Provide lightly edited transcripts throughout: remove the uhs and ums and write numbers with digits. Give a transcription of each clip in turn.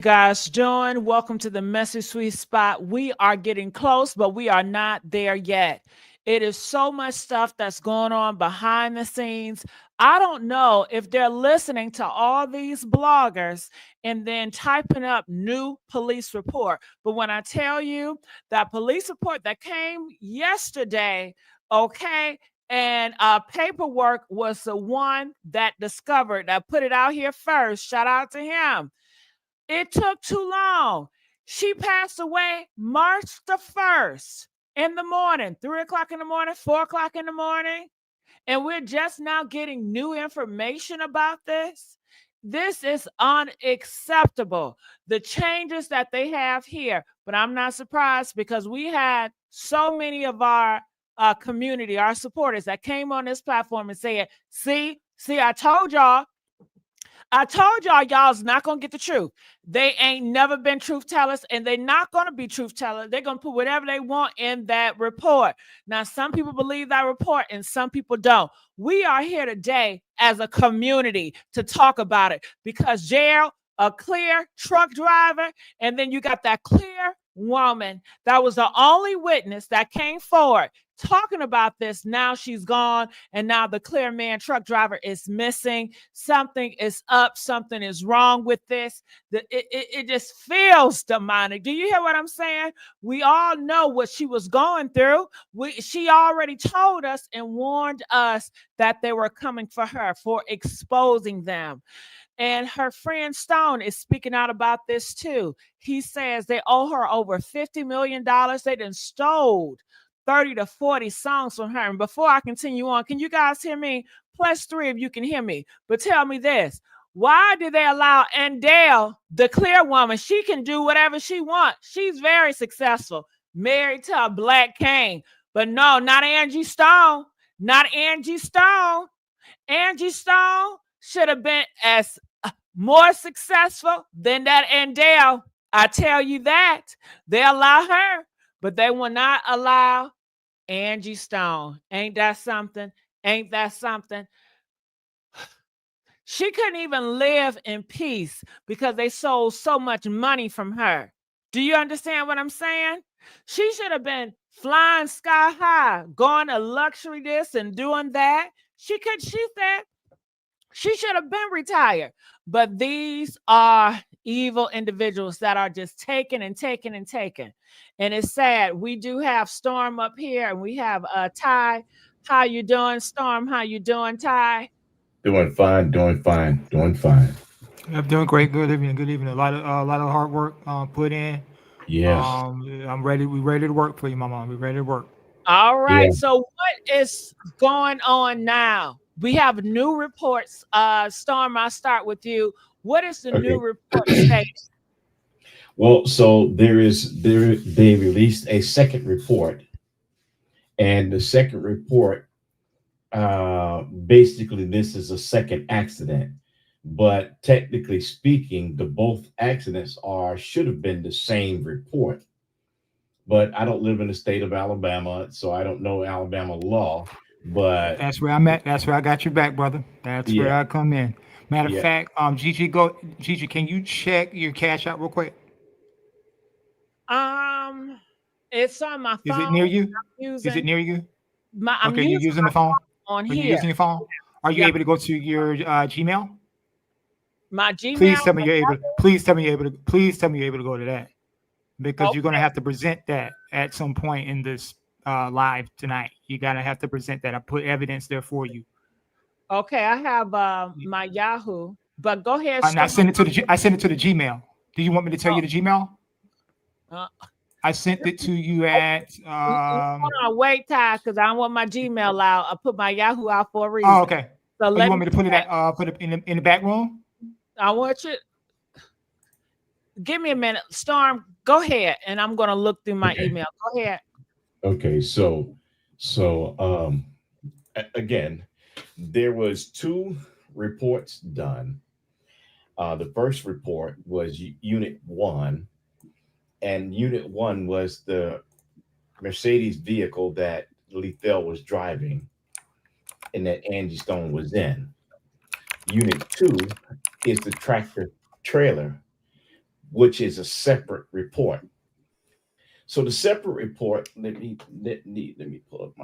Guys doing? Welcome to the Messy Sweet Spot. We are getting close, but we are not there yet. It is so much stuff that's going on behind the scenes. I don't know if they're listening to all these bloggers and then typing up new police report. But when I tell you that police report that came yesterday, okay, and paperwork was the one that discovered that put it out here first. Shout out to him. It took too long. She passed away March the 1st in the morning, 3 o'clock in the morning, 4 o'clock in the morning. And we're just now getting new information about this. This is unacceptable. The changes that they have here, but I'm not surprised because we had so many of our community, our supporters that came on this platform and said, see, I told y'all, y'all's not going to get the truth. They ain't never been truth tellers, and they're not going to be truth tellers. They're going to put whatever they want in that report. Now, some people believe that report, and some people don't. We are here today as a community to talk about it because Gerald, a clear truck driver, and then you got that clear woman that was the only witness that came forward talking about this. Now she's gone, and now the clear man truck driver is missing. Something is up. Something is wrong with this. It just feels demonic. Do you hear what I'm saying? We all know what she was going through. She already told us and warned us that they were coming for her, for exposing them. And her friend Stone is speaking out about this too. He says they owe her over $50 million. They done stole 30 to 40 songs from her. And before I continue on, can you guys hear me? +3 if you can hear me. But tell me this. Why did they allow Andale, the clear woman? She can do whatever she wants. She's very successful, married to a black king. But no, not Angie Stone. Not Angie Stone. Angie Stone should have been as more successful than that Andale. I tell you that. They allow her, but they will not allow Angie Stone. Ain't that something? Ain't that something? She couldn't even live in peace because they sold so much money from her. Do you understand what I'm saying? She should have been flying sky high, going to luxury this and doing that. She said she should have been retired. But these are evil individuals that are just taking and taking and taking. And it's sad. We do have Storm up here, and we have Ty. How you doing, Storm? How you doing, Ty? Doing fine, doing fine, doing fine. I'm doing great. Good evening. Good evening. A lot of hard work put in. Yeah, I'm ready. We ready to work for you, Mama. We ready to work. All yeah. right. So what is going on now? We have new reports. Storm, I'll start with you. What is the new Okay. report state? Well, so they released a second report, and the second report basically this is a second accident, but technically speaking, the both accidents are should have been the same report. But I don't live in the state of Alabama, so I don't know Alabama law. But That's where I'm at. That's where I got your back, brother. That's where yeah, I come in. Matter of yeah. fact, Gigi, can you check your cash out real quick? Um, it's on my Is phone. it near you? I'm Is it using near you? I'm Okay, you're using using the phone. on Are you here. using your phone? Are you Yeah, able to go to your Gmail? my Gmail. Please tell me you're able. Please tell me you're able to. Please tell me you're able to go to that because you're going to Okay, have to present that at some point in this live tonight. You're going to have to present that. I put evidence there for you. okay. I have my Yahoo, but go ahead, And I Storm. sent it to I sent it to the Gmail. Do you want me to tell you the Gmail? Uh, I sent it to you hold at on, wait, Ty, because I don't want my Gmail out. I put my Yahoo out for a oh, reason. okay. So Oh, you let want me me to put it check. at put it in the back room? I want you. Give me a minute, Storm. Go ahead, and I'm gonna look through my Okay, email. Go ahead. okay. Again, there was two reports done. The first report was Unit One, and Unit One was the Mercedes vehicle that Lethal was driving and that Angie Stone was in. Unit Two is the tractor trailer which is a separate report. So the separate report, let me pull up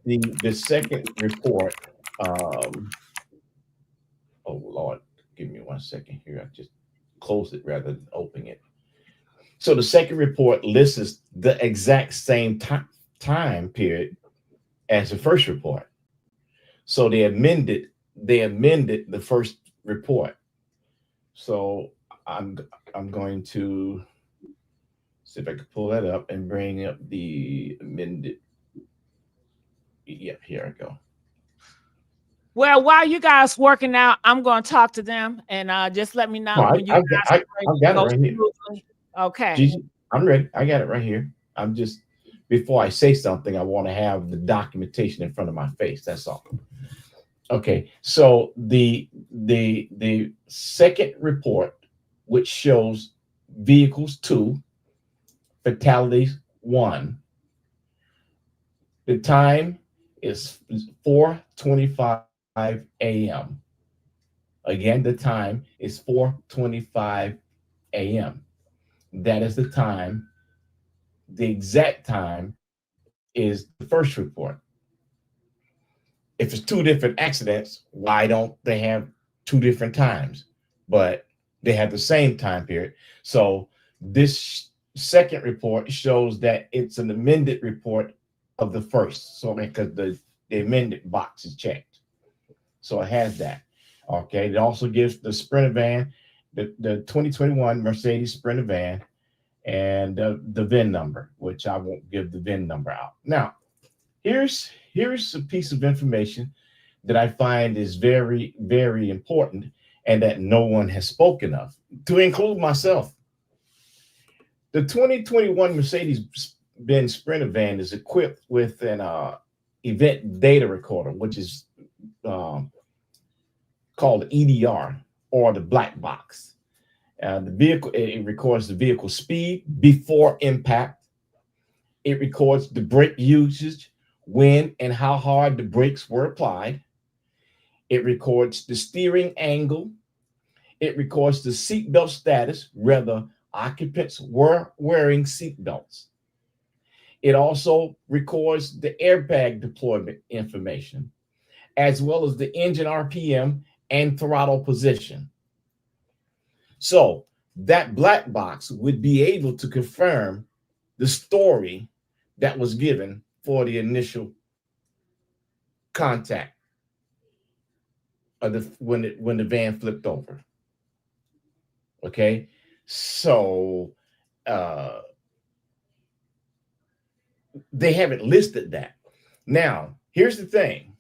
the second report. Oh Lord, give me 1 second here. I just closed it rather than opening it. So the second report lists the exact same time period as the first report. So they amended the first report. So I'm going to see if I can pull that up and bring up the amended. Yeah, here I go. Well, while you guys working out, I'm going to talk to them and just let me know when you guys I got it go right here. smoothly. Okay. Gigi, I'm ready. I got it right here. I'm just, before I say something, I want to have the documentation in front of my face. That's all. Okay. So the second report, which shows vehicles 2, fatalities 1. The time is 4:25 a.m. Again, the time is 4:25 a.m. That is the time. The exact time is the first report. If it's 2 different accidents, why don't they have 2 different times? But they have the same time period. So this second report shows that it's an amended report of the first. So because the amended box is checked. So it has that. Okay. It also gives the Sprinter van, the 2021 Mercedes Sprinter van, and the VIN number, which I won't give the VIN number out. Now, here's a piece of information that I find is very, very important and that no one has spoken of, to include myself. The 2021 Mercedes-Benz Sprinter van is equipped with an event data recorder, which is called EDR, or the black box. The vehicle, it records the vehicle speed before impact. It records the brake usage, when and how hard the brakes were applied. It records the steering angle. It records the seatbelt status, whether occupants were wearing seatbelts. It also records the airbag deployment information, as well as the engine RPM and throttle position. So that black box would be able to confirm the story that was given for the initial contact of when the van flipped over. Okay, so they haven't listed that. Now, here's the thing.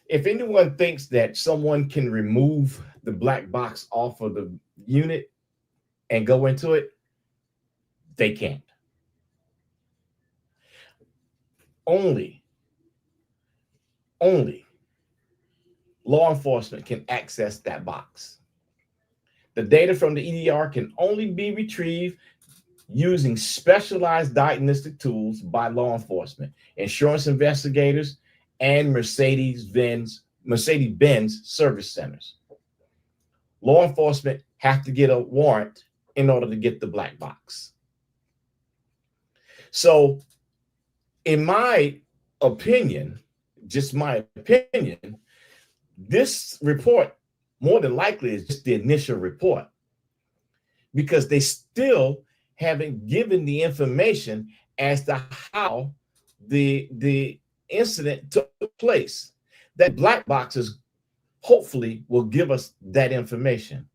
If anyone thinks that someone can remove the black box off of the unit and go into it, they can't. Only law enforcement can access that box. The data from the EDR can only be retrieved using specialized diagnostic tools by law enforcement, insurance investigators, and Mercedes-Benz service centers. Law enforcement have to get a warrant in order to get the black box. So, in my opinion, just my opinion, this report more than likely is just the initial report, because they still haven't given the information as to how the incident took place. That black boxes hopefully will give us that information.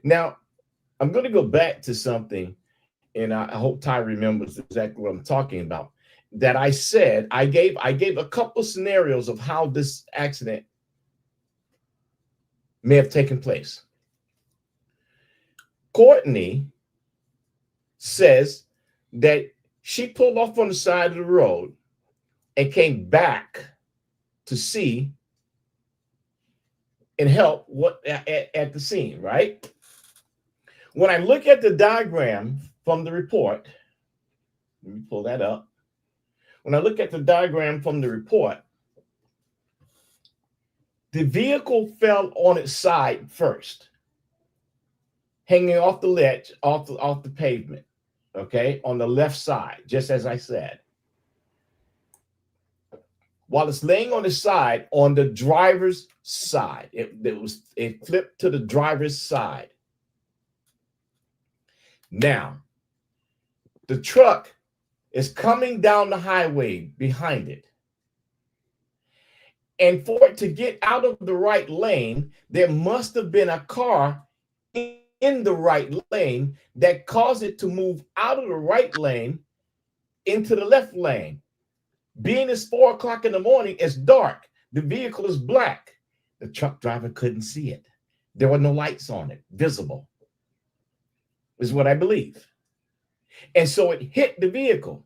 Now, I'm going to go back to something, and I hope Ty remembers exactly what I'm talking about. That I said, I gave a couple of scenarios of how this accident may have taken place. Courtney says that she pulled off on the side of the road and came back to see and help at the scene, right? When I look at the diagram from the report, let me pull that up. When I look at the diagram from the report, The vehicle fell on its side first, hanging off the ledge, off the pavement, okay, on the left side, just as I said. While it's laying on the side, on the driver's side, it flipped to the driver's side. Now, the truck is coming down the highway behind it. And for it to get out of the right lane, there must have been a car in the right lane that caused it to move out of the right lane into the left lane. Being it's 4 o'clock in the morning, it's dark. The vehicle is black. The truck driver couldn't see it. There were no lights on it, visible, is what I believe. And so it hit the vehicle,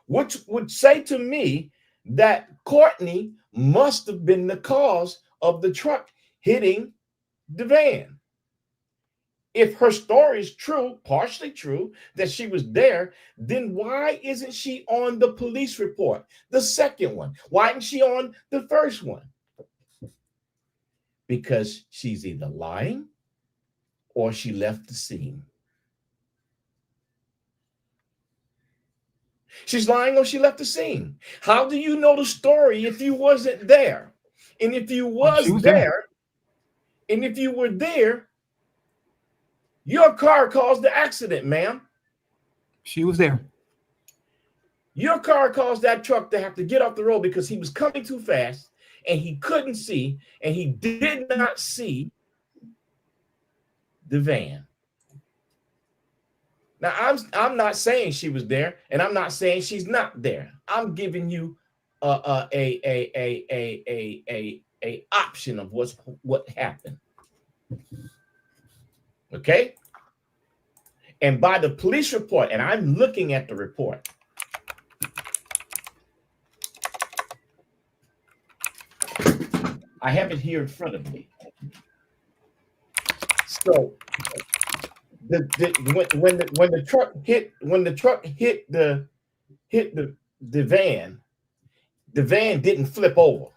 which would say to me that Courtney must have been the cause of the truck hitting the van. If her story is true, partially true, that she was there, then why isn't she on the police report, the second one? Why isn't she on the first one? Because she's either lying or she left the scene. She's lying or she left the scene. How do you know the story if you wasn't there? And if you was there, and if you were there, your car caused the accident, ma'am. She was there. Your car caused that truck to have to get off the road because he was coming too fast and he couldn't see, and he did not see the van. Now, I'm not saying she was there, and I'm not saying she's not there. I'm giving you a option of what happened. Okay? And by the police report, and I'm looking at the report. I have it here in front of me. So when the truck hit the van didn't flip over.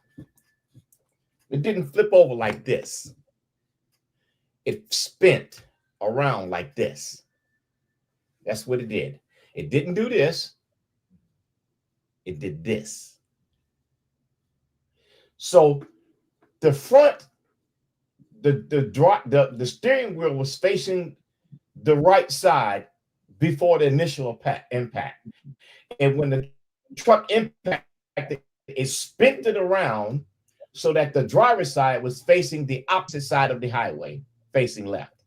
It didn't flip over like this. It spent around like this. That's what it did. It didn't do this. It did this. So the front, the steering wheel was facing the right side before the initial impact. And when the truck impacted, it spent it around so that the driver's side was facing the opposite side of the highway, facing left.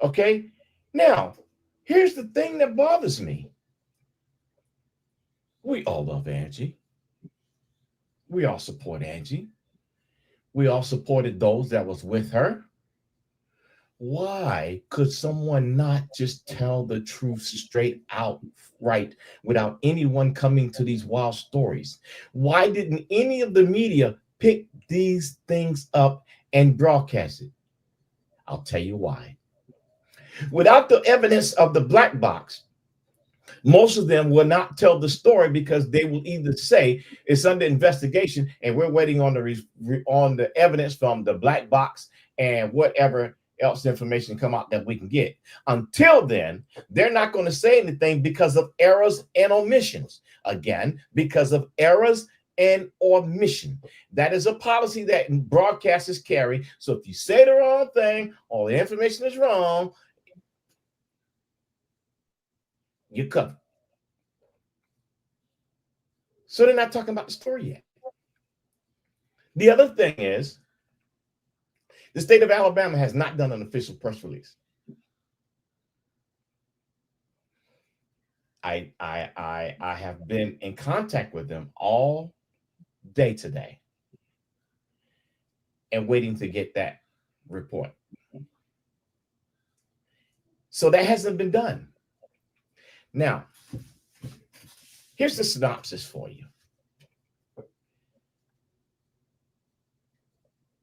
Okay? Now, here's the thing that bothers me. We all love Angie. We all support Angie. We all supported those that was with her. Why could someone not just tell the truth straight out, right, without anyone coming to these wild stories? Why didn't any of the media pick these things up and broadcast it? I'll tell you why. Without the evidence of the black box, most of them will not tell the story because they will either say it's under investigation and we're waiting on the evidence from the black box and whatever else information come out that we can get. Until then, they're not going to say anything because of errors and omissions. Again, because of errors and omission. That is a policy that broadcasters carry. So if you say the wrong thing or the information is wrong, you're covered. So they're not talking about the story yet. The other thing is, the state of Alabama has not done an official press release. I have been in contact with them all day today and waiting to get that report. So that hasn't been done. Now, here's the synopsis for you.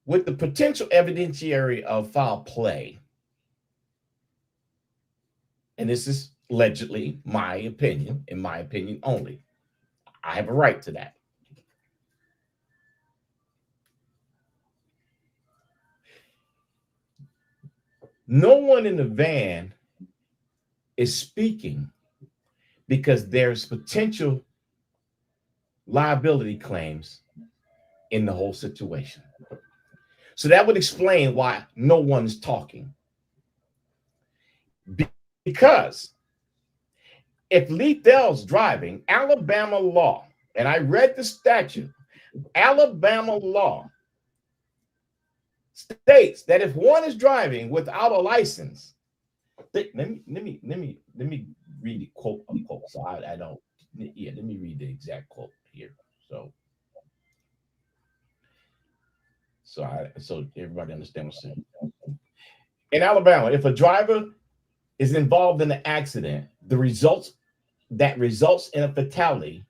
With the potential evidentiary of foul play, and this is allegedly my opinion, in my opinion only. I have a right to that. No one in the van is speaking because there's potential liability claims in the whole situation. So that would explain why no one's talking. Because if Lethel's driving, Alabama law, and I read the statute, Alabama law states that if one is driving without a license, let me read the quote unquote. So I don't. Yeah, let me read the exact quote here. So everybody understand what's saying. In Alabama, if a driver is involved in an accident, results in a fatality,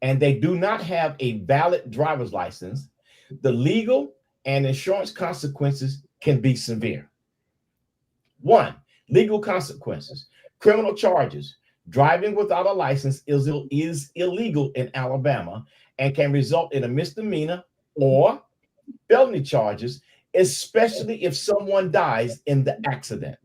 and they do not have a valid driver's license, the legal and insurance consequences can be severe. 1, legal consequences. Criminal charges. Driving without a license is illegal in Alabama and can result in a misdemeanor or felony charges, especially if someone dies in the accident.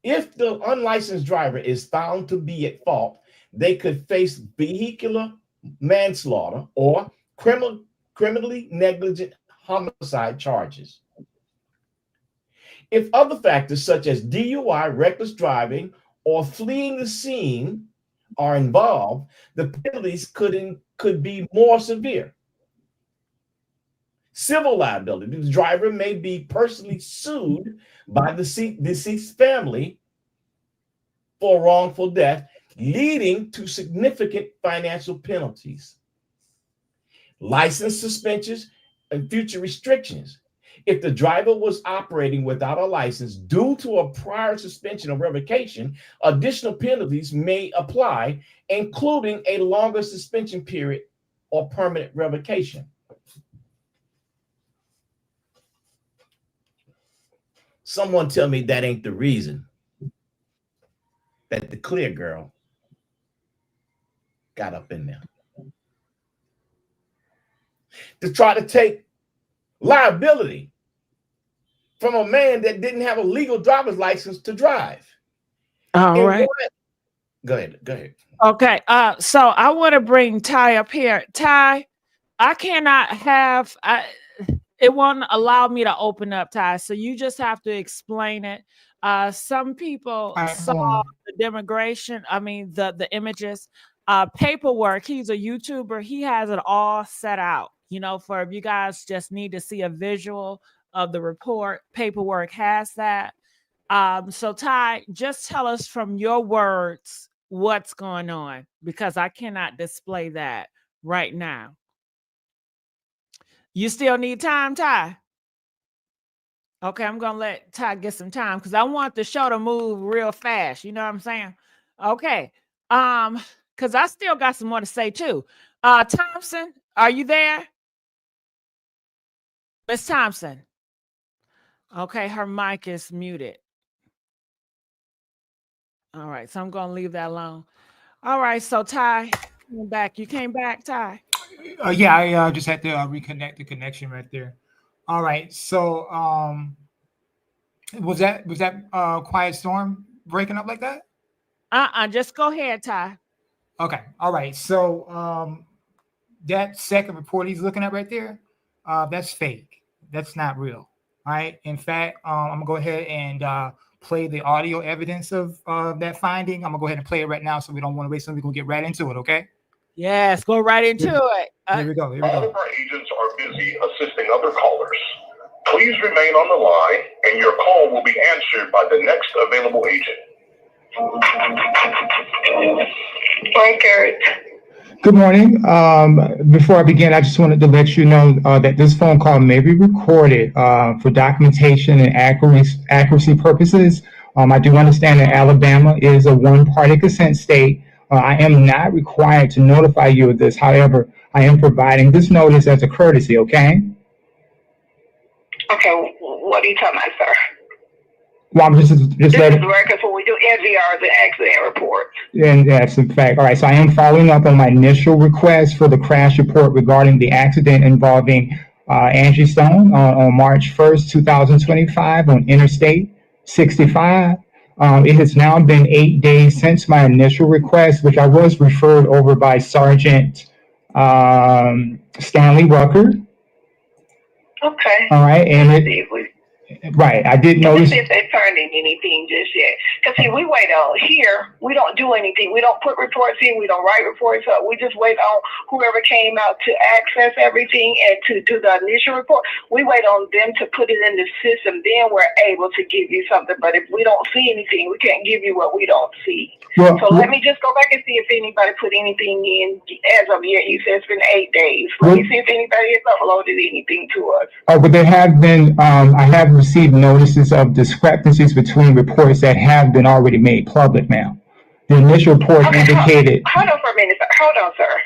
If the unlicensed driver is found to be at fault, they could face vehicular manslaughter or criminally negligent homicide charges. If other factors such as DUI, reckless driving, or fleeing the scene are involved, the penalties could be more severe. Civil liability. The driver may be personally sued by the deceased family for wrongful death, leading to significant financial penalties. License suspensions and future restrictions. If the driver was operating without a license due to a prior suspension or revocation, additional penalties may apply, including a longer suspension period or permanent revocation. Someone tell me that ain't the reason that the clear girl got up in there to try to take liability from a man that didn't have a legal driver's license to drive. All right. Go ahead. Okay. So I want to bring Ty up here. Ty, I cannot have. It won't allow me to open up, Ty. So you just have to explain it. Some people saw the demigration. I mean, the images. Paperwork. He's a YouTuber. He has it all set out. For if you guys just need to see a visual of the report, Paperwork has that. So Ty, just tell us from your words what's going on, because I cannot display that right now. You still need time, Ty? Okay, I'm gonna let Ty get some time because I want the show to move real fast. You know what I'm saying? Okay. Because I still got some more to say too. Thompson, are you there? Miss Thompson. Okay, her mic is muted. All right, so I'm gonna leave that alone. All right, so Ty, come back. You came back, Ty? Yeah, I just had to reconnect the connection right there. All right, so was that quiet storm breaking up like that? Just go ahead, Ty. Okay, all right. So that second report he's looking at right there, that's fake. That's not real. All right. In fact, I'm gonna go ahead and play the audio evidence of that finding. I'm gonna go ahead and play it right now, so we don't want to waste time. We're gonna get right into it. Okay. Yes, go right into it. Here we go. All of our agents are busy assisting other callers. Please remain on the line, and your call will be answered by the next available agent. Good morning. Before I begin, I just wanted to let you know that this phone call may be recorded for documentation and accuracy purposes. I do understand that Alabama is a one-party consent state. I am not required to notify you of this. However, I am providing this notice as a courtesy, okay? Okay, what are you talking about, sir? Well, I'm just This letting. is the record for when we do NVRs and accident reports. And that's in fact. All right. So I am following up on my initial request for the crash report regarding the accident involving Angie Stone on March 1st, 2025 on Interstate 65. It has now been 8 days since my initial request, which I was referred over by Sergeant Stanley Rucker. Okay. All right. And Let's see if we right. I did Let's notice. see if they've turned in anything just yet. Because, see, we wait on here. We don't do anything. We don't put reports in. We don't write reports up. We just wait on whoever came out to access everything and to do the initial report. We wait on them to put it in the system. Then we're able to give you something. But if we don't see anything, we can't give you what we don't see. Well, So let me just go back and see if anybody put anything in as of yet. You said it's been 8 days. Let me see if anybody has uploaded anything to us. Oh, but there have been, I have received notices of discrepancies between reports that have been already made public now. The initial report indicated. Hold on for a minute, sir. Hold on, sir.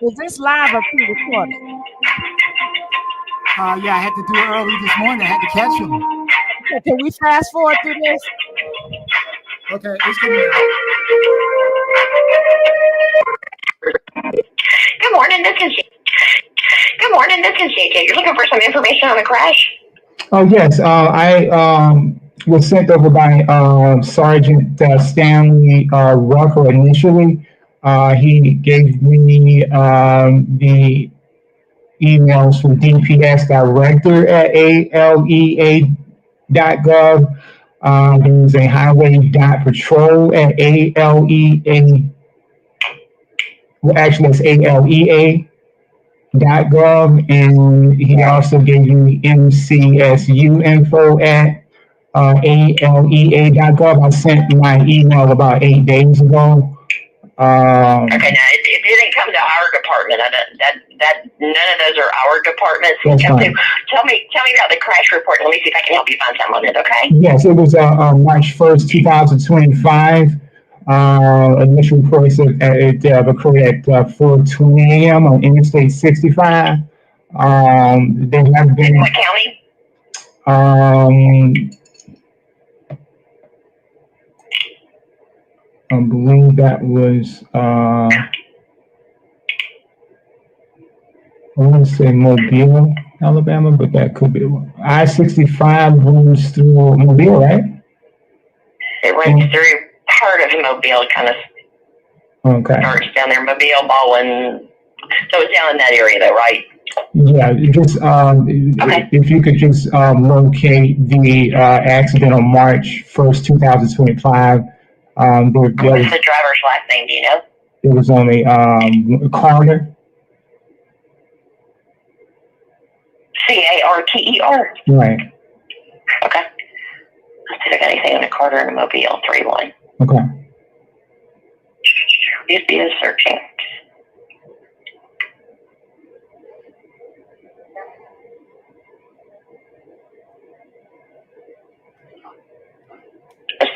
Is this live or pre-recorded? Yeah, I had to do it early this morning. I had to catch them. Okay, can we fast forward through this? Okay, it's gonna be. Good morning, this is JJ. You're looking for some information on the crash? Oh, yes. I was sent over by Sergeant Stanley Rucker initially. He gave me the emails from DPS director at alea.gov. There's a highway.patrol at alea. Well, actually, it's alea.gov. And he also gave me MCSU info at alea.gov. I sent my email about 8 days ago. Okay, now it didn't come to our department. That none of those are our departments. That's fine. Tell me about the crash report. Let me see if I can help you find something on it. Okay. Yes, it was March 1st, 2025. Initial report said it occurred at 4:20 a.m. on Interstate 65. There have been. What county? I believe that was, I want to say Mobile, Alabama, but that could be. I-65 runs through Mobile, right? It runs through part of Mobile, kind of Okay. starts down there, Mobile, Baldwin. So it's down in that area, though, right? Yeah, just if you could just locate the accident on March 1st, 2025. What's the driver's last name? Do you know? It was on a Carter. Carter. Right. Okay. Let's see if I got anything on a Carter and a Mobile 3-1. Okay. USB is searching.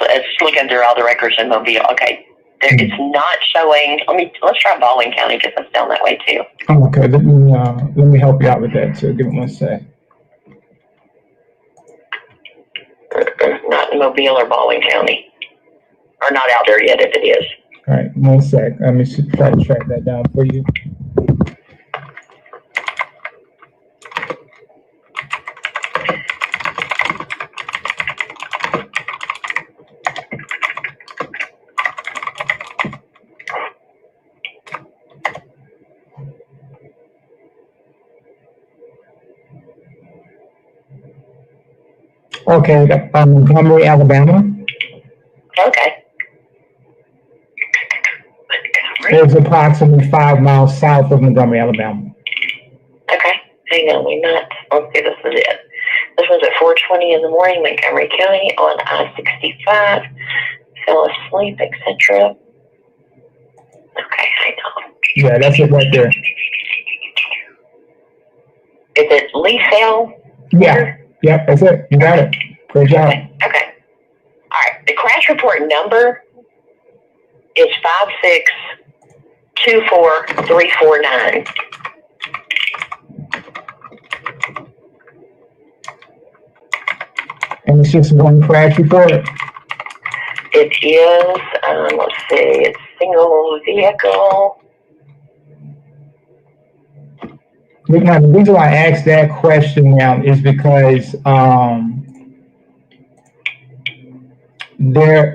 It's looking through all the records in Mobile. Okay. It's not showing. Let's try Baldwin County because it's down that way too. Oh, okay. Let me help you out with that too. Give me 1 sec. Not in Mobile or Baldwin County. Or not out there yet if it is. All right, 1 sec. Let me try to track that down for you. Okay, Montgomery, Alabama. Okay. It's approximately 5 miles south of Montgomery, Alabama. Okay, hang on, let's see, this is it. This was at 4:20 in the morning, Montgomery County on I-65. Fell asleep, etc. Okay, hang on. Yeah, that's it right there. Is it Lee Sale? Yeah, yep, that's it. You got it. Great job. Okay. All right. The crash report number is 5624349. And it's just one crash report. It is, let's see, it's single vehicle. Look, now, the reason why I asked that question now is because there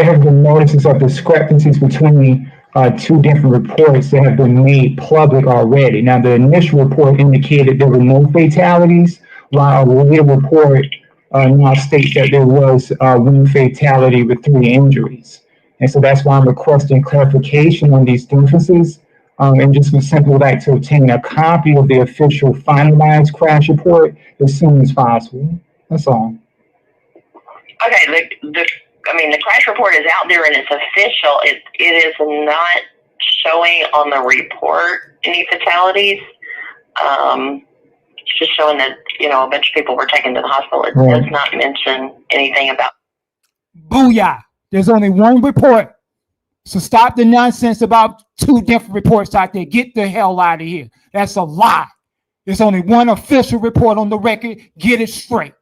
have been notices of discrepancies between two different reports that have been made public already. Now, the initial report indicated there were no fatalities, while a later report now states that there was one fatality with 3 injuries. And so that's why I'm requesting clarification on these differences, and just would simply like to obtain a copy of the official finalized crash report as soon as possible. That's all. Okay, the crash report is out there and it's official. It is not showing on the report any fatalities. It's just showing that, a bunch of people were taken to the hospital. It does not mention anything about. Booyah. There's only one report. So stop the nonsense about 2 different reports out there. Get the hell out of here. That's a lie. There's only one official report on the record. Get it straight.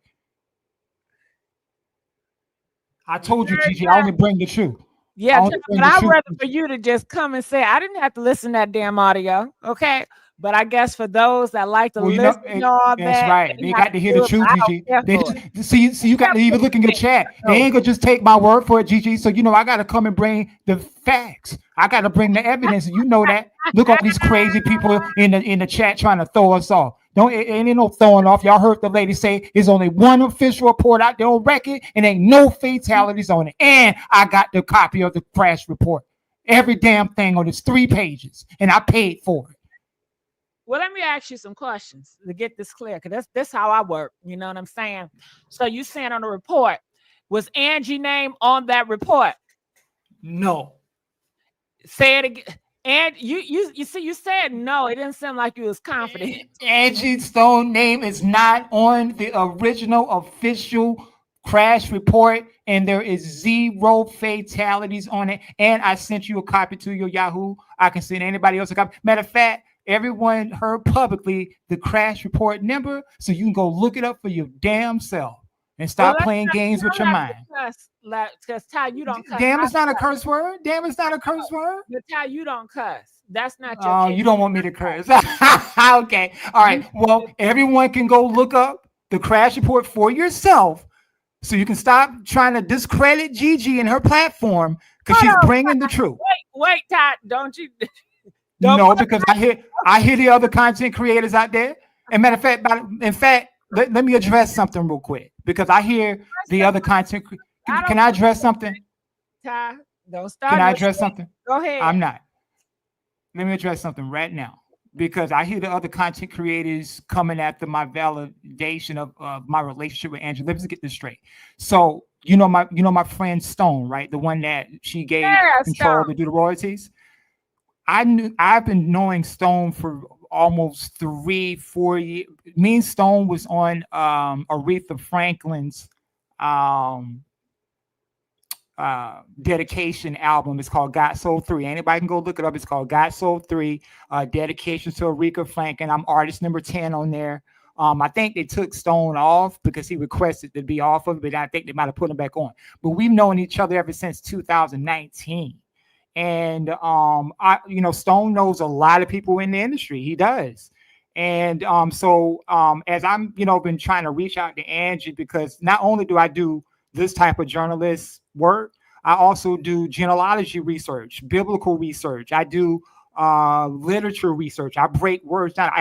I told you, Gigi, I only bring the truth. Yeah, but I'd rather for you to just come and say, I didn't have to listen to that damn audio, okay? But I guess for those that like to listen to all that. That's right. They got to hear the truth, Gigi. See, you got to even look in the chat. They ain't going to just take my word for it, Gigi. So, I got to come and bring the facts. I got to bring the evidence. You know that. Look at all these crazy people in the chat trying to throw us off. Ain't no throwing off. Y'all heard the lady say there's only one official report out there on record and ain't no fatalities on it. And I got the copy of the crash report. Every damn thing on its 3 pages. And I paid for it. Well, let me ask you some questions to get this clear, because that's how I work. You know what I'm saying? So you saying on the report, was Angie name on that report? No. Say it again. And you see, you said no. It didn't seem like you was confident. Angie Stone name is not on the original official crash report, and there is 0 fatalities on it. And I sent you a copy to your Yahoo. I can send anybody else a copy. Matter of fact, everyone heard publicly the crash report number, so you can go look it up for your damn self and stop playing games with your mind. Because Ty, you don't cuss. Damn, it's not a curse word. Damn, it's not a curse word. But Ty, you don't cuss. That's not your. Oh, you don't want me to curse. Okay. All right. Well, everyone can go look up the crash report for yourself, so you can stop trying to discredit Gigi and her platform because she's bringing the truth. Wait, Ty, don't you? No, because I hear the other content creators out there. And matter of fact, let me address something real quick, because I hear the other content. Can I address something? Ty, don't start. Can I address something? Go ahead. I'm not. Let me address something right now, because I hear the other content creators coming after my validation of my relationship with Angie. Let's get this straight. So my friend Stone, right? The one that she gave control to do the royalties. I've been knowing Stone for almost 3-4 years. Me and Stone was on Aretha Franklin's dedication album. It's called God Soul 3. Anybody can go look it up. It's called God Soul 3, dedication to Aretha Franklin. I'm artist number 10 on there. I think they took Stone off because he requested to be off of it, but I think they might have put him back on. But we've known each other ever since 2019. And Stone knows a lot of people in the industry. He does. And so as I'm been trying to reach out to Angie, because not only do I do this type of journalist work, I also do genealogy research, biblical research. I do literature research. I break words down.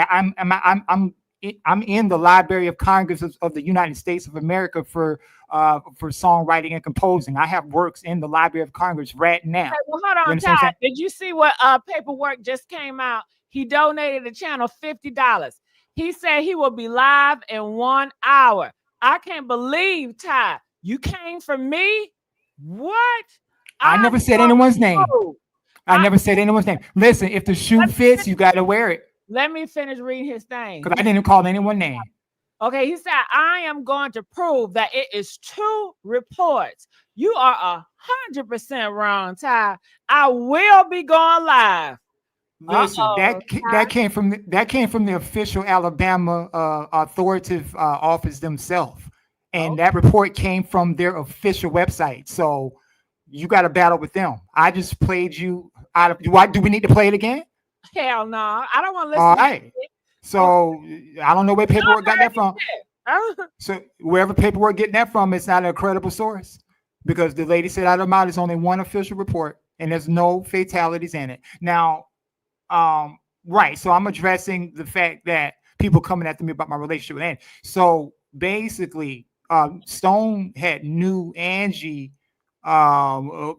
I'm in the Library of Congress of the United States of America for songwriting and composing. I have works in the Library of Congress right now. Okay, well, hold You on, understand what I'm Ty. saying? Did you see what paperwork just came out? He donated the channel $50. He said he will be live in 1 hour. I can't believe, Ty, you came for me. What? I never said anyone's name. I never said anyone's name. Listen, if the shoe fits, you got to wear it. Let me finish reading his thing. Because I didn't call anyone's name. Okay, he said, I am going to prove that it is 2 reports. You are 100% wrong, Ty. I will be going live. Listen, that came from the official Alabama authoritative office themselves, and that report came from their official website. So you got to battle with them. I just played you out of. Do we need to play it again? Hell no, I don't want to listen. All right. So I don't know where paperwork got that from. So wherever paperwork getting that from, it's not a credible source, because the lady said out of her mouth, there's only one official report and there's no fatalities in it. Now, right. So I'm addressing the fact that people coming after me about my relationship with Angie. So basically, Stone had knew Angie. Paperwork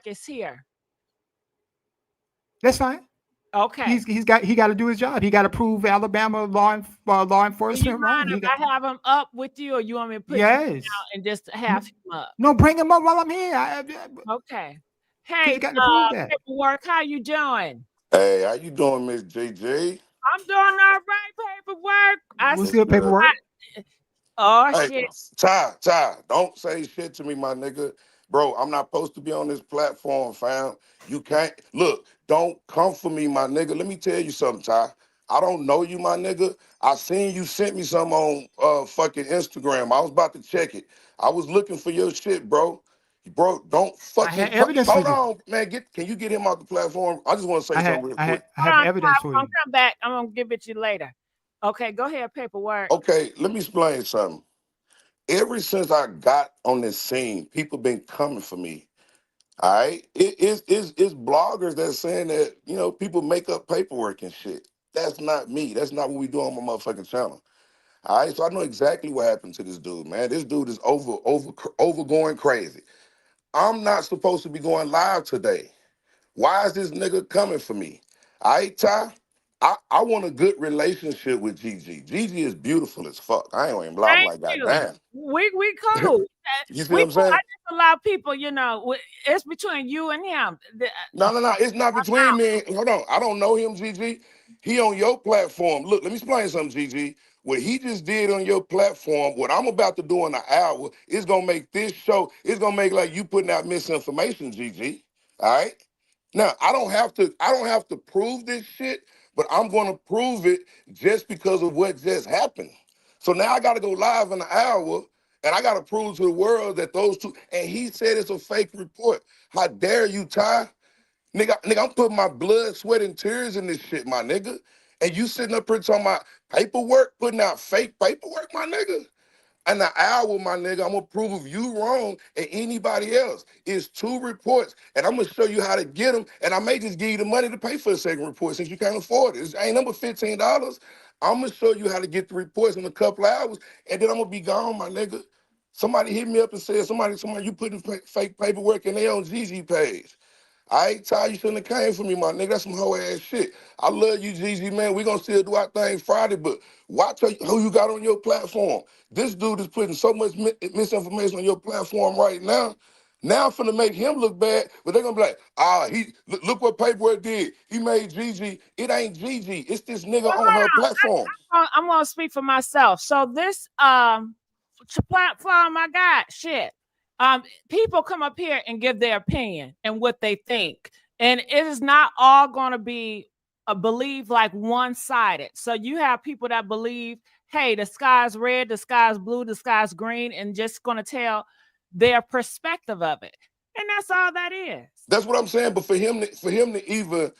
is here. That's fine. Okay. He got to do his job. He got to prove Alabama law enforcement wrong. If I have him up with you, or you want me to put him out and just have him up? No, bring him up while I'm here. Okay. Hey, paperwork, how you doing? Hey, how you doing, Miss JJ? I'm doing all right, paperwork. What's good, paperwork? Shit. Ty, don't say shit to me, my nigga. Bro, I'm not supposed to be on this platform, fam. You can't. Look, don't come for me, my nigga. Let me tell you something, Ty. I don't know you, my nigga. I seen you sent me some on fucking Instagram. I was about to check it. I was looking for your shit, bro. Bro, don't fucking hold on, man. Can you get him off the platform? I just want to say something real quick. I have evidence for you. I'm come back. I'm gonna give it to you later. Okay, go ahead, paperwork. Okay, let me explain something. Ever since I got on this scene, people been coming for me. All right, it's bloggers that's saying that, you know, people make up paperwork and shit. That's not me. That's not what we do on my motherfucking channel. All right, so I know exactly what happened to this dude, man. This dude is over going crazy. I'm not supposed to be going live today. Why is this nigga coming for me? All right, Ty, I want a good relationship with Gigi. Gigi is beautiful as fuck. I ain't even blah. I'm like, goddamn. We cool. You see what I'm saying? I just allow people, you know, it's between you and him. No. It's not between me. Hold on. I don't know him, Gigi. He on your platform. Look, let me explain something, Gigi. What he just did on your platform, what I'm about to do in an hour, is gonna make this show, it's gonna make like you putting out misinformation, Gigi. All right? Now, I don't have to prove this shit, but I'm gonna prove it just because of what just happened. So now I gotta go live in an hour, and I gotta prove to the world that those two, and he said it's a fake report. How dare you, Ty? Nigga, I'm putting my blood, sweat, and tears in this shit, my nigga. And you sitting up here talking about paperwork, putting out fake paperwork, my nigga. In an hour, my nigga, I'm gonna prove you wrong and anybody else. It's 2 reports, and I'm gonna show you how to get them. And I may just give you the money to pay for the second report since you can't afford it. It ain't number $15. I'm gonna show you how to get the reports in a couple of hours, and then I'm gonna be gone, my nigga. Somebody hit me up and said, somebody, you putting fake paperwork in their own GG page. I ain't tired. You shouldn't have came for me, my nigga. That's some whole ass shit. I love you, GG, man. We gonna still do our thing Friday, but watch who you got on your platform. This dude is putting so much misinformation on your platform right now. Now I'm finna make him look bad, but they're gonna be like, look what paperwork did. He made Gigi. It ain't Gigi. It's this nigga on her platform. I'm gonna speak for myself. So this platform I got, shit. People come up here and give their opinion and what they think, and it is not all going to be believe like one-sided. So you have people that believe, hey, the sky's red, the sky's blue, the sky's green, and just going to tell their perspective of it, and that's all that is. That's what I'm saying. But for him to even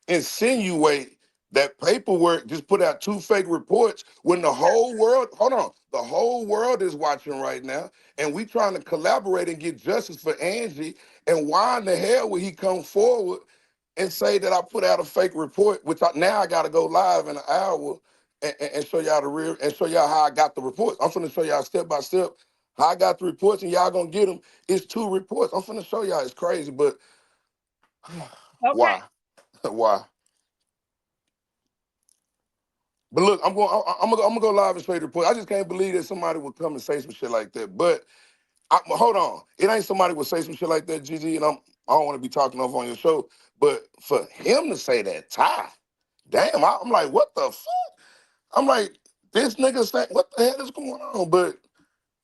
insinuate that paperwork just put out 2 fake reports when the whole world, the whole world is watching right now, and we trying to collaborate and get justice for Angie. And why in the hell would he come forward and say that I put out a fake report, which now I got to go live in an hour and show y'all the real and show y'all how I got the reports. I'm finna show y'all step by step how I got the reports, and y'all gonna get them. It's 2 reports. I'm finna show y'all. It's crazy, but Okay. why? Why? But look, I'm gonna go live and show you the report. I just can't believe that somebody would come and say some shit like that. But hold on, it ain't somebody would say some shit like that, Gigi, and I don't want to be talking off on your show. But for him to say that, Ty, damn, I'm like, what the fuck? I'm like, this nigga saying, what the hell is going on? But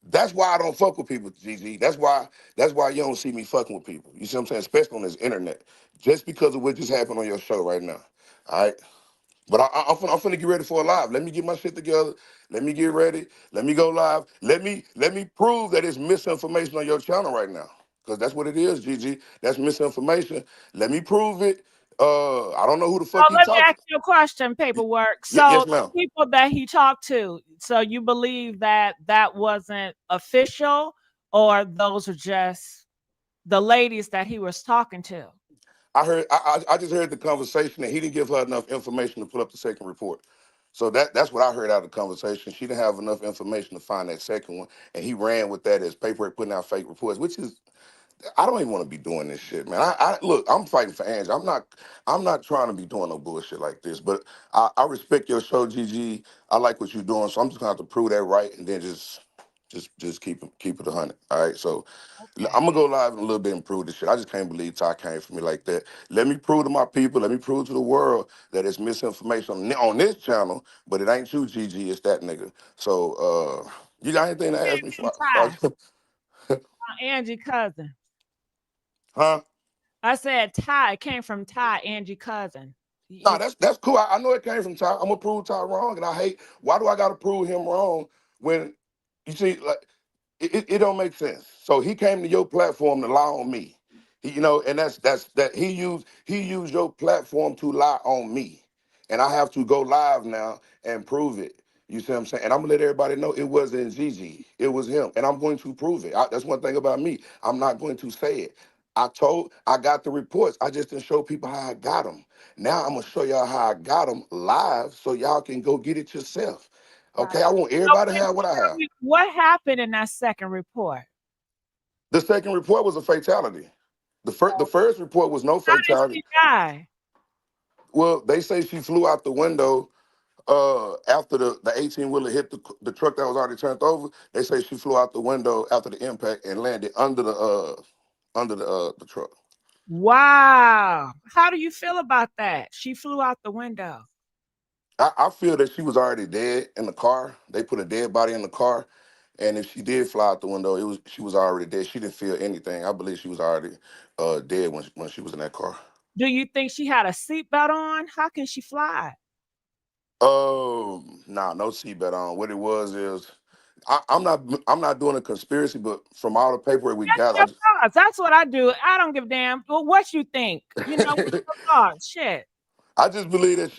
that's why I don't fuck with people, Gigi. That's why you don't see me fucking with people. You see what I'm saying? Especially on this internet, just because of what just happened on your show right now. All right. But I'm finna get ready for a live. Let me get my shit together. Let me get ready. Let me go live. Let me prove that it's misinformation on your channel right now. Because that's what it is, Gigi. That's misinformation. Let me prove it. I don't know who the So fuck he let me talking. ask you a question, paperwork. Yes, So ma'am. the people that he talked to, so you believe that that wasn't official, or those are just the ladies that he was talking to? I just heard the conversation, and he didn't give her enough information to put up the second report. So that's what I heard out of the conversation. She didn't have enough information to find that second one, and he ran with that as paperwork putting out fake reports, which is I don't even want to be doing this shit, man. I look, I'm fighting for Angie. I'm not trying to be doing no bullshit like this. But I respect your show, GG. I like what you're doing, so I'm just gonna have to prove that right, and then just keep it 100. All right, so Okay. I'm gonna go live in a little bit and prove this shit. I just can't believe Ty came for me like that. Let me prove to my people, let me prove to the world that it's misinformation on this channel, but it ain't you, GG. It's that nigga. So you got anything to ask me And for? Ty, Angie cousin. Huh? I said Ty, it came from Ty, Angie cousin. Nah, that's cool. I know it came from Ty. I'm gonna prove Ty wrong, and I hate. Why do I gotta prove him wrong when you see like it don't make sense. So he came to your platform to lie on me, and that's that he used your platform to lie on me, and I have to go live now and prove it. You see what I'm saying? And I'm gonna let everybody know it wasn't Gigi, it was him, and I'm going to prove it. That's one thing about me. I'm not going to say it. I got the reports. I just didn't show people how I got them. Now I'm gonna show y'all how I got them live, so y'all can go get it yourself. Got Okay, it. I want So everybody to can have what I you tell have. me what happened in that second report? The second report was a fatality. The first report was no How did fatality. she die? Well, they say she flew out the window after the 18-wheeler hit the truck that was already turned over. They say she flew out the window after the impact and landed under the truck. Wow. How do you feel about that? She flew out the window. I feel that she was already dead in the car. They put a dead body in the car, and if she did fly out the window, she was already dead. She didn't feel anything. I believe she was already dead when she was in that car. Do you think she had a seatbelt on? How can she fly? Nah, no seatbelt on. What it was is, I'm not doing a conspiracy, but from all the paperwork we got, Your thoughts. That's what I do. I don't give a damn. Well, what you think? What's your thoughts? Shit. I just believe that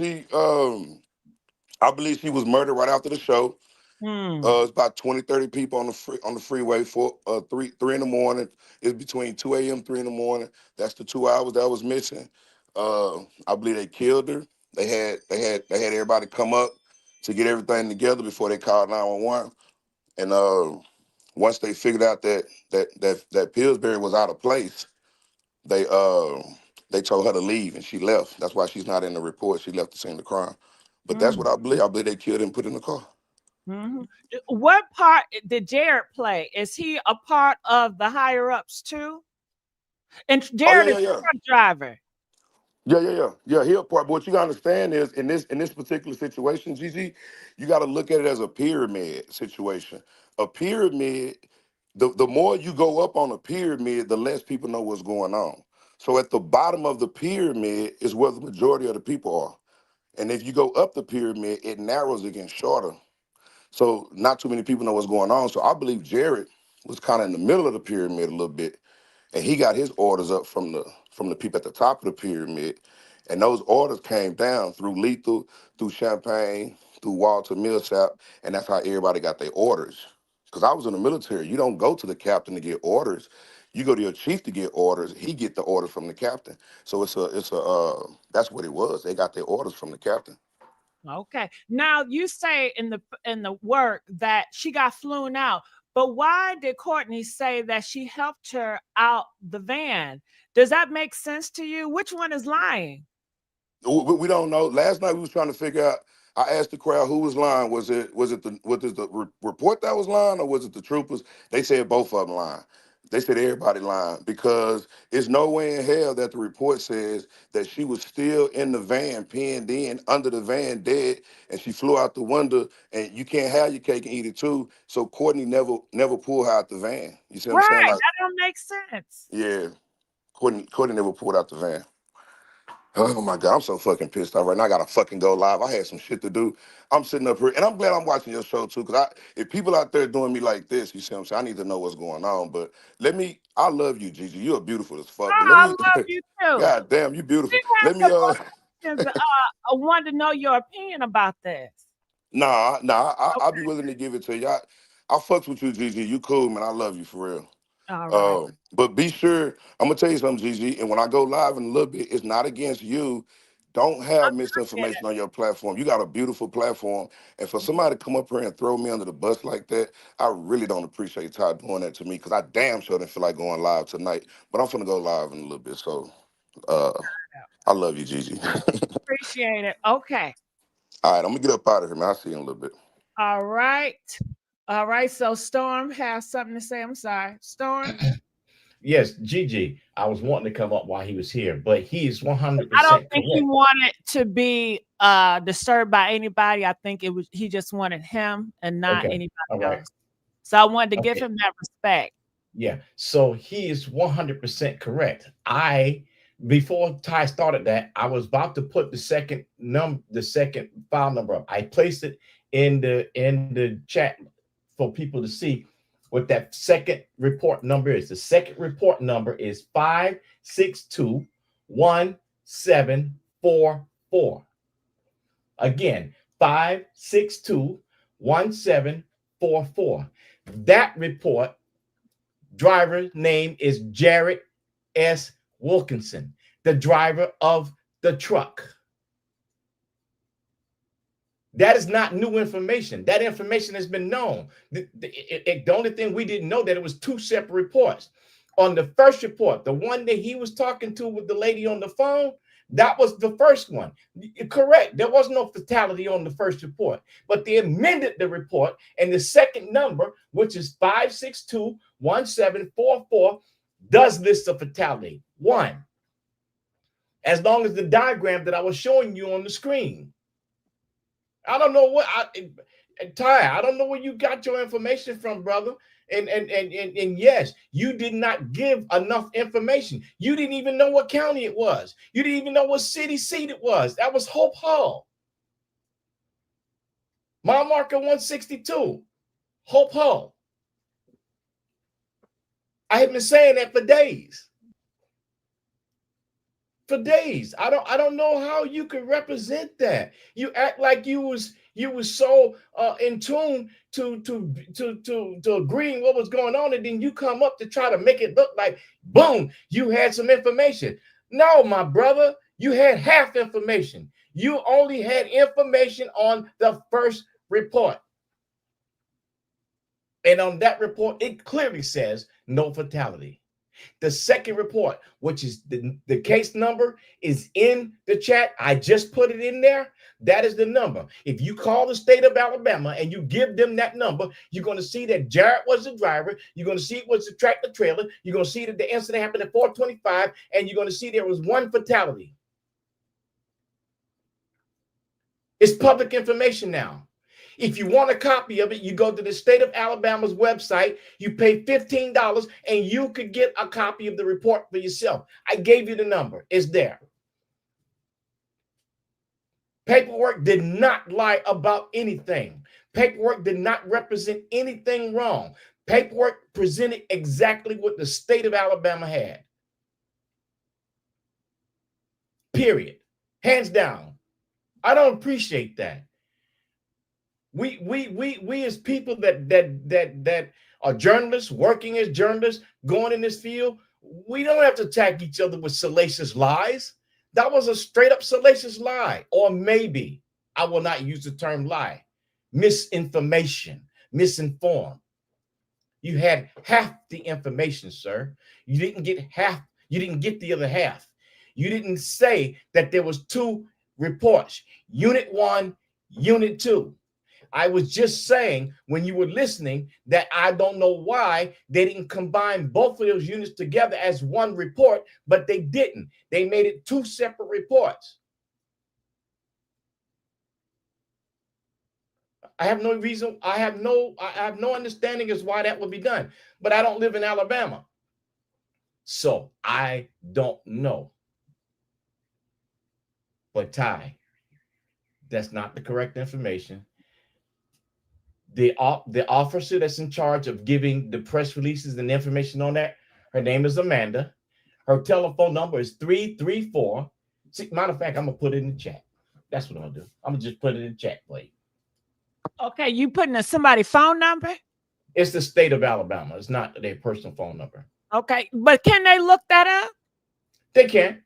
I believe she was murdered right after the show. Hmm. It's about 20, 30 people on the freeway for 3 in the morning. It's between 2 a.m. 3 in the morning. That's the 2 hours that was missing. I believe they killed her. They had everybody come up to get everything together before they called 911. And once they figured out that Pillsbury was out of place, they told her to leave and she left. That's why she's not in the report. She left the scene of the crime. But that's what I believe. I believe they killed her and put her in the car. Mm-hmm. What part did Jared play? Is he a part of the higher ups too? And Oh Jared yeah, is yeah, a yeah. truck driver. Yeah. He a part. But what you gotta understand is in this particular situation, Gigi, you gotta look at it as a pyramid situation. A pyramid, the more you go up on a pyramid, the less people know what's going on. So at the bottom of the pyramid is where the majority of the people are. And if you go up the pyramid, it narrows, it gets shorter. So not too many people know what's going on. So I believe Jared was kind of in the middle of the pyramid a little bit, and he got his orders up from the people at the top of the pyramid, and those orders came down through Lethal, through Champagne, through Walter Millsap, and that's how everybody got their orders. Because I was in the military, you don't go to the captain to get orders. You go to your chief to get orders. He get the orders from the captain. So that's what it was. They got their orders from the captain. Okay. Now you say in the work that she got flown out, but why did Courtney say that she helped her out the van? Does that make sense to you? Which one is lying? We don't know. Last night we was trying to figure out. I asked the crowd who was lying. Was it the report that was lying, or was it the troopers? They said both of them lying. They said everybody lying because it's no way in hell that the report says that she was still in the van, pinned in under the van, dead, and she flew out the window. And you can't have your cake and eat it too. So Courtney never pulled her out the van. You see what I'm saying? Right. Like, That don't make sense. yeah, Courtney never pulled out the van. Oh my God, I'm so fucking pissed off right now. I gotta fucking go live. I had some shit to do. I'm sitting up here, and I'm glad I'm watching your show too, because if people out there doing me like this, you see what I'm saying, I need to know what's going on. But I love you, Gigi. You're beautiful as fuck. But Oh, I love you too. God damn, you beautiful. We have Let me, some more questions. I want to know your opinion about this. I'll be willing to give it to you. I fucks with you, Gigi. You cool, man. I love you for real. All right. But be sure, I'm gonna tell you something, Gigi. And when I go live in a little bit, it's not against you. Don't have misinformation on your platform. You got a beautiful platform. And for somebody to come up here and throw me under the bus like that, I really don't appreciate Todd doing that to me, because I damn sure didn't feel like going live tonight. But I'm gonna go live in a little bit. So I love you, Gigi. Appreciate it. Okay. All right, I'm gonna get up out of here, man. I'll see you in a little bit. All right. All right. So Storm has something to say. I'm sorry. Storm. Yes, Gigi. I was wanting to come up while he was here, but he is 100% I don't think he correct. wanted to be disturbed by anybody. I think he just wanted him and not anybody else. So I wanted to give him that respect. Yeah. So he is 100% correct. Before Ty started that, I was about to put the second file number up. I placed it in the chat for people to see what that second report number is. The second report number is 5621744. Again, 5621744. That report driver name is Jared S. Wilkinson, the driver of the truck. That is not new information. That information has been known. The only thing we didn't know that it was two separate reports. On the first report, the one that he was talking to with the lady on the phone, that was the first one. Correct. There was no fatality on the first report, but they amended the report, and the second number, which is 5621744, does list a fatality. One. As long as the diagram that I was showing you on the screen. I don't know what Ty, I don't know where you got your information from, brother. And yes, you did not give enough information. You didn't even know what county it was. You didn't even know what city seat it was. That was Hope Hall. Mile marker 162, Hope Hall. I have been saying that for days. For days. I don't know how you could represent that. You act like you was so in tune to agreeing what was going on, and then you come up to try to make it look like, boom, you had some information. No, my brother, you had half information. You only had information on the first report. And on that report, it clearly says no fatality. The second report, which is the case number, is in the chat. I just put it in there. That is the number. If you call the state of Alabama and you give them that number, you're going to see that Jared was the driver. You're going to see it was the tractor trailer. You're going to see that the incident happened at 425, and you're going to see there was one fatality. It's public information now. If you want a copy of it, you go to the state of Alabama's website, you pay $15, and you could get a copy of the report for yourself. I gave you the number. It's there. Paperwork did not lie about anything. Paperwork did not represent anything wrong. Paperwork presented exactly what the state of Alabama had. Period. Hands down. I don't appreciate that. We as people that are journalists working as journalists going in this field. We don't have to attack each other with salacious lies. That was a straight up salacious lie. Or maybe, I will not use the term lie, misinformation, misinformed. You had half the information, sir. You didn't get half. You didn't get the other half. You didn't say that there was 2 reports, Unit 1, Unit 2. I was just saying when you were listening that I don't know why they didn't combine both of those units together as one report, but they didn't. They made it 2 separate reports. I have no reason. I have no understanding as why that would be done. But I don't live in Alabama, so I don't know. But Ty, that's not the correct information. The officer that's in charge of giving the press releases and information on that, her name is Amanda. Her telephone number is 334. See, matter of fact, I'm gonna put it in the chat. That's what I'm gonna do. I'm gonna just put it in the chat for you. Okay, you putting somebody's phone number? It's the state of Alabama. It's not their personal phone number. Okay, but can they look that up? They can.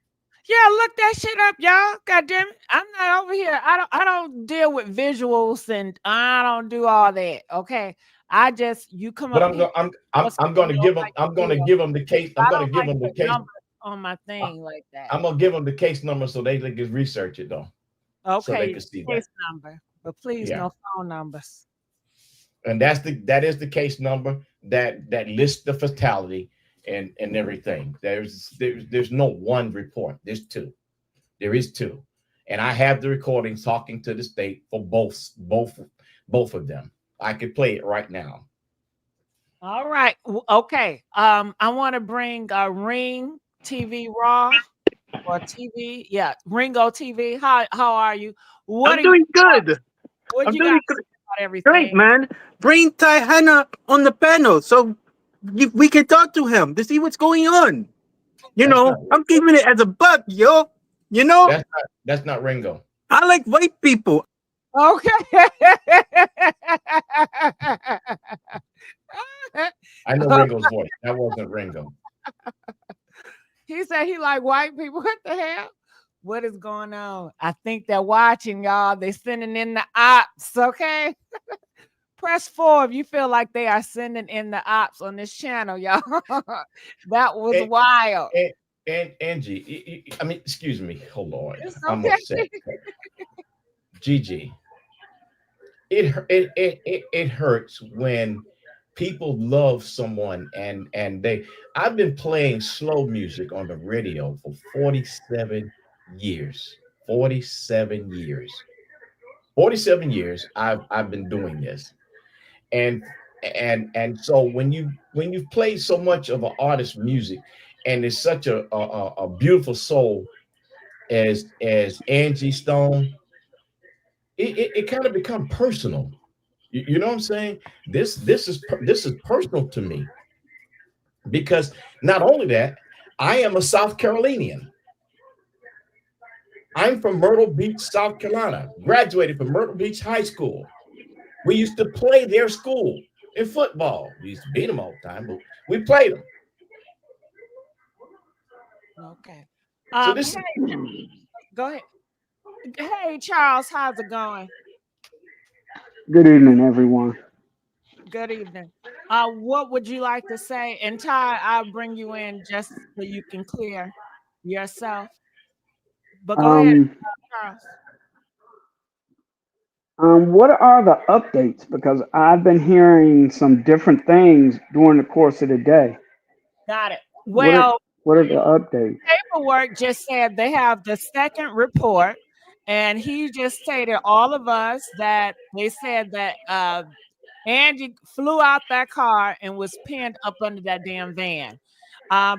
Yeah, look that shit up, y'all. God damn it. I'm not over here. I don't deal with visuals and I don't do all that. Okay. I just you come But up I'm here. going to give them. I'm going to give them the case. I'm going to give them the case on my thing like that. I'm going to give them the case number so they can research it though. Okay. So they can see case that. number, but please no phone numbers. And that is the case number that lists the fatality and everything. There's no one report. There's 2. There is 2, and I have the recordings talking to the state for both of them. I could play it right now. All right. Okay. I want to bring Ring TV Raw or TV. Yeah, Ringo TV. How are you? I'm doing good. What you got about everything? Great, man. Bring Ty Hanna on the panel so we can talk to him to see what's going on. I'm keeping it as a buck, yo. That's not Ringo. I like white people. Okay. I know Ringo's voice. That wasn't Ringo. He said he like white people. What the hell? What is going on? I think they're watching, y'all. They're sending in the ops, okay? Press 4 if you feel like they are sending in the ops on this channel, y'all. That was wild. And Angie, I mean, excuse me. Oh Lord, It's I'm okay. upset. Gigi, it hurts when people love someone and I've been playing slow music on the radio for 47 years. 47 years. 47 years I've been doing this. And so when you've played so much of an artist's music and it's such a beautiful soul as Angie Stone, it kind of become personal. You know what I'm saying? This is personal to me because not only that, I am a South Carolinian. I'm from Myrtle Beach, South Carolina. Graduated from Myrtle Beach High School. We used to play their school in football. We used to beat them all the time, but we played them. Okay. So this go ahead. Hey, Charles, how's it going? Good evening, everyone. Good evening. What would you like to say? And Ty, I'll bring you in just so you can clear yourself. But go ahead, Charles. What are the updates? Because I've been hearing some different things during the course of the day. Got it. Well, what are the updates? Paperwork just said they have the second report, and he just stated all of us that they said that Angie flew out that car and was pinned up under that damn van.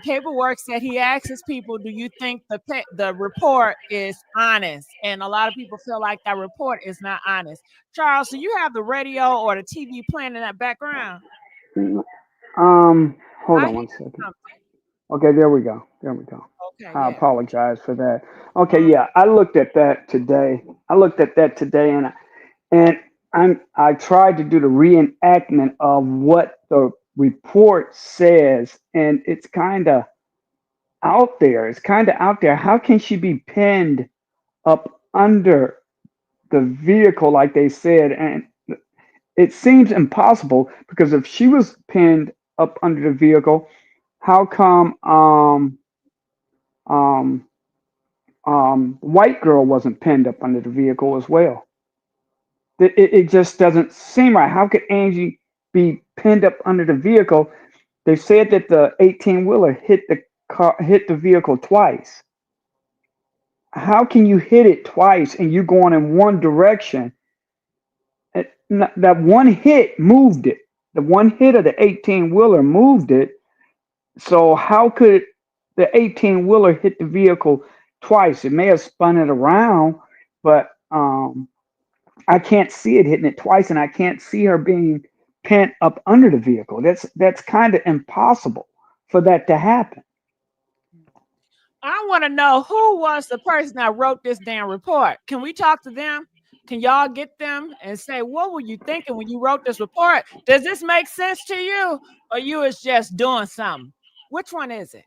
Paperwork said he asks people, do you think the report is honest? And a lot of people feel like that report is not honest. Charles, do you have the radio or the TV playing in that background? Hold on one second. Okay, there we go. Okay, I apologize for that. Okay, yeah, I looked at that today. and I tried to do the reenactment of what the report says, and it's kind of out there. It's kind of out there. How can she be pinned up under the vehicle like they said? And it seems impossible because if she was pinned up under the vehicle, how come white girl wasn't pinned up under the vehicle as well? It just doesn't seem right. How could Angie be pinned up under the vehicle? They said that the 18-wheeler hit the vehicle twice. How can you hit it twice and you going in one direction? That one hit moved it. The one hit of the 18-wheeler moved it. So how could the 18-wheeler hit the vehicle twice? It may have spun it around, but I can't see it hitting it twice, and I can't see her being pinned up under the vehicle. That's kind of impossible for that to happen. I want to know who was the person that wrote this damn report. Can we talk to them? Can y'all get them and say, what were you thinking when you wrote this report? Does this make sense to you, or you is just doing something? Which one is it?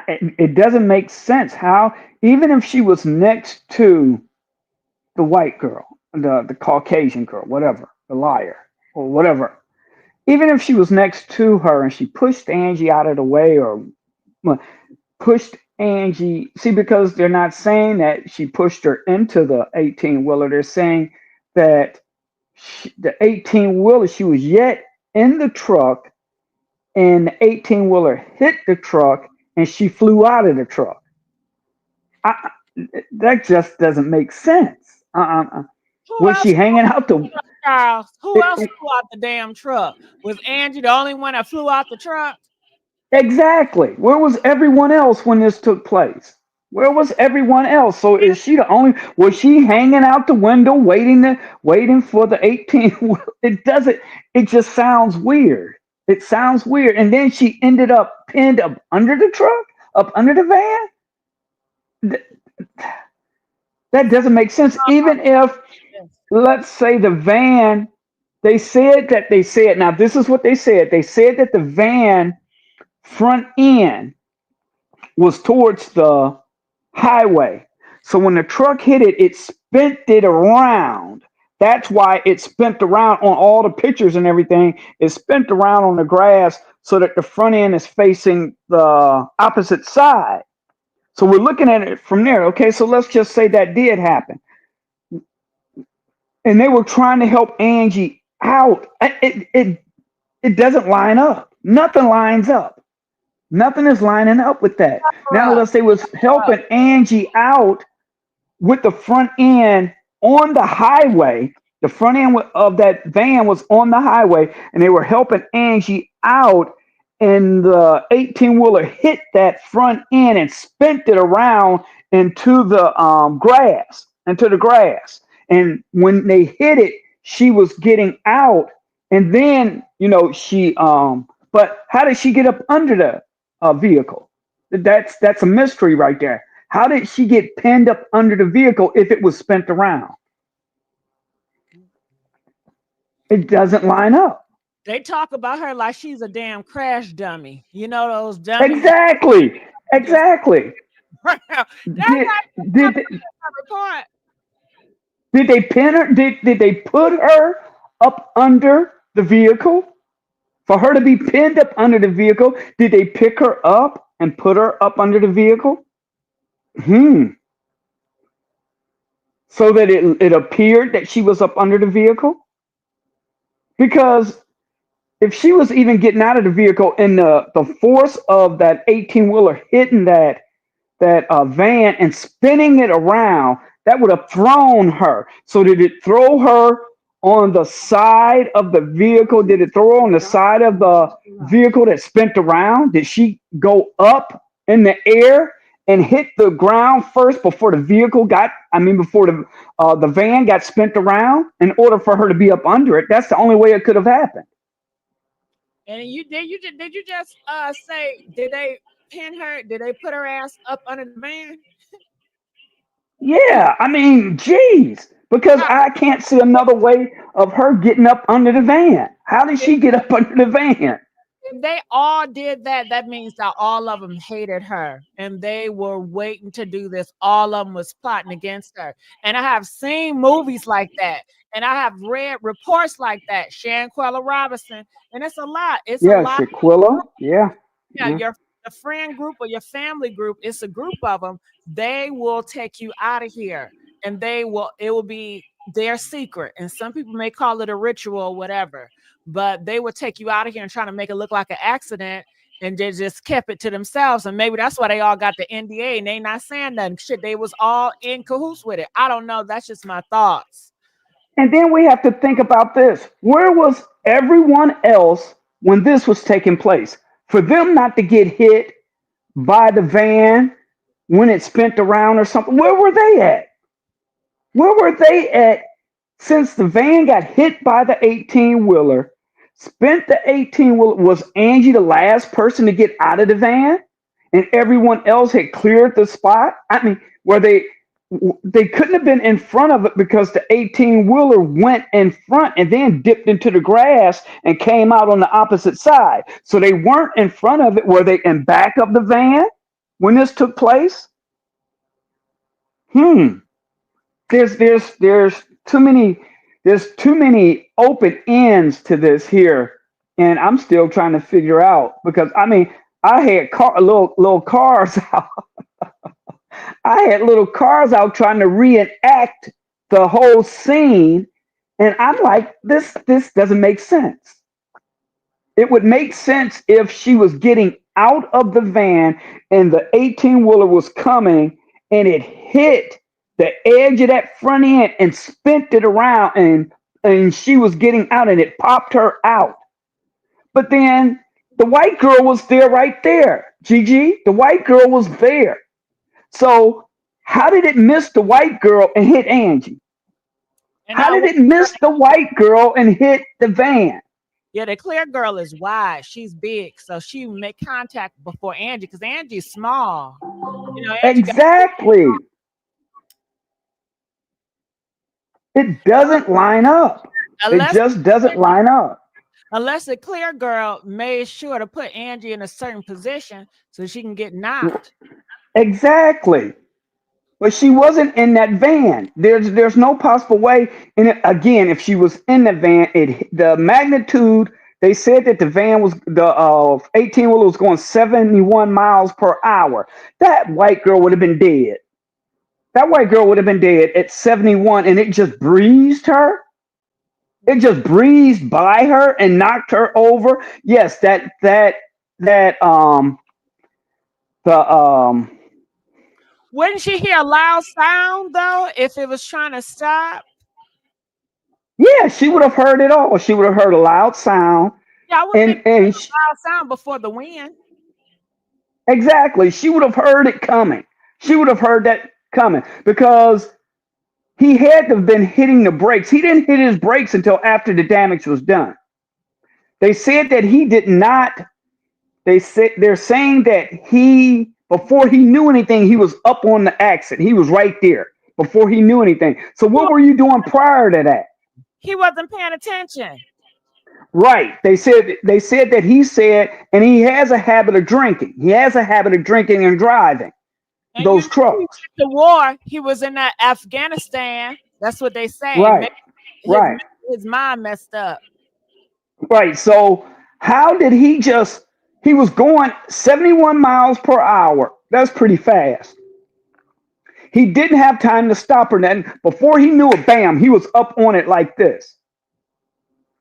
It doesn't make sense. How, even if she was next to the white girl, the Caucasian girl, whatever, the liar or whatever, even if she was next to her and she pushed Angie out of the way or pushed Angie, see, because they're not saying that she pushed her into the 18-wheeler. They're saying that the 18-wheeler, she was yet in the truck and the 18-wheeler hit the truck and she flew out of the truck. That just doesn't make sense. Was she hanging out the Charles? Who else flew out the damn truck? Was Angie the only one that flew out the truck? Exactly. Where was everyone else when this took place? Where was everyone else? So is she the only? Was she hanging out the window waiting for the 18? It doesn't. It just sounds weird. It sounds weird. And then she ended up pinned up under the truck, up under the van. That doesn't make sense. Even if, let's say, the van, they said. Now this is what they said. They said that the van front end was towards the highway. So when the truck hit it, it spent it around. That's why it spent around on all the pictures and everything. It spent around on the grass so that the front end is facing the opposite side. So we're looking at it from there. Okay, so let's just say that did happen. And they were trying to help Angie out. It doesn't line up. Nothing lines up. Nothing is lining up with that. Now, unless they was helping Angie out with the front end on the highway, the front end of that van was on the highway, and they were helping Angie out, and the 18-wheeler hit that front end and spent it around into the grass. And when they hit it, she was getting out, and then she but how did she get up under the vehicle? That's a mystery right there. How did she get pinned up under the vehicle if it was spent around? It doesn't line up. They talk about her like she's a damn crash dummy. You know those dummies? Exactly. Did they pin her? Did they put her up under the vehicle? For her to be pinned up under the vehicle, did they pick her up and put her up under the vehicle? So that it appeared that she was up under the vehicle? Because if she was even getting out of the vehicle and the force of that 18-wheeler hitting that van and spinning it around, that would have thrown her. So did it throw her on the side of the vehicle? Did it throw her on the side of the vehicle that spent around? Did she go up in the air and hit the ground first before the vehicle before the van got spent around in order for her to be up under it? That's the only way it could have happened. And did you just say, did they pin her? Did they put her ass up under the van? Yeah, geez. Because I can't see another way of her getting up under the van. How did she get up under the van? If they all did that, that means that all of them hated her and they were waiting to do this. All of them was plotting against her. And I have seen movies like that. And I have read reports like that. Shanquella Robinson. And it's a lot. It's a Yeah, lot. Shaquilla. Yeah. Yeah, your the friend group or your family group, it's a group of them. They will take you out of here and it will be their secret. And some people may call it a ritual or whatever, but they will take you out of here and try to make it look like an accident. And they just kept it to themselves. And maybe that's why they all got the NDA and they not saying nothing. Shit, they was all in cahoots with it. I don't know. That's just my thoughts. And then we have to think about this. Where was everyone else when this was taking place? For them not to get hit by the van when it spent around or something, where were they at? Where were they at since the van got hit by the 18-wheeler? Spent the 18-wheeler, was Angie the last person to get out of the van? And everyone else had cleared the spot? I mean, were they couldn't have been in front of it because the 18-wheeler went in front and then dipped into the grass and came out on the opposite side. So they weren't in front of it. Were they in back of the van when this took place? There's too many open ends to this here, and I'm still trying to figure out because I mean I had little cars out. I had little cars out trying to reenact the whole scene, and I'm like, this doesn't make sense. It would make sense if she was getting out of the van and the 18-wheeler was coming and it hit the edge of that front end and spent it around and she was getting out and it popped her out. But then the white girl was there right there. Gigi, the white girl was there. So how did it miss the white girl and hit Angie? And How did it miss the white girl and hit the van? Yeah, the clear girl is wide. She's big, so she make contact before Angie because Angie's small. You know, Angie Exactly. It doesn't line up. It just doesn't line up. Unless the clear girl made sure to put Angie in a certain position so she can get knocked. Exactly. But she wasn't in that van. There's no possible way. And again, if she was in the van, the magnitude, they said that the van was the 18-wheeler was going 71 miles per hour. That white girl would have been dead. That white girl would have been dead at 71, and it just breezed her. It just breezed by her and knocked her over. Yes, Wouldn't she hear a loud sound though if it was trying to stop? Yeah, she would have heard it all. She would have heard a loud sound. Yeah, I would think a loud sound before the wind. Exactly. She would have heard it coming. She would have heard that coming because he had to have been hitting the brakes. He didn't hit his brakes until after the damage was done. They said that he did not. They're saying that before he knew anything, he was up on the exit. He was right there before he knew anything. So what were you doing prior to that? He wasn't paying attention. Right. They said that he said, and he has a habit of drinking. He has a habit of drinking and driving and those trucks. The war, he was in that Afghanistan. That's what they say. Right. Right. His mind messed up. Right. So how did he was going 71 miles per hour. That's pretty fast. He didn't have time to stop her. Then before he knew it, bam, he was up on it like this.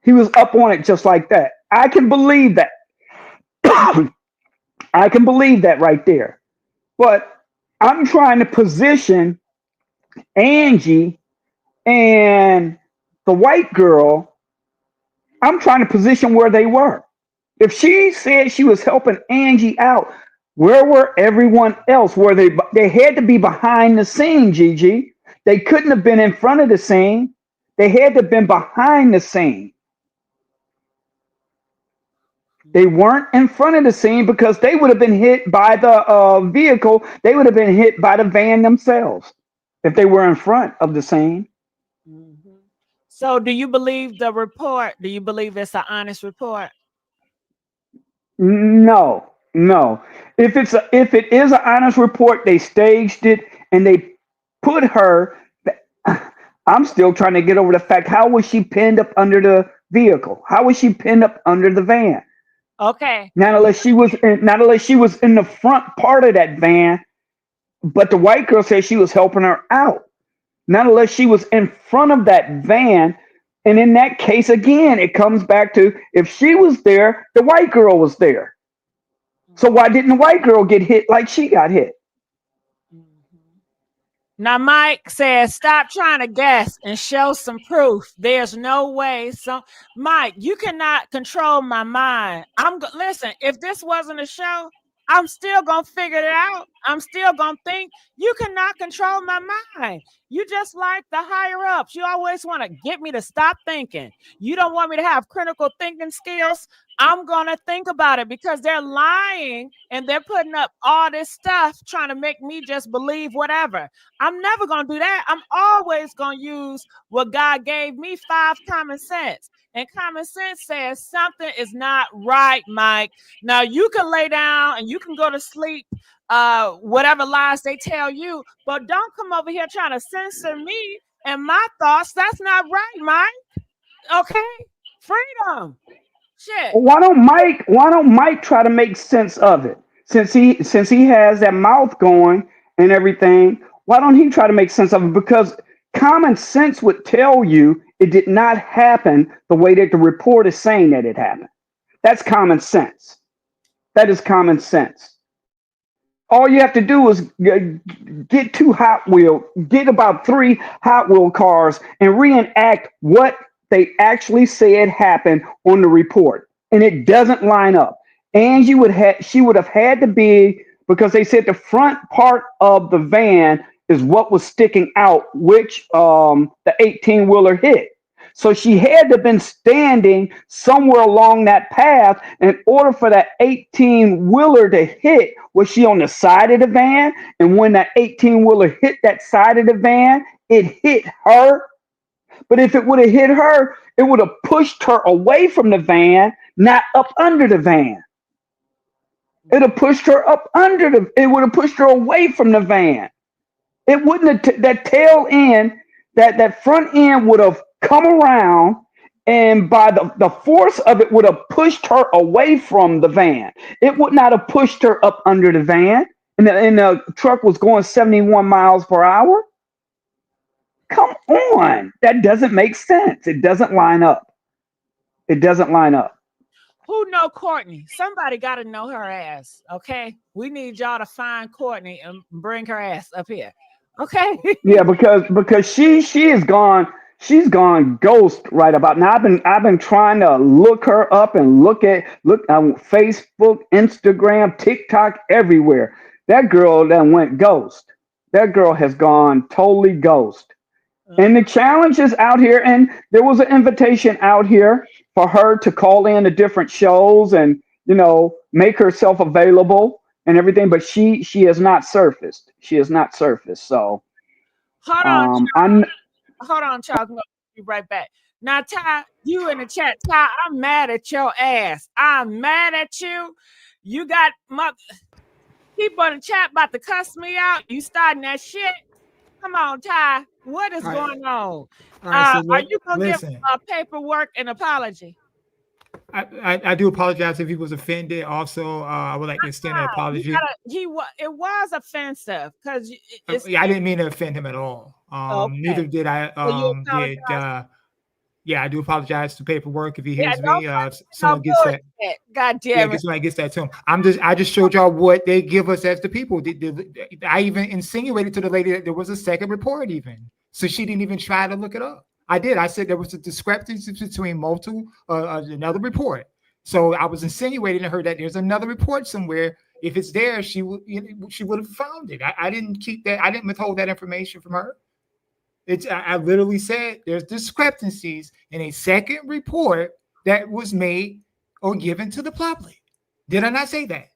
He was up on it just like that. I can believe that. I can believe that right there. But I'm trying to position Angie and the white girl. I'm trying to position where they were. If she said she was helping Angie out, where were everyone else? Were they had to be behind the scene, Gigi. They couldn't have been in front of the scene. They had to have been behind the scene. They weren't in front of the scene because they would have been hit by the vehicle. They would have been hit by the van themselves if they were in front of the scene. Mm-hmm. So do you believe the report? Do you believe it's an honest report? No, no. If it is an honest report, they staged it and they put her. I'm still trying to get over the fact. How was she pinned up under the vehicle? How was she pinned up under the van? Okay. Not unless she was in the front part of that van. But the white girl said she was helping her out. Not unless she was in front of that van. And in that case, again, it comes back to if she was there, the white girl was there. So why didn't the white girl get hit like she got hit? Now, Mike says, stop trying to guess and show some proof. There's no way. So, Mike, you cannot control my mind. Listen, if this wasn't a show, I'm still going to figure it out. I'm still going to think. You cannot control my mind. You just like the higher ups. You always want to get me to stop thinking. You don't want me to have critical thinking skills. I'm going to think about it because they're lying and they're putting up all this stuff trying to make me just believe whatever. I'm never going to do that. I'm always going to use what God gave me, 5 common sense. And common sense says something is not right, Mike. Now, you can lay down and you can go to sleep, whatever lies they tell you, but don't come over here trying to censor me and my thoughts. That's not right, Mike. Okay? Freedom. Shit. Why don't Mike try to make sense of it? Since he has that mouth going and everything, why don't he try to make sense of it? Because common sense would tell you it did not happen the way that the report is saying that it happened. That's common sense. That is common sense. All you have to do is get get about 3 Hot Wheel cars and reenact what they actually said happened on the report, and it doesn't line up. Angie would have had to be, because they said the front part of the van is what was sticking out, which the 18-wheeler hit. So she had to have been standing somewhere along that path in order for that 18-wheeler to hit. Was she on the side of the van? And when that 18-wheeler hit that side of the van, it hit her. But if it would have hit her, it would have pushed her away from the van, not up under the van. It would have pushed her it would have pushed her away from the van. It wouldn't have, that tail end, that front end would have come around, and by the force of it would have pushed her away from the van. It would not have pushed her up under the van. And the truck was going 71 miles per hour. Come on. That doesn't make sense. It doesn't line up. It doesn't line up. Who know Courtney? Somebody got to know her ass, okay? We need y'all to find Courtney and bring her ass up here, okay? Yeah, because she's gone ghost right about now. I've been trying to look her up and look on Facebook, Instagram, TikTok, everywhere. That girl that went ghost. That girl has gone totally ghost. And the challenge is out here, and there was an invitation out here for her to call in to different shows and, make herself available and everything, but she has not surfaced. She has not surfaced. So hold on, Charles. I'm gonna be right back. Now, Ty, you in the chat. Ty, I'm mad at your ass. I'm mad at you. You got people in the chat about to cuss me out. You starting that shit. Come on, Ty. What is going on? Are you gonna give paperwork and apology? I do apologize if he was offended. Also, I would like to extend an apology. It was offensive because I didn't mean to offend him at all. Okay. Neither did I. I do apologize to paperwork if he hears me. Someone gets that. God damn it. Somebody gets that to him. I just showed y'all what they give us as the people. I even insinuated to the lady that there was a second report even. So she didn't even try to look it up. I did. I said there was a discrepancy between multiple, another report. So I was insinuating to her that there's another report somewhere. If it's there, she would have found it. I didn't keep that. I didn't withhold that information from her. I literally said there's discrepancies in a second report that was made or given to the public. Did I not say that?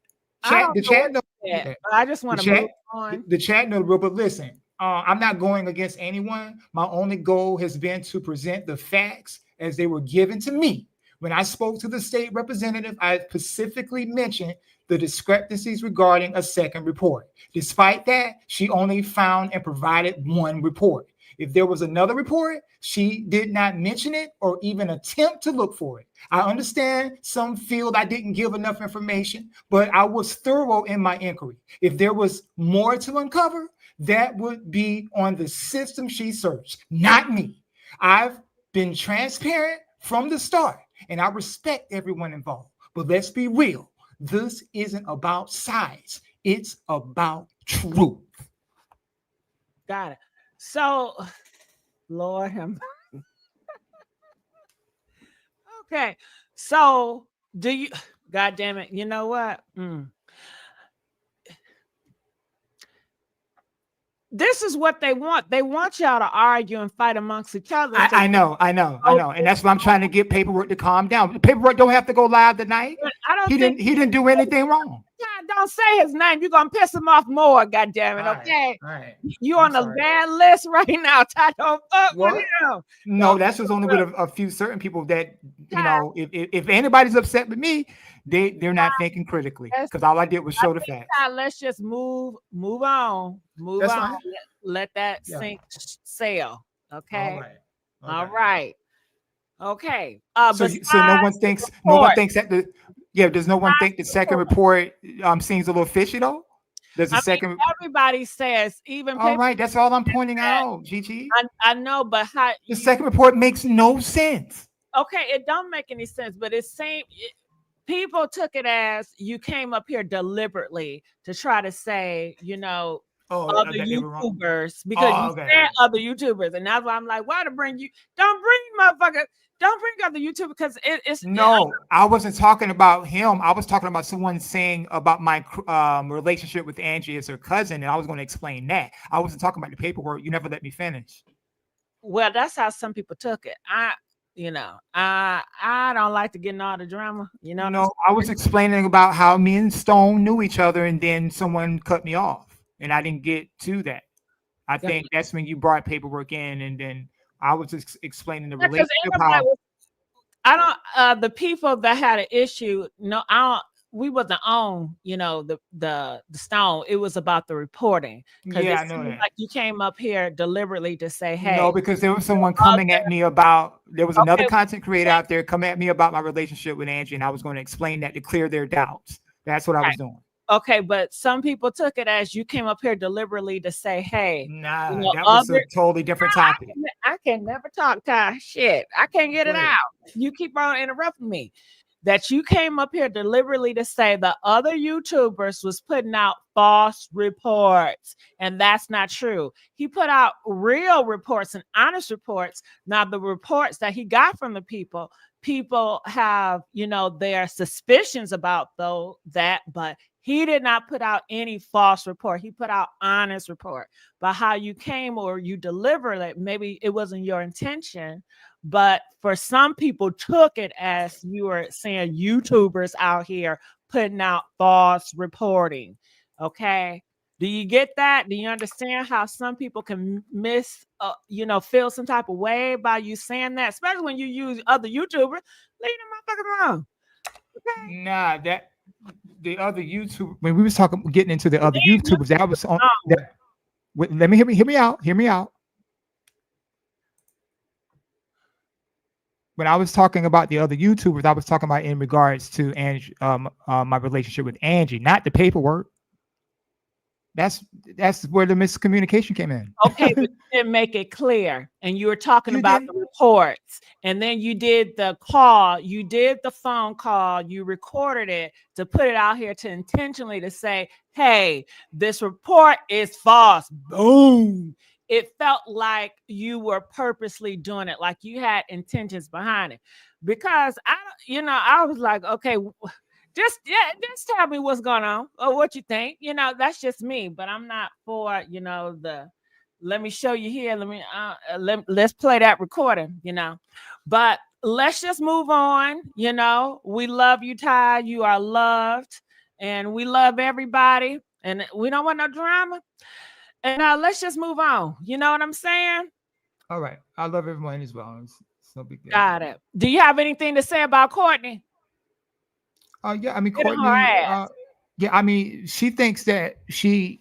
I just want to move on. The chat know the rule, but listen, I'm not going against anyone. My only goal has been to present the facts as they were given to me. When I spoke to the state representative, I specifically mentioned the discrepancies regarding a second report. Despite that, she only found and provided one report. If there was another report, she did not mention it or even attempt to look for it. I understand some feel I didn't give enough information, but I was thorough in my inquiry. If there was more to uncover, that would be on the system she searched, not me. I've been transparent from the start, and I respect everyone involved. But let's be real. This isn't about size. It's about truth. Got it. So, Lord him. Okay. So, do you? God damn it! You know what? This is what they want. They want y'all to argue and fight amongst each other. I know. And that's why I'm trying to get paperwork to calm down. The paperwork don't have to go live tonight. He didn't do anything wrong. Don't say his name. You're gonna piss him off more, God damn it. Okay. All right. You on the bad list right now. Ty, don't fuck with him. No, that's just only with a few certain people that, you know, if anybody's upset with me, they're not thinking critically, because all I did was show the facts. Let's just move on. That's on. Fine. Let that sink sail. Okay. All right. Okay. So no one thinks that does no one think the second report seems a little fishy though? There's a second. Everybody says, even all right, that's all I'm pointing out, Gigi. I know, but how the second report makes no sense. Okay, it don't make any sense, but people took it as you came up here deliberately to try to say, you know, other YouTubers, because you said other YouTubers, and that's why I'm like, why to bring you? Don't bring other YouTubers, because it's no. I wasn't talking about him. I was talking about someone saying about my relationship with Angie as her cousin, and I was going to explain that. I wasn't talking about the paperwork. You never let me finish. Well, that's how some people took it. I don't like to get in all the drama. You know. No, I was explaining about how me and Stone knew each other, and then someone cut me off. And I didn't get to that. I think that's when you brought paperwork in, and then I was just explaining the relationship. The people that had an issue, we wasn't on, the Stone. It was about the reporting. Yeah, I know that. Like you came up here deliberately to say, hey. No, because there was someone coming at me about, there was another content creator out there coming at me about my relationship with Angie, and I was going to explain that to clear their doubts. That's what I was doing. Okay, but some people took it as you came up here deliberately to say, hey. Nah, that was a totally different topic. I can never talk, Ty. Shit, I can't get it out. You keep on interrupting me. That you came up here deliberately to say the other YouTubers was putting out false reports, and that's not true. He put out real reports and honest reports. Now, the reports that he got from the people have, their suspicions about that, but he did not put out any false report. He put out honest report. But how you came or you delivered it, maybe it wasn't your intention, but for some people took it as you were saying YouTubers out here putting out false reporting. Okay. Do you get that? Do you understand how some people can feel some type of way by you saying that, especially when you use other YouTubers? Leave them motherfuckers alone. Okay. Nah, the other YouTube, when we was getting into the other YouTubers, that was on. Let me hear me out. Hear me out. When I was talking about the other YouTubers, I was talking about in regards to Angie, my relationship with Angie, not the paperwork. That's where the miscommunication came in. Okay, but you didn't make it clear. And you were talking about the reports. And then you did the call. You did the phone call. You recorded it to put it out here to intentionally to say, hey, this report is false. Boom. It felt like you were purposely doing it, like you had intentions behind it. Because I was like, okay, just tell me what's going on or what you think. That's just me, but I'm not for, let me show you here. Let's play that recording, but let's just move on. We love you, Ty. You are loved, and we love everybody, and we don't want no drama. And let's just move on. You know what I'm saying? All right. I love everyone as well. It's no big deal. Got it. Do you have anything to say about Courtney? Yeah, I mean, Get on her Courtney, ass. yeah, I mean, she thinks that she,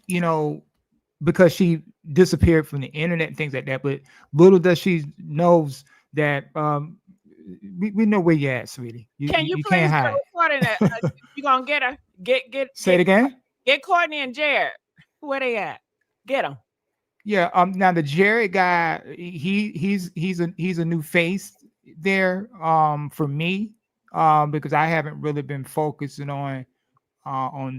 because she disappeared from the internet and things like that, but little does she knows that we know where you're at, sweetie. Can you You please can't get a hide. recording that you gonna get her? Say it again. Get Courtney and Jared. Where they at? Get them. Yeah. Now the Jared guy, he's a new face there. For me, because I haven't really been focusing on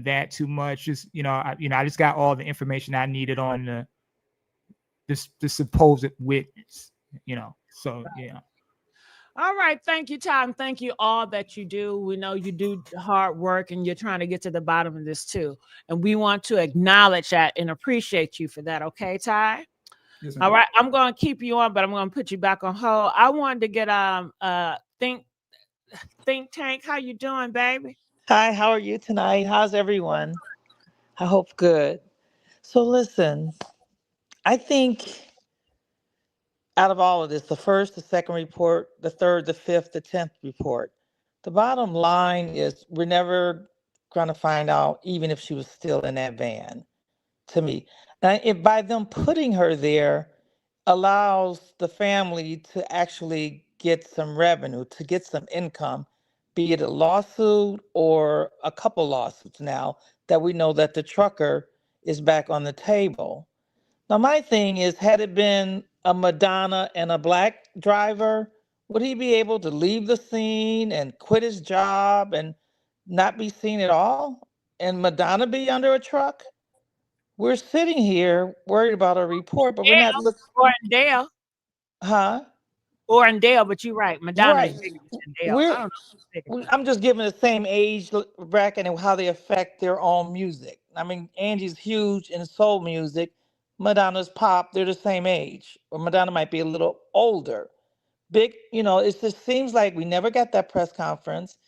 that too much. Just I just got all the information I needed on the supposed witness. So yeah. All right. Thank you, Ty. And thank you all that you do. We know you do hard work and you're trying to get to the bottom of this too. And we want to acknowledge that and appreciate you for that. Okay, Ty? Yes, all right. I'm going to keep you on, but I'm going to put you back on hold. I wanted to get think tank. How you doing, baby? Hi, how are you tonight? How's everyone? I hope good. So listen, I think out of all of this, the first, the second report, the third, the fifth, the 10th report, the bottom line is we're never going to find out even if she was still in that van, to me. And if by them putting her there allows the family to actually get some revenue, to get some income, be it a lawsuit or a couple lawsuits now that we know that the trucker is back on the table. Now, my thing is, had it been a Madonna and a black driver, would he be able to leave the scene and quit his job and not be seen at all? And Madonna be under a truck? We're sitting here worried about a report, but we're not looking. Or in Dale. Huh? Or in Dale, but you're right. Madonna's Right. bigger than Dale. We're, I don't know. I'm just giving the same age bracket and how they affect their own music. I mean, Angie's huge in soul music. Madonna's pop, they're the same age. Or Madonna might be a little older. Big, it just seems like we never got that press conference.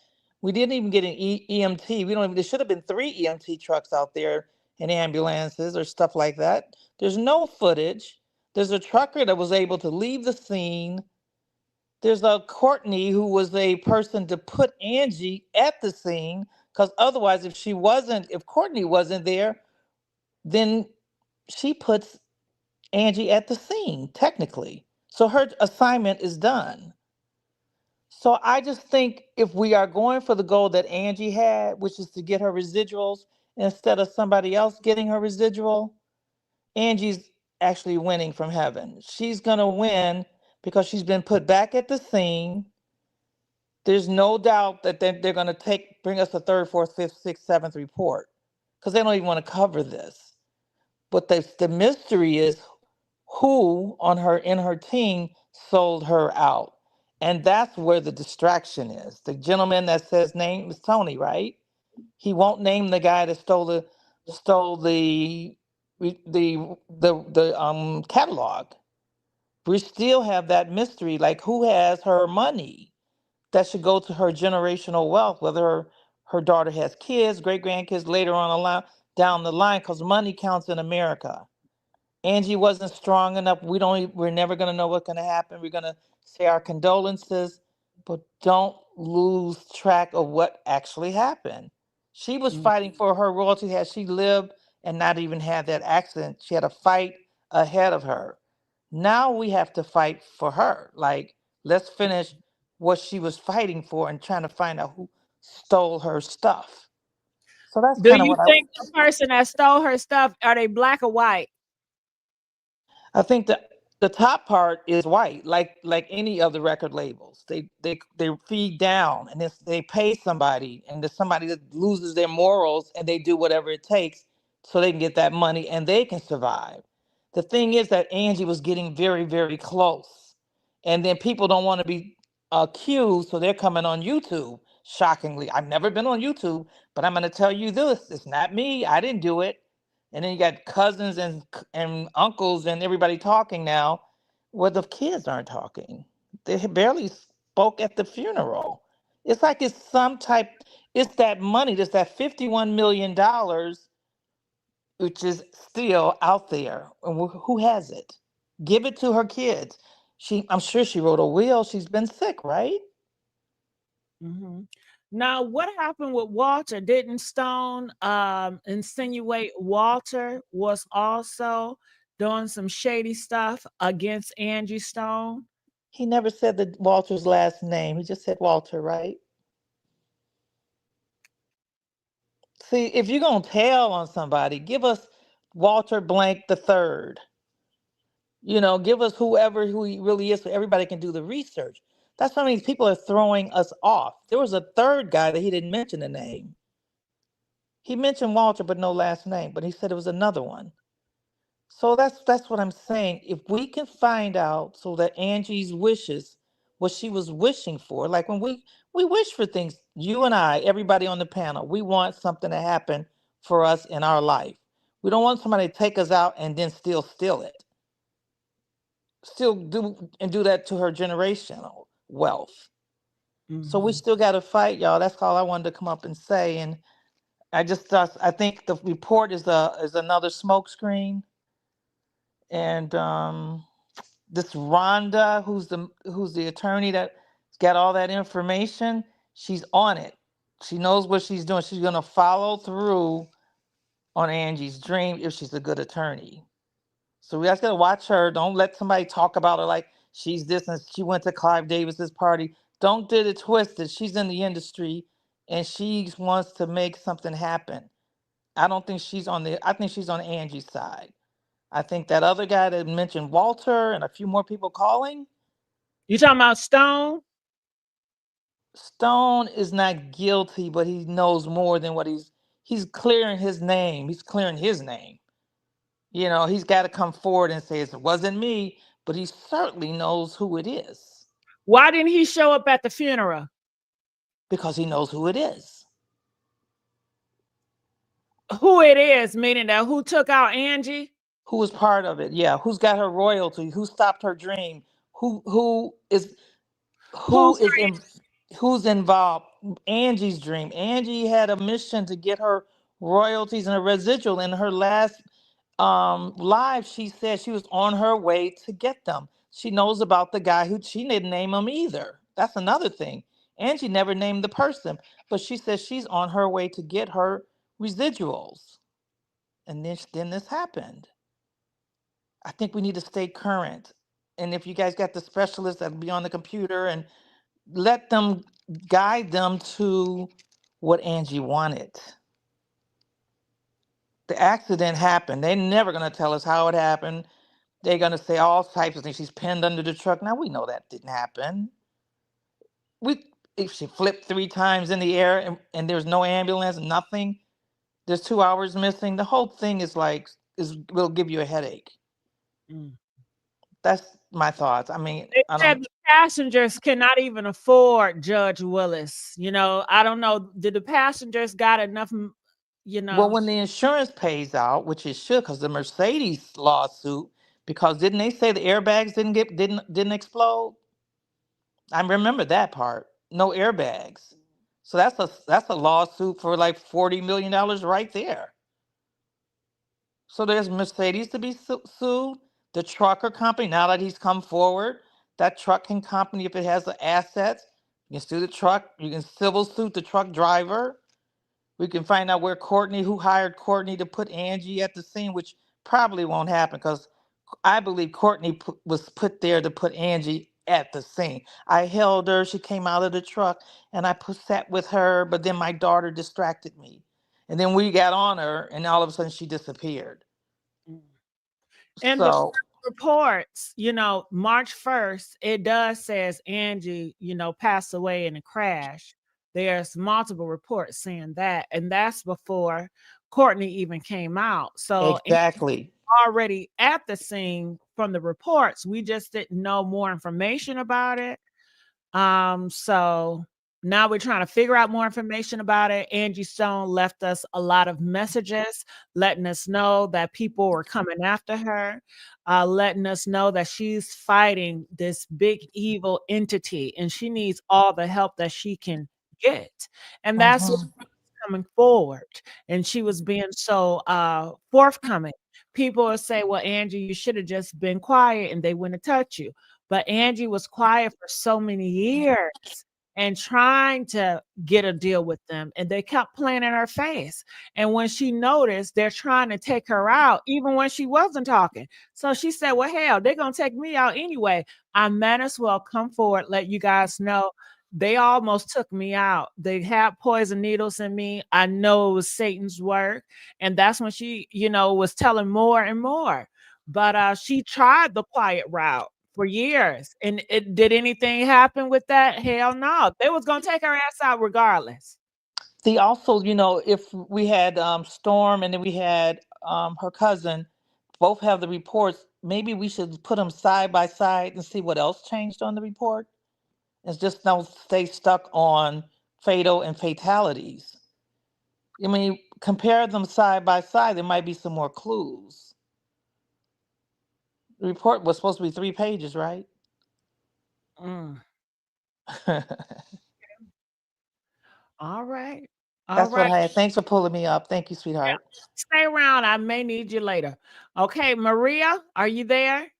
We didn't even get an EMT. There should have been 3 EMT trucks out there and ambulances or stuff like that. There's no footage. There's a trucker that was able to leave the scene. There's a Courtney who was a person to put Angie at the scene, because otherwise, if Courtney wasn't there, then she puts Angie at the scene, technically. So her assignment is done. So I just think if we are going for the goal that Angie had, which is to get her residuals instead of somebody else getting her residual, Angie's actually winning from heaven. She's going to win because she's been put back at the scene. There's no doubt that they're going to bring us a third, fourth, fifth, sixth, seventh report because they don't even want to cover this. But the mystery is who in her team sold her out. And that's where the distraction is. The gentleman that says name is Tony, right? He won't name the guy that stole the catalog. We still have that mystery, like who has her money that should go to her generational wealth, whether her daughter has kids, great grandkids later on down the line, because money counts in America. Angie wasn't strong enough. We're never going to know what's going to happen. We're going to say our condolences, but don't lose track of what actually happened. She was fighting for her royalty had she lived and not even had that accident. She had a fight ahead of her. Now we have to fight for her. Like, let's finish what she was fighting for and trying to find out who stole her stuff. So that's Do kind of you what think the person that stole her stuff, are they black or white? I think the top part is white, like any of the record labels. They feed down, and they pay somebody, and there's somebody that loses their morals, and they do whatever it takes so they can get that money and they can survive. The thing is that Angie was getting very, very close, and then people don't want to be accused, so they're coming on YouTube. Shockingly, I've never been on YouTube, but I'm going to tell you this: it's not me. I didn't do it. And then you got cousins and uncles and everybody talking now. Well, the kids aren't talking. They barely spoke at the funeral. It's like it's that money, there's that $51 million which is still out there. And who has it? Give it to her kids. I'm sure she wrote a will. She's been sick, right? Mm-hmm. Now, what happened with Walter? Didn't Stone insinuate Walter was also doing some shady stuff against Angie Stone? He never said that Walter's last name. He just said Walter, right? See, if you're going to tell on somebody, give us Walter Blank the third. Give us who he really is so everybody can do the research. That's how many people are throwing us off. There was a third guy that he didn't mention the name. He mentioned Walter, but no last name, but he said it was another one. So that's what I'm saying. If we can find out so that Angie's wishes, what she was wishing for, like when we wish for things, you and I, everybody on the panel, we want something to happen for us in our life. We don't want somebody to take us out and then still steal it. Still do that to her generational wealth. So we still got to fight, y'all. That's all I wanted to come up and say. And I think the report is another smokescreen. And this Rhonda, who's the attorney that's got all that information, she's on it. She knows what she's doing. She's gonna follow through on Angie's dream if she's a good attorney. So we just gotta watch her. Don't let somebody talk about her like she's this and she went to Clive Davis's party. Don't get it twisted. She's in the industry and she wants to make something happen. I think she's on Angie's side. I think that other guy that mentioned Walter and a few more people calling. You talking about Stone? Stone is not guilty, but he knows more than what he's clearing his name. He's clearing his name. He's got to come forward and say it wasn't me, but he certainly knows who it is. Why didn't he show up at the funeral? Because he knows who it is. Who it is, meaning that who took out Angie? Who was part of it? Yeah. Who's got her royalty? Who stopped her dream? Who's involved? Angie's dream. Angie had a mission to get her royalties and a residual. In her last live, she said she was on her way to get them. She knows about the guy who she didn't name him either. That's another thing. Angie never named the person, but she says she's on her way to get her residuals. And then this happened. I think we need to stay current. And if you guys got the specialists that'll be on the computer and let them guide them to what Angie wanted. The accident happened. They're never going to tell us how it happened. They're going to say all types of things. She's pinned under the truck. Now, we know that didn't happen. If she flipped 3 times in the air and there's no ambulance, nothing, there's 2 hours missing. The whole thing will give you a headache. That's my thoughts. I mean, they said the passengers cannot even afford Judge Willis. I don't know. Did the passengers got enough? Well, when the insurance pays out, which it should, because the Mercedes lawsuit, because didn't they say the airbags didn't explode? I remember that part. No airbags. So that's a lawsuit for like $40 million right there. So there's Mercedes to be sued. The trucker company, now that he's come forward, that trucking company, if it has the assets, you can sue the truck. You can civil suit the truck driver. We can find out who hired Courtney to put Angie at the scene, which probably won't happen because I believe Courtney was put there to put Angie at the scene. I held her. She came out of the truck and I sat with her, but then my daughter distracted me. And then we got on her and all of a sudden she disappeared. And the reports, March 1st, it does says Angie, passed away in a crash. There's multiple reports saying that, and that's before Courtney even came out. So exactly, already at the scene from the reports, we just didn't know more information about it. So now we're trying to figure out more information about it. Angie Stone left us a lot of messages letting us know that people were coming after her, letting us know that she's fighting this big evil entity and she needs all the help that she can get. And that's what's coming forward and she was being so forthcoming, people will say, well, Angie, you should have just been quiet and they wouldn't touch you. But Angie was quiet for so many years and trying to get a deal with them. And they kept playing in her face. And when she noticed they're trying to take her out, even when she wasn't talking. So she said, well, hell, they're going to take me out anyway. I might as well come forward, let you guys know. They almost took me out. They had poison needles in me. I know it was Satan's work. And that's when she, was telling more and more. But she tried the quiet route for years. And did anything happen with that? Hell no. They was going to take her ass out regardless. See, also, if we had Storm and then we had her cousin, both have the reports, maybe we should put them side by side and see what else changed on the report. It's just don't stay stuck on fatal and fatalities. I mean, compare them side by side. There might be some more clues. The report was supposed to be 3 pages, right? Mm. All right. All That's what right. I had. Thanks for pulling me up. Thank you, Yeah. sweetheart. Stay around. I may need you later. Okay, Maria, are you there?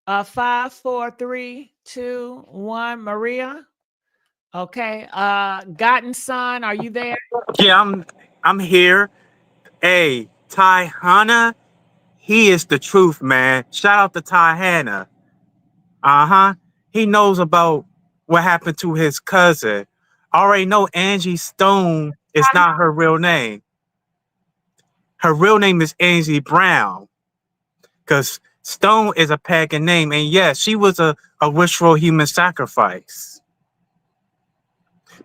5, 4, 3, 2, 1. Maria. Okay. Gotten son, are you there? Yeah, I'm here. Hey, Ty Hanna, he is the truth, man. Shout out to Ty Hanna. Uh-huh. He knows about what happened to his cousin. I already know Angie Stone is not her real name. Her real name is Angie Brown. Because Stone is a pagan name. And yes, she was a wishful human sacrifice.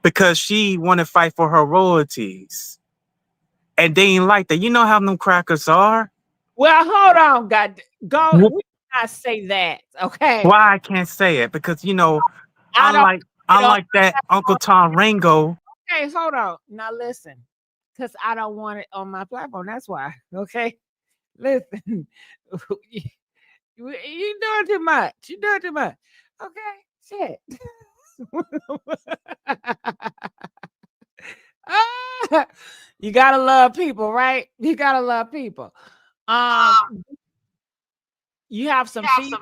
Because she wanted to fight for her royalties. And they ain't like that. You know how them crackers are? Well, hold on, God. Go. We cannot say that. Okay. Why I can't say it? Because, I don't unlike that Uncle Tom Ringo. Okay, hold on. Now listen. Because I don't want it on my platform. That's why. Okay. Listen. You doing too much. You doing too much. Okay. Shit. You gotta love people, right? You gotta love people. You have some feedback.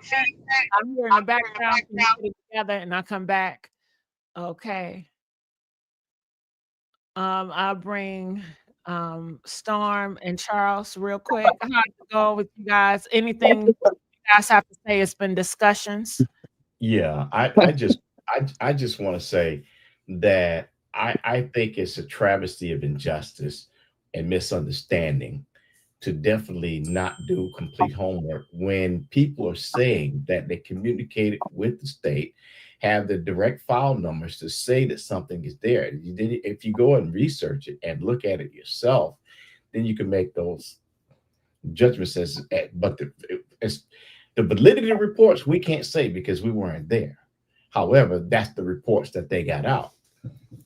I'm here in the background. Can you put it together and I'll come back? Okay. I'll bring Storm and Charles real quick. How's it go with you guys? Anything you guys have to say? It's been discussions. Yeah, I just want to say that I think it's a travesty of injustice and misunderstanding to definitely not do complete homework when people are saying that they communicated with the state, have the direct file numbers to say that something is there. If you go and research it and look at it yourself, then you can make those judgments. But the validity of reports we can't say because we weren't there. However, that's the reports that they got out.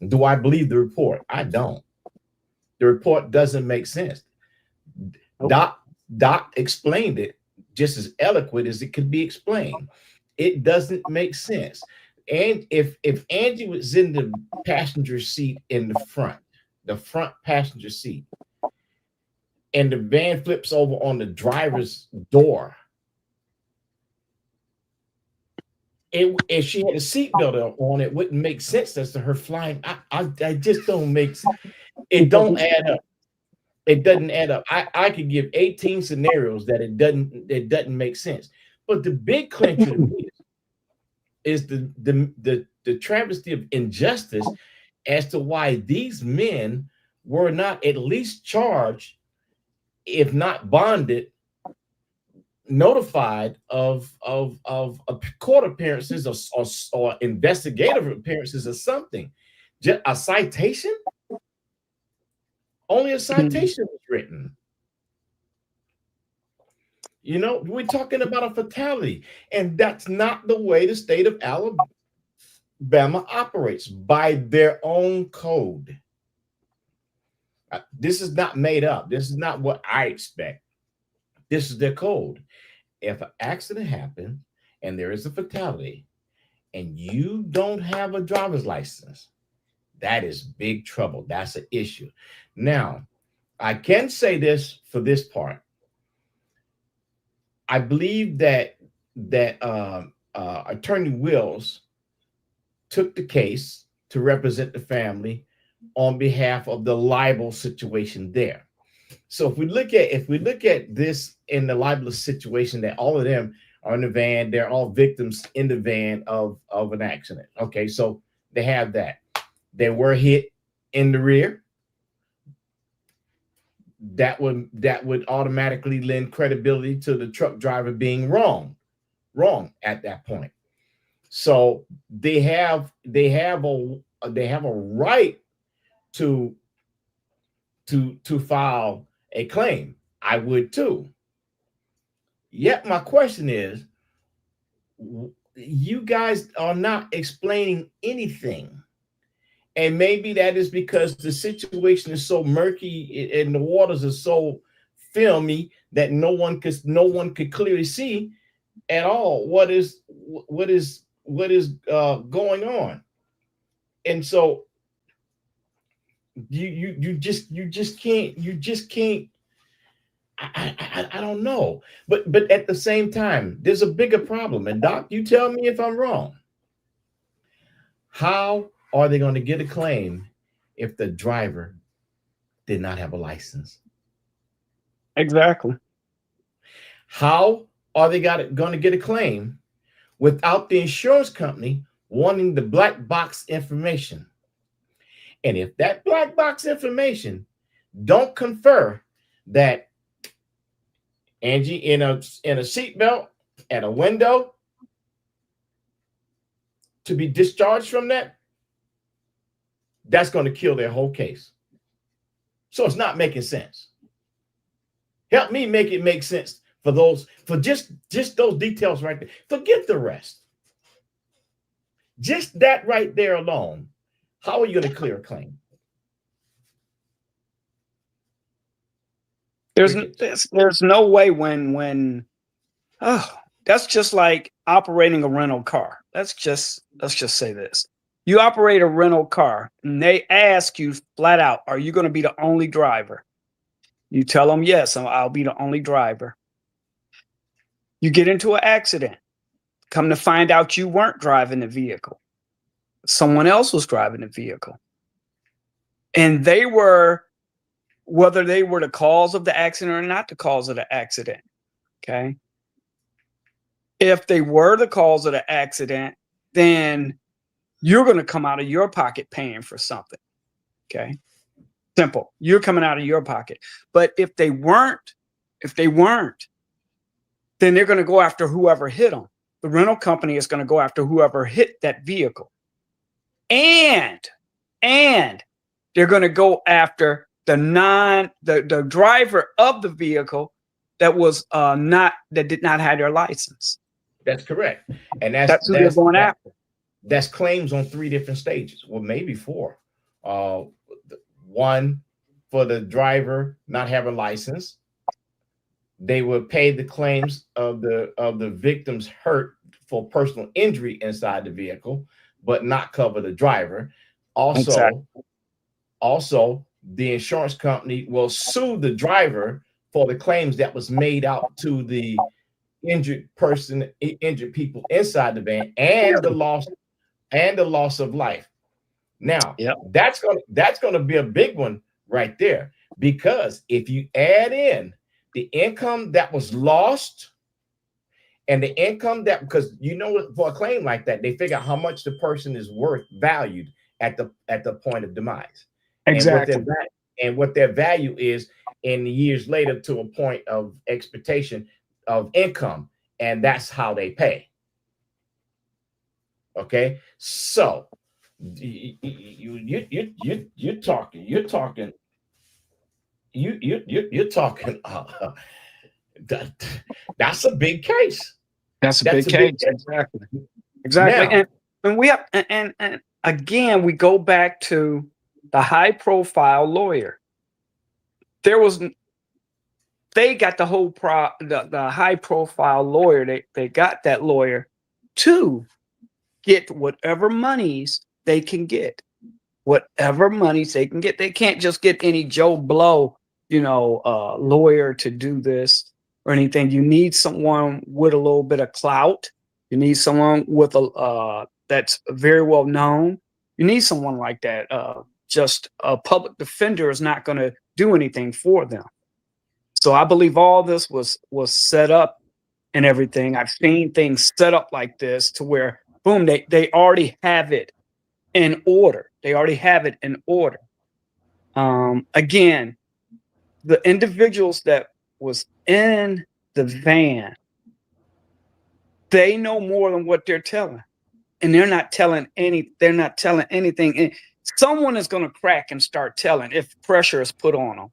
Do I believe the report? I don't. The report doesn't make sense. Doc explained it just as eloquent as it could be explained. It doesn't make sense. And if Angie was in the passenger seat in the front passenger seat, and the van flips over on the driver's door, if she had a seatbelt on, it wouldn't make sense as to her flying. I just don't make sense. It don't add up. It doesn't add up. I could give 18 scenarios that it doesn't make sense. But the big clincher to me is the travesty of injustice as to why these men were not at least charged, if not bonded, notified of court appearances or investigative appearances or something. Just a citation? Only a citation was written. We're talking about a fatality, and that's not the way the state of Alabama operates by their own code. This is not made up. This is not what I expect. This is their code. If an accident happens and there is a fatality and you don't have a driver's license, that is big trouble. That's an issue. Now, I can say this for this part. I believe that Attorney Wills took the case to represent the family on behalf of the libel situation there. So if we look at this in the libelous situation, that all of them are in the van, they're all victims in the van of an accident. Okay, so they have that. They were hit in the rear. That would automatically lend credibility to the truck driver being wrong at that point. So they have a right to file a claim. I would too. Yet my question is, you guys are not explaining anything. And maybe that is because the situation is so murky and the waters are so filmy that no one could clearly see at all what is going on. And so you just can't. I don't know, but at the same time, there's a bigger problem. And Doc, you tell me if I'm wrong. How are they going to get a claim if the driver did not have a license? Exactly. How are they going to get a claim without the insurance company wanting the black box information? And if that black box information don't confer that Angie in a seatbelt at a window to be discharged from that, that's going to kill their whole case. So it's not making sense. Help me make it make sense for just those details right there. Forget the rest. Just that right there alone. How are you going to clear a claim? There's no way when that's just like operating a rental car. Let's just say this. You operate a rental car and they ask you flat out, are you going to be the only driver? You tell them, yes, I'll be the only driver. You get into an accident. Come to find out you weren't driving the vehicle. Someone else was driving the vehicle. And they were, whether they were the cause of the accident or not the cause of the accident. Okay. If they were the cause of the accident, then you're going to come out of your pocket paying for something. Okay. Simple. You're coming out of your pocket. But if they weren't, then they're going to go after whoever hit them. The rental company is going to go after whoever hit that vehicle. And they're going to go after the driver of the vehicle that did not have their license. That's correct. And that's who they're going after. That's claims on 3 different stages. Well, maybe 4. One, for the driver not having a license. They would pay the claims of the victims hurt for personal injury inside the vehicle, but not cover the driver. Also, the insurance company will sue the driver for the claims that was made out to the injured people inside the van and the loss of life. Now, that's going to be a big one right there, because if you add in the income that was lost and the income that, because for a claim like that, they figure out how much the person is worth, valued at the point of demise. Exactly. And what their value is in the years later to a point of expectation of income. And that's how they pay. Okay. So you're talking that's a big case. That's a big case. Exactly. Now, and we have, and again, we go back to the high profile lawyer. They got the whole the high profile lawyer. They got that lawyer to get whatever monies they can get. whatever monies they can get. They can't just get any Joe Blow, lawyer to do this or anything. You need someone with a little bit of clout. You need someone with that's very well known. You need someone like that. Just a public defender is not going to do anything for them. So I believe all this was set up and everything. I've seen things set up like this to where, boom, they already have it in order. They already have it in order. Again, the individuals that was in the van, they know more than what they're telling, and they're not telling anything. And someone is going to crack and start telling if pressure is put on them.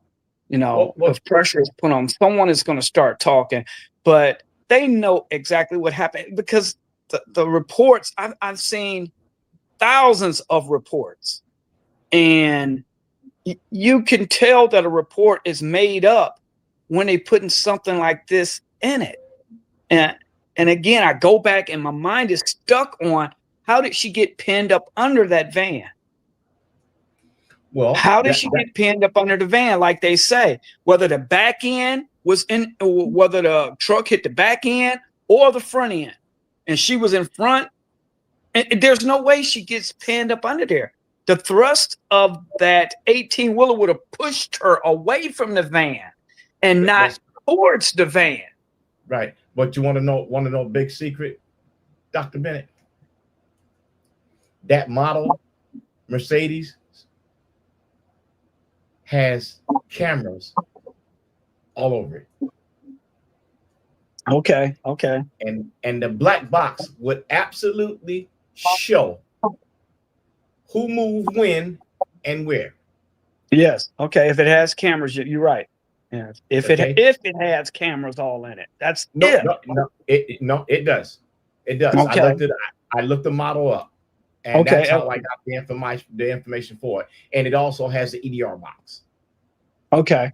If pressure is put on, someone is going to start talking, but they know exactly what happened because the reports, I've seen thousands of reports, and you can tell that a report is made up when they putting something like this in it. And again, I go back and my mind is stuck on, how did she get pinned up under that van? Well, how did she get pinned up under the van? Like they say, whether the back end was in, whether the truck hit the back end or the front end, and she was in front, and there's no way she gets pinned up under there. The thrust of that 18-wheeler would have pushed her away from the van and not towards the van. Right. But you want to know a big secret, Dr. Bennett? That model Mercedes has cameras all over it. Okay. And the black box would absolutely show who moved when and where. Yes. Okay. If it has cameras, you're right. Yeah. If it has cameras all in it, that's it does. It does. Okay. I looked the model up, and that's how I got the information for it. And it also has the EDR box. Okay.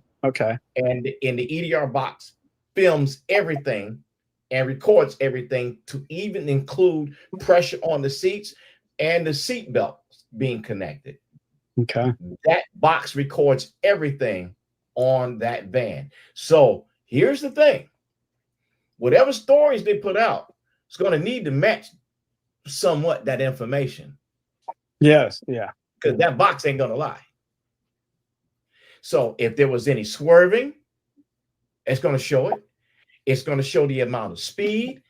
And in the EDR box films everything and records everything, to even include pressure on the seats and the seat belts being connected. Okay. That box records everything on that van. So here's the thing. Whatever stories they put out, it's going to need to match somewhat that information. Yes. Yeah. Because that box ain't going to lie. So if there was any swerving, it's going to show it. It's going to show the amount of speed.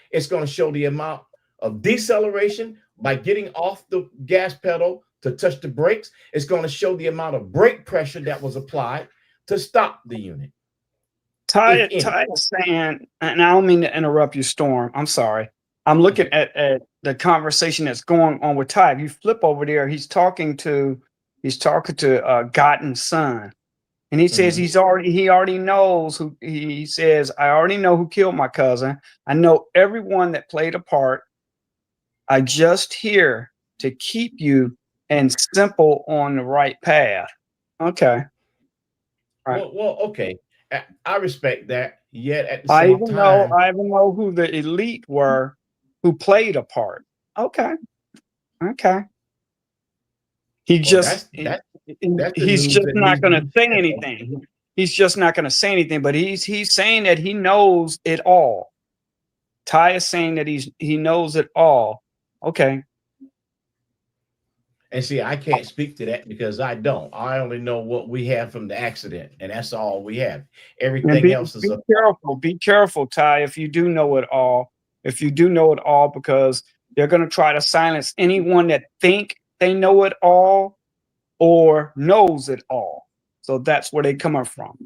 It's going to show the amount of deceleration by getting off the gas pedal to touch the brakes. It's going to show the amount of brake pressure that was applied to stop the unit. Ty is saying, and I don't mean to interrupt you, Storm. I'm sorry. I'm looking at the conversation that's going on with Ty. If you flip over there, he's talking to Gotten's son. And he says he already knows who. He says, I already know who killed my cousin. I know everyone that played a part. I just here to keep you and simple on the right path. Okay. Right. Well, okay. I respect that. Yet at the same time, I even know who the elite were who played a part. Okay. He's just not going to say anything. He's just not going to say anything, but he's saying that he knows it all. Ty is saying that he knows it all. Okay. And see, I can't speak to that because I don't. I only know what we have from the accident, and that's all we have. Everything else is Be careful, Ty, if you do know it all. Because they're going to try to silence anyone that think they know it all or knows it all. So that's where they coming from.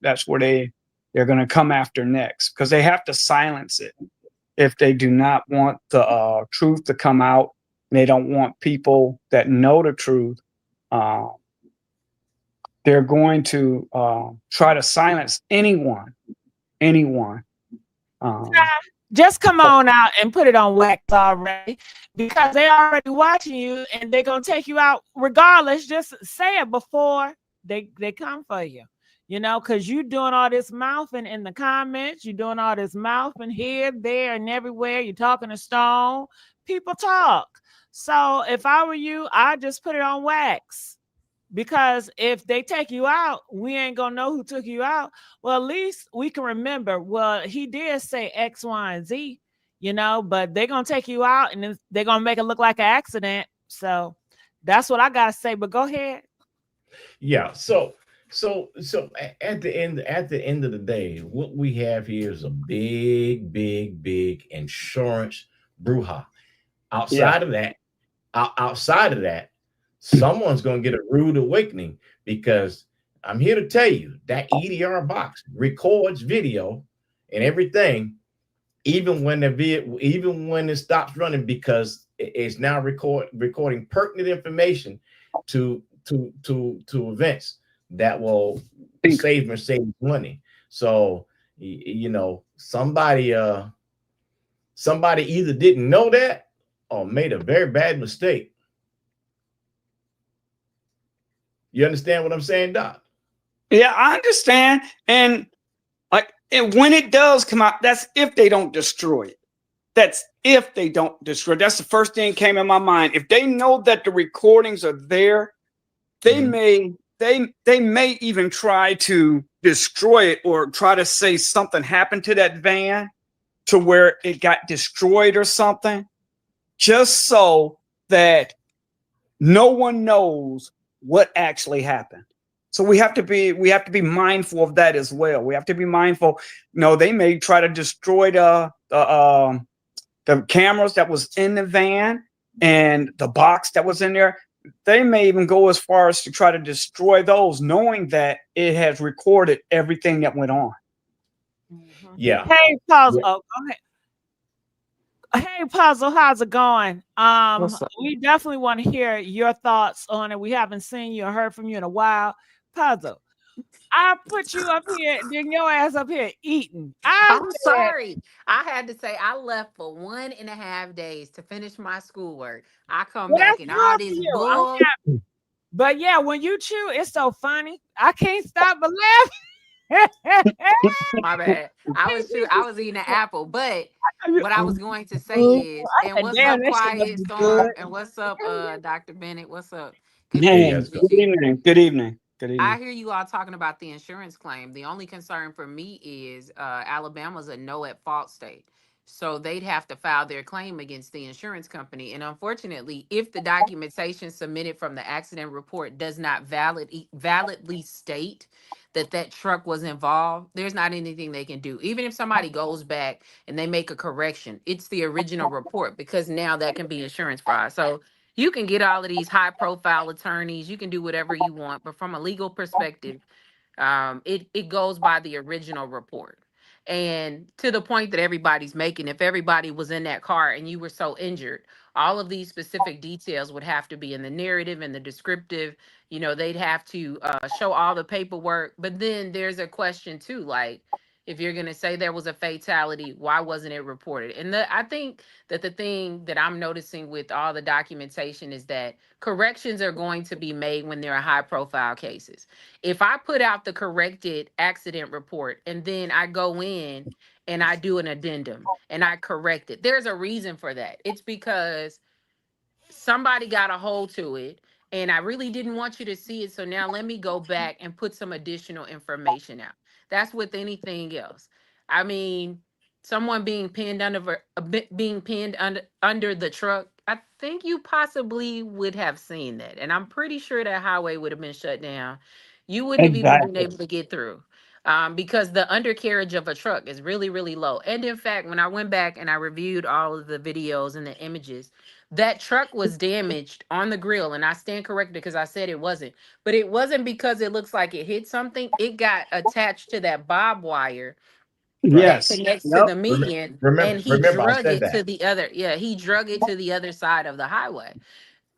That's where they're going to come after next, because they have to silence it if they do not want the truth to come out. They don't want people that know the truth. They're going to try to silence anyone. Just come on out and put it on wax already, because they already watching you and they're going to take you out regardless. Just say it before they come for you. because you doing all this mouthing in the comments, you doing all this mouthing here, there, and everywhere. You're talking to Stone. People talk. So if I were you, I'd just put it on wax. Because if they take you out, we ain't gonna know who took you out. Well, at least we can remember, well, he did say X, Y, and Z, but they're gonna take you out and then they're gonna make it look like an accident. So that's what I gotta say. But go ahead. Yeah. So at the end of the day, what we have here is a big insurance brouhaha. Outside of that, outside of that, someone's going to get a rude awakening, because I'm here to tell you that EDR box records video and everything, even when it stops running, because it's now recording pertinent information to events that will save Mercedes money. So somebody either didn't know that or made a very bad mistake. You understand what I'm saying, Doc? Yeah, I understand. And when it does come out, that's if they don't destroy it. That's if they don't destroy it. That's the first thing came in my mind. If they know that the recordings are there, they may even try to destroy it, or try to say something happened to that van to where it got destroyed or something, just so that no one knows what actually happened. So we have to be mindful of that as well. We have to be mindful. They may try to destroy the cameras that was in the van and the box that was in there. They may even go as far as to try to destroy those, knowing that it has recorded everything that went on. Yeah. Hey, Puzzle. Yeah. Oh, go ahead. Hey, Puzzle, how's it going? We definitely want to hear your thoughts on it. We haven't seen you or heard from you in a while. Puzzle, I put you up here, then your ass up here eating. I'm sorry. I had to say I left for 1.5 days to finish my schoolwork. I come back and all this bull. But yeah, when you chew, it's so funny. I can't stop but laugh. My bad. I was eating an apple, but what I was going to say is, and what's up, Quiet Storm, and what's up, Dr. Bennett? What's up? Good evening. Good evening. I hear you all talking about the insurance claim. The only concern for me is Alabama's a no at fault state. So they'd have to file their claim against the insurance company. And unfortunately, if the documentation submitted from the accident report does not validly state that truck was involved, there's not anything they can do. Even if somebody goes back and they make a correction, it's the original report, because now that can be insurance fraud. So you can get all of these high profile attorneys, you can do whatever you want, but from a legal perspective, it goes by the original report. And to the point that everybody's making, if everybody was in that car and you were so injured, all of these specific details would have to be in the narrative and the descriptive. They'd have to show all the paperwork. But then there's a question too, like, if you're going to say there was a fatality, why wasn't it reported? And I think that the thing that I'm noticing with all the documentation is that corrections are going to be made when there are high profile cases. If I put out the corrected accident report and then I go in and I do an addendum and I correct it, there's a reason for that. It's because somebody got a hold to it and I really didn't want you to see it. So now let me go back and put some additional information out. That's with anything else. I mean, someone being pinned under the truck, I think you possibly would have seen that. And I'm pretty sure that highway would have been shut down. You wouldn't have even been able to get through. Because the undercarriage of a truck is really, really low. And in fact, when I went back and I reviewed all of the videos and the images, that truck was damaged on the grill. And I stand corrected because I said it wasn't. But it wasn't because it looks like it hit something. It got attached to that bob wire that connects to the median. And he drug it to the other. Yeah, he drug it to the other side of the highway.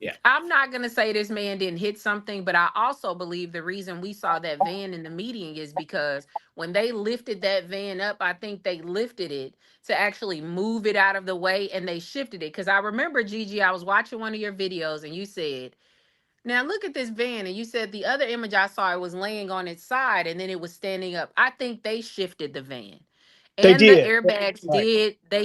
Yeah. I'm not going to say this man didn't hit something, but I also believe the reason we saw that van in the meeting is because when they lifted that van up, I think they lifted it to actually move it out of the way and they shifted it. Because I remember, Gigi, I was watching one of your videos and you said, Now look at this van, and you said the other image I saw it was laying on its side, and then it was standing up. I think they shifted the van, They and the did. airbags Right.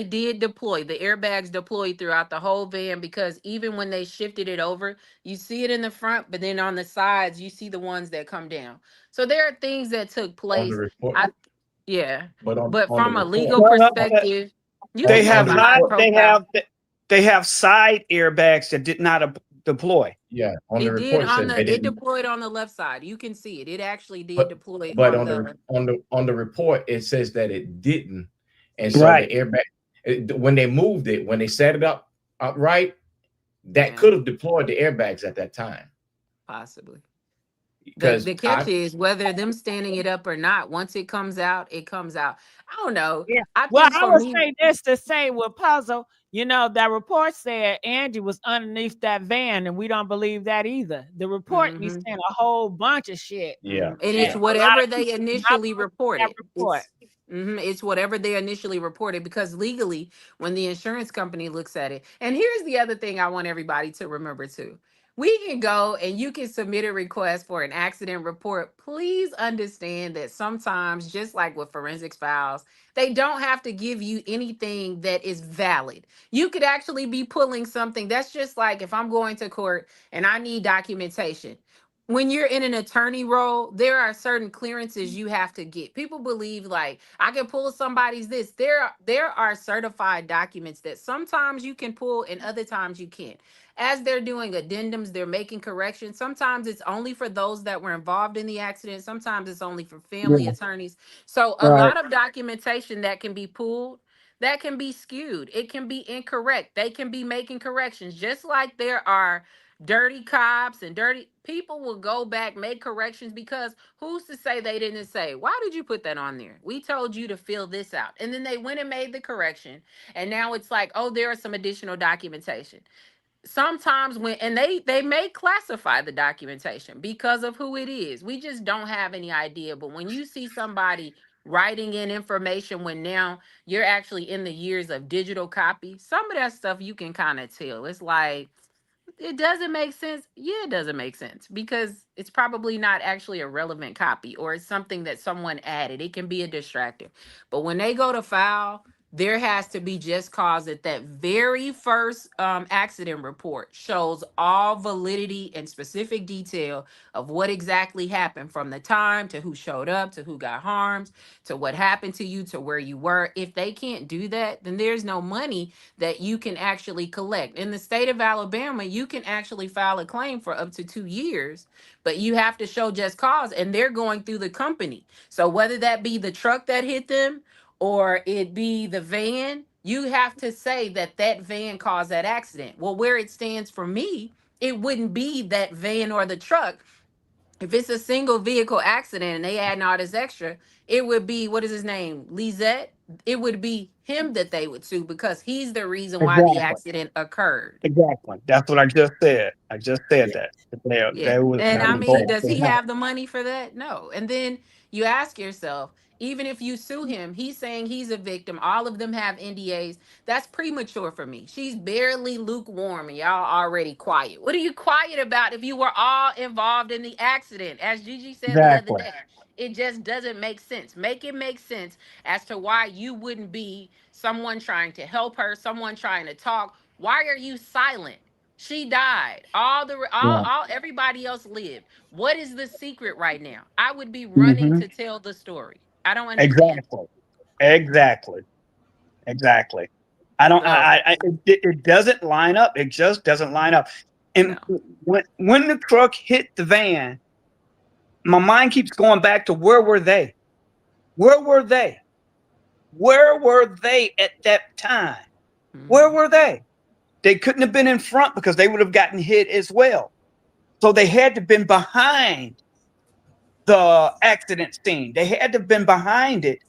did deploy. The airbags deployed throughout the whole van because even when they shifted it over, you see it in the front, but then on the sides you see the ones that come down. So there are things that took On the place. report, I Yeah, but but on the from a report, legal Well, perspective, you they can on have have the a high high, report, profile. they have side airbags that did not deploy. yeah, on the It did report on said they the it didn't. deployed on the left side. You can see it. It actually did But deploy but on on the the report it says that it didn't, and so the Right. airbag when they moved it, when they set it up upright, that yeah, could have deployed the airbags at that time. possibly. The Because the I catch is whether them standing it up or not, once it comes out, it comes out. I don't know. Yeah. I Well, think I for would me, say this to say with puzzle, that report said Angie was underneath that van, and we don't believe that either. The report be hmm saying a whole bunch of shit, yeah, and and it's yeah. a lot whatever of they people do not initially believe that reported. report. It's whatever they initially reported because legally, when the insurance company looks at it, and here's the other thing I want everybody to remember too. We can go and you can submit a request for an accident report. Please understand that sometimes, just like with forensics files, they don't have to give you anything that is valid. You could actually be pulling something that's just like if I'm going to court and I need documentation. When you're in an attorney role, there are certain clearances you have to get. People believe like I can pull somebody's this. There are certified documents that sometimes you can pull and other times you can't. As they're doing addendums, they're making corrections. Sometimes it's only for those that were involved in the accident. Sometimes it's only for family Yeah. attorneys. So a Right. lot of documentation that can be pulled, that can be skewed. It can be incorrect. They can be making corrections. Just like there are dirty cops and dirty people will go back, make corrections because who's to say they didn't say, why did you put that on there? We told you to fill this out. And then they went and made the correction. And now it's like, oh, there is some additional documentation. Sometimes when and they may classify the documentation because of who it is. We just don't have any idea. But when you see somebody writing in information when now you're actually in the years of digital copy, some of that stuff you can kind of tell. It's like it doesn't make sense. Yeah, it doesn't make sense because it's probably not actually a relevant copy or it's something that someone added. It can be a distractor. But when they go to file, there has to be just cause that that very first accident report shows all validity and specific detail of what exactly happened from the time to who showed up to who got harmed to what happened to you to where you were. If they can't do that, then there's no money that you can actually collect. In the state of Alabama, you can actually file a claim for up to 2 years, but you have to show just cause, and they're going through the company. So whether that be the truck that hit them or it be the van, you have to say that that van caused that accident. Well, where it stands for me, it wouldn't be that van or the truck. If it's a single vehicle accident and they add all this extra, it would be what is his name? Lizette. It would be him that they would sue because he's the reason why the Exactly. accident occurred. Exactly. That's what I just said. I just said Yeah, that. Yeah. They was And I I would mean, say both does he behind. have the money for that? No. And then you ask yourself, even if you sue him, he's saying he's a victim. All of them have NDAs. That's premature for me. She's barely lukewarm and y'all already quiet. What are you quiet about if you were all involved in the accident? As Gigi said the other Exactly. day, it just doesn't make sense. Make it make sense as to why you wouldn't be someone trying to help her, someone trying to talk. Why are you silent? She died. Yeah. All everybody else lived. What is the secret right now? I would be running Hmm. to tell the story. I don't understand. Exactly. Exactly. Exactly. I don't. So It doesn't line up. It just doesn't line up. And no. when the truck hit the van, my mind keeps going back to where were they? Where were they? Where were they at that time? Where Mhm. were they? They couldn't have been in front because they would have gotten hit as well. So they had to have been behind the accident scene. They had to have been behind it.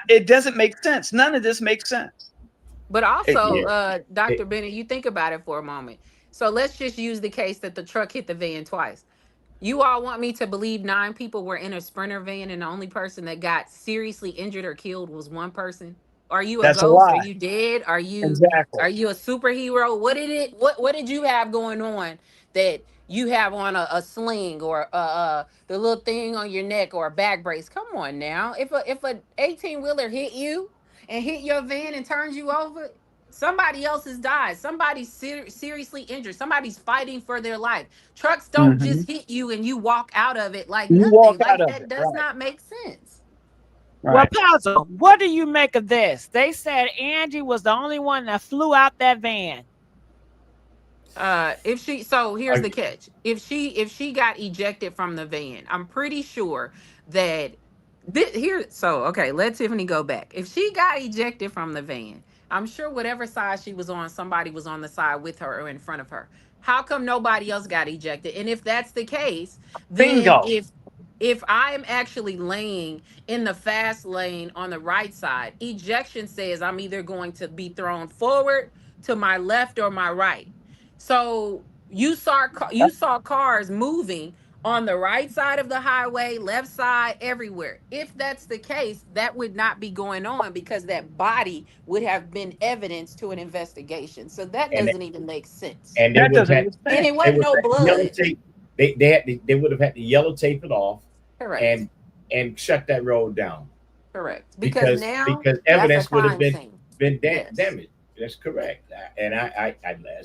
It doesn't make sense. None of this makes sense. But It, also, yeah. Dr. It, Bennett, you think about it for a moment. So let's just use the case that the truck hit the van twice. You all want me to believe 9 people were in a sprinter van and the only person that got seriously injured or killed was one person? Are you a That's a ghost? Are lie. you dead? Are you Exactly. a superhero? What did you have going on that you have on a sling or the little thing on your neck or a back brace? Come on now. If a 18-wheeler hit you and hit your van and turns you over, somebody else has died. Somebody's seriously injured. Somebody's fighting for their life. Trucks don't Hmm. just hit you and you walk out of it like You walk nothing. out Like of that it. does Right. not make sense. Well, Right. Puzzle, what do you make of this? They said Angie was the only one that flew out that van. If she so here's the I, catch. If she got ejected from the van, I'm pretty sure that here so okay, let Tiffany go back. If she got ejected from the van, I'm sure whatever side she was on, somebody was on the side with her or in front of her. How come nobody else got ejected? And if that's the case, then Bingo. if I'm actually laying in the fast lane on the right side, ejection says I'm either going to be thrown forward, to my left, or my right. So you saw cars moving on the right side of the highway, left side, everywhere. If that's the case, that would not be going on because that body would have been evidence to an investigation. So that and doesn't even make sense. and they That would have doesn't had make And sense. it they wasn't would no have had to yellow blood. tape. They would have had to yellow tape it off Correct. and shut that road down Correct. Because because now that's a evidence would have crime scene. been Yes. damaged. That's correct, and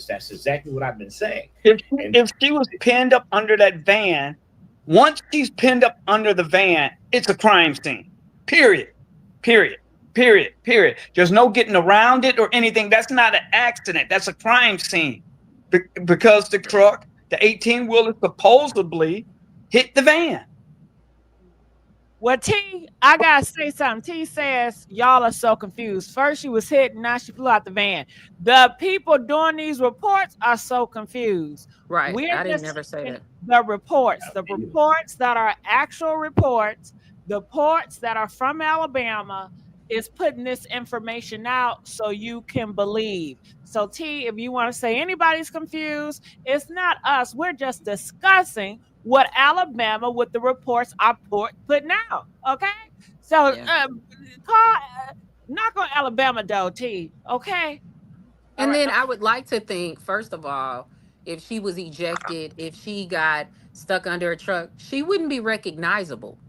that's exactly what I've been saying. And If she was pinned up under that van, once she's pinned up under the van, it's a crime scene. Period. Period. Period. Period. There's no getting around it or anything. That's not an accident. That's a crime scene. Because the truck, the 18-wheeler supposedly hit the van. Well, T, I gotta say something. T says y'all are so confused. First she was hit, now she flew out the van. The people doing these reports are so confused. Right. We're I didn't just never say seeing that. the reports that are actual reports, the reports that are from Alabama is putting this information out so you can believe. So T, if you want to say anybody's confused, it's not us. We're just discussing what Alabama with the reports are putting out. Okay, so Yeah. knock on Alabama though, T. Okay, all And right. then I would like to think, first of all, if she was ejected, if she got stuck under a truck, she wouldn't be recognizable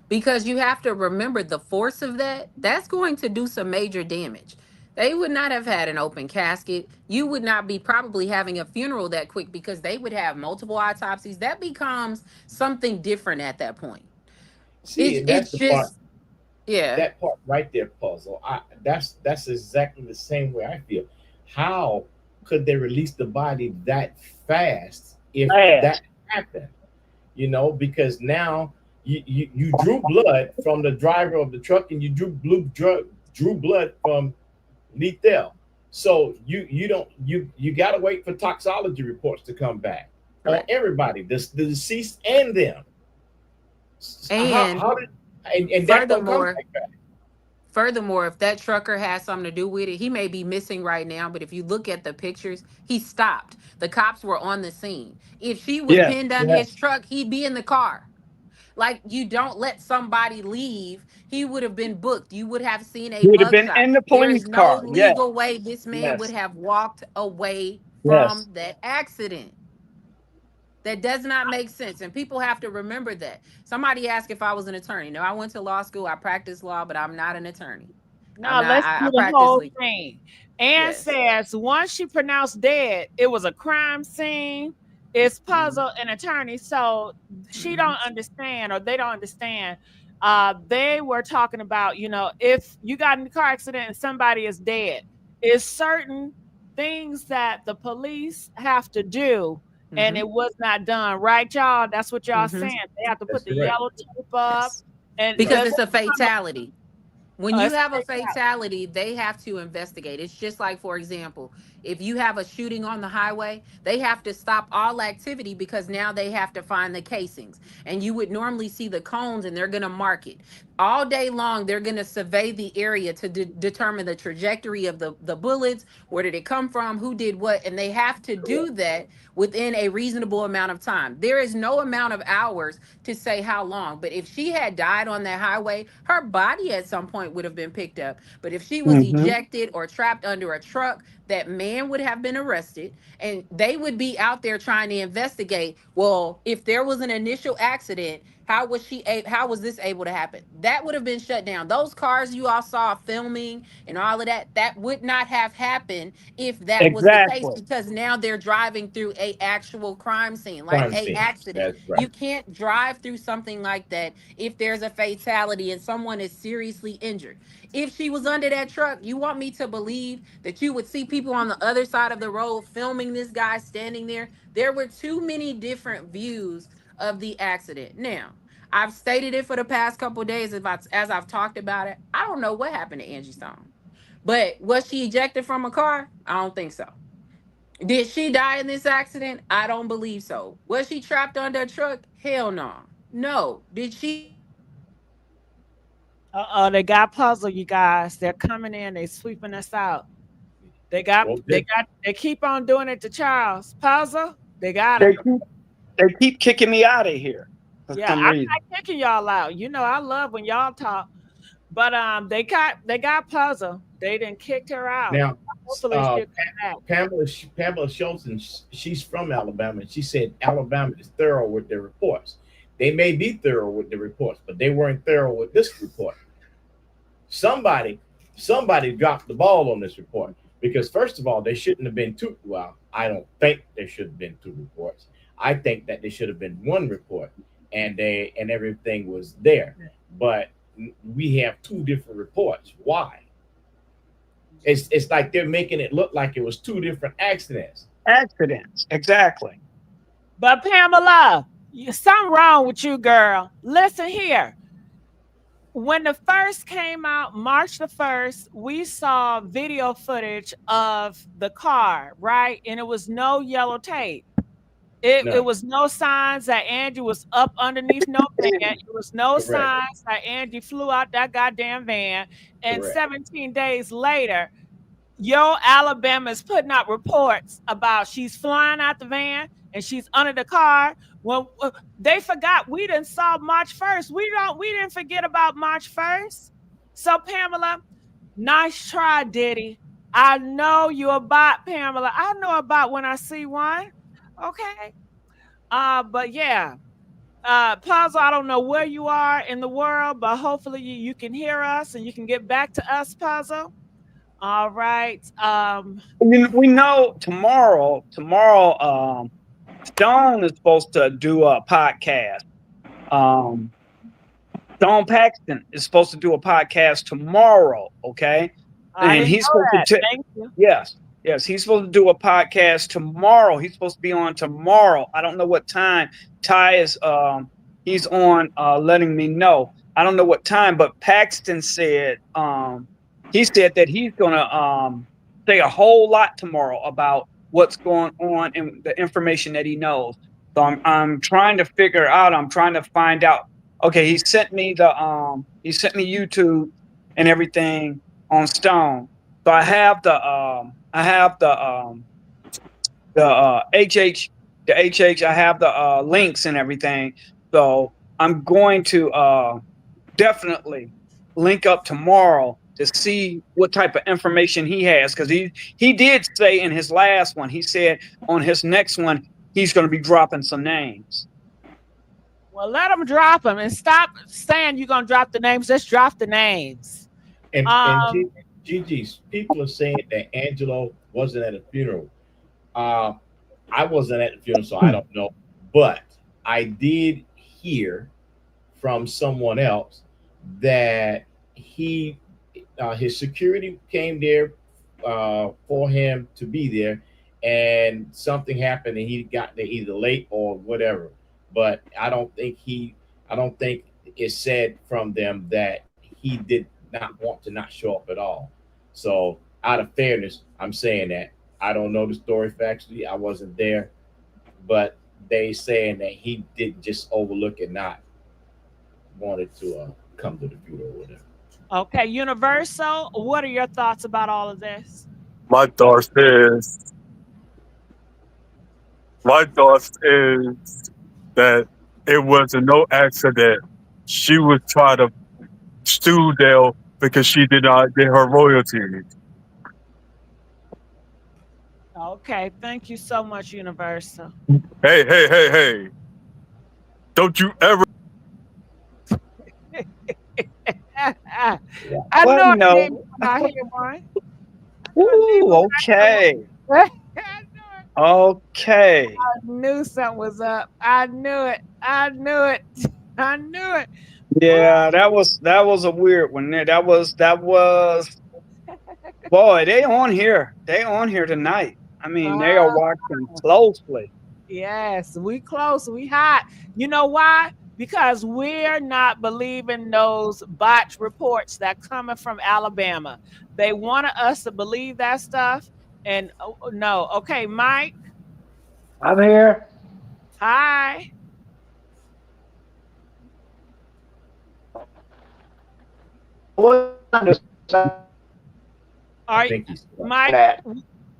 because you have to remember the force of that. That's going to do some major damage. They would not have had an open casket. You would not be probably having a funeral that quick because they would have multiple autopsies. That becomes something different at that point. see, It's and that's it's the part. just yeah. That part right there, puzzle. That's exactly the same way I feel. How could they release the body that fast if Fast. that happened? Because now you drew blood from the driver of the truck and you drew blood from Lethal. So you don't you got to wait for toxology reports to come back on Correct. everybody, the deceased and them. And How did and that don't come furthermore, like that. Furthermore, if that trucker has something to do with it, he may be missing right now. But if you look at the pictures, he stopped. The cops were on the scene. If she was Yes. pinned on his Yes. truck, he'd be in the car. Like you don't let somebody leave. He would have been booked. You would have seen a He would have been mugshot. in the There police is no car. Yes. legal way this man would Yes. have walked away Yes. from that accident. That does not make sense. And people have to remember that. Somebody asked if I was an attorney. No, I went to law school. I practice law, but I'm not an attorney. I'm Now not, let's I do the practice whole legal. thing. Anne Yes. says once she pronounced dead, it was a crime scene. It's puzzle and attorney, so she don't understand or they don't understand. They were talking about, if you got in a car accident and somebody is dead, is certain things that the police have to do, and Mm-hmm. it was not done. Right, y'all? That's what y'all Mm-hmm. saying. They have to That's put the correct. yellow tape up, Yes. and Because Right. does it's a that come up? fatality. When Oh, you it's a have a fatality. fatality, they have to investigate. It's just like, for example, if you have a shooting on the highway, they have to stop all activity because now they have to find the casings. And you would normally see the cones and they're going to mark it. All day long, they're going to survey the area to determine the trajectory of the bullets, where did it come from, who did what, and they have to do that within a reasonable amount of time. There is no amount of hours to say how long, but if she had died on that highway, her body at some point point would have been picked up. But if she was Mm-hmm. ejected or trapped under a truck, that man would have been arrested, and they would be out there trying to investigate. Well, if there was an initial accident, how was this able to happen? That would have been shut down. Those cars you all saw filming and all of that would not have happened if that was the case, Exactly. because now they're driving through a actual crime scene, like Crime a scene. accident. That's right. You can't drive through something like that if there's a fatality and someone is seriously injured. If she was under that truck, you want me to believe that you would see people on the other side of the road filming this guy standing there? There were too many different views of the accident. Now, I've stated it for the past couple of days as I've talked about it. I don't know what happened to Angie Stone. But was she ejected from a car? I don't think so. Did she die in this accident? I don't believe so. Was she trapped under a truck? Hell no. No. Did she? They got puzzled, you guys. They're coming in, they sweeping us out. They keep on doing it to Charles. Puzzle, they got him. They keep kicking me out of here for Yeah, some I'm reason. not kicking y'all out. You know, I love when y'all talk. But they got puzzled. They didn't kicked her out. Now, Hopefully she'll come back. Pamela Schultz, she's from Alabama, and she said Alabama is thorough with their reports. They may be thorough with the reports, but they weren't thorough with this report. Somebody dropped the ball on this report, because first of all, there shouldn't have been two. Well, I don't think there should have been two reports. I think that there should have been one report, and everything was there. But we have two different reports. Why? It's like they're making it look like it was two different accidents. Accidents, exactly. But Pamela, something wrong with you, girl. Listen here. When the first came out, March the 1st, we saw video footage of the car, right? And it was no yellow tape. It was no signs that Angie was up underneath no van. It was no signs that Angie flew out that goddamn van. And 17 days later, Alabama is putting out reports about she's flying out the van and she's under the car. Well, they forgot we didn't saw March 1st. We didn't forget about March 1st. So Pamela, nice try, Diddy. I know you about Pamela. I know about when I see one. Okay. But yeah. Puzzle, I don't know where you are in the world, but hopefully you can hear us and you can get back to us, Puzzle. All right. We know tomorrow, Stone is supposed to do a podcast. Stone Paxton is supposed to do a podcast tomorrow, okay? And he's supposed to Thank you. Yes, he's supposed to do a podcast tomorrow. He's supposed to be on tomorrow. I don't know what time. Ty is he's on letting me know. I don't know what time, but Paxton said he said that he's gonna say a whole lot tomorrow about what's going on and the information that he knows. So I'm trying to figure out. I'm trying to find out. Okay, he sent me YouTube and everything on Stone. So I have the HH, I have the links and everything. So I'm going to definitely link up tomorrow to see what type of information he has, because he did say in his last one, he said on his next one he's going to be dropping some names. Well, let him drop them and stop saying you're going to drop the names. Let's drop the names. And Gigi's people are saying that Angelo wasn't at a funeral. I wasn't at the funeral, so I don't know. But I did hear from someone else that his security came there for him to be there, and something happened and he got there either late or whatever. But I don't think it's said from them that he did not want to not show up at all. So out of fairness, I'm saying that. I don't know the story factually. I wasn't there, but they saying that he did just overlook and not wanted to come to the funeral or whatever. Okay, Universal, what are your thoughts about all of this? My thoughts is that it was no accident. She was trying to sue their because she did not get her royalties. Okay, thank you so much, Universal. Hey. Don't you ever I Well, know I did no. when I hear one. Ooh, okay. I Okay. knew something was up. I knew it. I knew it. I knew it. Yeah, that was a weird one. That was boy, they on here. They on here tonight. I mean, they are watching closely. Yes, we close. We hot. You know why? Because we're not believing those botch reports that coming from Alabama. They wanted us to believe that stuff. And no. Okay, Mike. I'm here. Hi. I think he's Mike?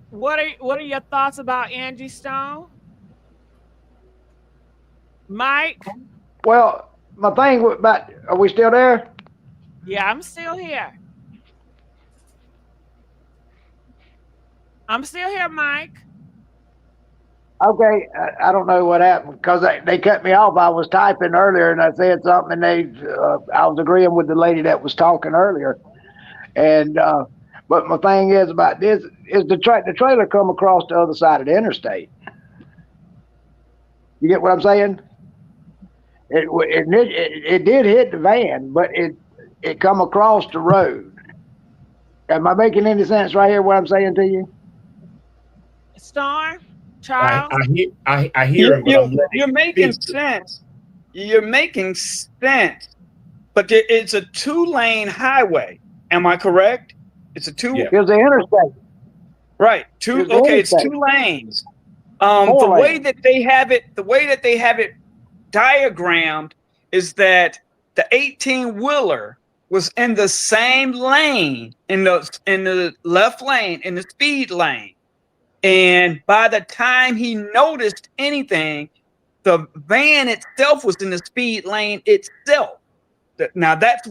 What are your thoughts about Angie Stone? Mike? Well, my thing about, are we still there? Yeah, I'm still here. I'm still here, Mike. Okay, I don't know what happened because they cut me off. I was typing earlier and I said something, and I was agreeing with the lady that was talking earlier. And but my thing is about this is the trailer come across the other side of the interstate. You get what I'm saying? It did hit the van, but it come across the road. Am I making any sense right here? What I'm saying to you? Storm, Charles. I hear him, but you're making sense. You're making sense, but it's a 2-lane highway. Am I correct? It's a two. It's the interstate. Right. It's 2 lanes. The way that they have it diagrammed is that the 18-wheeler was in the same lane, in the left lane, in the speed lane. And by the time he noticed anything, the van itself was in the speed lane itself. Now that's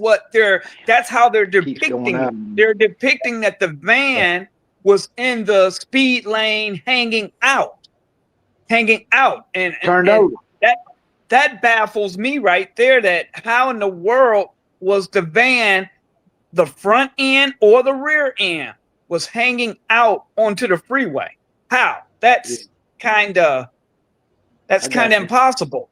how they're depicting it. They're depicting that the van was in the speed lane hanging out. And turned over. That baffles me right there, that how in the world was the van, the front end or the rear end, was hanging out onto the freeway? How? That's kind of impossible.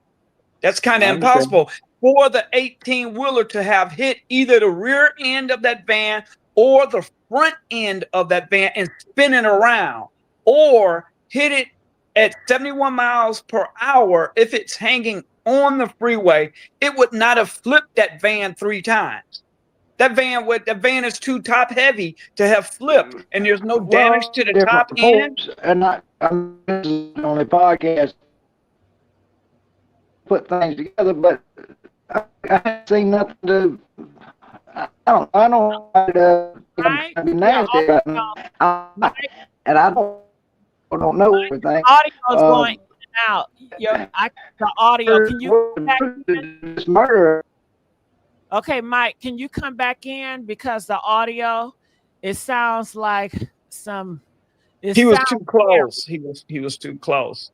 That's kind of impossible for the 18-wheeler to have hit either the rear end of that van or the front end of that van and spinning around, or hit it at 71 miles per hour. If it's hanging on the freeway, it would not have flipped that van 3 times. That van is too top heavy to have flipped, and there's no damage to the top end. And I'm on a podcast put things together, but I haven't seen nothing to. I don't be nasty, and I don't know everything. Audio's going in and out. The audio. Can you come back in? This murder. Okay, Mike, can you come back in, because the audio, it sounds like some. He was too close. He was too close.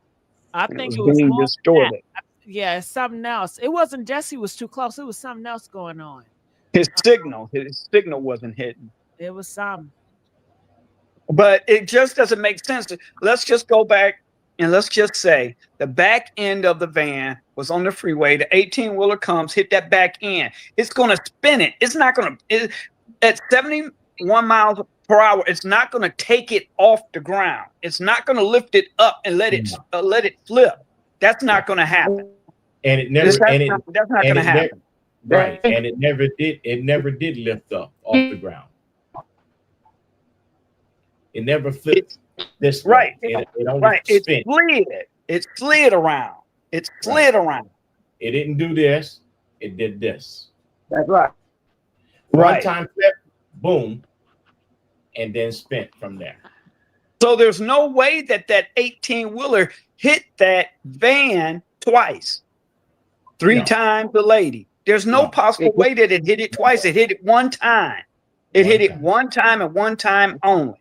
I think it was being more distorted. Yeah, something else. It wasn't just he was too close. It was something else going on. His signal wasn't hitting. It was something. But it just doesn't make sense. Let's just go back and let's just say the back end of the van was on the freeway. The 18-wheeler comes, hit that back end. It's going to spin it. It's not going to, at 71 miles per hour, it's not going to take it off the ground. It's not going to lift it up and let it flip. That's not going to happen. And it never. That's not going to happen. Right, and it never did. It never did lift up off the ground. It never flipped this way. It only spin. It slid around. It slid around. It didn't do this. It did this. That's right. One time flip, boom, and then spent from there. So there's no way that 18-wheeler hit that van twice. 3 times the lady. There's no possible way that it hit it twice. It hit it 1 time. It hit it one time and one time only.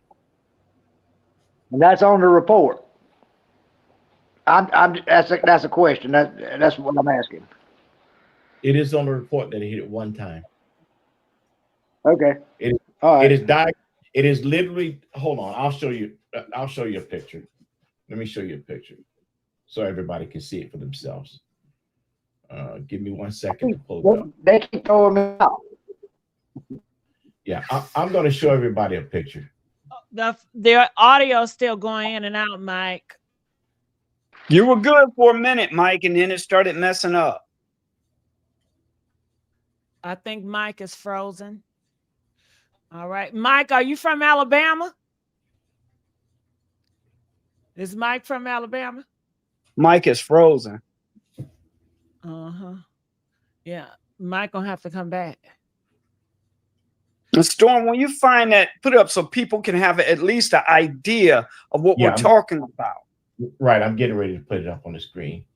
And that's on the report. That's a question. That's what I'm asking. It is on the report that it hit it one time. Okay. All right. It is literally. Hold on. I'll show you. I'll show you a picture. Let me show you a picture so everybody can see it for themselves. Give me 1 second to pull it up. They keep throwing me out. Yeah, I'm going to show everybody a picture. Their audio is still going in and out, Mike. You were good for a minute, Mike, and then it started messing up. I think Mike is frozen. All right. Mike, are you from Alabama? Is Mike from Alabama? Mike is frozen. Uh-huh. Yeah. Mike gonna have to come back. And Storm, when you find that, put it up so people can have at least an idea of what we're talking about. Right. I'm getting ready to put it up on the screen.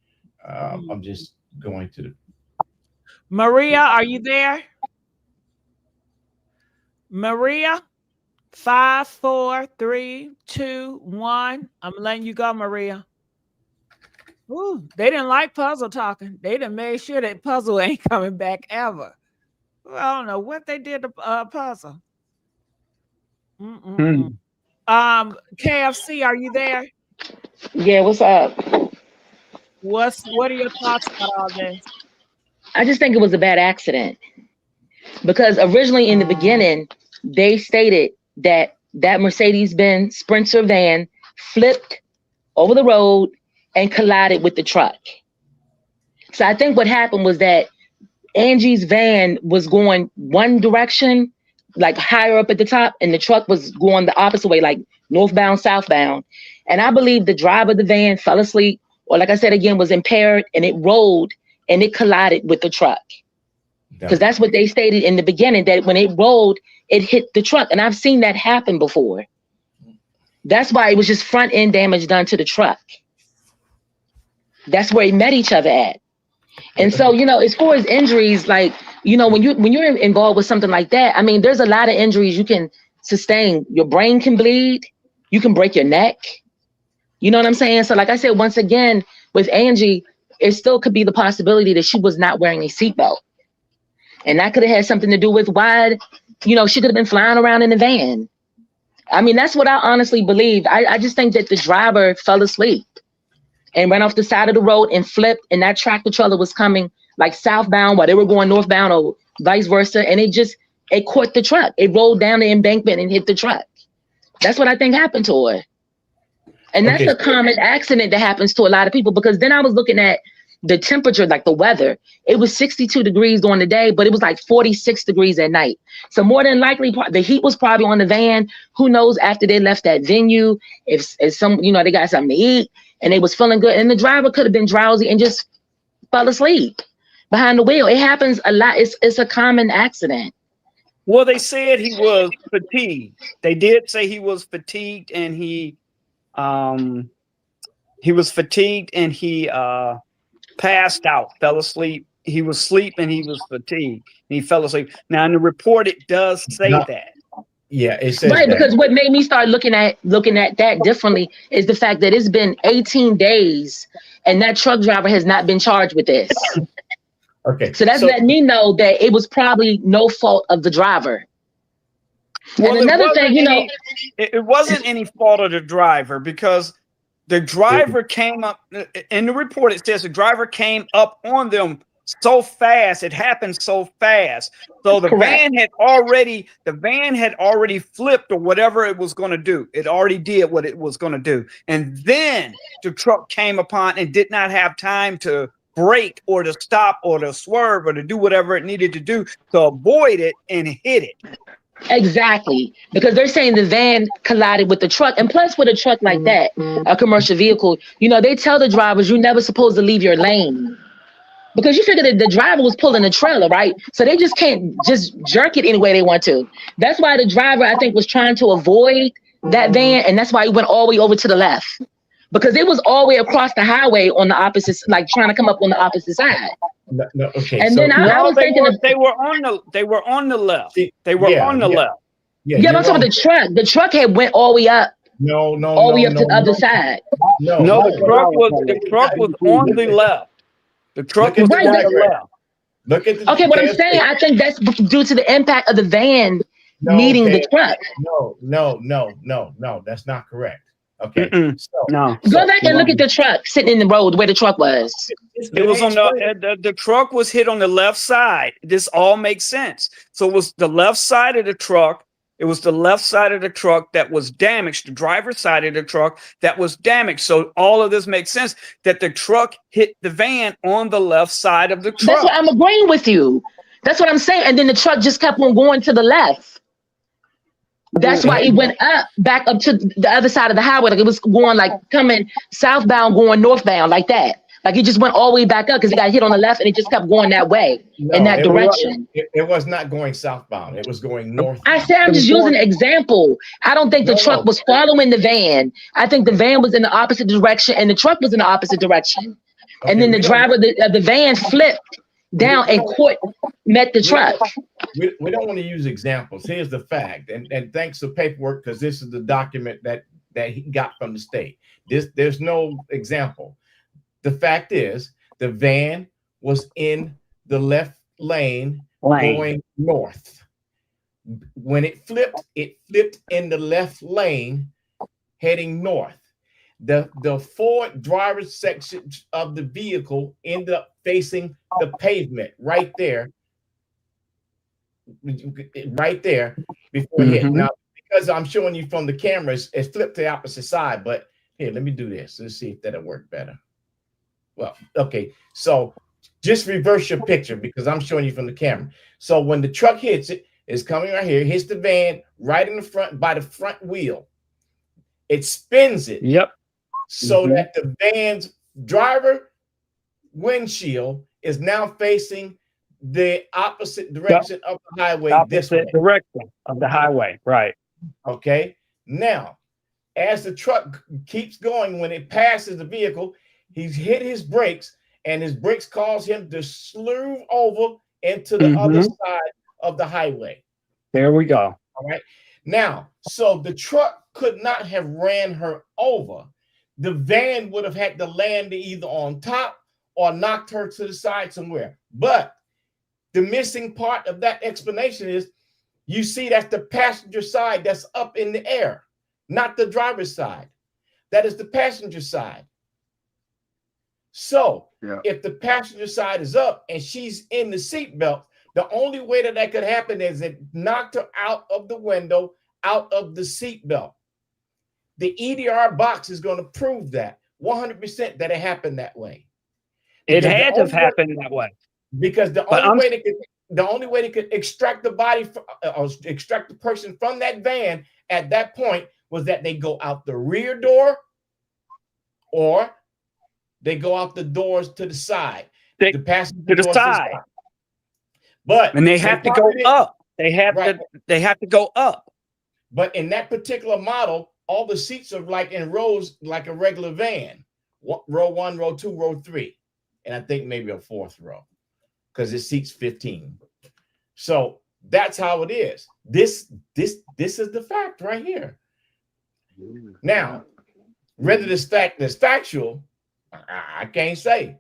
I'm just going to the... Maria, are you there? Maria, 5, 4, 3, 2, 1. I'm letting you go, Maria. Ooh, they didn't like Puzzle talking. They done made sure that Puzzle ain't coming back ever. Well, I don't know what they did to Puzzle. KFC, are you there? Yeah, what's up? What are your thoughts about all this? I just think it was a bad accident. Because originally in the beginning, they stated that Mercedes-Benz Sprinter van flipped over the road and collided with the truck. So I think what happened was that Angie's van was going one direction, like higher up at the top, and the truck was going the opposite way, like northbound, southbound. And I believe the driver of the van fell asleep, or like I said again, was impaired, and it rolled and it collided with the truck. Because that's what they stated in the beginning, that when it rolled, it hit the truck. And I've seen that happen before. That's why it was just front end damage done to the truck. That's where they met each other at. And so, you know, as far as injuries, like, you know, when you're involved with something like that, I mean, there's a lot of injuries you can sustain. Your brain can bleed. You can break your neck. You know what I'm saying? So like I said, once again, with Angie, it still could be the possibility that she was not wearing a seatbelt. And that could have had something to do with why, you know, she could have been flying around in the van. I mean, that's what I honestly believe. I just think that the driver fell asleep and ran off the side of the road and flipped, and that tractor trailer was coming like southbound while they were going northbound or vice versa, and it caught the truck. It rolled down the embankment and hit the truck. That's what I think happened to her. And that's a common accident that happens to a lot of people, because then I was looking at the temperature, like the weather. It was 62 degrees during the day, but it was like 46 degrees at night. So more than likely, the heat was probably on the van. Who knows, after they left that venue, if some, you know, they got something to eat and they was feeling good, and the driver could have been drowsy and just fell asleep behind the wheel. It happens a lot. It's a common accident. Well, they said he was fatigued. They did say he was fatigued, and he was fatigued and he passed out, fell asleep. He was asleep and he was fatigued and he fell asleep. Now in the report, it does say that. Yeah, it says right, that. because what made me start looking at that differently is the fact that it's been 18 days and that truck driver has not been charged with this. Okay. So that's letting me know that it was probably no fault of the driver. Well, and another thing, you know, it wasn't any fault of the driver, because the driver came up in the report. It says the driver came up on them so fast. It happened so fast. So the van had already flipped, or whatever it was going to do. It already did what it was going to do. And then the truck came upon and did not have time to brake or to stop or to swerve or to do whatever it needed to do to avoid it, and hit it. Exactly, because they're saying the van collided with the truck. And plus, with a truck like that, a commercial vehicle, you know, they tell the drivers you're never supposed to leave your lane, because you figure that the driver was pulling the trailer, right? So they just can't just jerk it any way they want to. That's why the driver, I think, was trying to avoid that van, and that's why he went all the way over to the left, because it was all the way across the highway on the opposite, like trying to come up on the opposite side. No, okay. And then I was thinking they were on the left. They were on the left. Yeah, Yeah, you're but I'm talking wrong. about the truck. The truck had went all the way up, No, all the way up to the other side. no. No, the truck was on the Look at- left. The truck Look at was the Right, on the diagram. left. Look at the Okay, what I'm saying, KSP. I think that's due to the impact of the van No, meeting the KSP. truck. No. That's not correct. Okay. Mm-mm. No. Go back and look at the truck sitting in the road where the truck was. It was on the truck was hit on the left side. This all makes sense. So it was the left side of the truck. It was the left side of the truck that was damaged, the driver's side of the truck that was damaged. So all of this makes sense that the truck hit the van on the left side of the truck. That's what I'm agreeing with you. That's what I'm saying. And then the truck just kept on going to the left. That's why it went up, back up to the other side of the highway. Like it was going like coming southbound, going northbound like that. Like it just went all the way back up because it got hit on the left and it just kept going that way, in that direction. It was not going southbound. It was going north. I said I'm just using an example. I don't think the truck was following the van. I think the van was in the opposite direction and the truck was in the opposite direction. Okay, and then the driver of the van flipped down and met the truck. We don't want to use examples. Here's the fact, and thanks to paperwork, because this is the document that he got from the state. There's no example. The fact is, the van was in the left lane going north. When it flipped in the left lane heading north. The forward driver's section of the vehicle ended up facing the pavement right there before it hit. Now, because I'm showing you from the cameras, it's flipped to the opposite side, but here, let me do this. Let's see if that'll work better. Well, okay, so just reverse your picture because I'm showing you from the camera. So when the truck hits it, it's coming right here, hits the van right in the front by the front wheel. It spins it. Yep. So that the van's driver windshield is now facing the opposite direction of the highway. Opposite direction of the highway, right. Okay. Now, as the truck keeps going, when it passes the vehicle, he's hit his brakes, and his brakes cause him to slurve over into the other side of the highway. There we go. All right. Now, so the truck could not have ran her over. The van would have had to land either on top or knocked her to the side somewhere. But the missing part of that explanation is you see that's the passenger side that's up in the air, not the driver's side. That is the passenger side. So if the passenger side is up and she's in the seatbelt, the only way that could happen is it knocked her out of the window, out of the seatbelt. The EDR box is going to prove that 100% that it happened that way. It had to have happened that way. Because the only way they could extract the body or extract the person from that van at that point was that they go out the rear door or they go out the doors to the side. The passenger to the side. But and they have to go up. They have to go up. But in that particular model, all the seats are like in rows, like a regular van. Row 1, row 2, row 3. And I think maybe a 4th row because it seats 15. So that's how it is. This is the fact right here. Now, whether this fact is factual, I can't say.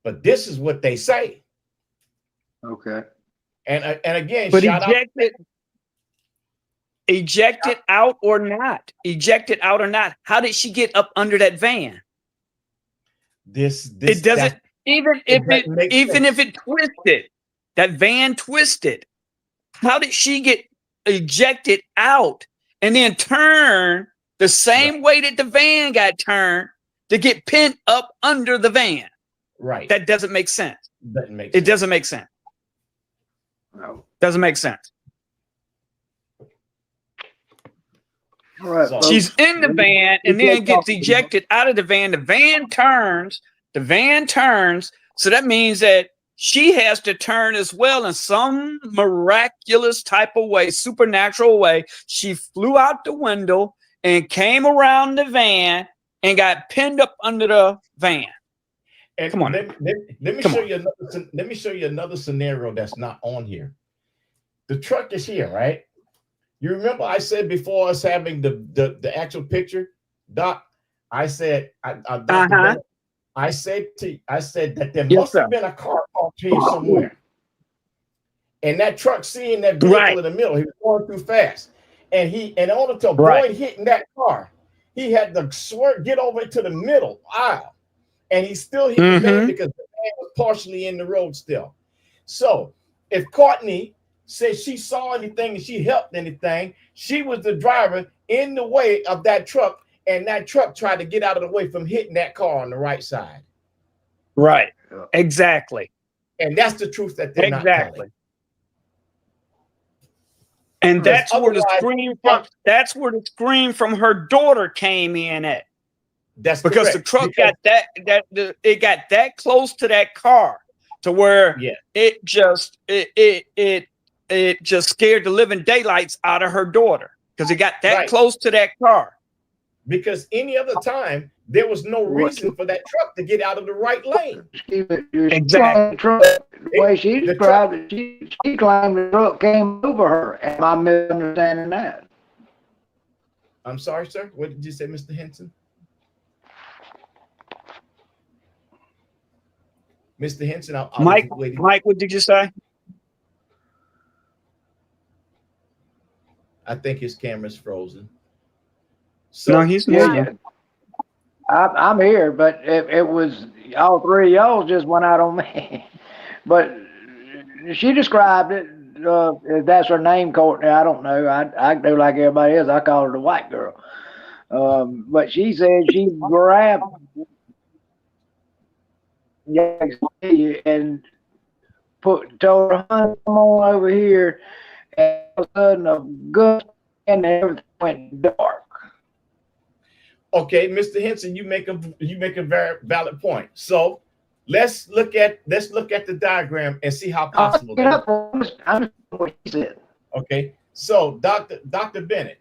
But this is what they say. Okay. And again, but shout out. Ejected out or not? Ejected out or not? How did she get up under that van? It doesn't even if it twisted, that van twisted. How did she get ejected out and then turn the same way that the van got turned to get pinned up under the van? Right. That doesn't make sense. It doesn't make sense. No. Doesn't make sense. All right, folks. She's in the van and then gets ejected out of the van. The van turns. So that means that she has to turn as well in some miraculous type of way, supernatural way. She flew out the window and came around the van and got pinned up under the van. And come on. Let me show you another scenario that's not on here. The truck is here, right? You remember I said before us having the actual picture, Doc? I said, Dr. Bennett, I said that there must have been a car parked here somewhere. And that truck seeing that vehicle in the middle, he was going too fast. And in order to avoid hitting that car, he had to get over to the middle aisle. And he still hit the van because the van was partially in the road still. So if Courtney said she saw anything and she helped anything, she was the driver in the way of that truck, and that truck tried to get out of the way from hitting that car on the right side. Right. Exactly. And that's the truth that they're not telling. And that's where the scream from her daughter came in at. That's because correct. The truck got it got that close to that car to where it just scared the living daylights out of her daughter because it got that close to that car. Because any other time there was no reason for that truck to get out of the right lane. Exactly. The way she described it, she claimed the truck came over her. Am I misunderstanding that? I'm sorry, sir. What did you say, Mr. Henson? Mr. Henson, Mike, what did you say? I think his camera's frozen. So, no, he's not. I'm here, but it was all three of y'all just went out on me. But she described it. If that's her name, Courtney, I don't know. I do like everybody else. I call her the white girl. But she said she grabbed and told her, "Honey, come on over here." And all of a sudden, a gun and everything went dark. Okay, Mr. Henson, you make a very valid point. So let's look at the diagram and see how possible that is. I'm what he said. Okay, so Dr. Bennett,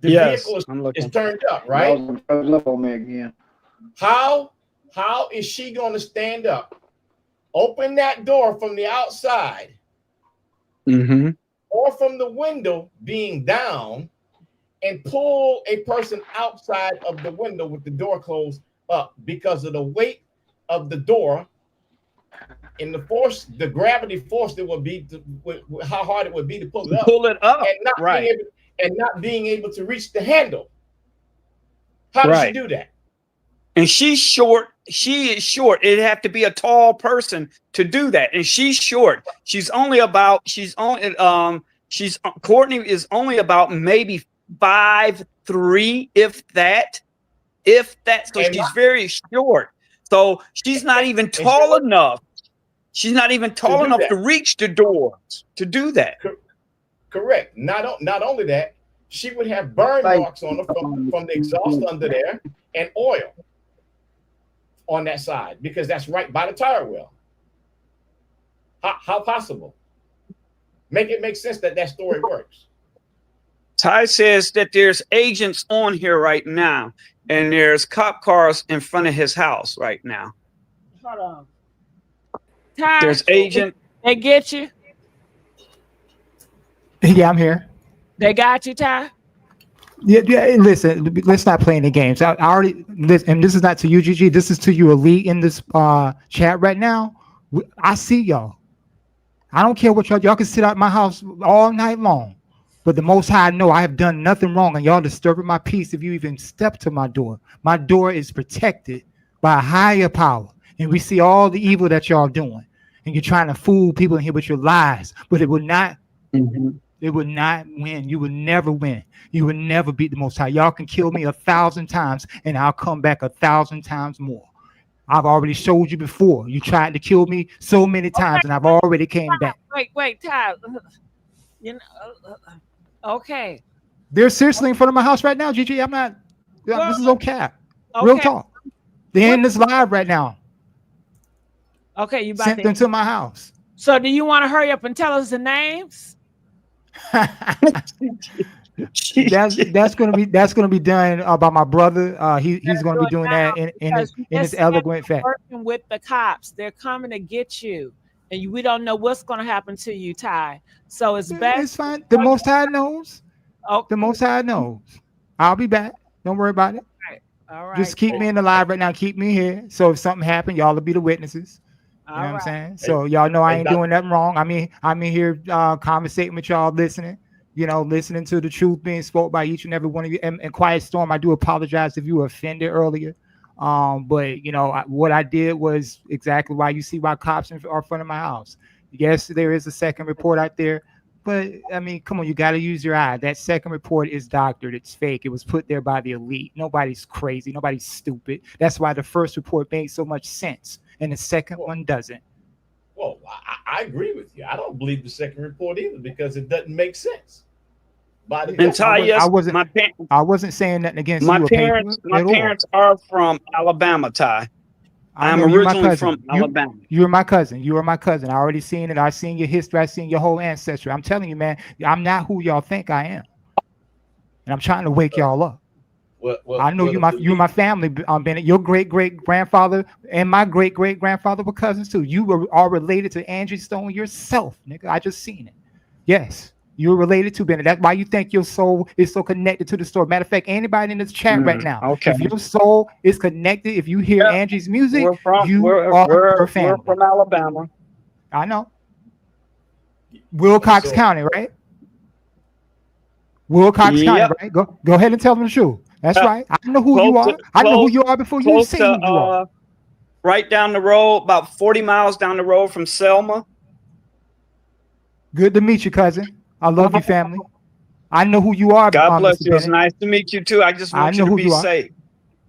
the vehicle is turned up, right? Up on me again. How is she going to stand up, open that door from the outside, or from the window being down, and pull a person outside of the window with the door closed up because of the weight of the door and the force, the gravity force that would be, how hard it would be to pull it up. Pull it up, and not being able to reach the handle. How does she do that? And she's short. She is short. It'd have to be a tall person to do that. And she's short. Courtney is only about maybe 5'3", if that. So she's very short. So she's not even tall enough. She's not even tall enough to reach the doors to do that. Correct. Not only that, she would have burn marks on her from the exhaust under there and oil on that side because that's right by the tire well. How possible? Make it make sense that story works. Ty says that there's agents on here right now, and there's cop cars in front of his house right now. Hold on. Ty, there's agent. They get you? Yeah, I'm here. They got you, Ty? Yeah. Listen, let's not play any games. I already, and this is not to you, GG. This is to you, elite, in this chat right now. I see y'all. I don't care what y'all can sit out my house all night long. But the Most High know I have done nothing wrong, and y'all disturbing my peace if you even step to my door. My door is protected by a higher power, and we see all the evil that y'all doing, and you're trying to fool people in here with your lies. But it would not. It would not win. You would never win. You would never beat the Most High. Y'all can kill me 1,000 times, and I'll come back 1,000 times more. I've already showed you before. You tried to kill me so many times, and I've already came back. Wait, Ty. You know. Okay. They're seriously in front of my house right now, GG. I'm not. This is okay. Real talk. They're in this live right now. Okay, you sent them to my house. So, do you want to hurry up and tell us the names? that's gonna be done by my brother. He's gonna be doing that in his eloquent fashion. Working with the cops, they're coming to get you, and we don't know what's going to happen to you, Ty. So it's best. It's fine. The Most High knows. Oh, The Most High knows. I'll be back. Don't worry about it. all right. Just keep me in the live right now. Keep me here. So if something happened, y'all will be the witnesses. You know what I'm saying? So y'all know I ain't doing nothing wrong. I mean, I'm in here conversating with y'all, listening. You know, listening to the truth being spoke by each and every one of you. And Quiet Storm, I do apologize if you were offended earlier. But you know, what I did was exactly why you see why cops are in front of my house. Yes, there is a second report out there, but I mean, come on, you got to use your eye. That second report is doctored. It's fake. It was put there by the elite. Nobody's crazy. Nobody's stupid. That's why the first report made so much sense, and the second one doesn't. Well, I agree with you. I don't believe the second report either because it doesn't make sense. And Ty, yes, I wasn't saying nothing against my you. parents. My parents are from Alabama, Ty. I'm originally from Alabama. You're my cousin. You are my cousin. I already seen it. I seen your history. I seen your whole ancestry. I'm telling you, man, I'm not who y'all think I am, and I'm trying to wake y'all up. I know you're my family, Bennett. Your great grandfather and my great grandfather were cousins too. You were all related to Angie Stone yourself, nigga. I just seen it. Yes. You're related to Bennett. That's why you think your soul is so connected to the story. Matter of fact, anybody in this chat right now, if your soul is connected, if you hear Angie's music, we're her family. We're from Alabama. I know. Wilcox County, right? Wilcox County, right? Go ahead and tell them the truth. That's right. I know who you are. I know who you are before you say who you are. Right down the road, about 40 miles down the road from Selma. Good to meet you, cousin. I love you, family. I know who you are. God bless Mr. you. It's Bennett. nice to meet you too. I just want you to be safe.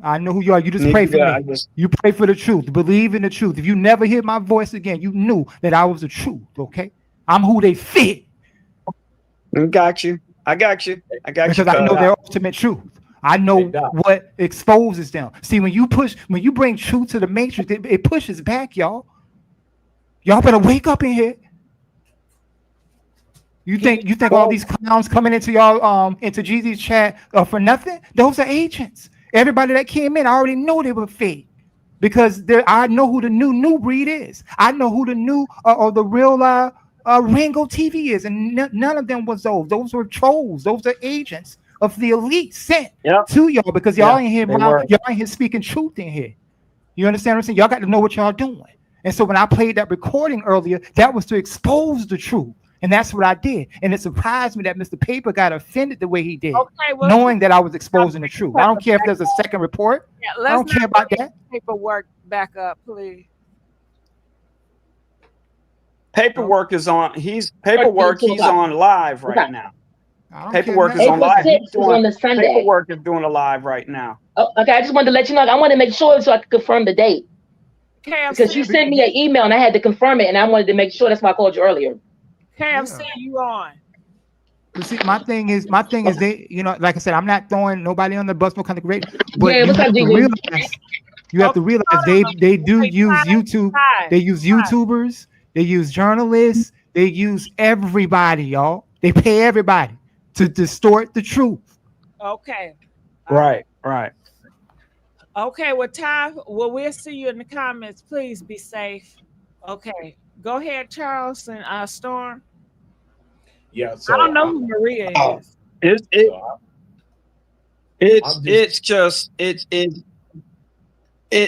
I know who you are. You just pray for me. You pray for the truth. Believe in the truth. If you never hear my voice again, you knew that I was the truth. Okay, I'm who they fit. Got you. I got you. Because I know their ultimate truth. I know what exposes them. See, when you bring truth to the matrix, it pushes back, y'all. Y'all better wake up in here. You think all these clowns coming into y'all into Jeezy's chat for nothing? Those are agents. Everybody that came in, I already know they were fake because I know who the new breed is. I know who the new or the real Rango TV is, and none of them was those. Those were trolls. Those are agents of the elite sent to y'all because y'all ain't here. Y'all ain't here speaking truth in here. You understand what I'm saying? Y'all got to know what y'all doing. And so when I played that recording earlier, that was to expose the truth. And that's what I did. And it surprised me that Mr. Paper got offended the way he did, knowing that I was exposing the truth. I don't care if there's a second report. I don't care about that. Paperwork back up, please. Paperwork is on. He's on live right now. Paperwork is on live. Paperwork is doing a live right now. Oh, okay, I just wanted to let you know. I wanted to make sure so I could confirm the date. Because you sent me an email and I had to confirm it, and I wanted to make sure. That's why I called you earlier. KFC, you on? But see, my thing is they, like I said, I'm not throwing nobody on the bus, no kind of great. But you have to realize they do use YouTube. They use YouTubers. They use journalists. They use everybody, y'all. They pay everybody to distort the truth. Okay. Right. Okay, well, Ty, we'll see you in the comments. Please be safe. Okay. Go ahead, Charles and Storm. Yeah, so I don't know who Maria is.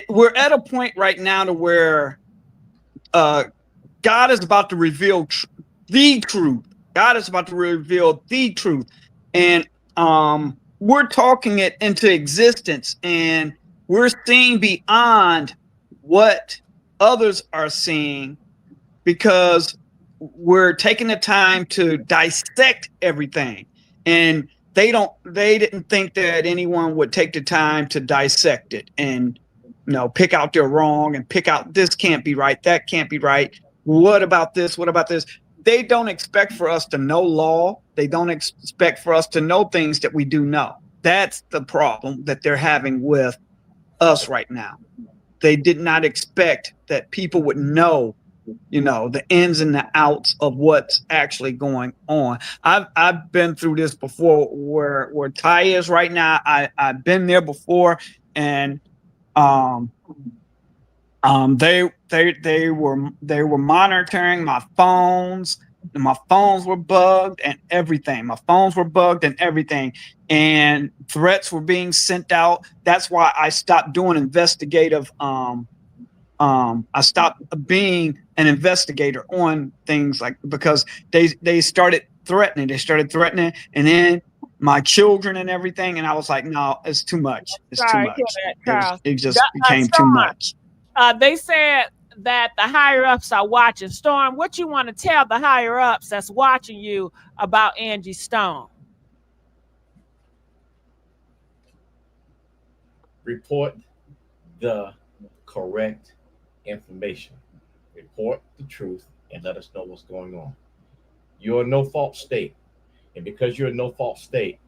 We're at a point right now to where God is about to reveal the truth. God is about to reveal the truth, and we're talking it into existence, and we're seeing beyond what others are seeing, because we're taking the time to dissect everything, and they didn't think that anyone would take the time to dissect it and pick out their wrong and pick out this can't be right, that can't be right, what about this, they don't expect for us to know law. They don't expect for us to know things that we do know. That's the problem that they're having with us right now. They did not expect that people would know, the ins and the outs of what's actually going on. I've been through this before, where Ty is right now. I've been there before, and They were monitoring my phones. My phones were bugged and everything. My phones were bugged and everything. And threats were being sent out. That's why I stopped doing investigative. I stopped being an investigator on things like, because they started threatening. They started threatening, and then my children and everything. And I was like, no, it's too much. It's too Sorry, hear much. that, Charles. It just became too Storm, much. they said that the higher ups are watching. Storm, what you want to tell the higher ups that's watching you about Angie Stone? Report the correct information. Report the truth and let us know what's going on. You're a no-fault state. And because you're a no-fault state,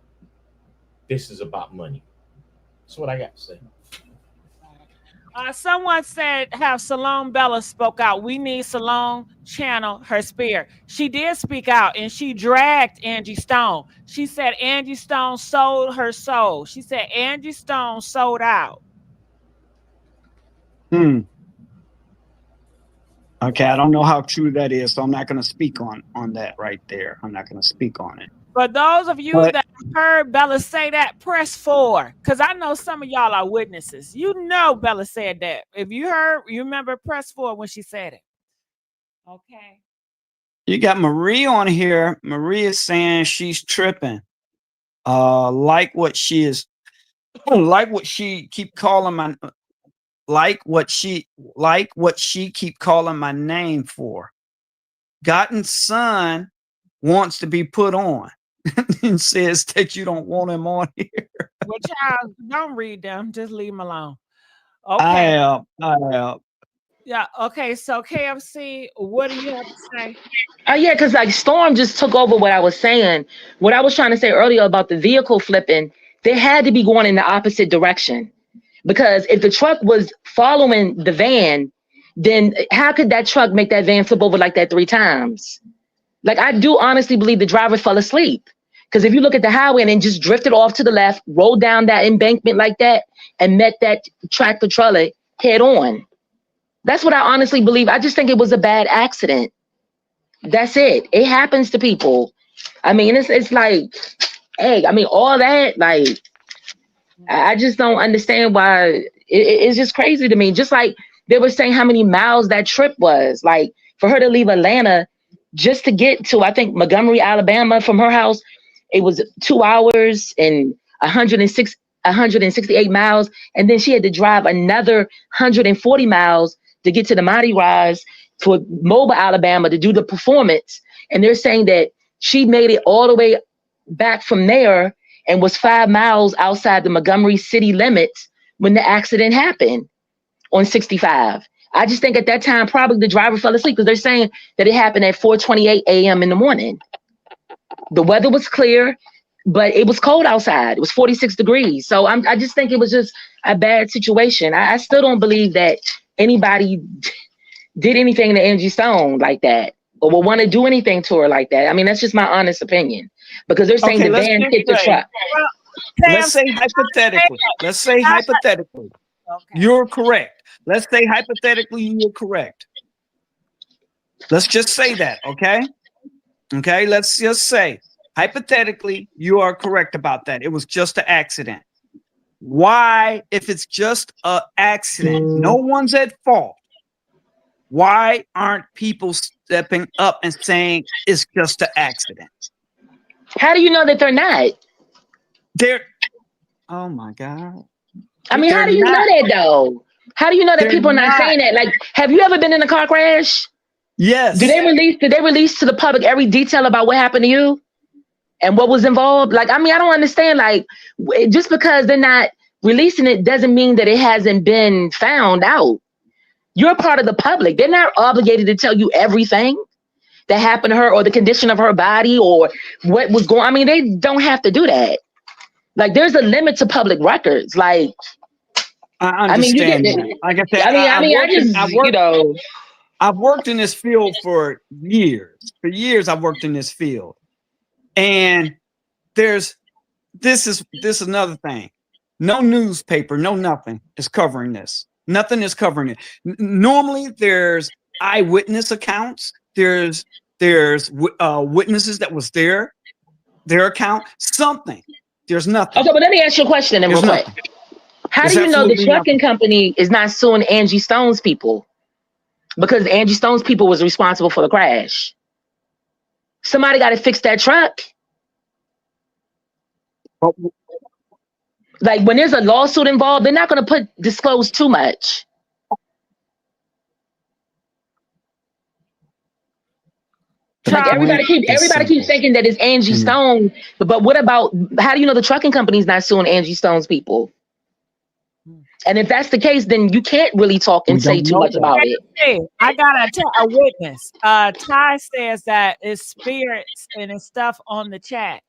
this is about money. That's what I got to say. Someone said how Salome Bella spoke out. We need Salome channel her spirit. She did speak out, and she dragged Angie Stone. She said Angie Stone sold her soul. She said Angie Stone sold out. Okay, I don't know how true that is, so I'm not going to speak on that right there. I'm not going to speak on it. For those of you that heard Bella say that, press 4, because I know some of y'all are witnesses. You know Bella said that. If you heard, you remember, press 4 when she said it. Okay. You got Marie on here. Marie is saying she's tripping. Like what she keep calling my what she keep calling my name for. Gotten son wants to be put on and says that you don't want him on here. Well, child, don't read them. Just leave them alone. Okay. I help. Yeah. Okay. So KFC, what do you have to say? Yeah, because like Storm just took over what I was saying. What I was trying to say earlier about the vehicle flipping, they had to be going in the opposite direction. Because if the truck was following the van, then how could that truck make that van flip over like that 3 times? Like, I do honestly believe the driver fell asleep. Because if you look at the highway and then just drifted off to the left, rolled down that embankment like that, and met that tractor trailer head on. That's what I honestly believe. I just think it was a bad accident. That's it. It happens to people. I mean, it's like, hey, I mean, all that, like, I just don't understand why. It's just crazy to me. Just like they were saying how many miles that trip was. Like, for her to leave Atlanta just to get to, I think, Montgomery, Alabama from her house, it was 2 hours and 168 miles. And then she had to drive another 140 miles to get to the Mardi Gras for Mobile, Alabama to do the performance. And they're saying that she made it all the way back from there and was 5 miles outside the Montgomery city limits when the accident happened on 65. I just think at that time, probably the driver fell asleep because they're saying that it happened at 4:28 a.m. in the morning. The weather was clear, but it was cold outside. It was 46 degrees. So I just think it was just a bad situation. I still don't believe that anybody did anything to Angie Stone like that or will want to do anything to her like that. I mean, that's just my honest opinion because they're saying the van hit the truck. Let's say hypothetically. Okay. You're correct. Let's say hypothetically you're correct. Let's just say that, okay? Okay, let's just say hypothetically you are correct about that. It was just an accident. Why, if it's just an accident, no one's at fault, why aren't people stepping up and saying it's just an accident? How do you know that they're not? Oh my God. I mean, how do you know that though? How do you know that people are not saying that? Like, have you ever been in a car crash? Yes. Did they release to the public every detail about what happened to you and what was involved? Like, I mean, I don't understand. Like, just because they're not releasing it doesn't mean that it hasn't been found out. You're part of the public. They're not obligated to tell you everything that happened to her or the condition of her body or what was going on. I mean, they don't have to do that. Like, there's a limit to public records. Like, I understand. Like I said, I've worked in this field for years. For years, I've worked in this field, and this is another thing. No newspaper, no nothing is covering this. Nothing is covering it. Normally, there's eyewitness accounts. There's witnesses that was there, their account, something. There's nothing. Okay, but let me ask you a question then real quick. How do you know the trucking company is not suing Angie Stone's people? Because Angie Stone's people was responsible for the crash. Somebody got to fix that truck. Like when there's a lawsuit involved, they're not going to disclose too much. Like everybody keeps thinking that it's Angie Stone, but what about, how do you know the trucking company's not suing Angie Stone's people? And if that's the case, then you can't really talk and say too much about it. Hey, I got a witness. Ty says that it's spirits and it's stuff on the chat.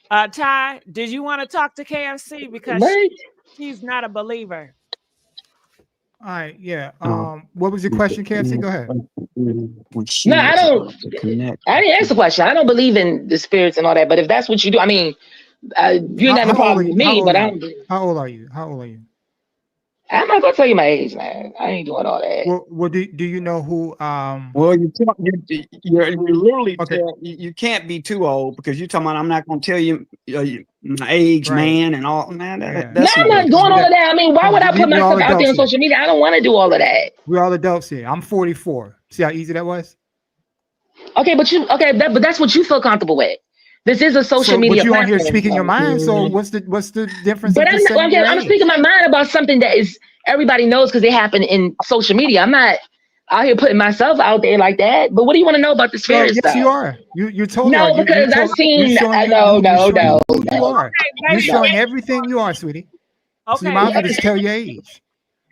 Ty, did you want to talk to KFC because she's not a believer? All right, yeah. What was your question, KFC? Go ahead. No, I don't. I didn't ask the question. I don't believe in the spirits and all that. But if that's what you do, I mean, you ain't got no problem with me. But I'm. How old are you? How old are you? I'm not gonna tell you my age, man. I ain't doing all that. Well, do you know who? Well, you're literally you can't be too old because you're talking about I'm not gonna tell you my age, man, and all. Man, that's I'm not doing all of that. I mean, why would I put myself out there on social media? I don't want to do all of that. We're all adults here. I'm 44. See how easy that was? Okay, but that's what you feel comfortable with. This is a social media. But you on here speaking your mind. So what's the difference? But I'm speaking my mind about something that is everybody knows because it happened in social media. I'm not out here putting myself out there like that. But what do you want to know about the spirits? Yes, you are. You told no, because I've seen. No. You are. You're showing everything you are, sweetie. Okay. So you might as well just tell your age.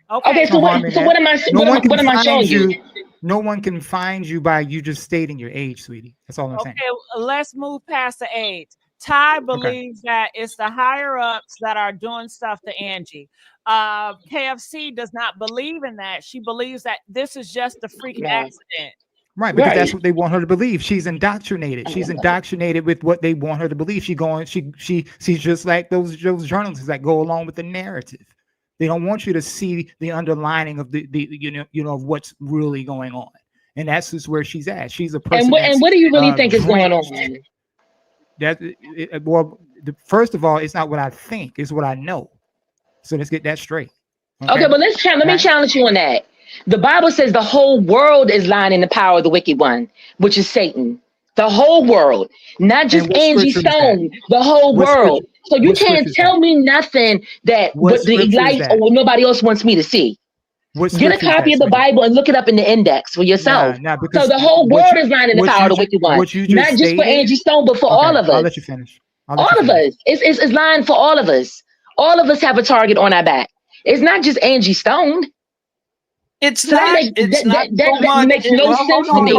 Okay. So what am I? What am I showing you? No one can find you by you just stating your age, sweetie. That's all I'm saying. Okay, let's move past the age. Ty believes that it's the higher ups that are doing stuff to Angie. KFC does not believe in that. She believes that this is just a freak accident. Right, because that's what they want her to believe. She's indoctrinated. She's indoctrinated with what they want her to believe. She's just like those journalists that go along with the narrative. They don't want you to see the underlining of the of what's really going on, and that's just where she's at. She's a person. And what do you really think is going on? First of all, it's not what I think; it's what I know. So let's get that straight. Okay, but let me challenge you on that. The Bible says the whole world is lying in the power of the wicked one, which is Satan. The whole world, not just Angie Stone, the whole world. So you can't tell me nothing that the light or nobody else wants me to see. Get a copy of the Bible and look it up in the index for yourself. So the whole world is lying in the power of the wicked one, not just for Angie Stone, but for all of us. I'll let you finish. All of us. It's lying for all of us. All of us have a target on our back. It's not just Angie Stone. It's not that makes no sense to me.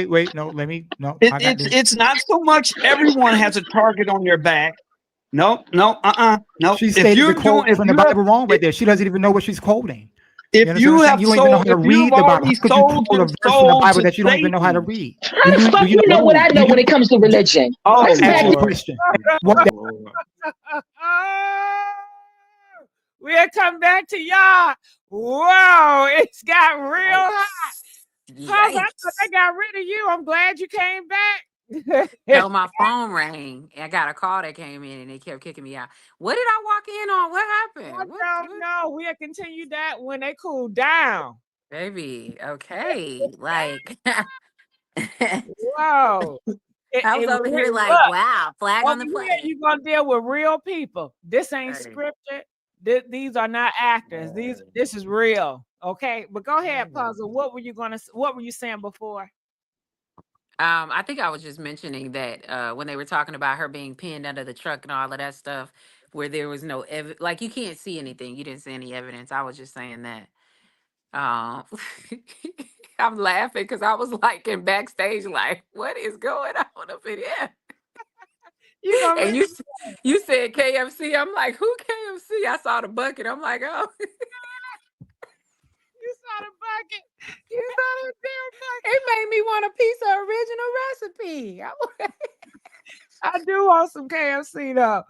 Wait. No, let me. No, it's not so much everyone has a target on their back. No. She stated the quote from the Bible wrong right there. She doesn't even know what she's quoting. If you have you don't even know how to read the Bible, you quote a verse from the Bible that you don't even know how to read. How the fuck you know what I know when it comes to religion? Question. We'll come back to y'all. Whoa, it's got real hot. I thought I got rid of you. I'm glad you came back. So my phone rang. I got a call that came in and they kept kicking me out. What did I walk in on? What happened? I don't know. We'll continue that when they cool down. Baby, okay. Like, whoa. I was over here like, wow, flag on the plate. You're going to deal with real people. This ain't scripted. These are not actors. This is real. Okay. But go ahead, Puzzle. What were you saying before? I think I was just mentioning that when they were talking about her being pinned under the truck and all of that stuff, where there was no like you can't see anything. You didn't see any evidence. I was just saying that. I'm laughing because I was like in backstage, like, what is going on up in here? And you said KFC. I'm like, who KFC? I saw the bucket. I'm like, oh. You saw the bucket. You saw the damn bucket. It made me want a piece of original recipe. I do want some KFC though.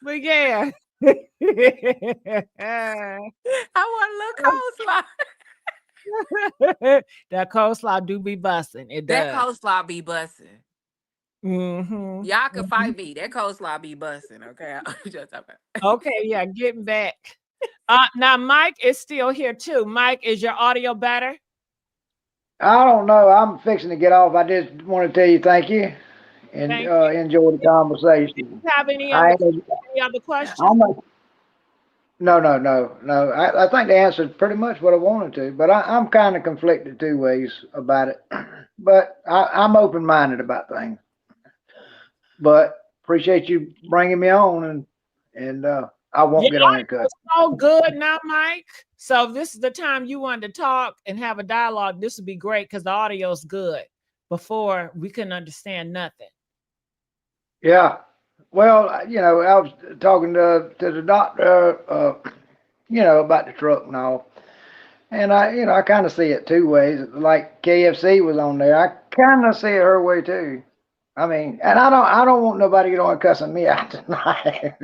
But yeah. I want a little coleslaw. That coleslaw do be busting. It That does. coleslaw be busting. Mm-hmm. Y'all can fight me. That coleslaw be busting. Okay. Just Okay, yeah, getting back. Now Mike is still here too. Mike, is your audio better? I don't know. I'm fixing to get off. I just want to tell you thank you and Thank you. enjoy the conversation. Do you have any I other questions? No. I think they answered pretty much what I wanted to, but I'm kind of conflicted two ways about it. But I'm open minded about things. But appreciate you bringing me on, and I won't get on it cut. So good now, Mike. So if this is the time you wanted to talk and have a dialogue, this would be great because the audio is good. Before we couldn't understand nothing. Yeah. Well, I was talking to the doctor, about the truck and all. And I kind of see it two ways. Like KFC was on there. I kind of see it her way too. I mean, and I don't want nobody to get on cussing me out tonight.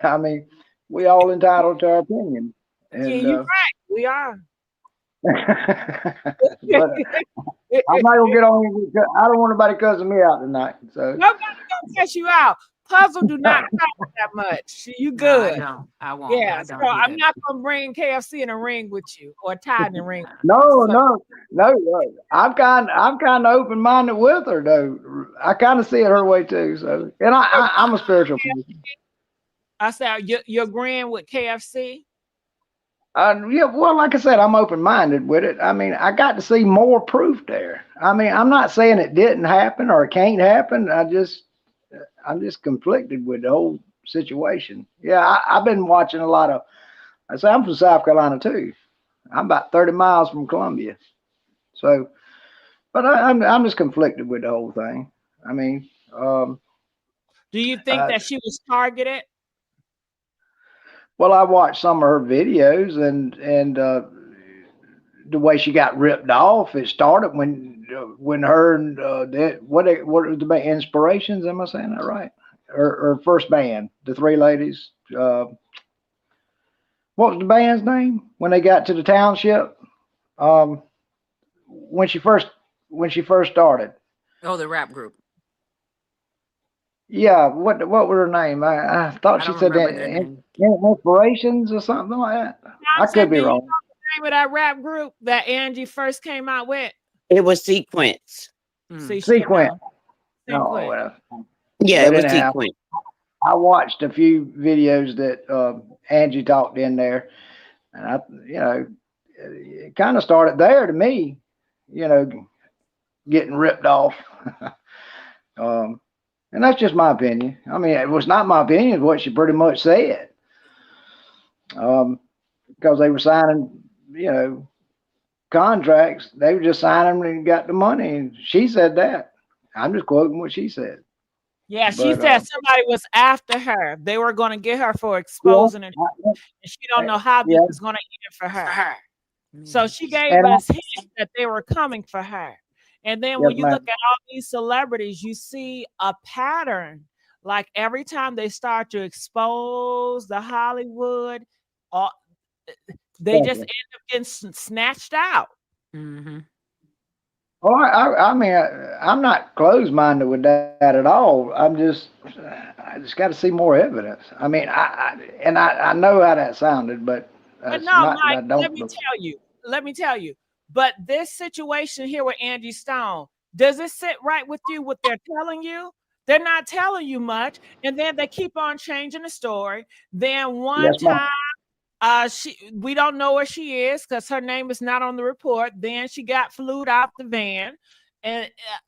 I mean, we all entitled to our opinion. And, yeah, you're right. We are. But I'm not gonna get on. I don't want nobody cussing me out tonight. So nobody's gonna cuss you out. Puzzle do not cuss that much. You good? No, I won't. Yeah, I so don't I'm not gonna bring KFC in a ring with you or Todd in a ring. No. I'm kind of open minded with her though. I kind of see it her way too. So, and I'm a spiritual person. I said you're agreeing with KFC. Yeah, well, like I said, I'm open minded with it. I mean, I got to see more proof there. I mean, I'm not saying it didn't happen or it can't happen. I'm just conflicted with the whole situation. Yeah, I've been watching a lot of. I say I'm from South Carolina too. I'm about 30 miles from Columbia. So, but I'm just conflicted with the whole thing. I mean, do you think that she was targeted? Well, I watched some of her videos and the way she got ripped off. It started when her and what was the band? Inspirations? Am I saying that right? Her first band, the three ladies. What was the band's name when they got to the township? When she first started. Oh, the rap group. Yeah, what was her name? I thought she said that Inspirations or something like that. I could be wrong. You know the name of that rap group that Angie first came out with? It was Sequence. Sequence. No, well, yeah, it was Sequence. I watched a few videos that Angie talked in there, and it kind of started there to me, getting ripped off. And that's just my opinion. I mean, it was not my opinion, what she pretty much said. Because they were signing, contracts. They were just signing them and got the money. And she said that. I'm just quoting what she said. Yeah, she said somebody was after her. They were going to get her for exposing her. And she don't know how this is going to end for her. So she gave us hints that they were coming for her. And then when you look at all these celebrities, you see a pattern. Like every time they start to expose the Hollywood, they just end up getting snatched out. Mm-hmm. Oh, I mean, I'm not closed-minded with that at all. I just got to see more evidence. I mean, I know how that sounded, but no, Mike, let me tell you. But this situation here with Angie Stone, does it sit right with you what they're telling you? They're not telling you much, and then they keep on changing the story. Then one time, we don't know where she is because her name is not on the report. Then she got flued out the van,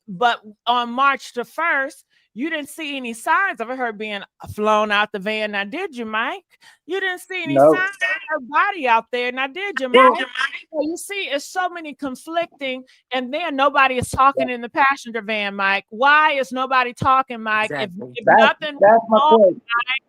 but on March the 1st, you didn't see any signs of her being flown out the van. Now, did you, Mike? You didn't see any signs of her body out there. Now, did you, Mike? So you see, it's so many conflicting, and then nobody is talking in the passenger van, Mike. Why is nobody talking, Mike? Exactly. If nothing that's my point. Mike,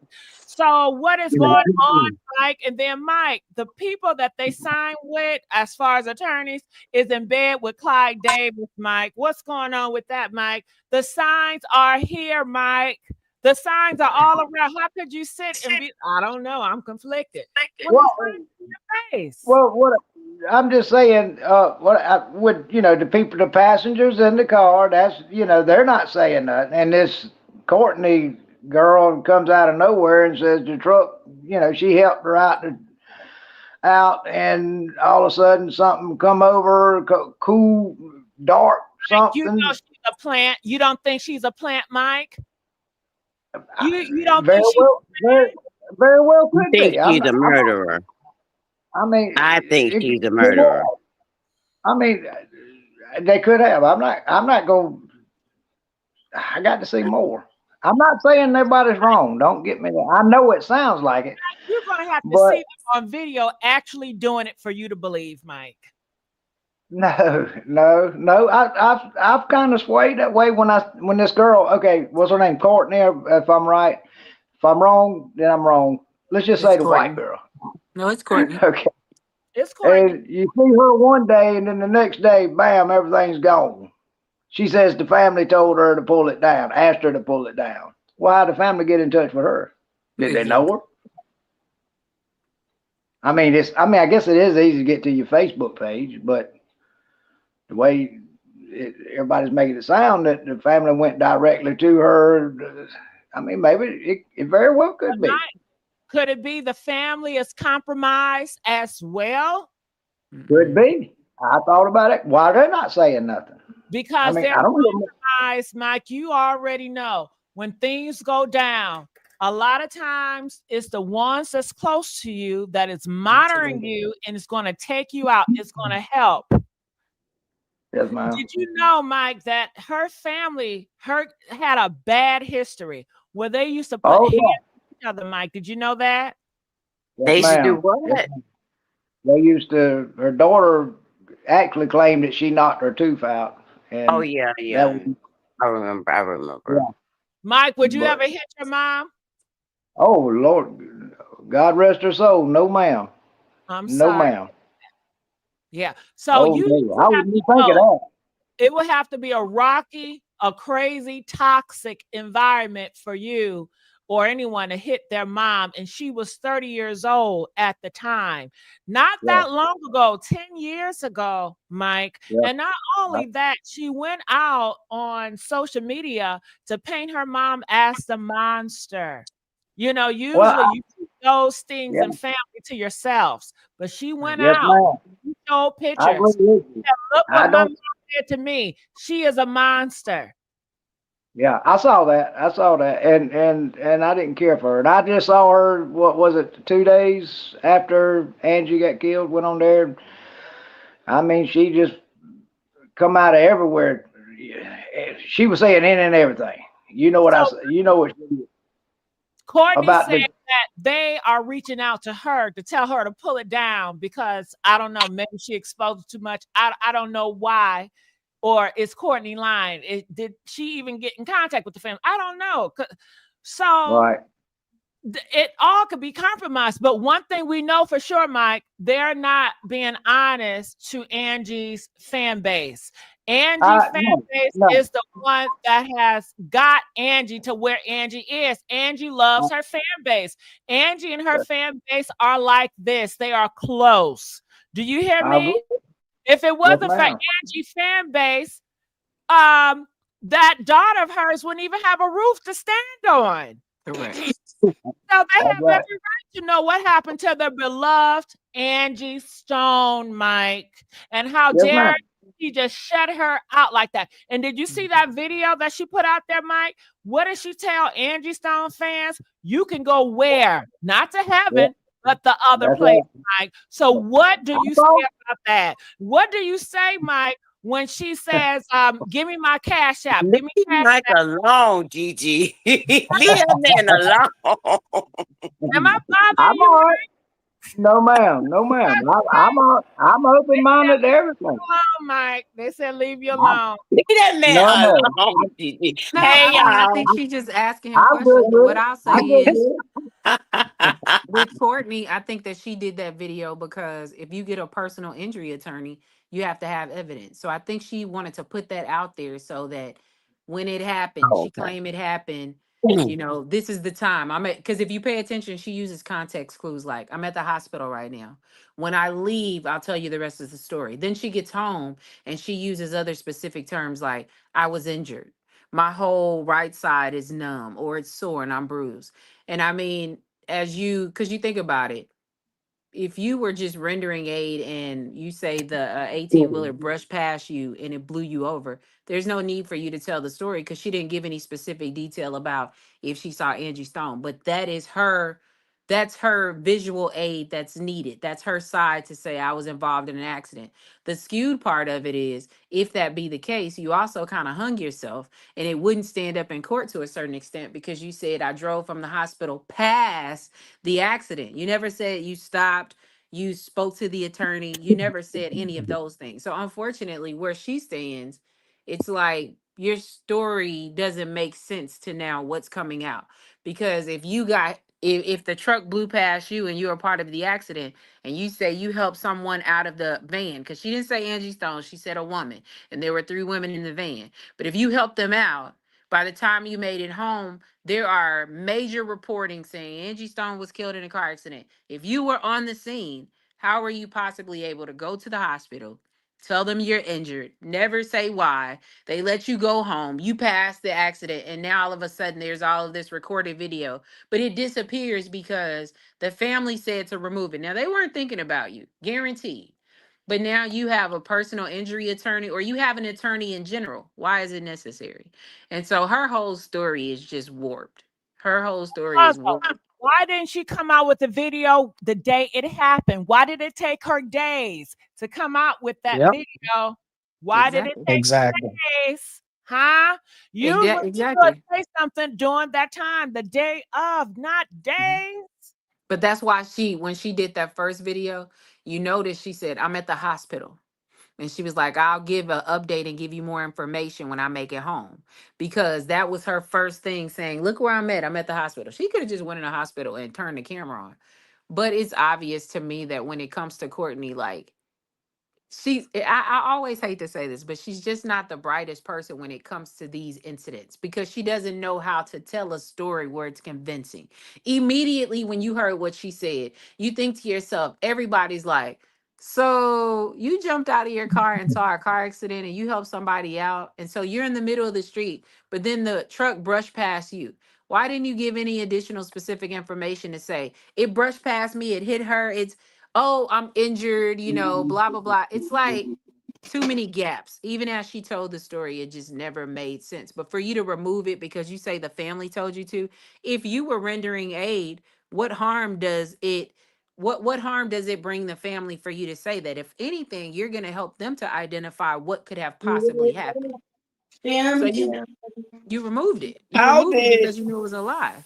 so what is going on, Mike? And then, Mike, the people that they sign with, as far as attorneys, is in bed with Clyde Davis, Mike. What's going on with that, Mike? The signs are here, Mike. The signs are all around. How could you sit and be? I don't know. I'm conflicted. Well, Well, the signs in your face. well, what I'm just saying, what I would, the passengers in the car, that's, they're not saying nothing. And this Courtney girl comes out of nowhere and says the truck, she helped her out, and all of a sudden something come over, cool, dark, You know something. she's a plant. You don't think she's a plant, Mike? You don't Very think she's well, very well I could think be. she's a murderer. I think she's a murderer. I mean, they could have. I'm not going. I got to see more. I'm not saying everybody's wrong. Don't get me there. I know it sounds like it. You're gonna have to But see them on video actually doing it for you to believe, Mike. no. I've kind of swayed that way when this girl. Okay, what's her name? Courtney. If I'm right. If I'm wrong, then I'm wrong. Let's just say the white girl. No, it's Courtney. Okay. It's Courtney. And you see her one day, and then the next day, bam, everything's gone. She says the family told her to pull it down, asked her to pull it down. Why did the family get in touch with her? Did they know her? I mean, I guess it is easy to get to your Facebook page, but the way everybody's making it sound that the family went directly to her, I mean, maybe it very well could be. Could it be the family is compromised as well? Could be. I thought about it. Why they're not saying nothing? Because I they're don't know. compromised, Mike. You already know when things go down. A lot of times it's the ones that's close to you that is monitoring you and it's going to take you out. It's going to help. Yes, ma'am. Did you know, Mike, that her family had a bad history where they used to put hands on each other, Mike? Did you know that? Yes, They used to do ma'am. what? Yes, ma'am. They used to. Her daughter actually claimed that she knocked her tooth out. And Oh yeah. I remember. Yeah. Mike, would you But- ever hit your mom? Oh Lord, God rest her soul. No, ma'am. I'm No, sorry. ma'am. Yeah. So Oh, you no. I have wouldn't to think of know, that. it would have to be a rocky, a crazy, toxic environment for you or anyone to hit their mom. And she was 30 years old at the time. Not that long ago, 10 years ago, Mike. Yeah. And not only that, she went out on social media to paint her mom as the monster. You know, usually you keep those things in family to yourselves, but she went Yes, out. ma'am. She showed I pictures. agree with you. Said, look I what my don't. mom did to me. She is a monster. Yeah, I saw that. And I didn't care for her. And I just saw her. What was it? 2 days after Angie got killed, went on there. I mean, she just come out of everywhere. She was saying in and everything. You know what I said? You know what? Courtney About said that they are reaching out to her to tell her to pull it down because I don't know, maybe she exposed too much. I don't know why. Or is Courtney lying? Did she even get in contact with the family? I don't know. So Right. it all could be compromised. But one thing we know for sure, Mike, they're not being honest to Angie's fan base. Angie's fan base is the one that has got Angie to where Angie is. Angie loves her fan base. Angie and her fan base are like this. They are close. Do you hear me? If it wasn't for Angie fan base, that daughter of hers wouldn't even have a roof to stand on. Correct. So they have every right to know what happened to their beloved Angie Stone, Mike, and how dare he just shut her out like that. And did you see that video that she put out there, Mike? What did she tell Angie Stone fans? You can go where? Not to heaven, but the other place, Mike. So what do you say about that? What do you say, Mike, when she says, give me my cash app? Give me cash Mike app. alone, Gigi. Leave that man alone. Am I bothering I'm you? all right. No, ma'am. No, ma'am. I'm open-minded to everything. Alone, Mike. They said leave you alone. Leave that man No, alone, Gigi. No, Hey, I y'all. think she's just asking him I'm good questions. But with what it. I'll say I'm good is, with it. with Courtney, I think that she did that video because if you get a personal injury attorney, you have to have evidence. So I think she wanted to put that out there so that when it happened, she claimed it happened. This is the time. Because if you pay attention, she uses context clues like, I'm at the hospital right now. When I leave, I'll tell you the rest of the story. Then she gets home and she uses other specific terms like, I was injured. My whole right side is numb or it's sore and I'm bruised. And I mean, because you think about it, if you were just rendering aid and you say the 18 wheeler brushed past you and it blew you over, there's no need for you to tell the story because she didn't give any specific detail about if she saw Angie Stone. But that's her visual aid that's needed. That's her side to say I was involved in an accident. The skewed part of it is if that be the case, you also kind of hung yourself and it wouldn't stand up in court to a certain extent because you said I drove from the hospital past the accident. You never said you stopped, you spoke to the attorney, you never said any of those things. So unfortunately, where she stands, it's like your story doesn't make sense to now what's coming out. Because if the truck blew past you and you were part of the accident and you say you helped someone out of the van, because she didn't say Angie Stone, she said a woman, and there were 3 women in the van. But if you helped them out, by the time you made it home, there are major reporting saying Angie Stone was killed in a car accident. If you were on the scene, how were you possibly able to go to the hospital, tell them you're injured, never say why, they let you go home, you passed the accident, and now all of a sudden there's all of this recorded video, but it disappears because the family said to remove it. Now, they weren't thinking about you, guaranteed. But now you have a personal injury attorney or you have an attorney in general. Why is it necessary? And so her whole story is just warped. Her whole story is Also, warped. why didn't she come out with the video the day it happened? Why did it take her days to come out with that Yep. video? Why did it Exactly. take Exactly. days? Huh? Usually you would Exactly. say something during that time, the day of, not Mhm. days. But that's why when she did that first video, you notice she said, I'm at the hospital. And she was like, I'll give an update and give you more information when I make it home. Because that was her first thing saying, look where I'm at. I'm at the hospital. She could have just went in the hospital and turned the camera on. But it's obvious to me that when it comes to Courtney, like I always hate to say this, but she's just not the brightest person when it comes to these incidents because she doesn't know how to tell a story where it's convincing. Immediately when you heard what she said, you think to yourself, everybody's like, so you jumped out of your car and saw a car accident and you helped somebody out. And so you're in the middle of the street, but then the truck brushed past you. Why didn't you give any additional specific information to say it brushed past me, it hit her, oh, I'm injured, blah, blah, blah. It's like too many gaps. Even as she told the story, it just never made sense. But for you to remove it because you say the family told you to, if you were rendering aid, what harm does it what harm does it bring the family for you to say that? If anything, you're going to help them to identify what could have possibly happened. So you removed it. You How removed it did because you knew it was a lie.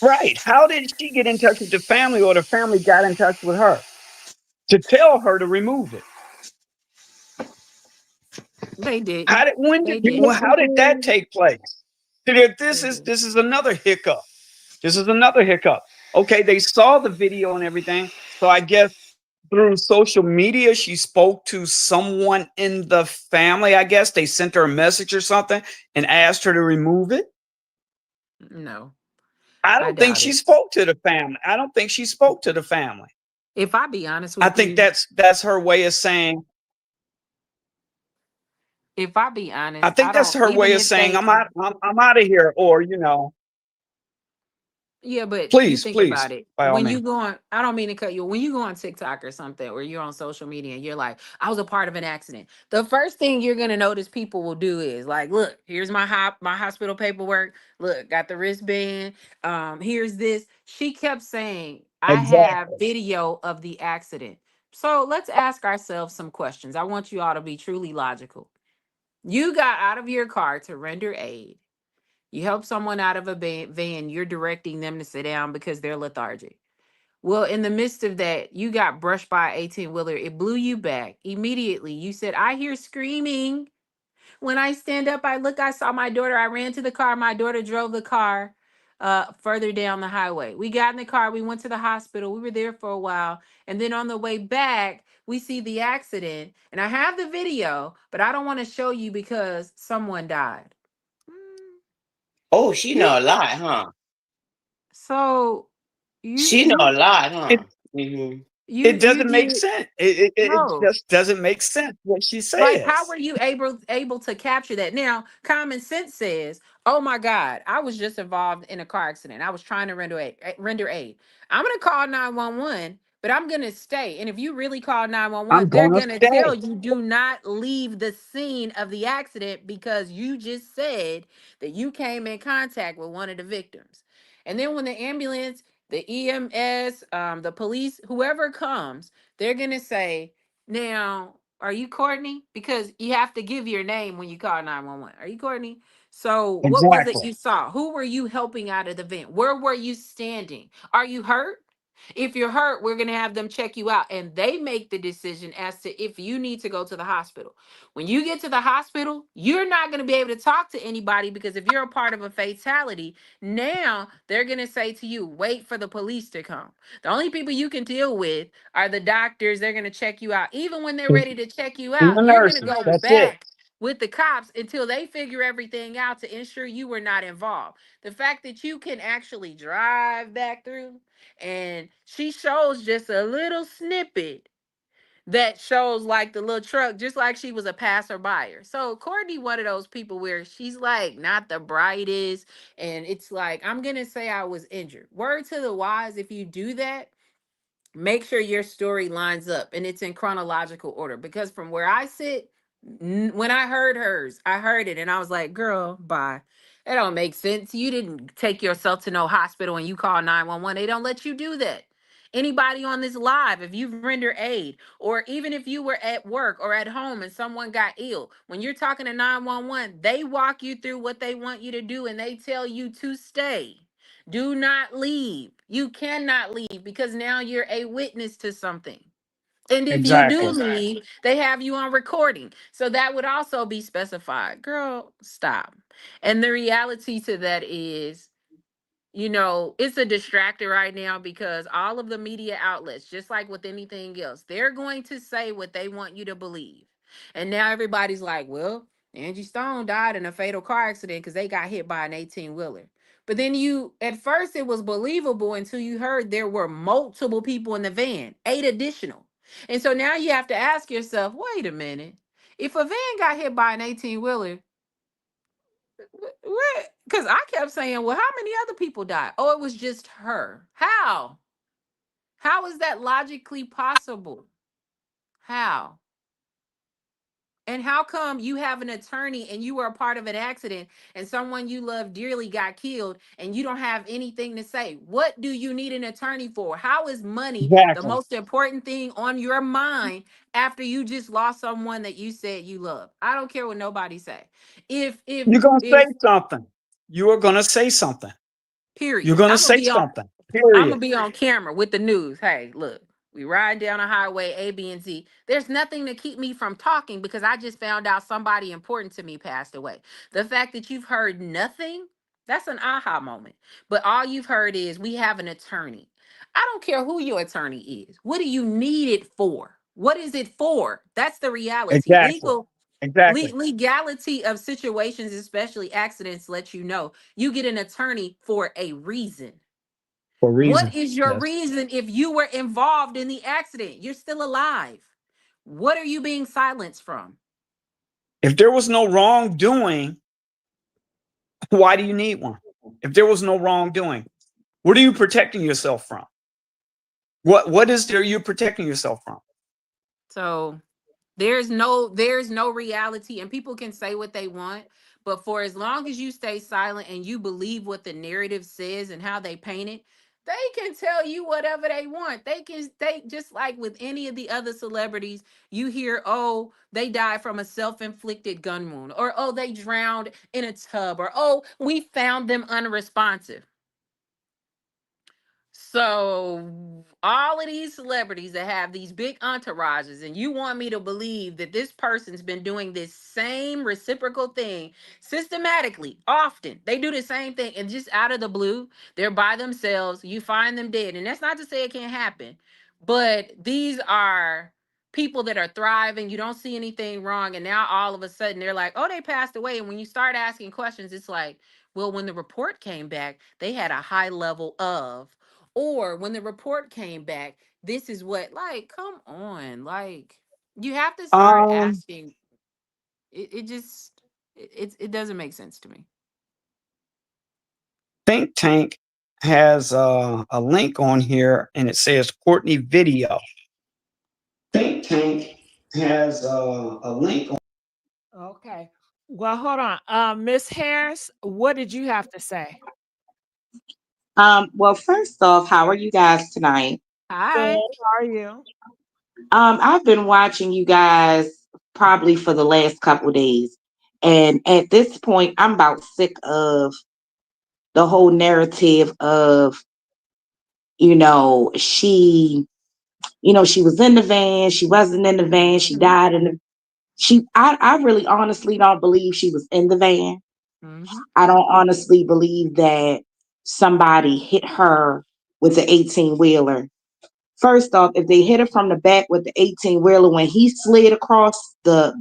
right? How did she get in touch with the family, or the family got in touch with her to tell her to remove it? They didn't. They How didn't. did that take place? This They is didn't. this is another hiccup. This is another hiccup. Okay, they saw the video and everything, so I guess through social media she spoke to someone in the family. I guess they sent her a message or something and asked her to remove it. No, I I don't think doubt she it. spoke to the family. I don't think she spoke to the family. If I be honest I with think you, that's her way of saying. if I be I honest, I think that's don't, her way even of if saying they, I'm out of here, or yeah, but you please, think please, about it. by all When you means. go on, I don't mean to cut you. When you go on TikTok or something, or you're on social media and you're like, I was a part of an accident. The first thing you're gonna notice people will do is like, look, here's my hospital paperwork. Look, got the wristband. Here's this. She kept saying, I have Exactly. video of the accident. So let's ask ourselves some questions. I want you all to be truly logical. You got out of your car to render aid. You help someone out of a van, you're directing them to sit down because they're lethargic. Well, in the midst of that, you got brushed by an 18 wheeler. It blew you back immediately. You said, I hear screaming. When I stand up, I look, I saw my daughter. I ran to the car. My daughter drove the car further down the highway. We got in the car. We went to the hospital. We were there for a while. And then on the way back, we see the accident. And I have the video, but I don't want to show you because someone died. Mm, Oh, she know a lot, huh? So you She know a you lot, huh? It Mm-hmm. it you doesn't make did sense. It no. just doesn't make sense what she Like, how says. were you able to capture that? Now, common sense says, "Oh my God, I was just involved in a car accident. I was trying to render aid. I'm gonna call 911, but I'm gonna stay. And if you really call I'm 911, they're gonna gonna tell stay. you do not leave the scene of the accident because you just said that you came in contact with one of the victims. And then when the ambulance, the EMS, the police, whoever comes, they're gonna say." Now, are you Courtney? Because you have to give your name when you call 911. Are you Courtney? So, what was it Exactly. you saw? Who were you helping out of the vent? Where were you standing? Are you hurt? If you're hurt, we're going to have them check you out and they make the decision as to if you need to go to the hospital. When you get to the hospital, you're not going to be able to talk to anybody because if you're a part of a fatality, now they're going to say to you, wait for the police to come. The only people you can deal with are the doctors. They're going to check you out. Even when they're And ready to check you the out, you're going to nurses. go That's it. back with the cops until they figure everything out to ensure you were not involved. The fact that you can actually drive back through and she shows just a little snippet that shows like the little truck, just like she was a passerby. So Courtney, one of those people where she's like not the brightest, and it's like, I'm gonna say I was injured. Word to the wise, if you do that, make sure your story lines up and it's in chronological order. Because from where I sit, when I heard hers, I heard it and I was like, girl, bye. It don't make sense. You didn't take yourself to no hospital and you call 911. They don't let you do that. Anybody on this live, if you've rendered aid, or even if you were at work or at home and someone got ill, when you're talking to 911, they walk you through what they want you to do and they tell you to stay. Do not leave. You cannot leave because now you're a witness to something. And if you do Exactly. leave, they have you on recording. So that would also be specified. Girl, stop. And the reality to that is, it's a distractor right now because all of the media outlets, just like with anything else, they're going to say what they want you to believe. And now everybody's like, well, Angie Stone died in a fatal car accident because they got hit by an 18-wheeler. But then at first it was believable until you heard there were multiple people in the van, 8 additional. And so now you have to ask yourself, wait a minute. If a van got hit by an 18-wheeler, what? Because I kept saying, well, how many other people died? Oh, it was just her. How? How is that logically possible? How? And how come you have an attorney and you were a part of an accident and someone you love dearly got killed and you don't have anything to say? What do you need an attorney for? How is money the Exactly. most important thing on your mind after you just lost someone that you said you love? I don't care what nobody say. If if You're gonna say if something. You are gonna say something. You're period. gonna say something. Period. I'm gonna be on camera with the news. Hey, look, we riding down a highway A, B, and Z. There's nothing to keep me from talking because I just found out somebody important to me passed away. The fact that you've heard nothing, that's an aha moment. But all you've heard is we have an attorney. I don't care who your attorney is. What do you need it for? What is it for? That's the reality. Exactly. Exactly. Legality of situations, especially accidents, let you know you get an attorney for a reason. For a What reason. is your Yes. reason if you were involved in the accident? You're still alive. What are you being silenced from? If there was no wrongdoing, why do you need one? If there was no wrongdoing, what are you protecting yourself from? What is there you're protecting yourself from? So there's no reality, and people can say what they want, but for as long as you stay silent and you believe what the narrative says and how they paint it, they can tell you whatever they want. They just like with any of the other celebrities, you hear, oh, they died from a self-inflicted gun wound, or oh, they drowned in a tub, or oh, we found them unresponsive. So all of these celebrities that have these big entourages, and you want me to believe that this person's been doing this same reciprocal thing systematically, often. They do the same thing, and just out of the blue, they're by themselves. You find them dead. And that's not to say it can't happen, but these are people that are thriving. You don't see anything wrong. And now all of a sudden they're like, oh, they passed away. And when you start asking questions, it's like, Well, when the report came back, they had a high level of, or when the report came back, this is what, like, come on. Like, you have to start asking. It just, it doesn't make sense to me. Think Tank has a link on here, and it says Courtney video. Think Tank has a link on. Okay. Well, hold on. Miss Harris, what did you have to say? Well, first off, how are you guys tonight? Good. Hi. How are you? I've been watching you guys probably for the last couple days. And at this point, I'm about sick of the whole narrative of, she was in the van, she wasn't in the van, she died in the I really honestly don't believe she was in the van. Mm-hmm. I don't honestly believe that somebody hit her with the 18-wheeler. First off, if they hit her from the back with the 18-wheeler, when he slid across the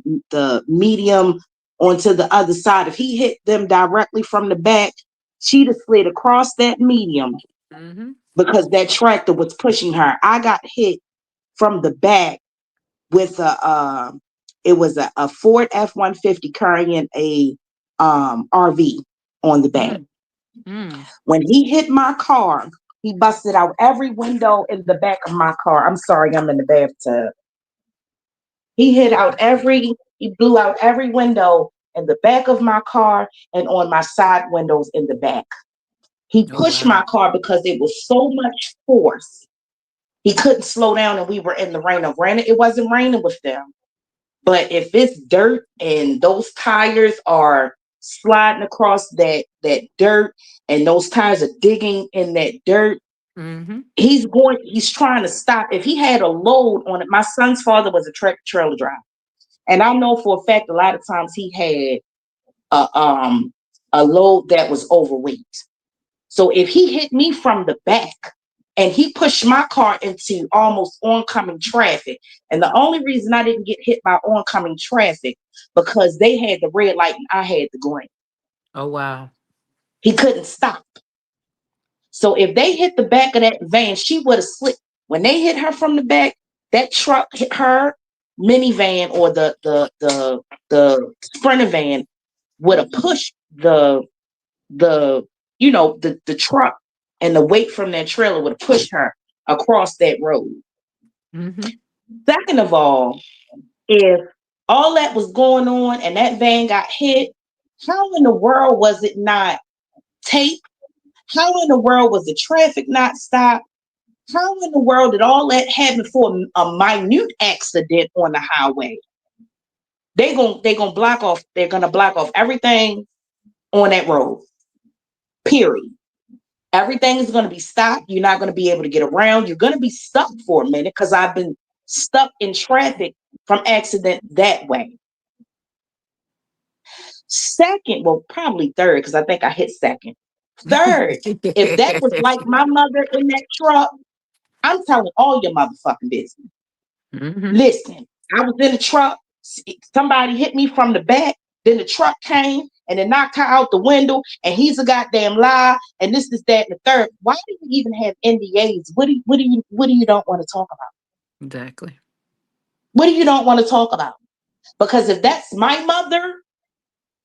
medium onto the other side, if he hit them directly from the back, she'd have slid across that medium Mm-hmm. because that tractor was pushing her. I got hit from the back with it was a Ford F-150 carrying a RV on the back. Mm-hmm. When he hit my car, he busted out every window in the back of my car. I'm sorry, I'm in the bathtub. He blew out every window in the back of my car and on my side windows in the back. He Oh, pushed wow. my car because it was so much force. He couldn't slow down and we were in the rain. Now, granted, it wasn't raining with them. But if it's dirt and those tires are sliding across that dirt and those tires are digging in that dirt, Mm-hmm. he's trying to stop. If he had a load on it, my son's father was a tractor trailer driver. And I know for a fact a lot of times he had a load that was overweight. So if he hit me from the back and he pushed my car into almost oncoming traffic, and the only reason I didn't get hit by oncoming traffic because they had the red light and I had the green. Oh, wow. He couldn't stop. So if they hit the back of that van, she would have slipped. When they hit her from the back, that truck hit her minivan or the sprinter van would have pushed the truck, and the weight from that trailer would have pushed her across that road. Mm-hmm. Second of all, if all that was going on and that van got hit, how in the world was it not taped? How in the world was the traffic not stopped? How in the world did all that happen for a minute accident on the highway? They're gonna block off everything on that road. Period. Everything is going to be stopped. You're not going to be able to get around. You're going to be stuck for a minute because I've been stuck in traffic from accident that way. Second, well, probably third, because I think I hit second. Third, if that was like my mother in that truck, I'm telling all your motherfucking business. Mm-hmm. Listen, I was in the truck. Somebody hit me from the back. Then the truck came and it knocked her out the window. And he's a goddamn lie. And this is that and the third. Why do you even have NDAs? What do you don't want to talk about? Exactly. What do you don't want to talk about? Because if that's my mother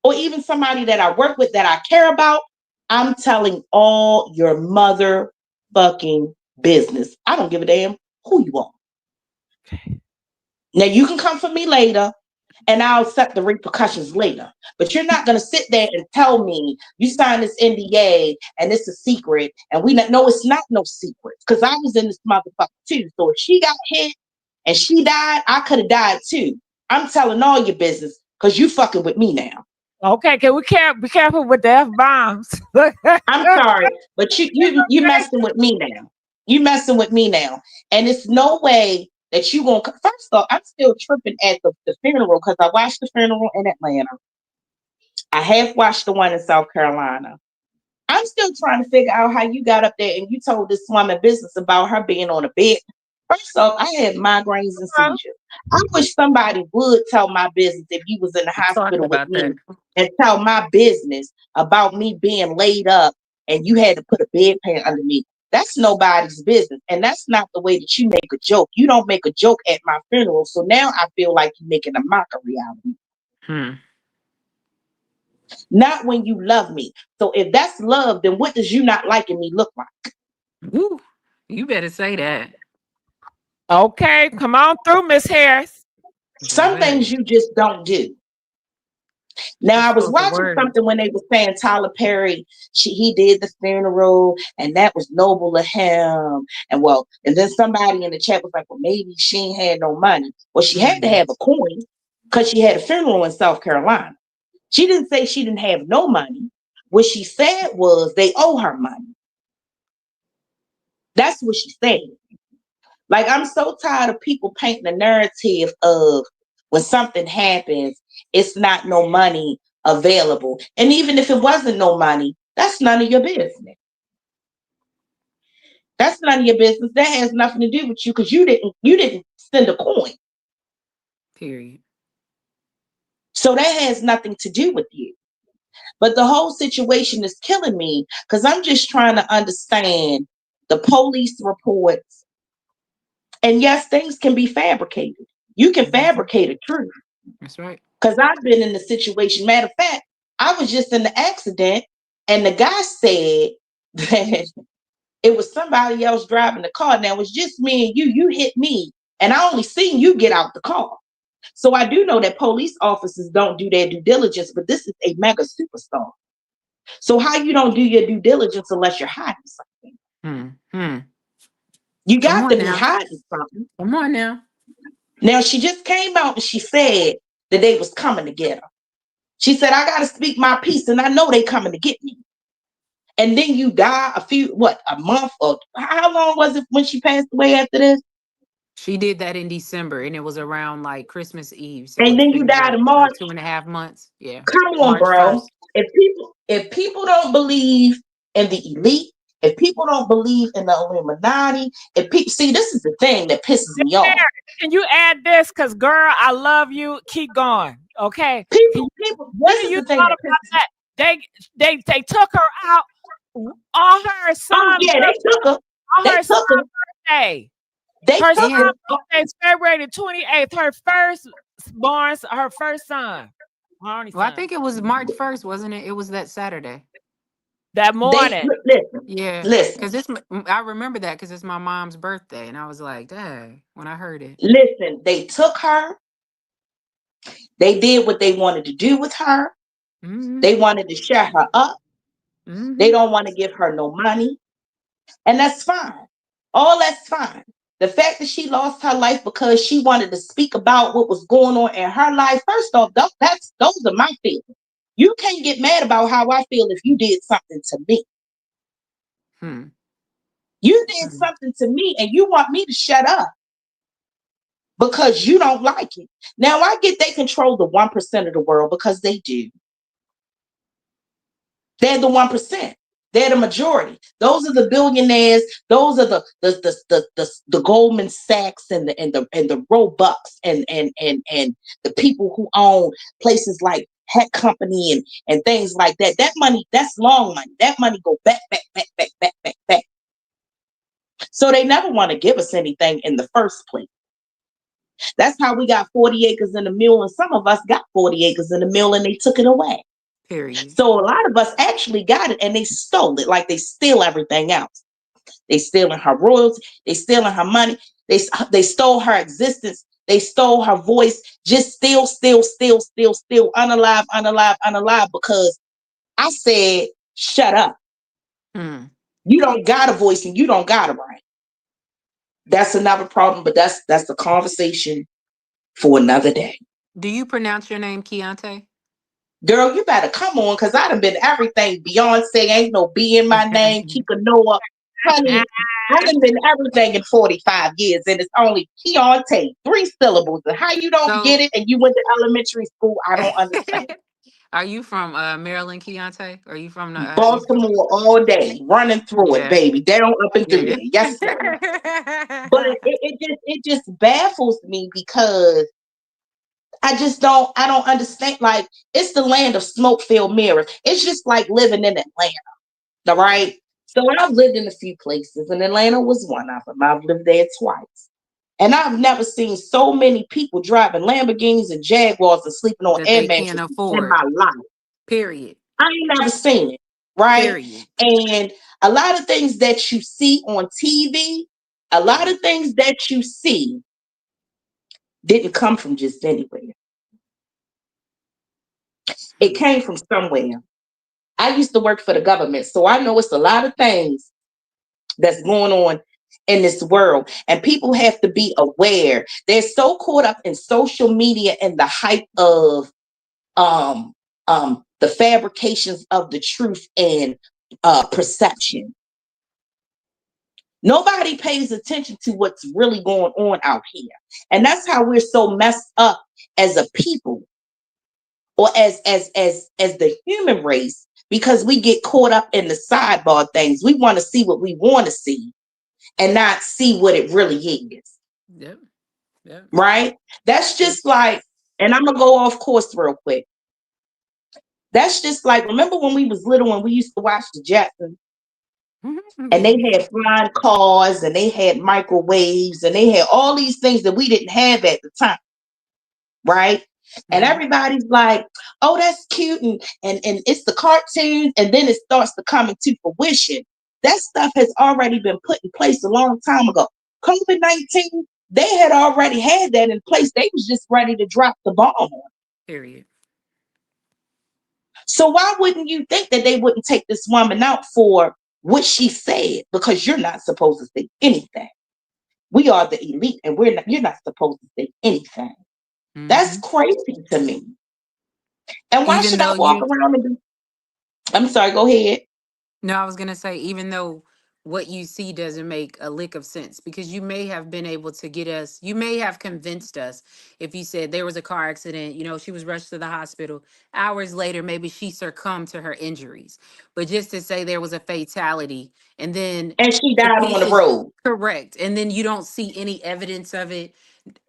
or even somebody that I work with that I care about, I'm telling all your motherfucking business. I don't give a damn who you are. Now you can come for me later and I'll accept the repercussions later. But you're not going to sit there and tell me you signed this NDA and it's a secret. And no, it's not no secret because I was in this motherfucker too. So if she got hit and she died, I could have died too. I'm telling all your business because you fucking with me now. Okay, can we be careful with the F-bombs? I'm sorry, but you messing with me now. You messing with me now. And it's no way that you gonna. First off, I'm still tripping at the funeral because I watched the funeral in Atlanta. I have watched the one in South Carolina. I'm still trying to figure out how you got up there and you told this woman business about her being on a bed. First off, I had migraines and seizures. I wish somebody would tell my business if you was in the hospital with me and tell my business about me being laid up and you had to put a bedpan under me. That's nobody's business. And that's not the way that you make a joke. You don't make a joke at my funeral. So now I feel like you're making a mockery out of me. Not when you love me. So if that's love, then what does you not liking me look like? Ooh, you better say that. Okay, come on through, Miss Harris. Some things you just don't do. Now, I was watching something when they were saying Tyler Perry, he did the funeral and that was noble of him. And then somebody in the chat was like, well, maybe she ain't had no money. Well, she had to have a coin because she had a funeral in South Carolina. She didn't say she didn't have no money. What she said was they owe her money. That's what she said. Like, I'm so tired of people painting a narrative of when something happens, it's not no money available. And even if it wasn't no money, that's none of your business. That's none of your business. That has nothing to do with you because you didn't send a coin. Period. So that has nothing to do with you. But the whole situation is killing me because I'm just trying to understand the police reports. And yes, things can be fabricated. You can fabricate a truth. That's right. Because I've been in the situation. Matter of fact, I was just in the accident and the guy said that it was somebody else driving the car. Now it was just me and you hit me and I only seen you get out the car. So I do know that police officers don't do their due diligence, but this is a mega superstar. So how you don't do your due diligence unless you're hiding something? You got to be hiding something. Come on now. Now she just came out and she said that they was coming to get her. She said, I got to speak my piece and I know they coming to get me. And then you die a month or how long was it when she passed away after this? She did that in December and it was around like Christmas Eve. So and then you died in March. 2.5 months. Yeah. Come on, March bro. 1st. If people don't believe in the elite, if people don't believe in the Illuminati, see, this is the thing that pisses me off. Can you add this? Because girl, I love you. Keep going. Okay. People, this is you the thing thought about that. They took her out on her son. Oh, yeah, they took her. On her son's birthday. Her son's birthday is February 28th. Her first son. Well, I think it was March 1st, wasn't it? It was that Saturday. That morning. Yeah. Listen. I remember that because it's my mom's birthday. And I was like, dang, when I heard it. Listen, they took her. They did what they wanted to do with her. They wanted to shut her up. They don't want to give her no money. And that's fine. All that's fine. The fact that she lost her life because she wanted to speak about what was going on in her life, first off, those are my feelings. You can't get mad about how I feel if you did something to me. You did something to me and you want me to shut up because you don't like it. Now, I get they control the 1% of the world because they do. They're the 1%. They're the majority. Those are the billionaires. Those are the Goldman Sachs and the Robux and the people who own places like Heck Company and things like that. That money, that's long money. That money go back. So they never want to give us anything in the first place. That's how we got 40 acres in the mill, and some of us got 40 acres in the mill and they took it away. Period. So a lot of us actually got it and they stole it, like they steal everything else. They stealing her royalties, they stealing her money, they stole her existence, they stole her voice, just steal, unalive, because I said, shut up. You don't got a voice and you don't got a right. That's another problem, but that's the conversation for another day. Do you pronounce your name Keontae? Girl, you better come on, because I done been everything. Beyonce, ain't no B in my name. Kika Noah. Honey, I done been everything in 45 years, and it's only Keontae, 3 syllables. And how you don't get it and you went to elementary school, I don't understand. Are you from Maryland, Keontae? Or are you from Baltimore all day, running through it, baby. Down, up, and through there. Yes, sir. But it just baffles me because I don't understand. Like, it's the land of smoke-filled mirrors. It's just like living in Atlanta, all right? So I've lived in a few places, and Atlanta was one of them. I've lived there twice. And I've never seen so many people driving Lamborghinis and Jaguars and sleeping on That air they can't mattresses in afford. my life. Period. I ain't never seen it, right? Period. And a lot of things that you see on TV, a lot of things that you see didn't come from just anywhere. It came from somewhere. I used to work for the government, so I know it's a lot of things that's going on in this world, and people have to be aware. They're so caught up in social media and the hype of the fabrications of the truth and perception. Nobody pays attention to what's really going on out here, and that's how we're so messed up as a people, or as the human race, because we get caught up in the sidebar things. We want to see what we want to see and not see what it really is. Yep. Yep. Right? That's just like, and I'm gonna go off course real quick. That's just like, remember when we was little and we used to watch the Jetsons, and they had flying cars and they had microwaves and they had all these things that we didn't have at the time, right? And everybody's like, oh, that's cute, and it's the cartoons, and then it starts to come into fruition. That stuff has already been put in place a long time ago. COVID-19, they had already had that in place. They was just ready to drop the bomb on it. Period. So why wouldn't you think that they wouldn't take this woman out for what she said? Because you're not supposed to say anything. We are the elite, and you're not supposed to say anything. That's crazy to me. And why Even should I though walk you around and I'm sorry, go ahead. No, I was gonna say, even though what you see doesn't make a lick of sense, because you may have been able to get us, you may have convinced us if you said there was a car accident, she was rushed to the hospital. Hours later, maybe she succumbed to her injuries. But just to say there was a fatality, and then And she the died on the pieces, road. correct, and then you don't see any evidence of it.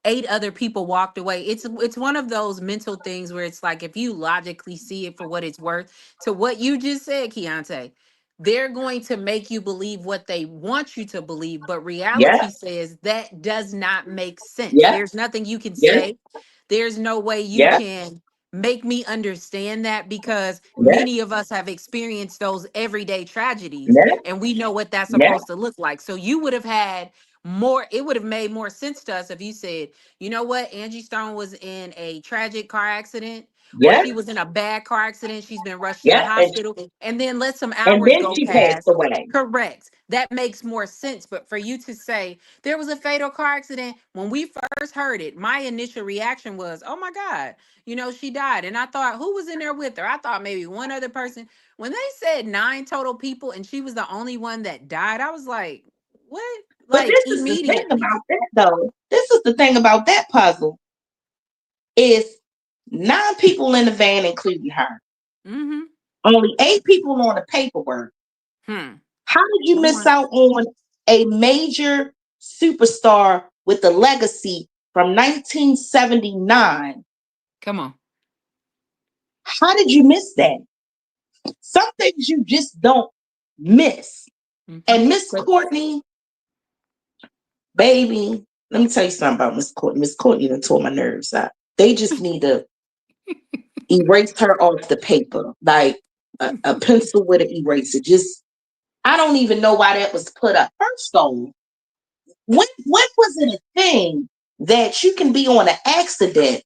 8 other people walked away. It's one of those mental things where it's like, if you logically see it for what it's worth, to what you just said, Keontae, they're going to make you believe what they want you to believe, but Yeah, reality says that does not make sense. yeah, There's nothing you can yeah, say. There's no way you yeah, can make me understand that, because yeah, many of us have experienced those everyday tragedies, yeah, and we know what that's yeah, supposed to look like. So you would have had more, it would have made more sense to us if you said, you know what, Angie Stone was in a tragic car accident, or yeah, she was in a bad car accident, she's been rushed to the yeah. hospital, and then let some And hours then go she passed past. away. Correct. That makes more sense. But for you to say there was a fatal car accident, when we first heard it, my initial reaction was, oh my God, she died. And I thought, who was in there with her? I thought maybe one other person. When they said 9 total people and she was the only one that died, I was like, what? But Like, this is the thing immediately. about that, though. This is the thing about that puzzle is 9 people in the van, including her. Mm-hmm. Only 8 people on the paperwork. Hmm. How did you One miss more. out on a major superstar with a legacy from 1979? Come on. How did you miss that? Some things you just don't miss. Mm-hmm. And Miss Courtney, baby, let me tell you something about Miss Courtney. Miss Courtney done tore my nerves out. They just need to erase her off the paper, like a pencil with an eraser. Just, I don't even know why that was put up. First off, when was it a thing that you can be on an accident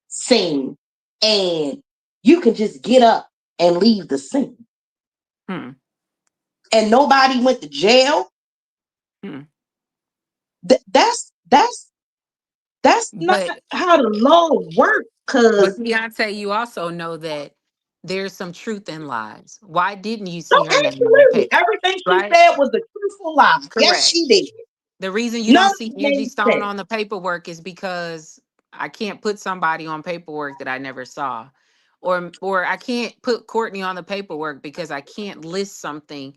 scene and you can just get up and leave the scene? Hmm. And nobody went to jail? Hmm. That's not But how the law works. But Cause Beyonce, you also know that there's some truth in lies. Why didn't you no, see her name on that absolutely, paper? everything she Right? said was a truthful lie. Yes, Correct. she did. The reason you None don't of see it Angie made Stone sense. on the paperwork is because I can't put somebody on paperwork that I never saw. Or I can't put Courtney on the paperwork because I can't list something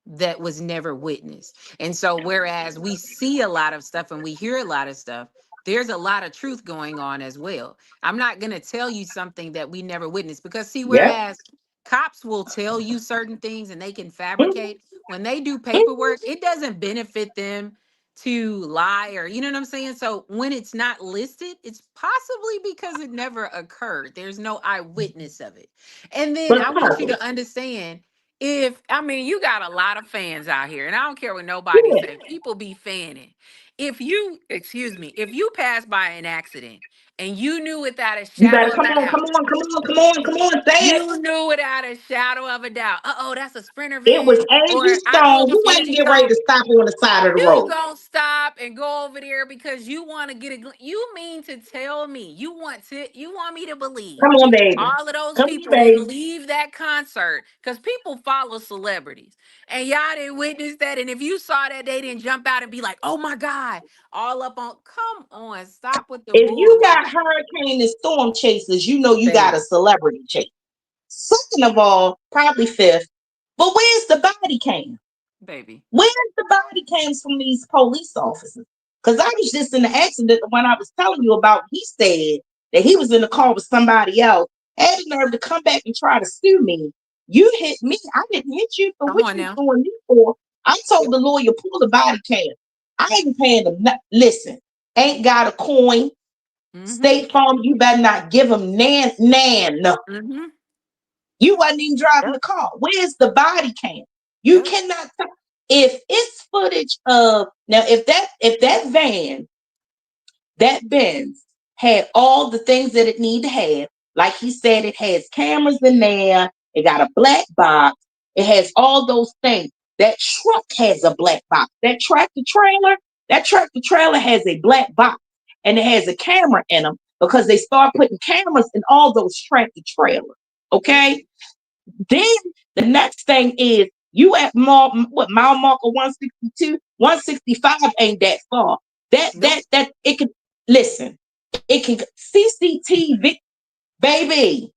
that was never witnessed. And so whereas we see a lot of stuff and we hear a lot of stuff, there's a lot of truth going on as well. I'm not going to tell you something that we never witnessed because, see, Yep. whereas cops will tell you certain things and they can Mhm. fabricate, when they do paperwork, it doesn't benefit them to lie, or you know what I'm saying? So when it's not listed, it's possibly because it never occurred. There's no eyewitness of it. And then But I want you perfect. to understand, if I mean, you got a lot of fans out here, and I don't care what nobody Yeah. say, people be fanning. If you, excuse me, if you pass by an accident and you knew without a You shadow better of come a on, come doubt, on, come on, come on, come on, say it. you knew without a shadow of a doubt, uh-oh, that's a Sprinter It was van, Angie or I Stone. drove a Who ain't fancy get ready car, to stop on the side of the you road? gonna stop and go over there because you want to get you mean to tell me you want me to believe Come on, baby. all of those Come on, people didn't baby. leave that concert because people follow celebrities and y'all didn't witness that, and if you saw that, they didn't jump out and be like, oh my God, all up on, come on, stop with the If you got bullshit. hurricane and storm chasers, you know you got a Baby, celebrity chase. Second of all, probably fifth, but where's the body cam? baby. Where's the body cams from these police officers? Because I was just in the accident when I was telling you about. He said that he was in the car with somebody else, had the nerve to come back and try to sue me. You hit me. I didn't hit you. So Come what on you now. suing me for? I told Yep. the lawyer, pull the body cam. I ain't paying them. Listen, ain't got a coin. Mm-hmm. State Farm, you better not give them nan. Mm-hmm. You wasn't even driving Yep. the car. Where's the body cam? You Yep. cannot. If it's footage of now, if that van, that Benz had all the things that it need to have, like he said, it has cameras in there. It got a black box. It has all those things. That truck has a black box. That tractor trailer has a black box, and it has a camera in them because they start putting cameras in all those tractor trailers. Yep. Okay. Then the next thing is you at mile marker 162, 165 ain't that far. Nope. That it can listen, it can CCTV, baby.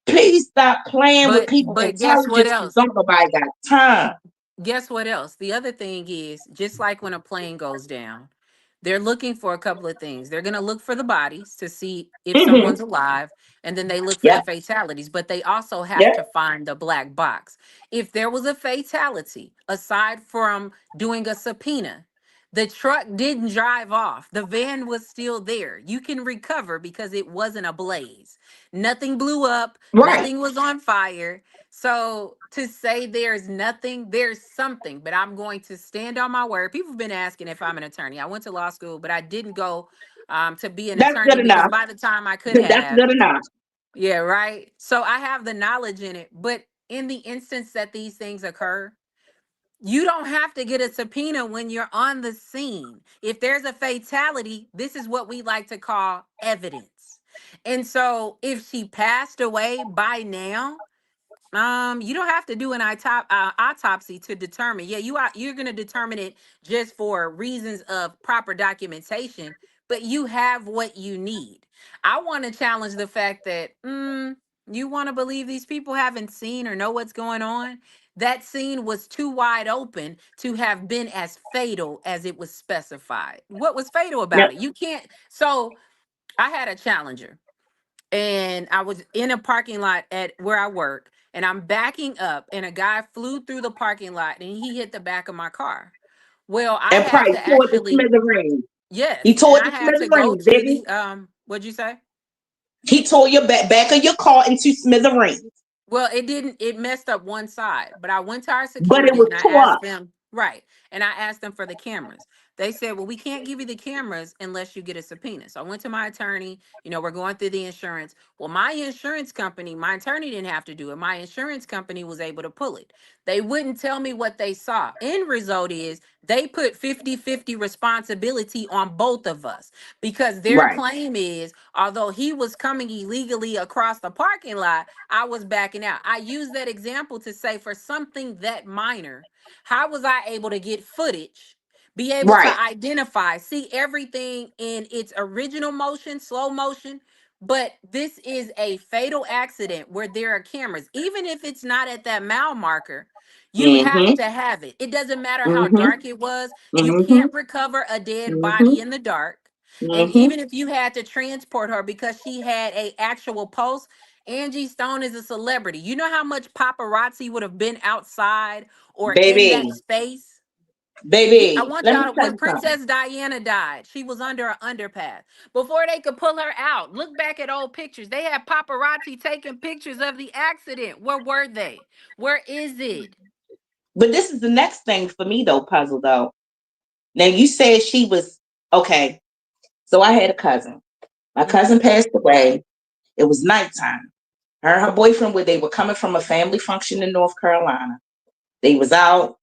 Please stop playing with people But guess what intelligence because else? don't nobody got time. Guess what else? The other thing is, just like when a plane goes down, they're looking for a couple of things. They're going to look for the bodies to see if Mm-hmm. someone's alive, and then they look for the Yep, fatalities, but they also have yep, to find the black box. If there was a fatality, aside from doing a subpoena, the truck didn't drive off. The van was still there. You can recover because it wasn't a blaze. Nothing blew up, right. nothing was on fire. So to say there's nothing, there's something, but I'm going to stand on my word. People have been asking if I'm an attorney. I went to law school, but I didn't go to be an That's attorney good because enough. by the time I could That's have, good enough. yeah, right. So I have the knowledge in it. But in the instance that these things occur, you don't have to get a subpoena when you're on the scene. If there's a fatality, this is what we like to call evidence. And so if she passed away by now, you don't have to do an autopsy to determine. Yeah, you're gonna determine it just for reasons of proper documentation, but you have what you need. I want to challenge the fact that you want to believe these people haven't seen or know what's going on. That scene was too wide open to have been as fatal as it was specified. What was fatal Yep. about it? You can't. So I had a challenger and I was in a parking lot at where I work, and I'm backing up, and a guy flew through the parking lot and he hit the back of my car. Well, I And had Price to toward the actually, smithereens. He yes, and tore I the had to go smithereens, to didn't he? the what'd you say? He tore your back of your car into smithereens, Well, it didn't, it messed up one side, but I went to our but it security was and I tore asked up. them, right. And I asked them for the cameras. They said, well, we can't give you the cameras unless you get a subpoena. So I went to my attorney, we're going through the insurance. Well, my insurance company, my attorney didn't have to do it. My insurance company was able to pull it. They wouldn't tell me what they saw. End result is they put 50-50 responsibility on both of us because their Right. claim is, although he was coming illegally across the parking lot, I was backing out. I use that example to say for something that minor, how was I able to get footage, be able Right. to identify, see everything in its original motion, slow motion? But this is a fatal accident where there are cameras. Even if it's not at that mile marker, you have Mm-hmm. to have it. It doesn't matter how Mm-hmm. dark it was. You Mm-hmm. can't recover a dead Mm-hmm. body in the dark. And Mm-hmm. even if you had to transport her because she had a actual post, Angie Stone is a celebrity. You know how much paparazzi would have been outside or in that Baby, space? I baby, want let y'all me to, tell when you something. Princess Diana died, she was under an underpass. Before they could pull her out, look back at old pictures. They had paparazzi taking pictures of the accident. Where were they? Where is it? But this is the next thing for me, though, puzzle, though. Now, you said she was, okay, so I had a cousin. My cousin passed away. It was nighttime. Her and her boyfriend, they were coming from a family function in North Carolina. They was out.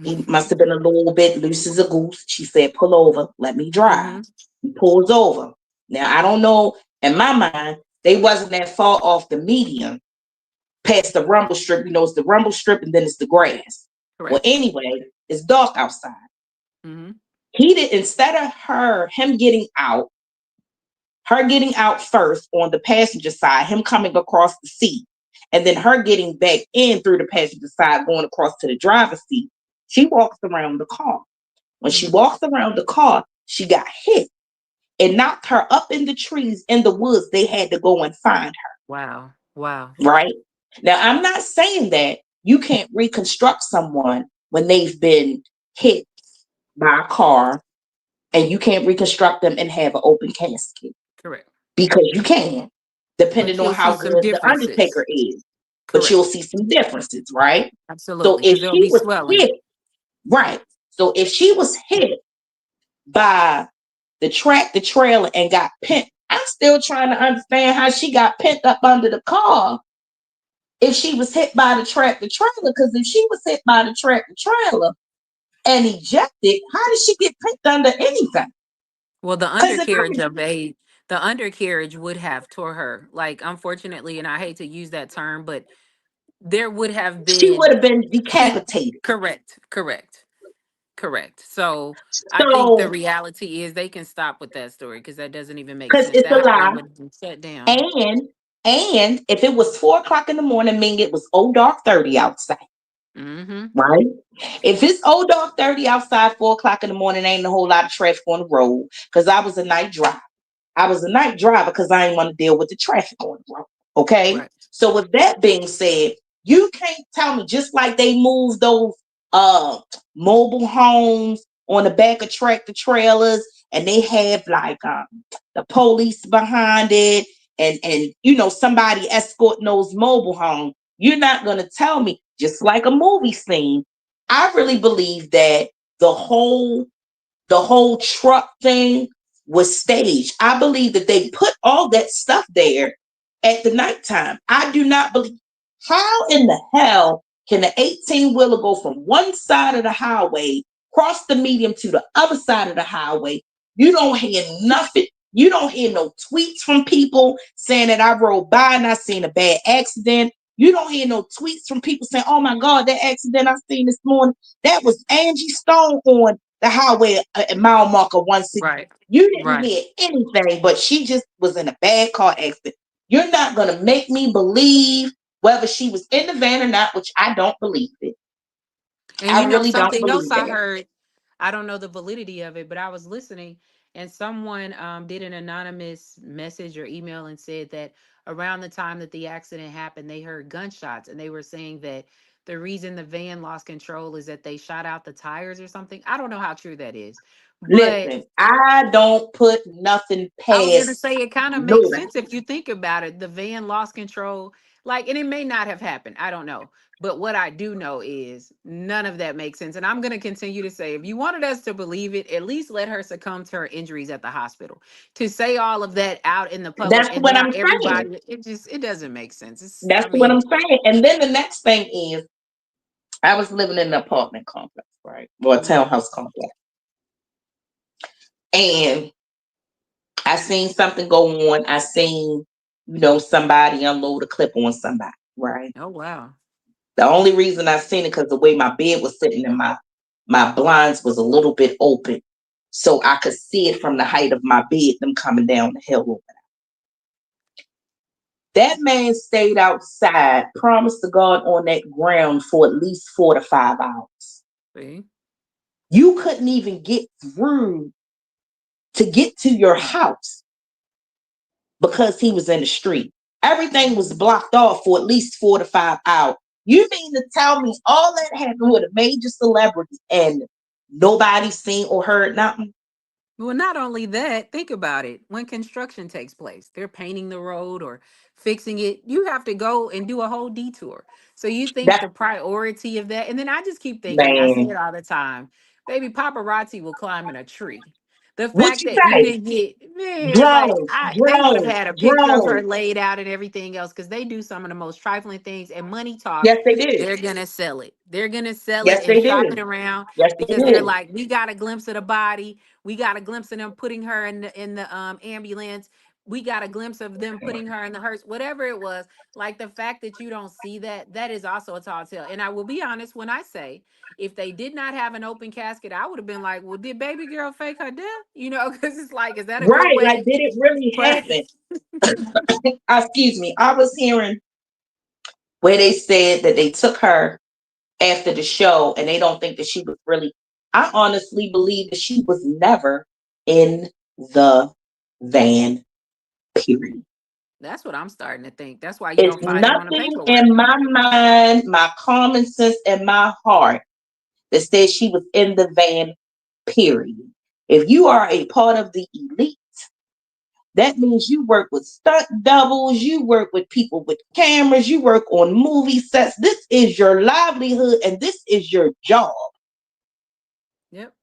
He must have been a little bit loose as a goose. She said, pull over, let me drive. He pulls over. Now, I don't know, in my mind, they wasn't that far off the median past the rumble strip. You know, it's the rumble strip and then it's the grass. Correct. Well, anyway, it's dark outside. Mm-hmm. He did, instead of him getting out, her getting out first on the passenger side, him coming across the seat, and then her getting back in through the passenger side, going across to the driver's seat. She walks around the car. When she walks around the car, she got hit. It knocked her up in the trees in the woods. They had to go and find her. Wow. Wow. Right? Now, I'm not saying that you can't reconstruct someone when they've been hit by a car and you can't reconstruct them and have an open casket. Correct. Because you can, But depending on you'll see how some good the differences. Undertaker is. But Correct. you'll see some differences, right? So Absolutely. if Because there'll she be was swelling. hit, right. So if she was hit by the tractor trailer and got pent, I'm still trying to understand how she got pent up under the car if she was hit by the tractor trailer. Because if she was hit by the tractor trailer and ejected, how did she get pent under anything? Well, the undercarriage would have tore her. Like, unfortunately, and I hate to use that term, but there would have She would been have been decapitated. Correct. So I think the So, reality is they can stop with that story because that doesn't even make because sense. it's a That island lie. would have been shut down. And if it was 4 o'clock in the morning, meaning it was old dark 30 outside, right? If it's old dark 30 outside, 4 o'clock in the morning, ain't a whole lot of traffic on the road. Because I was a night driver. I was a night driver because I didn't want to deal with the traffic on the road. Okay. Right. So with that being said, you can't tell me, just like they moved those mobile homes on the back of tractor trailers, and they have like the police behind it, and somebody escorting those mobile homes. You're not gonna tell me, just like a movie scene. I really believe that the whole truck thing was staged. I believe that they put all that stuff there at the nighttime. I do not believe. How in the hell can an 18-wheeler go from one side of the highway, cross the medium to the other side of the highway? You don't hear nothing. You don't hear no tweets from people saying that I rode by and I seen a bad accident. You don't hear no tweets from people saying, oh my God, that accident I seen this morning, that was Angie Stone on the highway at mile marker 160. Right. You didn't Right. hear anything, but she just was in a bad car accident. You're not going to make me believe whether she was in the van or not, which I don't believe it. And I you know really don't something else believe I that. heard, I don't know the validity of it, but I was listening and someone did an anonymous message or email and said that around the time that the accident happened, they heard gunshots and they were saying that the reason the van lost control is that they shot out the tires or something. I don't know how true that is, but Listen, I don't put nothing I was gonna past say it kind of makes nobody. sense if you think about it. The van lost control, like, and it may not have happened. I don't know. But what I do know is none of that makes sense. And I'm gonna continue to say, if you wanted us to believe it, at least let her succumb to her injuries at the hospital. To say all of that out in the public That's and what now I'm saying. everybody, it doesn't make sense. That's what I'm saying. And then the next thing is, I was living in an apartment complex, right? Or a townhouse complex. And I seen something go on. I seen, somebody unload a clip on somebody, right? Oh wow. The only reason I seen it because the way my bed was sitting and my blinds was a little bit open. So I could see it from the height of my bed, them coming down the hill over there. That man stayed outside, promised to God, on that ground for at least 4 to 5 hours. See? You couldn't even get through to get to your house because he was in the street. Everything was blocked off for at least 4 to 5 hours. You mean to tell me all that happened with a major celebrity and nobody seen or heard nothing? Well, not only that, think about it. When construction takes place, they're painting the road or fixing it. You have to go and do a whole detour. So you think That the priority of that, and then I just keep thinking, I say man, it all the time, baby, paparazzi will climb in a tree. The what fact you that you say? can get, man, like Drones, they would have drones, had a picture of her drones. laid out and everything else because they do some of the most trifling things and money talks. Yes, they did. They're gonna sell it. They're gonna sell it Yes, and they shop it did. around Yes, they because they're did. like, we got a glimpse of the body. We got a glimpse of them putting her in the ambulance. We got a glimpse of them putting her in the hearse, whatever it was. Like the fact that you don't see that, that is also a tall tale. And I will be honest when I say, if they did not have an open casket, I would have been like, well, did baby girl fake her death? You know, because it's like, is that a good Right, like way did it really for happen? Excuse me. I was hearing where they said that they took her after the show and they don't think that she was really. I honestly believe that she was never in the van, period. That's what I'm starting to think. That's why you It's don't find it on the nothing paperwork. in my mind, my common sense, and my heart that says she was in the van, period. If you are a part of the elite, that means you work with stunt doubles, you work with people with cameras, you work on movie sets. This is your livelihood and this is your job. Yep.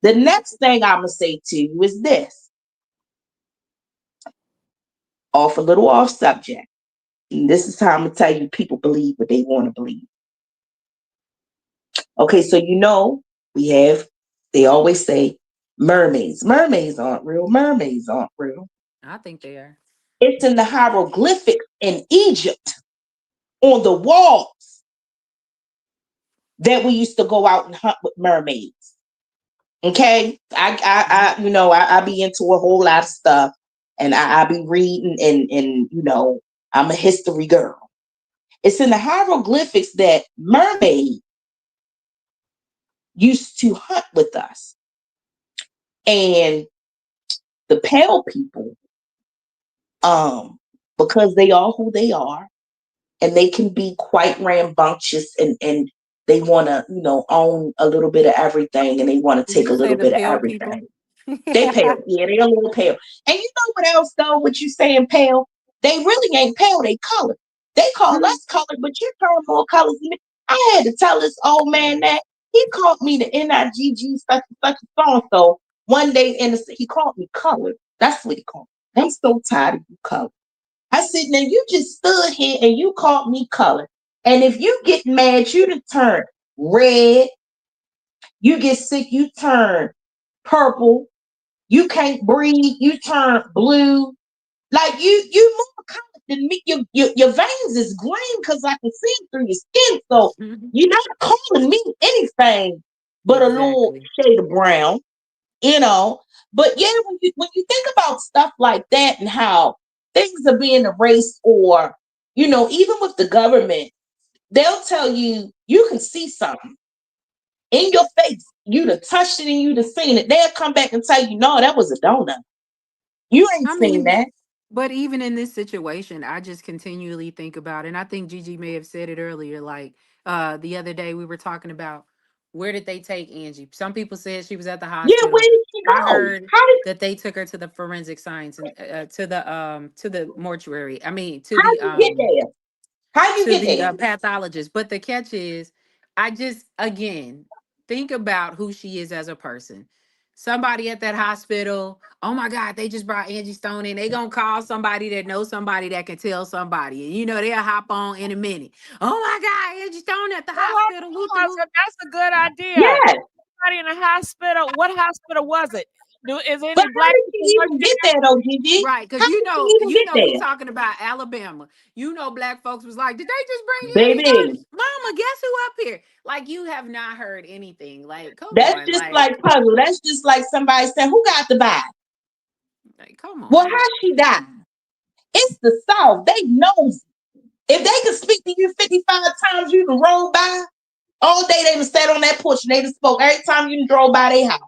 The next thing I'm going to say to you is this, off a little off subject. And this is how I'm going to tell you people believe what they want to believe. Okay, so they always say mermaids. Mermaids aren't real. Mermaids aren't real. I think they are. It's in the hieroglyphics in Egypt on the walls that we used to go out and hunt with mermaids. Okay, I be into a whole lot of stuff, and I be reading, and I'm a history girl. It's in the hieroglyphics that mermaids used to hunt with us, and the pale people, because they are who they are, and they can be quite rambunctious, and they want to own a little bit of everything, and they want to Did take a you say little the bit of pale people? everything. They pale. Yeah, they a little pale. And you know what else though? What you saying pale? They really ain't pale, they colored. They call us colored, but you turn more colors than me. I had to tell this old man that he called me the NIGG such and such and so and so one day he called me colored. That's what he called me. I'm so tired of you colored. I said, now you just stood here and you called me colored. And if you get mad, you done turn red. You get sick, you turn purple. You can't breathe. You turn blue. Like you more colored than me. Your veins is green because I can see it through your skin. So you're not calling me anything but a little Exactly. shade of brown, But yeah, when you think about stuff like that and how things are being erased, or even with the government, they'll tell you can see something in your face. You'd have touched it and you'd have seen it. They'll come back and tell you, no, that was a donut. You ain't I seen mean, that. but even in this situation, I just continually think about, and I think Gigi may have said it earlier, like the other day we were talking about where did they take Angie? Some people said she was at the Yeah, where hospital. did she I go? heard How did that they took her to the forensic science and to the mortuary. I mean, how you get there? How you to get the there? pathologist. But the catch is, I just, again, think about who she is as a person. Somebody at that hospital, oh my God, they just brought Angie Stone in. They gonna call somebody that knows somebody that can tell somebody. And they'll hop on in a minute. Oh my God, Angie Stone at the hospital. Whoop the whoop. That's a good idea. Yes, Somebody in the hospital. What hospital was it? Is but any how black did people she even working get there though, Gigi? Right, How because did she even get we there? talking about Alabama. Black folks was like, did they just bring Angie Baby, Stone? Mama, guess who up here? Like, you have not heard anything. Like, come that's on, just like like, puzzle. That's just like somebody saying, who got the body? come Well, on. how she died? It's the South. They know. If they could speak to you 55 times, you can roll by. All day they would sat on that porch and they just spoke every time you drove by their house.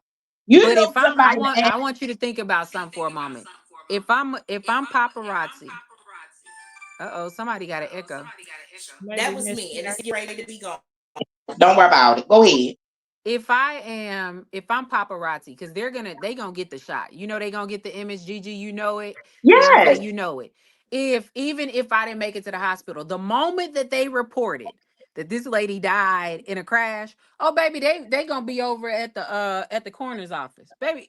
You But know if I'm, somebody to ask. I want you to think about something for a moment. If I'm paparazzi, somebody got an echo. That Maybe was Miss me, and it's Jackie. getting ready to be gone. Don't worry about it. Go ahead. If I'm paparazzi, because they gonna get the shot. You know they gonna get the image, Gigi, you know it. Yes. Beyonce, you know it. Even if I didn't make it to the hospital, the moment that they reported that this lady died in a crash, oh baby, they gonna be over at the coroner's office. Baby,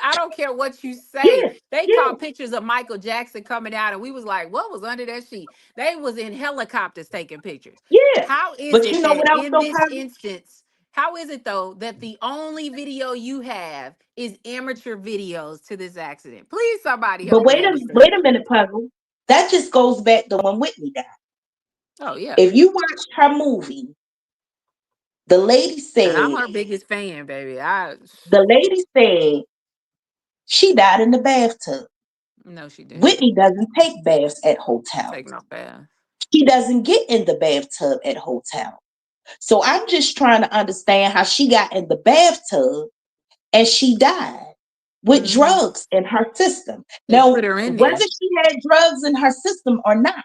I don't care what you say. Yes. They Yes. caught pictures of Michael Jackson coming out, and we was like, what was under that sheet? They was in helicopters taking pictures. Yes. How is But you it know that what else in so this positive? instance, how is it though that the only video you have is amateur videos to this accident? Please, somebody But help me understand. wait a minute, puzzle. That just goes back to when Whitney died. Oh yeah, If you watched her movie, the lady and I'm said her biggest fan, baby. the lady said she died in the bathtub. No, she didn't Whitney doesn't take baths at hotels. take no bath. She doesn't get in the bathtub at hotels. So I'm just trying to understand how she got in the bathtub and she died with Hmm. drugs in her system. They put Now, her in whether there. she had drugs in her system or not,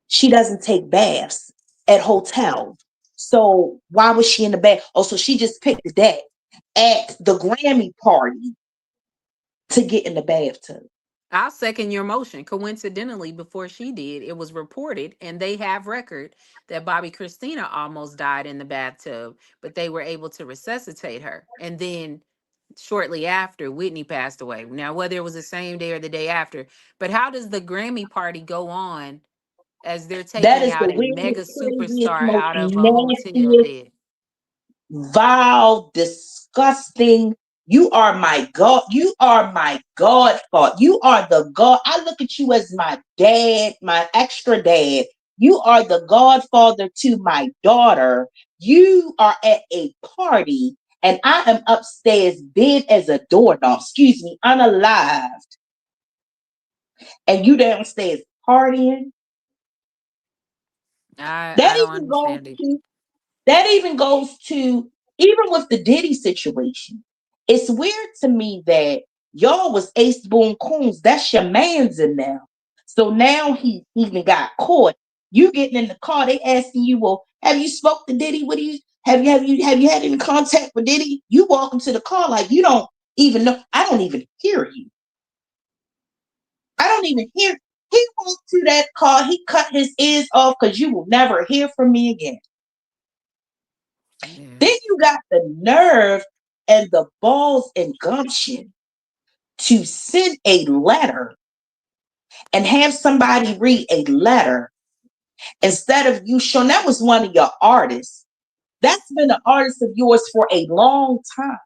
she doesn't take baths at hotels. So why was she in the bath? Oh, so she just picked the day at the Grammy party to get in the bathtub. I'll second your motion. Coincidentally, before she did, it was reported, and they have record that Bobby Christina almost died in the bathtub, but they were able to resuscitate her. And then shortly after, Whitney passed away. Now, whether it was the same day or the day after, but how does the Grammy party go on as they're That taking is the out a mega weirdest, craziest, superstar most out of a hotel nastiest, bed? vile, disgusting. You are my God. You are my God father. You are the God. I look at you as my dad, my extra dad. You are the godfather to my daughter. You are at a party, and I am upstairs, dead as a doorknob. Excuse me, unalived, and you downstairs partying. I That don't even goes understand it. to That even goes to even with the Diddy situation. It's weird to me that y'all was Ace Boone Coons. That's your man's in now. So now he even got caught. You getting in the car, they asking you, well, have you spoke to Diddy? What do you have you had any contact with Diddy? You walk into the car like you don't even know. I don't even hear you. I don't even hear. He walked to that car, he cut his ears off because you will never hear from me again. Then Yes. you got the nerve and the balls and gumption to send a letter and have somebody read a letter instead of you showing that was one of your artists. That's been an artist of yours for a long time.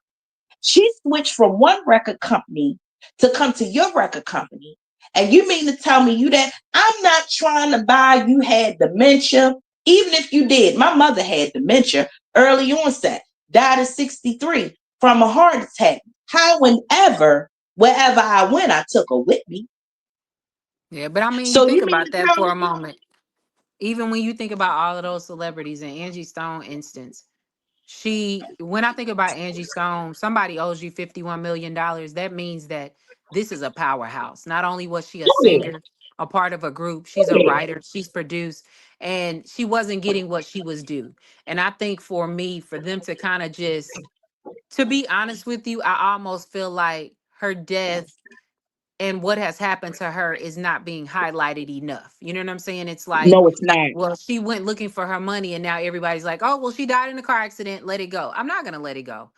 She switched from one record company to come to your record company. And you mean to tell me you that I'm not trying to buy you had dementia. Even if you did, my mother had dementia, early onset, died at 63 from a heart attack. How and ever, wherever I went, I took her with me. Yeah, but I mean, you So think you mean about to that tell for a me moment. Even when you think about all of those celebrities in Angie Stone instance, when I think about Angie Stone, somebody owes you $51 million. That means that this is a powerhouse. Not only was she a yeah, singer, a part of a group, she's a yeah. writer, she's produced, and she wasn't getting what she was due. And I think for me, for them to kind of just, to be honest with you, I almost feel like her death and what has happened to her is not being highlighted enough. You know what I'm saying? It's like, No, it's not. well, she went looking for her money and now everybody's like, oh, well, she died in a car accident. Let it go. I'm not going to let it go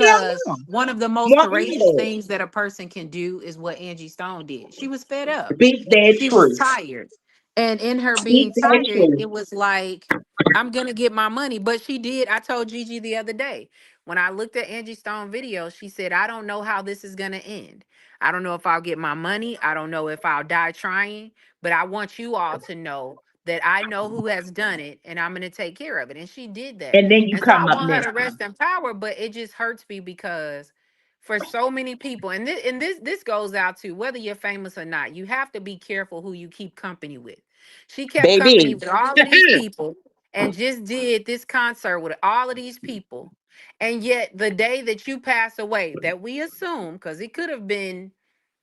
Hell because no. one of the most Want courageous me things that a person can do is what Angie Stone did. She was fed to up. speak that She was truth. tired. And in her Speak being that tired, truth. it was like, I'm going to get my money. But she did. I told Gigi the other day, when I looked at Angie Stone video, she said, I don't know how this is going to end. I don't know if I'll get my money. I don't know if I'll die trying, but I want you all to know that I know who has done it and I'm going to take care of it. And she did that. And then you And so I come up want her to missing. rest in power, but it just hurts me because for so many people, and this goes out to whether you're famous or not, you have to be careful who you keep company with. She kept company Baby. with all of these people and just did this concert with all of these people. And yet the day that you pass away, that we assume, because it could have been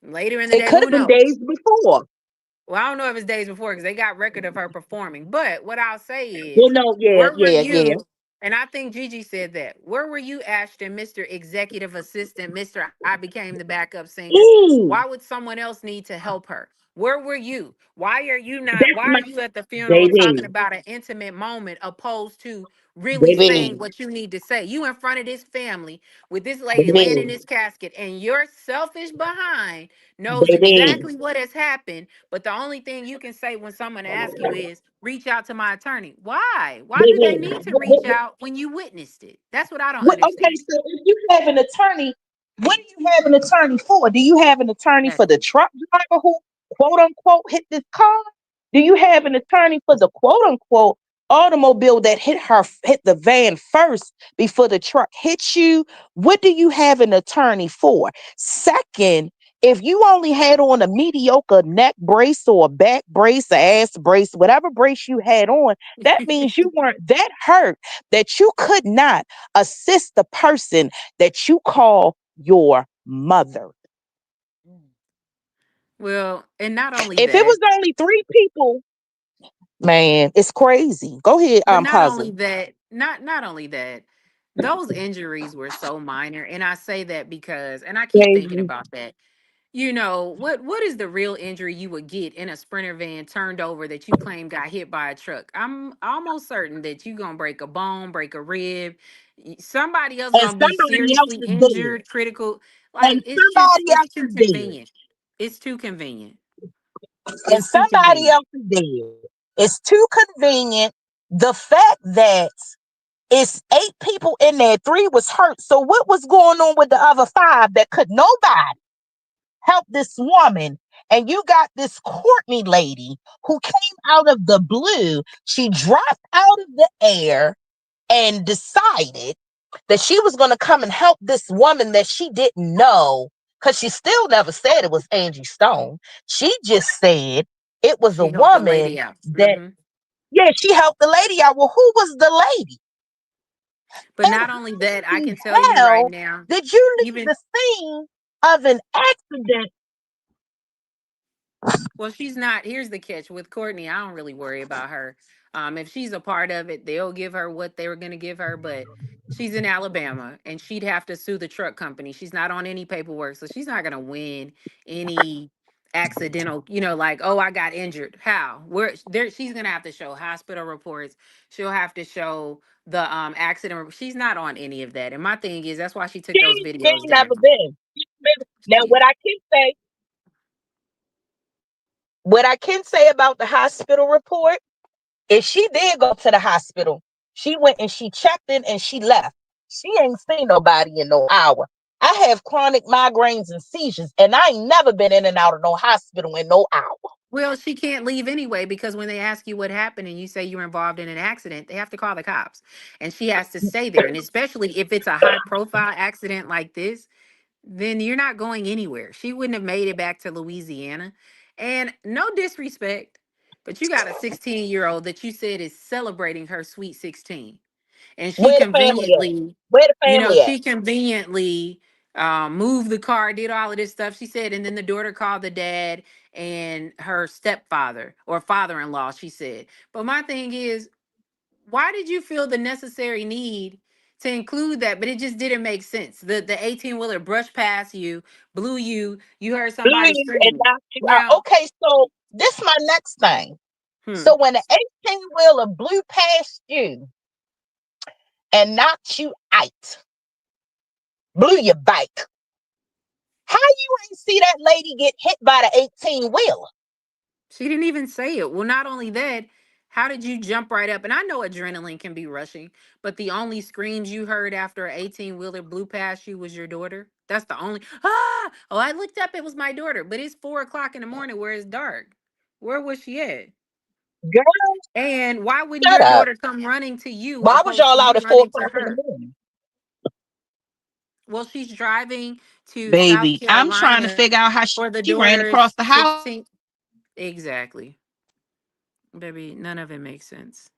later in the It day, could who have been days knows? before. Well, I don't know if it's days before because they got record of her performing. But what I'll say Well, is, no, yeah, where were yeah, yeah. you? And I think Gigi said that. Where were you, Ashton, Mr. Executive Assistant, Mr. I became the backup singer? Ooh, Why would someone else need to help her? Where were you? Why are you not? that's Why my are you at the funeral talking baby, about an intimate moment opposed to really saying baby, what you need to say? You in front of this family with this lady laying in baby, this casket, and your selfish behind knows baby. exactly what has happened, but the only thing you can say when someone asks you is, reach out to my attorney. Why? Why do they Baby, need to reach out when you witnessed it? That's what I don't okay, understand. so if you have an attorney, what do you have an attorney for? Do you have an attorney for the Exactly. truck driver who quote unquote hit this car? Do you have an attorney for the quote unquote automobile that hit the van first before the truck hit you? What do you have an attorney for? Second, if you only had on a mediocre neck brace or a back brace, a ass brace, whatever brace you had on, that means you weren't that hurt that you could not assist the person that you call your mother. Well, and not only If it that, was only three people, man, it's crazy. Go ahead, but not only puzzle. that, not only that, those injuries were so minor. And I say that because, and I keep thinking Baby. about that. You know, what is the real injury you would get in a sprinter van turned over that you claim got hit by a truck? I'm almost certain that you gonna break a bone, break a rib, somebody else And gonna be somebody else seriously is dead. injured, critical. And Like somebody it's else too is dead. convenient. It's too convenient. And It's too somebody convenient. else is dead. It's too convenient. The fact that it's eight people in there, three was hurt. So what was going on with the other five that could nobody help this woman? And you got this Courtney lady who came out of the blue. She dropped out of the air and decided that she was going to come and help this woman that she didn't know, because she still never said it was Angie Stone. She just said it was a She helped the woman lady out. that, yeah, she helped the lady out. Well, who was the lady? But And not only that, I how can tell the you right hell now, did you leave even the scene of an accident? well, she's not. Here's the catch with Courtney. I don't really worry about her. If she's a part of it, they'll give her what they were going to give her. But she's in Alabama, and she'd have to sue the truck company. She's not on any paperwork, so she's not going to win any accidental. You know, like, oh, I got injured. How? Where? There? She's going to have to show hospital reports. She'll have to show the accident. She's not on any of that. And my thing is, that's why she took those She videos ain't never down. been. Now, what I can say about the hospital report, if she did go to the hospital, she went and she checked in and she left. She ain't seen nobody in no hour. I have chronic migraines and seizures, and I ain't never been in and out of no hospital in no hour. Well, she can't leave anyway because when they ask you what happened and you say you were involved in an accident, they have to call the cops. And she has to stay there. And especially if it's a high profile accident like this, then you're not going anywhere. She wouldn't have made it back to Louisiana. And no disrespect, but you got a 16-year-old that you said is celebrating her sweet 16, and she Where the family at? conveniently, Where the family at? she conveniently moved the car, did all of this stuff. She said, and then the daughter called the dad and her stepfather or father-in-law, she said. But my thing is, why did you feel the necessary need to include that? But it just didn't make sense. The 18-wheeler brushed past you, blew you, you heard somebody Please, and scream. knocked you out. Now, Okay, so this my next thing. hmm. So when the 18-wheeler blew past you and knocked you out, blew your bike, how you ain't see that lady get hit by the 18-wheeler? She didn't even say it. Well, not only that, how did you jump right up? And I know adrenaline can be rushing, but the only screams you heard after an 18-wheeler blew past you was your daughter. That's the only, ah, oh, I looked up, it was my daughter, but it's 4 o'clock in the morning where it's dark. Where was she at? Girl, And why wouldn't shut your up. daughter come running to you Why was opposed to y'all you out at 4 running to o'clock in the her? morning? Well, she's driving to South Baby, I'm trying to Carolina figure out how for the she ran across daughter's the house. 16th. Exactly. Baby, none of it makes sense.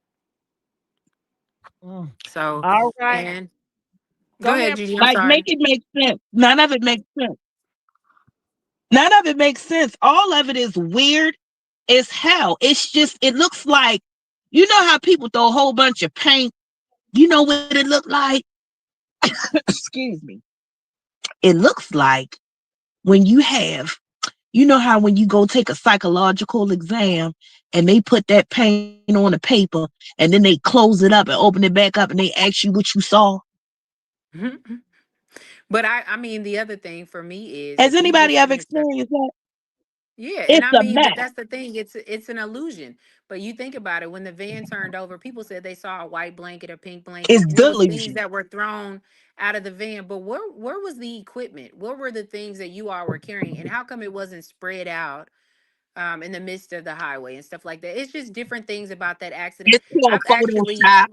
Mm. So, All right. and Go Go ahead, ahead. Gigi. I'm Like, make sorry. it make sense. None of it makes sense. None of it makes sense. All of it is weird as hell. It's just, it looks like, you know how people throw a whole bunch of paint? You know what it looked like? Excuse me. It looks like when you have, you know how when you go take a psychological exam and they put that paint on the paper and then they close it up and open it back up and they ask you what you saw? But I mean, the other thing for me is Has if you anybody just ever finished. experienced that? Yeah, and It's I a mean, but mess. that's the thing. It's an illusion. But you think about it, when the van turned over, people said they saw a white blanket, a pink blanket, It's and it was things delusion. that were thrown out of the van. But where was the equipment? What were the things that you all were carrying, and how come it wasn't spread out in the midst of the highway and stuff like that? It's just different things about that accident. It's called I've actually Photoshop.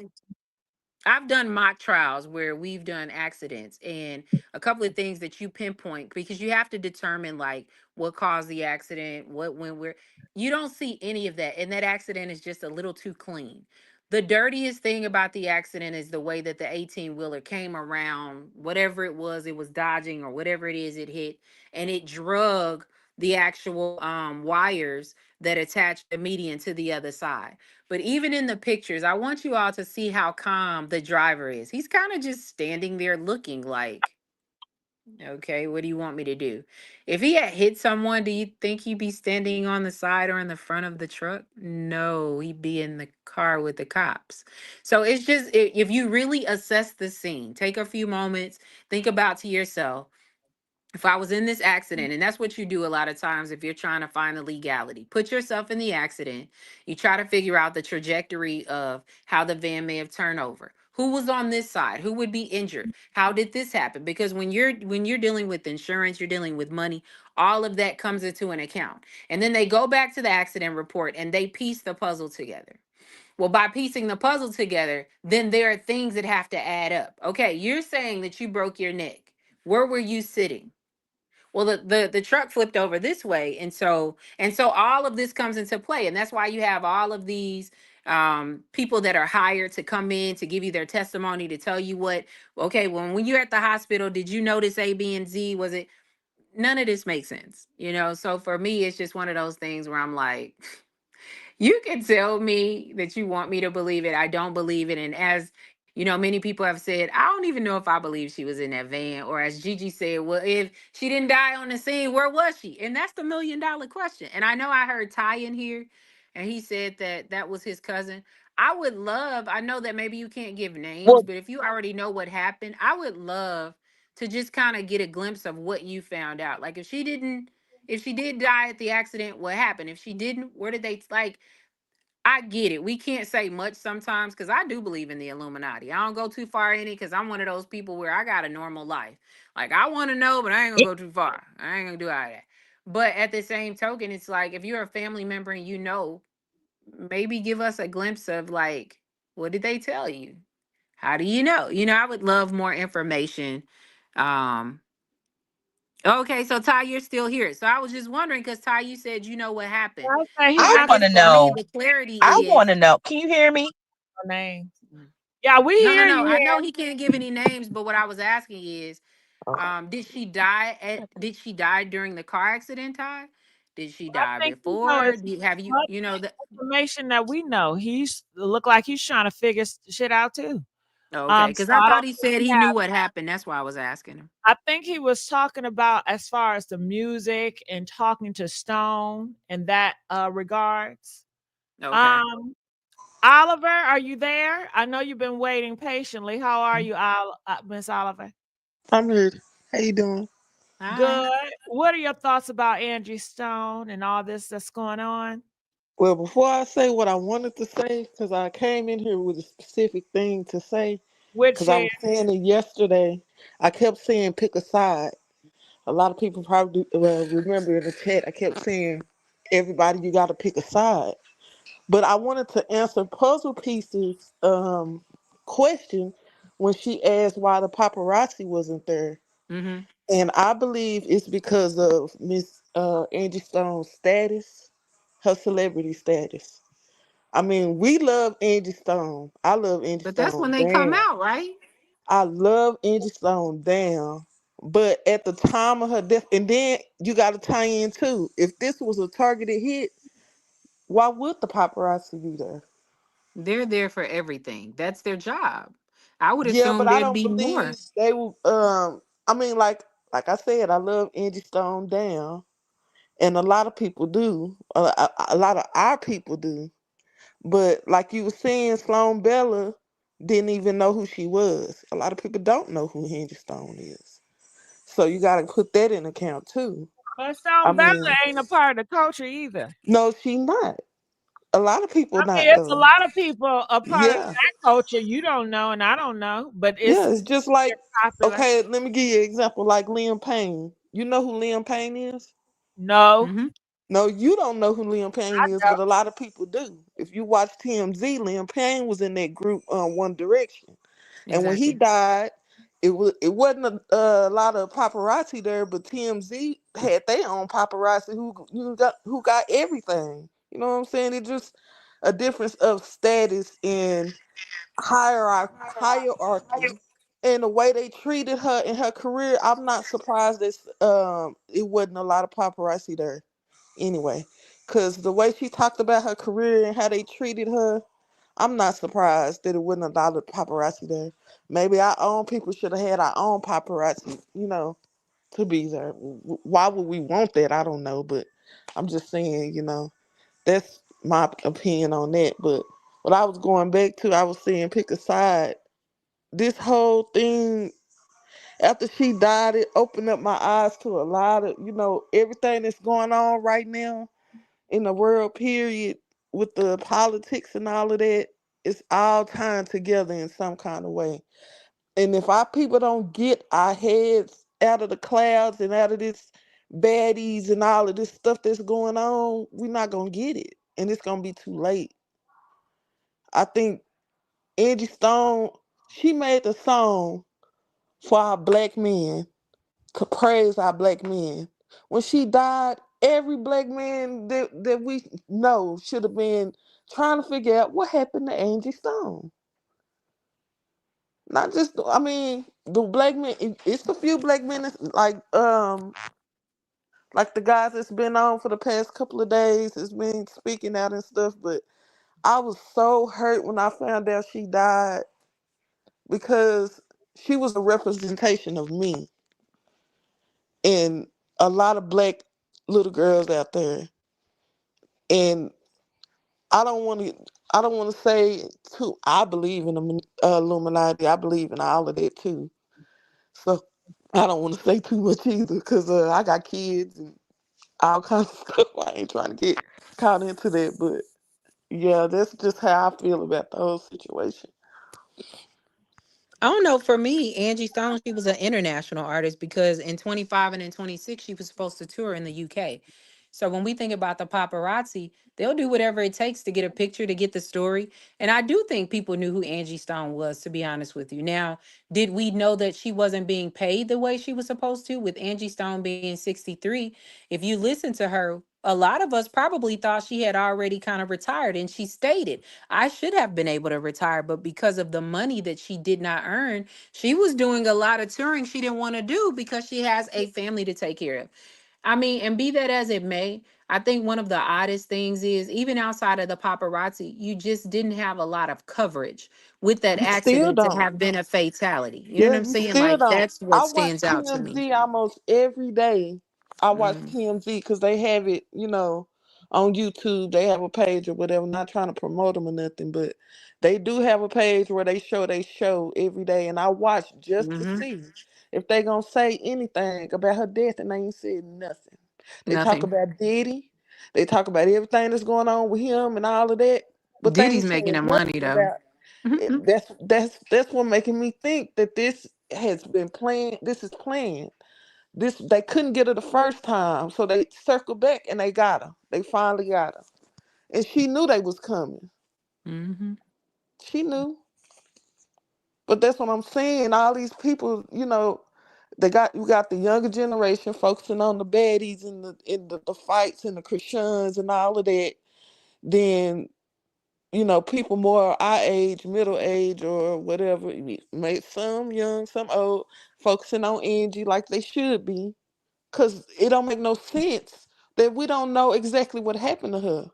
I've done mock trials where we've done accidents, and a couple of things that you pinpoint, because you have to determine like what caused the accident, what when we're you don't see any of that, and that accident is just a little too clean. The dirtiest thing about the accident is the way that the 18 wheeler came around, whatever it was dodging or whatever it is it hit, and it drug the actual wires that attach the median to the other side. But even in the pictures, I want you all to see how calm the driver is. He's kind of just standing there looking like, okay, what do you want me to do? If he had hit someone, do you think he'd be standing on the side or in the front of the truck? No, he'd be in the car with the cops. So it's just, if you really assess the scene, take a few moments, think about to yourself, if I was in this accident, and that's what you do a lot of times if you're trying to find the legality, put yourself in the accident. You try to figure out the trajectory of how the van may have turned over. Who was on this side? Who would be injured? How did this happen? Because when you're dealing with insurance, you're dealing with money, all of that comes into an account. And then they go back to the accident report and they piece the puzzle together. Well, by piecing the puzzle together, then there are things that have to add up. Okay, you're saying that you broke your neck. Where were you sitting? Well, the truck flipped over this way, and so all of this comes into play, and that's why you have all of these people that are hired to come in to give you their testimony, to tell you what, okay, when you're at the hospital, did you notice A, B, and Z? Was it None of this makes sense, so for me, it's just one of those things where I'm like, you can tell me that you want me to believe it. I don't believe it. And as many people have said, I don't even know if I believe she was in that van. Or as Gigi said, well, if she didn't die on the scene, where was she? And that's the $1 million question. And I know I heard Ty in here, and he said that that was his cousin. I know that maybe you can't give names, Well, but if you already know what happened, I would love to just kind of get a glimpse of what you found out. Like if she did die at the accident, what happened? If she didn't, where did they like? I get it. We can't say much sometimes because I do believe in the Illuminati. I don't go too far in it because I'm one of those people where I got a normal life. Like, I want to know, but I ain't gonna go too far. I ain't gonna do all that. But at the same token, it's like if you're a family member and maybe give us a glimpse of like, what did they tell you? How do you know? I would love more information. Um, okay, so Ty, you're still here. So I was just wondering because Ty, you said you know what happened. I say So he I I got want guess to for me, know. the clarity I want is. to know. Can you hear me? no name. Yeah, we No, no, hear no. you I know here. he can't give any names, but what I was asking is, did she die during the car accident, Ty? Did she I die think he know before? as Have you, much information that we know. He's look like he's trying to figure shit out too. okay, because So I I thought don't he think said he he have. knew what happened. That's why I was asking him. I think he was talking about as far as the music and talking to Stone in that regards. Okay. Um, Oliver, are you there? I know you've been waiting patiently. How are you, Miss Oliver? I'm here. How you doing? Hi. Good. What are your thoughts about Angie Stone and all this that's going on? Well, before I say what I wanted to say, because I came in here with a specific thing to say, Which because I is was saying it yesterday, I kept saying pick a side. A lot of people probably remember in the chat, I kept saying, everybody, you got to pick a side. But I wanted to answer Puzzle Pieces question when she asked why the paparazzi wasn't there. Mm-hmm. And I believe it's because of Miss Angie Stone's status, her celebrity status. I mean, we love Angie Stone. I love Angie But that's when Stone. they come Damn. out, right? I love Angie Stone down, but at the time of her death, and then you got to tie in too. If this was a targeted hit, why would the paparazzi be there? They're there for everything. That's their job. I would Yeah, assume but I there'd don't be more. believe they will. I mean, like I said, I love Angie Stone down, and a lot of people do. A lot of our people do. But like you were saying, Sloan Bella didn't even know who she was. A lot of people don't know who Angie Stone is. So you got to put that in account too. But I some Bella mean, ain't a part of the culture either. no, she not. A lot of people I not mean, it's a though. lot of people a part of Yeah, that culture you don't know and I don't know, but it's yeah. It's just like, popular. okay, let me give you an example. Like Liam Payne. You know who Liam Payne is? No, Hmm. No, you don't know who Liam Payne I is, but don't. a lot of people do. If you watch TMZ, Liam Payne was in that group, One Direction, and when he Exactly. died, it wasn't a lot of paparazzi there, but TMZ had their own paparazzi who got everything. You know what I'm saying? It's just a difference of status and hierarchy and the way they treated her in her career. I'm not surprised that it wasn't a lot of paparazzi there anyway, because the way she talked about her career and how they treated her, I'm not surprised that it wasn't a lot of paparazzi there. Maybe our own people should have had our own paparazzi, to be there. Why would we want that? I don't know, but I'm just saying, that's my opinion on that. But what I was going back to, I was saying, pick a side. This whole thing, after she died, it opened up my eyes to a lot of, everything that's going on right now in the world, period, with the politics and all of that. It's all tying together in some kind of way. And if our people don't get our heads out of the clouds and out of this baddies and all of this stuff that's going on, we're not gonna get it. And it's gonna be too late. I think Angie Stone, she made the song for our black men, to praise our black men. When she died, every black man that we know should have been trying to figure out what happened to Angie Stone. Not just, I mean, the black men. It's a few black men like the guys that's been on for the past couple of days has been speaking out and stuff. But I was so hurt when I found out she died because she was a representation of me and a lot of black little girls out there. And I don't want to. I don't want to say too. I believe in the Illuminati. I believe in all of that too. So I don't want to say too much either because I got kids and all kinds of stuff. I ain't trying to get caught into that. But yeah, that's just how I feel about the whole situation. I don't know. For me, Angie Stone, she was an international artist because in 25 and in 26, she was supposed to tour in the UK. So when we think about the paparazzi, they'll do whatever it takes to get a picture, to get the story. And I do think people knew who Angie Stone was, to be honest with you. Now, did we know that she wasn't being paid the way she was supposed to, with Angie Stone being 63? If you listen to her, a lot of us probably thought she had already kind of retired. And she stated, I should have been able to retire, but because of the money that she did not earn, she was doing a lot of touring she didn't want to do because she has a family to take care of. I mean, and be that as it may, I think one of the oddest things is, even outside of the paparazzi, you just didn't have a lot of coverage with that You still accident to don't. have been a fatality. You know Yeah, what I'm you saying? still Like, don't. that's what I watch stands out to me. TMZ almost every day. I watch Mm, TMZ because they have it, on YouTube. They have a page or whatever. Not trying to promote them or nothing, but they do have a page where they show every day, and I watch just to mm-hmm. see if they gonna say anything about her death, and they ain't said nothing. They talk Nothing. about Diddy. They talk about everything that's going on with him and all of that, but they Diddy's ain't making saying the money nothing though. about that's what making me think that this has been planned. This is planned. This they couldn't get her the first time, so they circled back and they got her. They finally got her, and she knew they was coming. Mm-hmm. She knew, but that's what I'm saying. All these people, you got the younger generation focusing on the baddies and the fights and the Christians and all of that. Then people more our age, middle age, or whatever, some young, some old, focusing on Angie like they should be, because it don't make no sense that we don't know exactly what happened to her.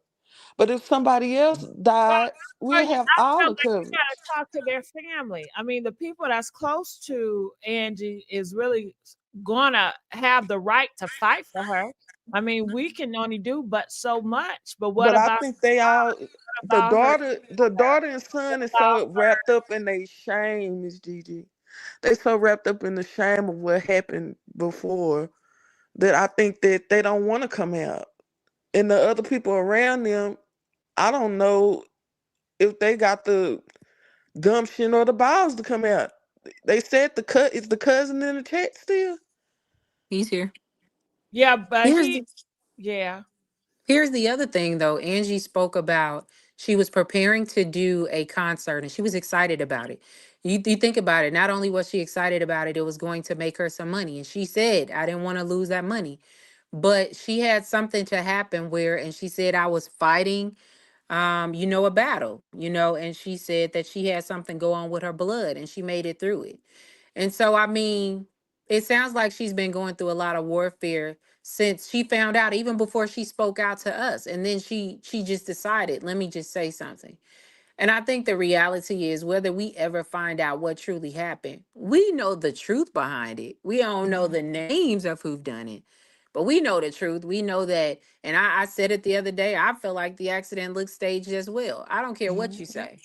But if somebody else died, Well, we'll have I all feel the like you coverage. gotta talk to their family. I mean, the people that's close to Angie is really gonna have the right to fight for her. I mean, we can only do but so much. But what But I about think they all, what about her? the daughter and son is so wrapped up in their shame, Miss Gigi. They so wrapped up in the shame of what happened before that I think that they don't want to come out. And the other people around them, I don't know if they got the gumption or the balls to come out. They said is the cousin in the chat still. He's here. Yeah, but Here's the yeah. Here's the other thing, though. Angie spoke about she was preparing to do a concert and she was excited about it. You think about it, not only was she excited about it, it was going to make her some money. And she said, I didn't want to lose that money. But she had something to happen where, and she said, I was fighting, a battle, and she said that she had something go on with her blood and she made it through it. And so, I mean, it sounds like she's been going through a lot of warfare since she found out, even before she spoke out to us. And then she just decided, let me just say something. And I think the reality is whether we ever find out what truly happened, we know the truth behind it. We don't know the names of who've done it, but we know the truth. We know that. And I said it the other day, I feel like the accident looked staged as well. I don't care what you say.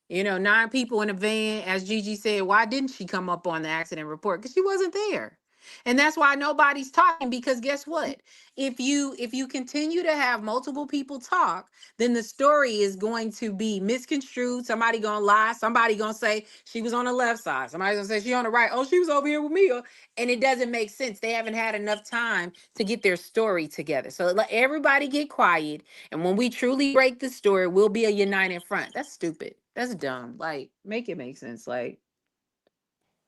9 people in a van, as Gigi said, why didn't she come up on the accident report? Because she wasn't there. And that's why nobody's talking, because guess what? If you continue to have multiple people talk, then the story is going to be misconstrued. Somebody gonna lie. Somebody gonna say she was on the left side. Somebody gonna say she on the right. Oh, she was over here with me. And it doesn't make sense. They haven't had enough time to get their story together. So let everybody get quiet. And when we truly break the story, we'll be a united front. That's stupid. That's dumb. Like, make it make sense. Like,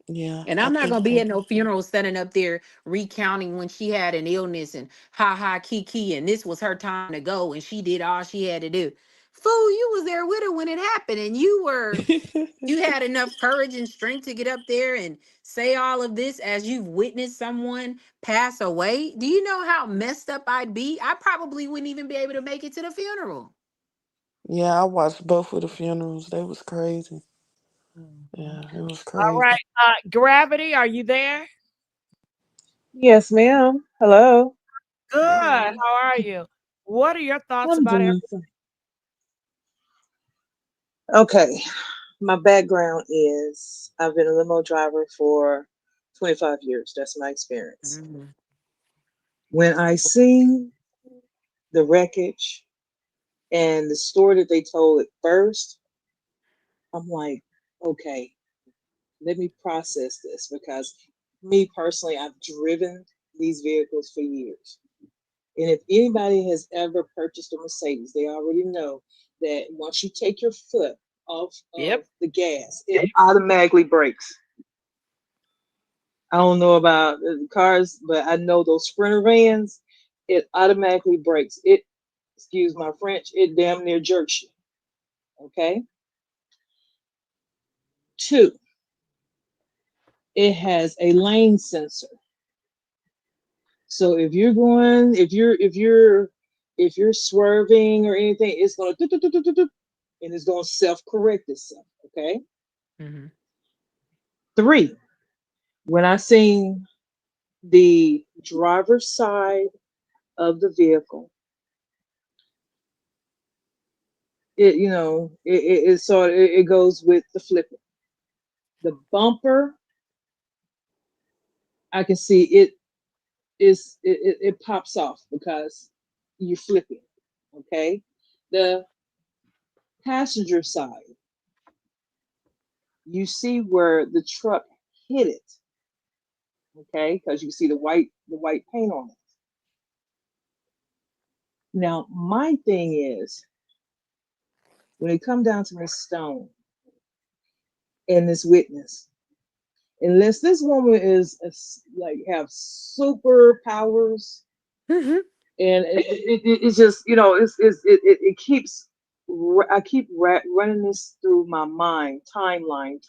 Yeah, and I I'm not think gonna be so. at no funeral standing up there recounting when she had an illness and ha ha kiki and this was her time to go and she did all she had to do. Fool, you was there with her when it happened and you had enough courage and strength to get up there and say all of this as you've witnessed someone pass away. Do you know how messed up I'd be? I probably wouldn't even be able to make it to the funeral. Yeah, I watched both of the funerals. They was crazy. Mhm. Yeah, it was All crazy. right. Gravity, are you there? Yes, ma'am. Hello. Good. Hey, How baby. are you? What are your thoughts I'm about doing everything? fine. Okay. My background is I've been a limo driver for 25 years. That's my experience. Mhm. When I seen the wreckage and the story that they told at first, I'm like, okay, let me process this because me personally, I've driven these vehicles for years. And if anybody has ever purchased a Mercedes, they already know that once you take your foot off of Yep. the gas, it automatically brakes. I don't know about the cars, but I know those Sprinter vans, it automatically brakes. It, excuse my French, it damn near jerks you. Okay. Two, it has a lane sensor. So if you're going, if you're swerving or anything, it's gonna do, do, do, do, do, do, and it's gonna self-correct itself. Okay. Mhm. Three, when I seen the driver's side of the vehicle, it goes with the flipping. The bumper, I can see it pops off because you're flipping. Okay. The passenger side, you see where the truck hit it. Okay, because you see the white paint on it. Now, my thing is when it come down to Miss Stone and this witness, unless this woman like have superpowers, Mhm. and it's just it keeps running this through my mind. Timeline.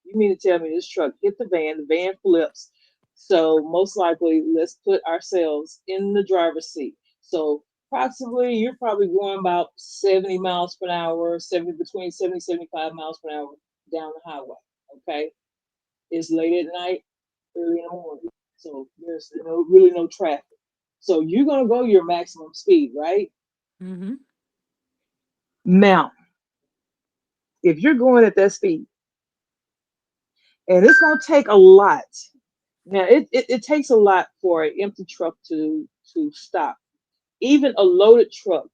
You mean to tell me this truck hit the van flips? So most likely, let's put ourselves in the driver's seat. So approximately, you're probably going about 70 miles per hour, between 70 75 miles per hour down the highway. Okay, it's late at night, early in the morning, so there's really no traffic. So you're gonna go your maximum speed, right? Mm-hmm. Now, if you're going at that speed, and it's gonna take a lot. Now, it takes a lot for an empty truck to stop. Even a loaded truck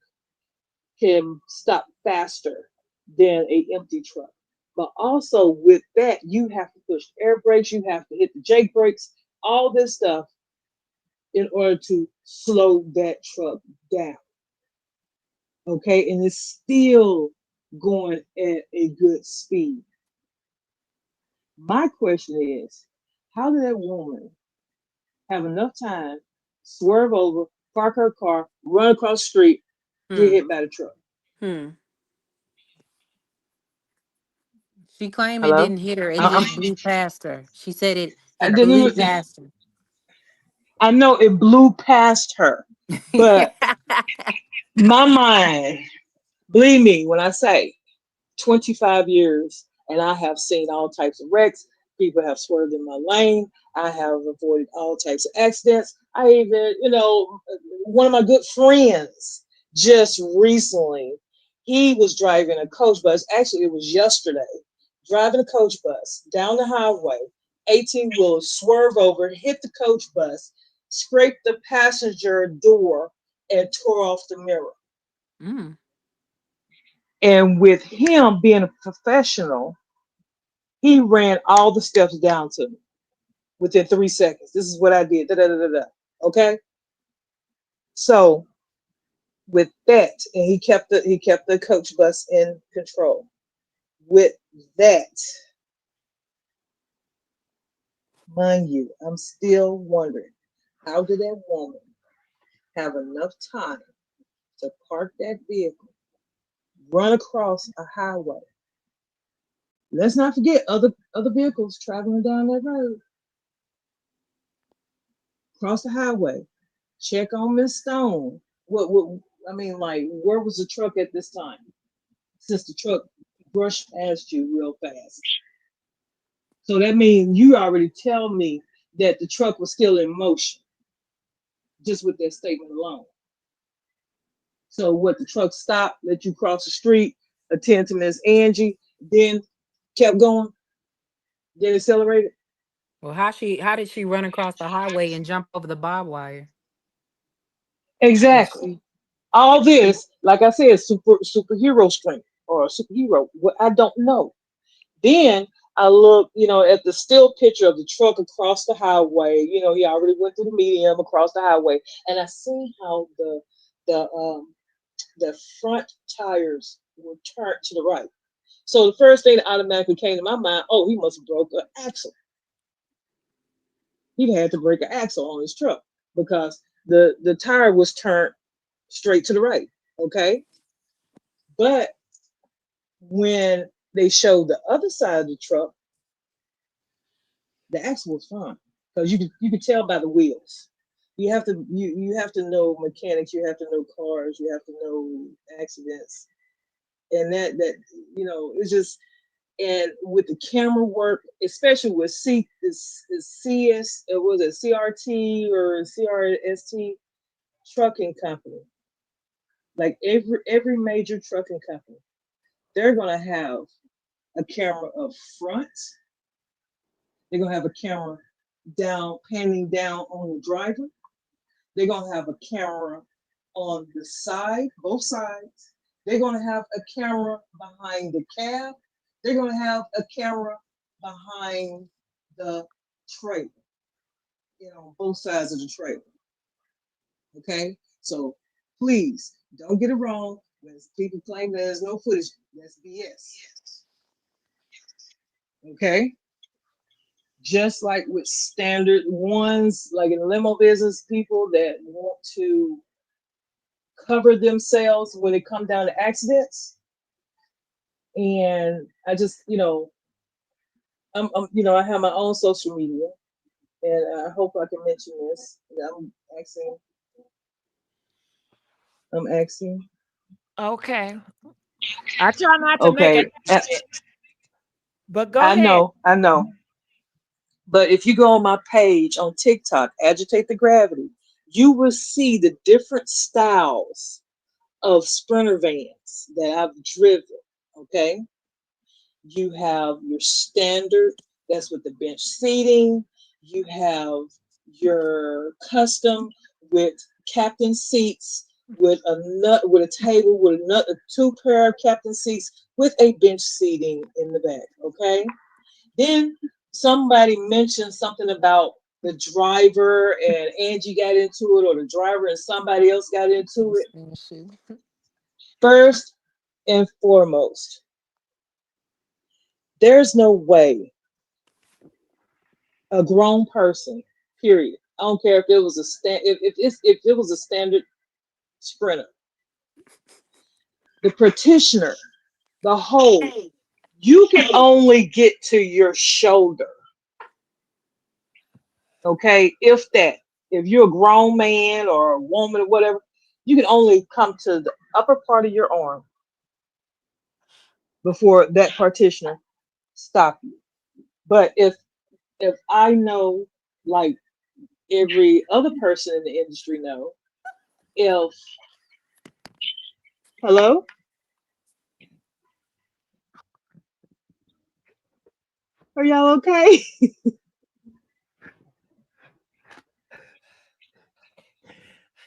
can stop faster than a empty truck. But also with that, you have to push air brakes, you have to hit the Jake brakes, all this stuff in order to slow that truck down. Okay, and it's still going at a good speed. My question is, how did that woman have enough time, swerve over, park her car, run across the street, get Hmm. hit by the truck? Hmm. She claimed it Hello? didn't hit her. It I'm, just blew past her. She said I it blew didn't. past I know it blew past her, but my mind, believe me when I say 25 years, and I have seen all types of wrecks. People have swerved in my lane. I have avoided all types of accidents. I even, one of my good friends just recently, he was driving a coach bus. Actually, it was yesterday, driving a coach bus down the highway. 18 wheelers swerve over, hit the coach bus, scraped the passenger door, and tore off the mirror. Mm. And with him being a professional, he ran all the steps down to me within 3 seconds. This is what I did. Da, da, da, da, da. Okay. So with that, and he kept the coach bus in control. With that, mind you, I'm still wondering, how did that woman have enough time to park that vehicle, run across a highway? Let's not forget other vehicles traveling down that road. Cross the highway, check on Miss Stone. What I mean, like, where was the truck at this time? Since the truck brushed past you real fast. So that means you already tell me that the truck was still in motion, just with that statement alone. So what, the truck stopped, let you cross the street, attend to Miss Angie, then kept going, then accelerated? Well, how did she run across the highway and jump over the barbed wire? Exactly. All this, like I said, superhero strength or a superhero. What, I don't know. Then I look, at the still picture of the truck across the highway. He already went through the medium across the highway, and I see how the the front tires were turned to the right. So the first thing that automatically came to my mind, oh, he must have broke an axle. He had to break an axle on his truck because the tire was turned straight to the right. Okay, but when they showed the other side of the truck, the axle was fine because you could tell by the wheels. You have to know mechanics, you have to know cars, you have to know accidents, and it's just, and with the camera work, especially with CS, it was a CRT or CRST trucking company, like every major trucking company, they're gonna have a camera up front. They're gonna have a camera down, panning down on the driver. They're gonna have a camera on the side, both sides. They're gonna have a camera behind the cab. They're gonna have a camera behind the trailer, both sides of the trailer. Okay, so please don't get it wrong. When people claim there's no footage, that's BS. Okay, just like with standard ones, like in the limo business, people that want to cover themselves when it comes down to accidents. And I just, I have my own social media, and I hope I can mention this. I'm asking. Okay. I try not to make it, Okay. but go I ahead. know. But if you go on my page on TikTok, Agitate the Gravity, you will see the different styles of sprinter vans that I've driven. Okay. You have your standard, that's with the bench seating. You have your custom with captain seats, with a table with another 2 pair of captain seats with a bench seating in the back. Okay. Then somebody mentioned something about the driver and Angie got into it, or the driver and somebody else got into it. First and foremost, there's no way a grown person, period. I don't care if it was if it was a standard sprinter, the petitioner, the hole, you can only get to your shoulder. Okay, if that. If you're a grown man or a woman or whatever, you can only come to the upper part of your arm before that partitioner stop you. But if I know, like every other person in the industry know, if hello, are y'all okay?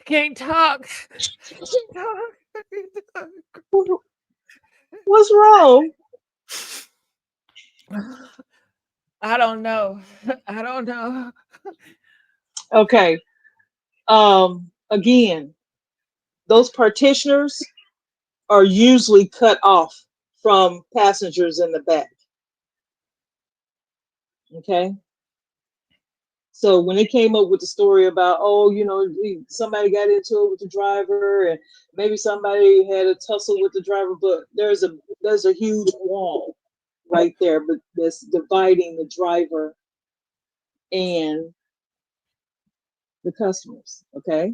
Can't talk. What's wrong? I don't know. I don't know. Okay. Again, those partitioners are usually cut off from passengers in the back. Okay. So when they came up with the story about, oh, somebody got into it with the driver, and maybe somebody had a tussle with the driver, but there's a huge wall right there, but that's dividing the driver and the customers. Okay.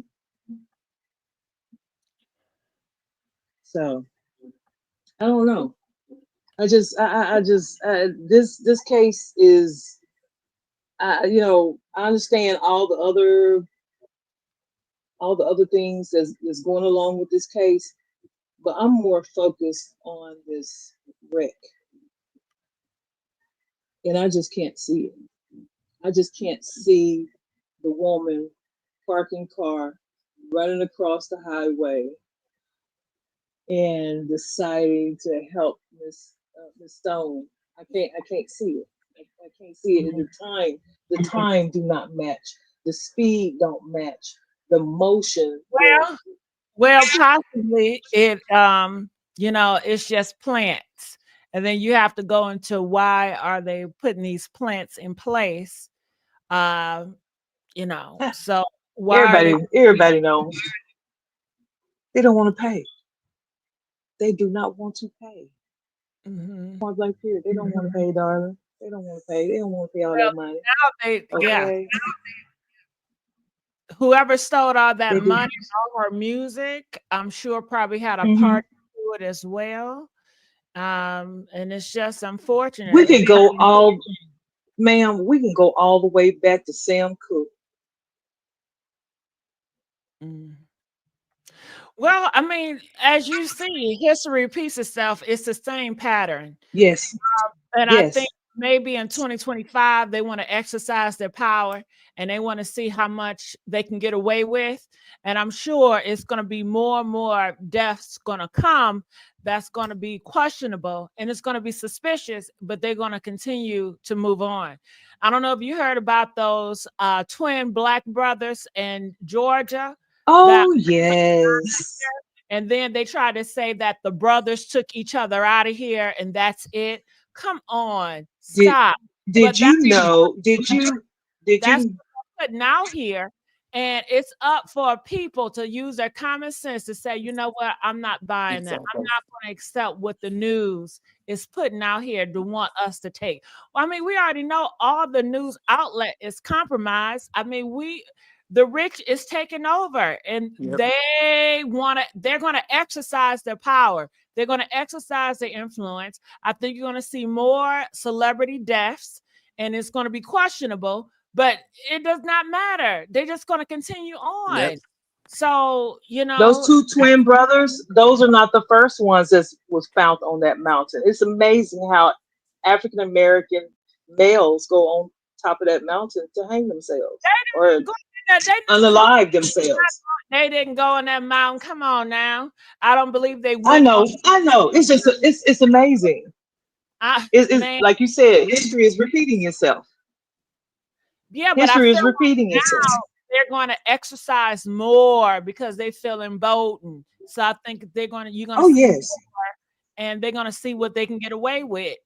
So I don't know. This case is, I understand all the other things that's going along with this case, but I'm more focused on this wreck, and I just can't see it. I just can't see the woman parking car, running across the highway, and deciding to help Miss Stone. I can't see it. I can't see it. And the time do not match. The speed don't match. The motion. Well, possibly it's just plants. And then you have to go into why are they putting these plants in place? So why are they everybody knows. They don't want to pay. They do not want to pay. Point blank period. They don't want to pay, darling. They don't want to pay. They don't want to pay all that money. Yeah. Whoever stole all that money, all her music, I'm sure probably had a part to it as well. And it's just unfortunate. We can go ma'am, we can go all the way back to Sam Cooke. Well, I mean, as you see, history repeats itself. It's the same pattern. Yes. And I think maybe in 2025, they want to exercise their power and they want to see how much they can get away with. And I'm sure it's going to be more and more deaths going to come that's going to be questionable and it's going to be suspicious, but they're going to continue to move on. I don't know if you heard about those twin black brothers in Georgia. Oh, yes. And then they try to say that the brothers took each other out of here and that's it. Come on, stop. Did you know? Did you putting out here? And it's up for people to use their common sense to say, you know what, I'm not buying that. I'm not going to accept what the news is putting out here to want us to take. Well, I mean, we already know all the news outlet is compromised. I mean, the rich is taking over, and they're going to exercise their power. They're going to exercise their influence. I think you're going to see more celebrity deaths, and it's going to be questionable, but it does not matter. They're just going to continue on. Yep. So, Those two twin brothers, those are not the first ones that was found on that mountain. It's amazing how African American males go on top of that mountain to hang themselves or unalive themselves. They didn't go on that mountain. Come on now. I don't believe they I went. know. It's just it's amazing. It's like you said, history is repeating itself. Yeah, but history I is feel repeating like itself. now they're going to exercise more because they feel emboldened. So I think you're going to Oh see yes. more, and they're going to see what they can get away with,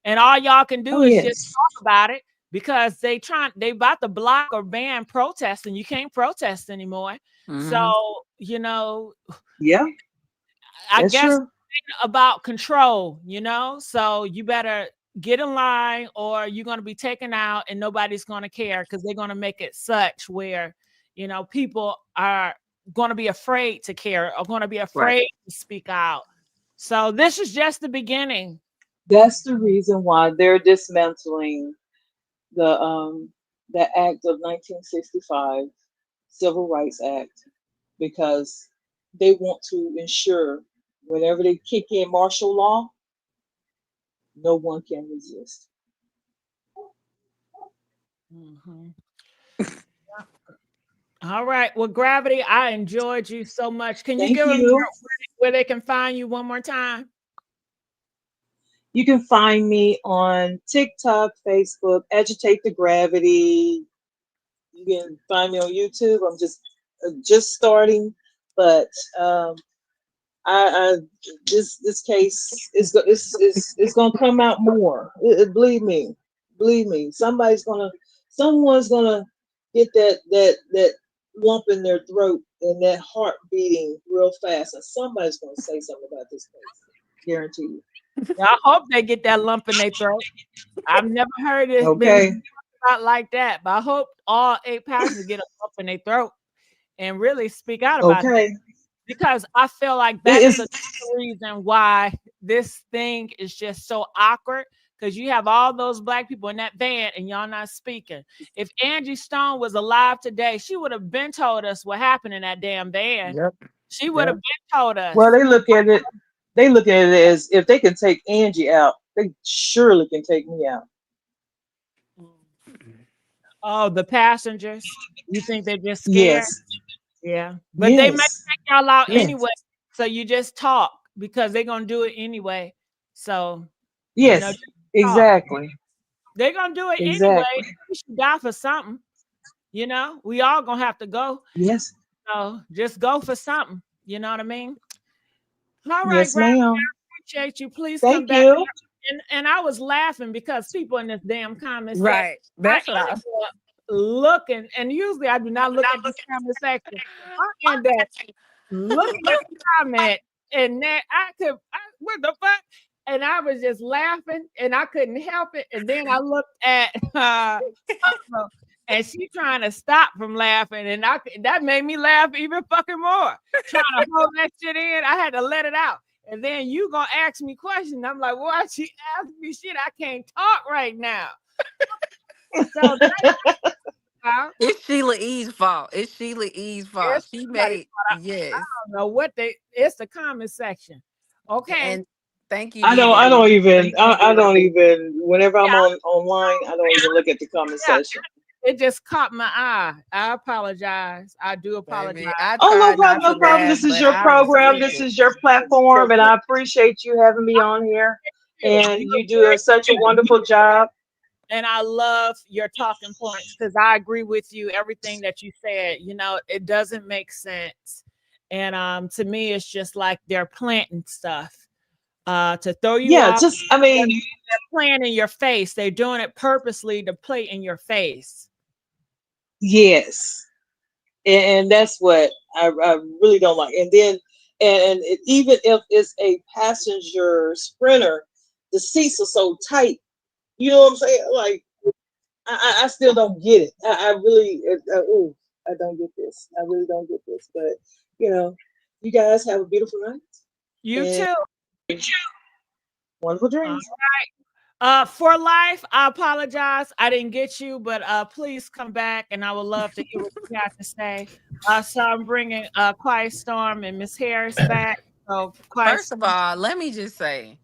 And all y'all can do Oh is yes. just talk about it because they about to block or ban protesting. You can't protest anymore. So, Yeah. I That's guess true. about control, so you better get in line or you're going to be taken out and nobody's going to care because they're going to make it such where, people are going to be afraid to care or going to be afraid to speak out. So this is just the beginning. That's the reason why they're dismantling the act of 1965, Civil Rights Act, because they want to ensure whenever they kick in martial law, no one can resist. Mm-hmm. All right. Well, Gravity, I enjoyed you so much. Can you Thank give them you. where they can find you one more time? You can find me on TikTok, Facebook, Agitate the Gravity. You can find me on YouTube. I'm just starting, but I this case is gonna come out more. Believe me. Someone's gonna get that lump in their throat and that heart beating real fast, and somebody's gonna say something about this case. Guarantee you. I hope they get that lump in their throat. I've never heard it been about like that, but I hope all 8 pastors get a lump in their throat and really speak out about that. Because I feel like that is a reason why this thing is just so awkward. Because you have all those black people in that van and y'all not speaking. If Angie Stone was alive today, she would have been told us what happened in that damn van. She would have been told us. Well, they look at it as if they can take Angie out, they surely can take me out. Oh, the passengers? You think they're just scared? Yes. Yeah. But they may take y'all out anyway. So you just talk because they're gonna do it anyway. So yes, exactly. They're gonna do it anyway. We should die for something. We all gonna have to go. Yes. So just go for something. You know what I mean? All right, Yes, ma'am. I appreciate you. Please Thank come back. you. And I was laughing because people in this damn comment Right. That's what I was looking, and usually I do not look at this comment section. I end up looking at the comment, and then what the fuck? And I was just laughing, and I couldn't help it. And then I looked at and she trying to stop from laughing, and that made me laugh even fucking more. Trying to hold that shit in, I had to let it out. And then you gonna ask me questions. I'm like, why she asked me shit? I can't talk right now. So it's Sheila E's fault. It's Sheila E's fault. She made yes. I don't know what it's the comment section. Okay. And thank you. I don't even whenever I'm online, I don't even look at the comment section. It just caught my eye. I apologize. I do apologize. No problem. This is your program. This is your platform, and I appreciate you having me on here. And you do such a wonderful job. And I love your talking points because I agree with you. Everything that you said, it doesn't make sense. And to me, it's just like they're planting stuff to throw you off. They're playing in your face. They're doing it purposely to play in your face. Yes. and that's what I really don't like. And then, even if it's a passenger sprinter, the seats are so tight. You know what I'm saying? Like, I still don't get it. I really, ooh, I don't get this. I really don't get this. But you guys have a beautiful night. You And too. wonderful All dreams. right. For life, I apologize. I didn't get you, but please come back, and I would love to hear what you have to say. So I'm bringing Quiet Storm and Miss Harris back. So Quiet First of all, let me just say,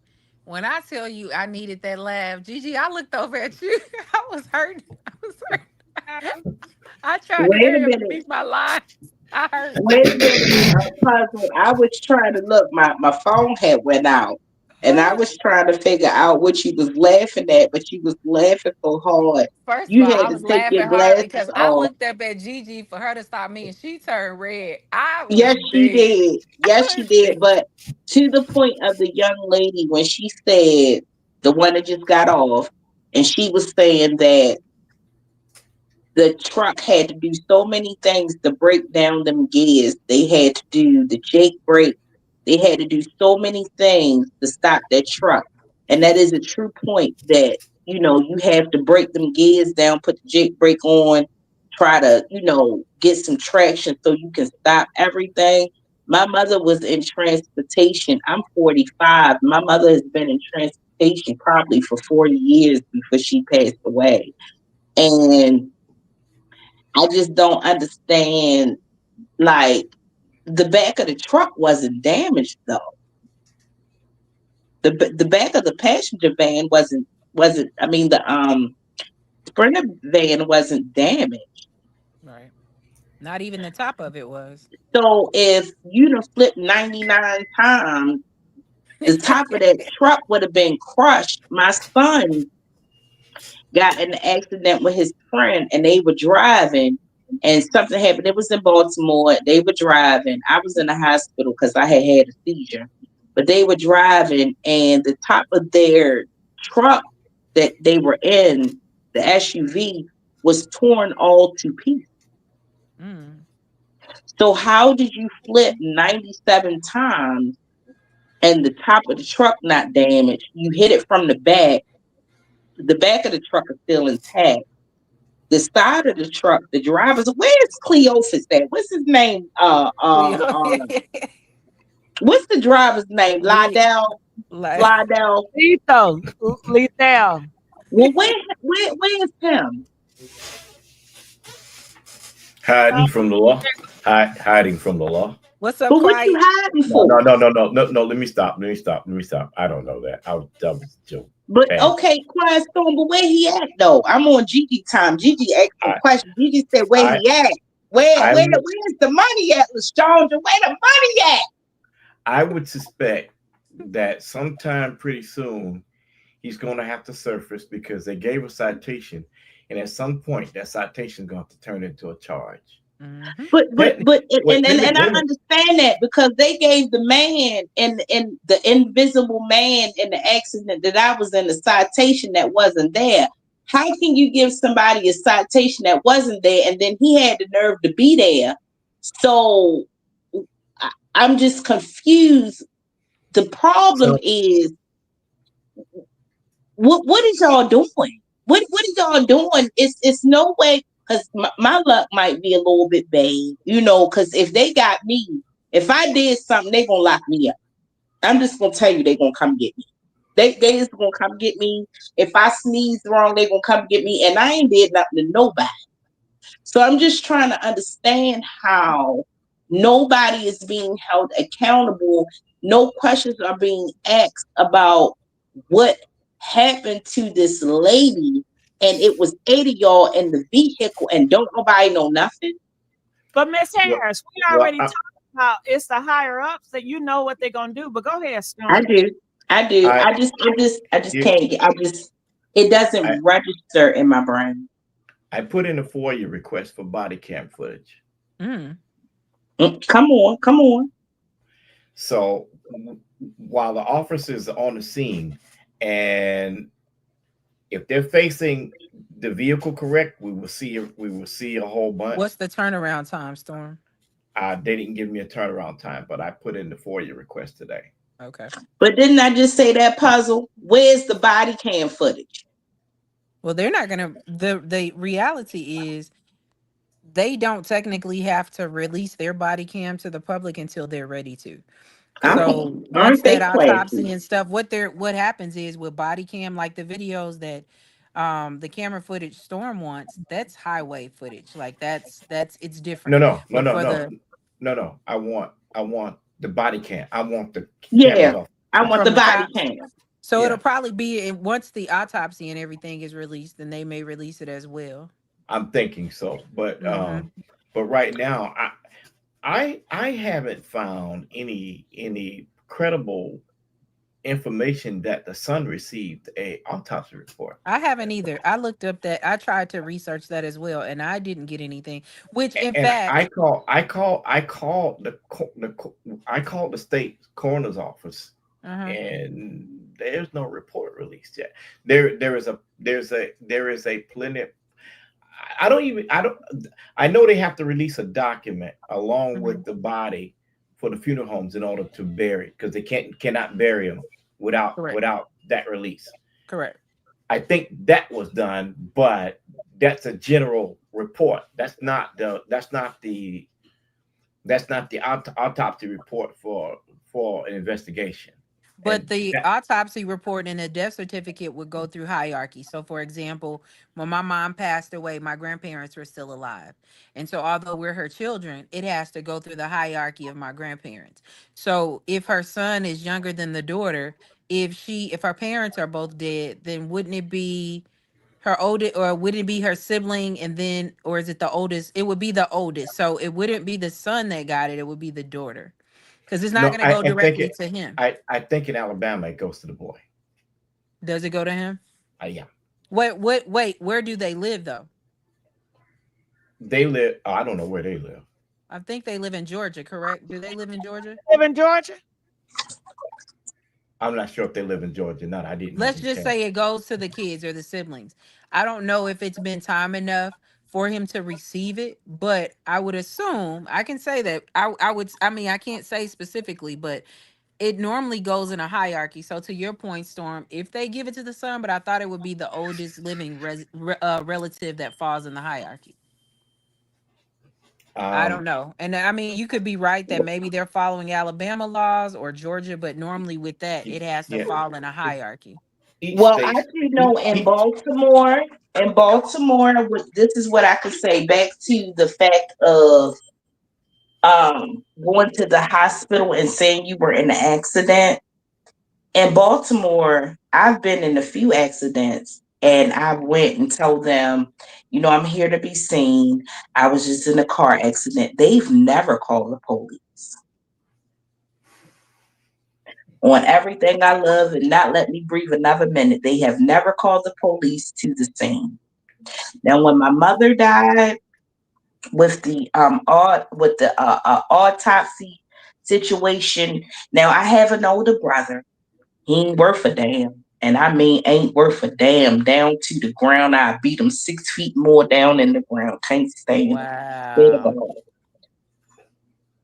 when I tell you I needed that laugh, Gigi, I looked over at you. I was hurting. I was hurting. I tried to Wait a hurry up and minute. fix my line. I hurt. Wait a minute, puzzle. I was trying to look. My phone had went out, and I was trying to figure out what you was laughing at, but you was laughing so hard. First of You all, had I to was take your laughing hard glasses because I off. looked up at Gigi for her to stop me, and she turned red. I was Yes, she dead. did. Yes, she did. But to the point of the young lady when she said, the one that just got off, and she was saying that the truck had to do so many things to break down them gears. They had to do the Jake brake. They had to do so many things to stop that truck. And that is a true point that, you have to break them gears down, put the Jake brake on, try to, get some traction so you can stop everything. My mother was in transportation. I'm 45. My mother has been in transportation probably for 40 years before she passed away. And I just don't understand. Like, the back of the truck wasn't damaged though. The back of the passenger van wasn't. I mean, the sprinter van wasn't damaged. Right. Not even the top of it was. So if you'd have flipped 99 times, the top of that truck would have been crushed. My son got in an accident with his friend, and they were driving, and something happened. It was in Baltimore. They were driving. I was in the hospital because I had had a seizure, but they were driving, and the top of their truck that they were in, the SUV, was torn all to pieces. Mm. So how did you flip 97 times and the top of the truck not damaged? You hit it from the back. The back of the truck is still intact. The side of the truck, the driver's, where's Cleophas at? What's his name? What's the driver's name? Lydell? Lydell. Lethal. Well, where's him? Hiding from the law. Hiding from the law. What's up, But what you Quiet? hiding No, for? no. Let me stop. I don't know that. That was joke. But okay, Quiet Storm, but where he at though? I'm on Gigi time. Gigi asked a question. Gigi said, where he at? Where's the money at, LaShondra? Where the money at? I would suspect that sometime pretty soon he's going to have to surface because they gave a citation, and at some point that citation is going to turn into a charge. Mm-hmm. But I understand that because they gave the man and the invisible man in the accident that I was in a citation that wasn't there. How can you give somebody a citation that wasn't there and then he had the nerve to be there? So I'm just confused. The problem is what is y'all doing? What is y'all doing? It's no way, because my luck might be a little bit bad, because if they got me, if I did something, they gonna lock me up. I'm just gonna tell you, they gonna come get me. They just gonna come get me. If I sneeze wrong, they gonna come get me, and I ain't did nothing to nobody. So I'm just trying to understand how nobody is being held accountable. No questions are being asked about what happened to this lady, and it was 8 of y'all in the vehicle, and don't nobody know nothing. But Miss Harris, we already talked about it's the higher ups that you know what they're gonna do. But go ahead, Storm. I do. I just can't get. It doesn't register in my brain. I put in a FOIA request for body cam footage. Come on. So while the officers are on the scene and If they're facing the vehicle correct, we will see a whole What's bunch. the turnaround time, Storm? They didn't give me a turnaround time, but I put in the FOIA request today. Okay. But didn't I just say that, Puzzle? Where's the body cam footage? Well, they're not gonna. The reality is they don't technically have to release their body cam to the public until they're ready to. I So mean, once aren't that they autopsy classy? and stuff, what happens is with body cam, like the videos that the camera footage Storm wants, that's highway footage. Like that's it's No, different. no, no, But no, for no, the no, no. I want the body cam. I want the cameras Yeah, off I the want from the the body cops, cam. so it'll Yeah, probably be once the autopsy and everything is released, then they may release it as well. I'm thinking so. But Hmm. right now, I haven't found any credible information that the son received a autopsy report. I haven't either. I looked up that. I tried to research that as well, and I didn't get anything. Which, in And I fact, call I called I called the state coroner's office, uh-huh. and there's no report released yet. There is a plenty. I know they have to release a document along Hmm. with the body for the funeral homes in order to bury it, because they cannot bury them without Correct. that release. Correct. I think that was done, but that's a general report. That's not the autopsy report for an investigation. But And the that autopsy report and the death certificate would go through hierarchy. So, for example, when my mom passed away, my grandparents were still alive. And so, although we're her children, it has to go through the hierarchy of my grandparents. So, if her son is younger than the daughter, if her parents are both dead, then wouldn't it be her oldest, or would it be her sibling, and then, or is it the oldest? It would be the oldest. So, it wouldn't be the son that got it, it would be the daughter. Because it's not no, going to I, go I think directly it. to him. I think in Alabama it goes to the boy. Does it go to him? Yeah, Wait, where do they live though? they live. I don't know where they live. I think they live in Georgia, correct? Do they live in Georgia? Live in Georgia? I'm not sure if they live in Georgia or not. I didn't have Let's any just chance. say it goes to the kids or the siblings. I don't know if it's been time enough for him to receive it, but I would assume I can say that I would, I mean, I can't say specifically, but it normally goes in a hierarchy. So to your point, Storm, if they give it to the son, but I thought it would be the oldest living relative that falls in the hierarchy. I don't Um, know. And I mean, you could be right that maybe they're following Alabama laws or Georgia, but normally with that, it has to yeah, fall in a hierarchy. each Well, I state, do know each, each in Baltimore, this is what I could say back to the fact of going to the hospital and saying you were in an accident. In Baltimore, I've been in a few accidents and I went and told them, I'm here to be seen. I was just in a car accident. They've never called the police on everything I love and not let me breathe another minute. They have never called the police to the scene. Now, when my mother died with the autopsy situation, now I have an older brother. He ain't worth a damn. And I mean, ain't worth a damn. Down to the ground. I beat him 6 feet more down in the ground. Can't stand him. Swear to Wow. God.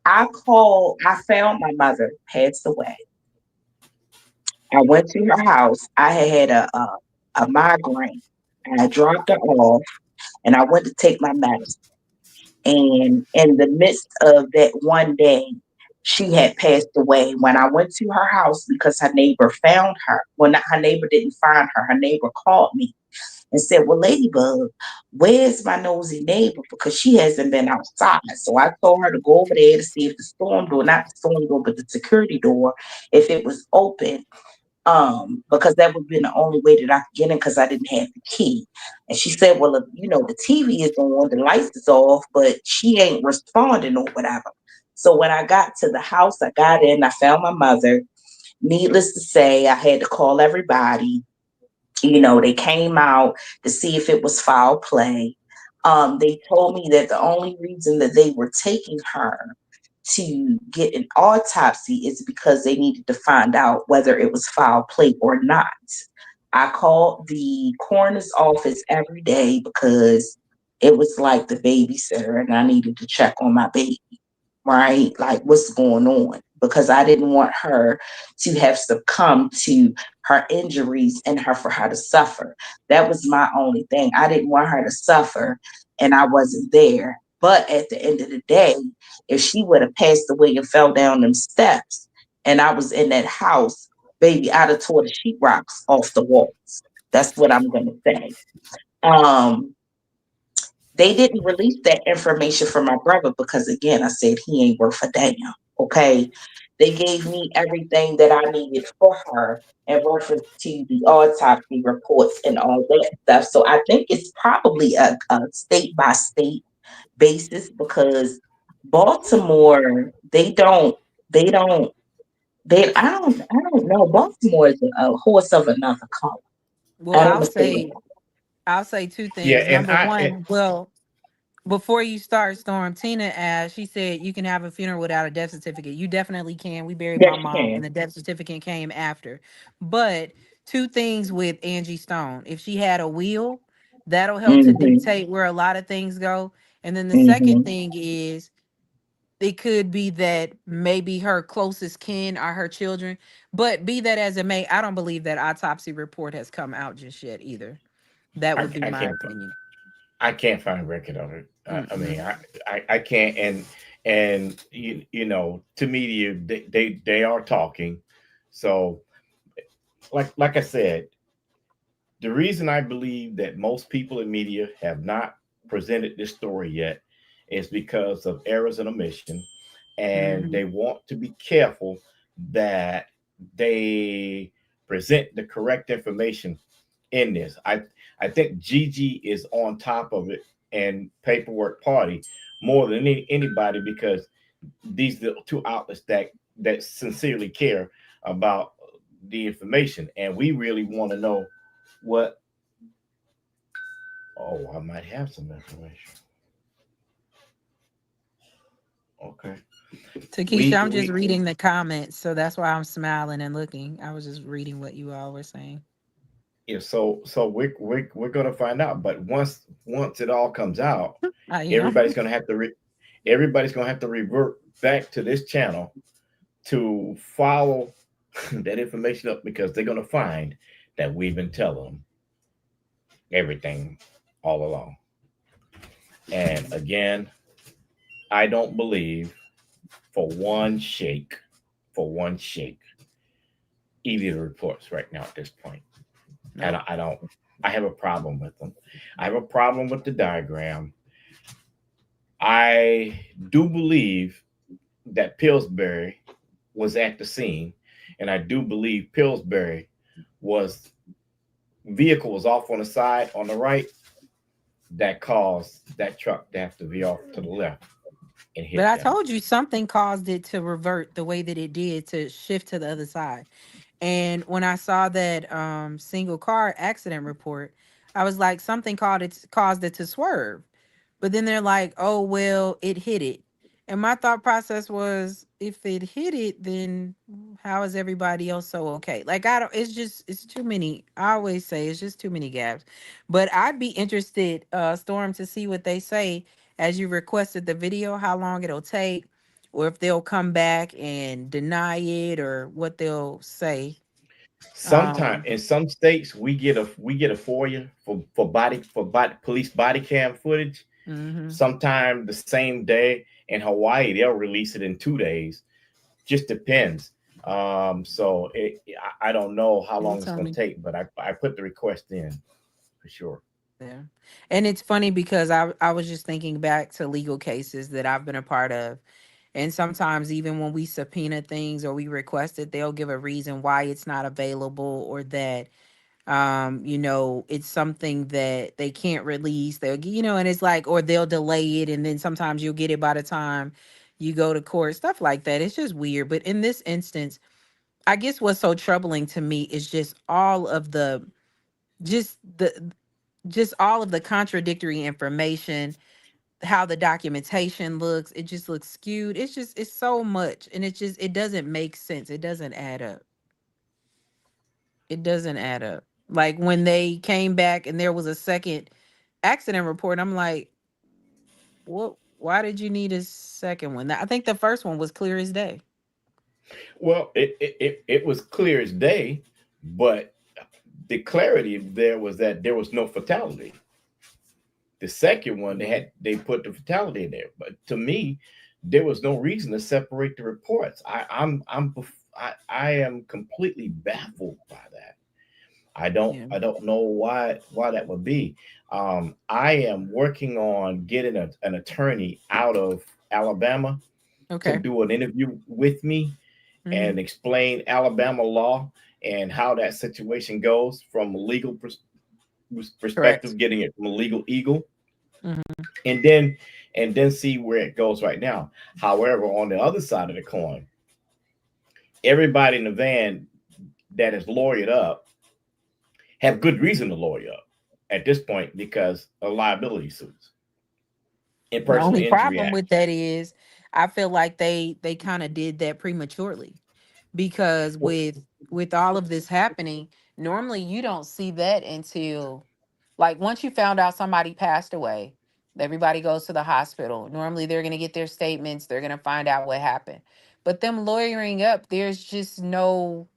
I found my mother passed away. I went to her house. I had a migraine. And I dropped her off and I went to take my medicine. And in the midst of that one day, she had passed away. When I went to her house because her neighbor found her, well, not her neighbor didn't find her. Her neighbor called me and said, "Well, Ladybug, where's my nosy neighbor? Because she hasn't been outside." So I told her to go over there to see if the storm door, not the storm door, but the security door, if it was open, because that would have been the only way that I could get in because I didn't have the key. And she said, "Well, the TV is on, the lights is off, but she ain't responding or whatever." So when I got to the house, I got in, I found my mother. Needless to say, I had to call everybody. They came out to see if it was foul play. They told me that the only reason that they were taking her to get an autopsy is because they needed to find out whether it was foul play or not. I called the coroner's office every day because it was like the babysitter and I needed to check on my baby, right? Like, what's going on? Because I didn't want her to have succumbed to her injuries and for her to suffer. That was my only thing. I didn't want her to suffer and I wasn't there. But at the end of the day, if she would have passed away and fell down them steps and I was in that house, baby, I'd have tore the sheetrocks off the walls. That's what I'm gonna say. Um, they didn't release that information for my brother because again, I said he ain't worth a damn. Okay. They gave me everything that I needed for her in reference to the autopsy reports and all that stuff. So I think it's probably a state by state basis because Baltimore, I don't know. Baltimore is a horse of another color. Well, I don't I'll know. say I'll say two Yeah, things. and Number one, well, before you start, Storm, Tina asked, she said you can have a funeral without a death certificate. You definitely can. We buried Yes, my you mom and can. the death certificate came after. But two things with Angie Stone. If she had a will, that'll help to Mm-hmm. dictate where a lot of things go. And then the second Mm-hmm. thing is it could be that maybe her closest kin are her children. But be that as it may, I don't believe that autopsy report has come out just yet either. That would be I my can't opinion. I can't find a record of it. I mean, Mm-mm. I can't. And you know, to media, they are talking. So, like I said, the reason I believe that most people in media have not presented this story yet is because of errors and omission, and Mm-hmm. they want to be careful that they present the correct information in this. I think Gigi is on top of it and Paperwork Party more than anybody because these are the two outlets that sincerely care about the information, and we really want to know what. Oh, I might have some information. Okay, Takesha, I'm just we reading the comments, so that's why I'm smiling and looking. I was just reading what you all were saying. yeah. So we're gonna find out. But once it all comes out, I am. everybody's gonna have to everybody's gonna have to revert back to this channel to follow that information up because they're gonna find that we've been telling them everything all along. And again, I don't believe for one shake, for one shake, either of the reports right now at this point. And Nope. I don't. I have a problem with them. I have a problem with the diagram. I do believe that Pillsbury was at the scene, and I do believe Pillsbury was vehicle was off on the side on the right that caused that truck to have to veer off to the left and But hit I them. told you something caused it to revert the way that it did to shift to the other side. And when I saw that single car accident report, I was like, something caused it to swerve. But then they're like, oh well, it hit it. And my thought process was, if it hit it, then how is everybody else so okay? Like I don't it's too many. I always say it's just too many gaps. But I'd be interested, Storm, to see what they say as you requested the video, how long it'll take, or if they'll come back and deny it or what they'll say. Sometime Um, in some states we get a FOIA for police body cam footage. mhm. Sometime the same day in Hawaii they'll release it in 2 days. Just depends. So I don't know how They long it's told going to me. take, but I put the request in for sure. Yeah. And it's funny because I was just thinking back to legal cases that I've been a part of. And sometimes even when we subpoena things or we request it, they'll give a reason why it's not available or that it's something that they can't release. And it's like, or they'll delay it and then sometimes you'll get it by the time you go to court, stuff like that. It's just weird. But in this instance, I guess what's so troubling to me is just the just all of the contradictory information, how the documentation looks. It just looks skewed. It's so much, and it doesn't make sense. It doesn't add up. It doesn't add up. Like when they came back and there was a second accident report, I'm like, what? Why did you need a second one? I think the first one was clear as day. Well, it was clear as day, but the clarity there was that there was no fatality. The second one, they put the fatality in there, but to me, there was no reason to separate the reports. I am completely baffled by that. Yeah. I don't know why that would be. I am working on getting an attorney out of Alabama to Okay. do an interview with me Hmm. and explain Alabama law and how that situation goes from a legal Correct. perspective, getting it from a legal eagle, Hmm. and then see where it goes right now. However, on the other side of the coin, everybody in the van that is lawyered up have good reason to lawyer up at this point because of liability suits and The personal only injury problem with acts. that is I feel like they kind of did that prematurely because Well, with all of this happening, normally you don't see that until like once you found out somebody passed away, everybody goes to the hospital. Normally they're going to get their statements, they're going to find out what happened. But them lawyering up, there's just no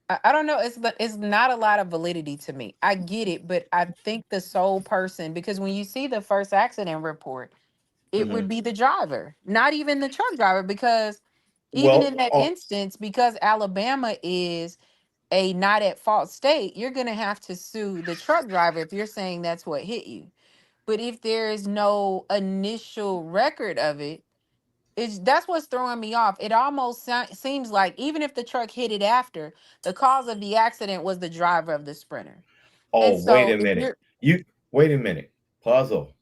I don't know. It's not a lot of validity to me. I get it, but I think the sole person because when you see the first accident report, it would mhm. be the driver, not even the truck driver, because even in Well, that instance, because Alabama is a not at fault state, you're gonna have to sue the truck driver if you're saying that's what hit you. But if there is no initial record of it, it's that's what's throwing me off. It almost seems like even if the truck hit it after, the cause of the accident was the driver of the Sprinter. And oh, wait so a if minute. you're You wait a minute. Puzzle.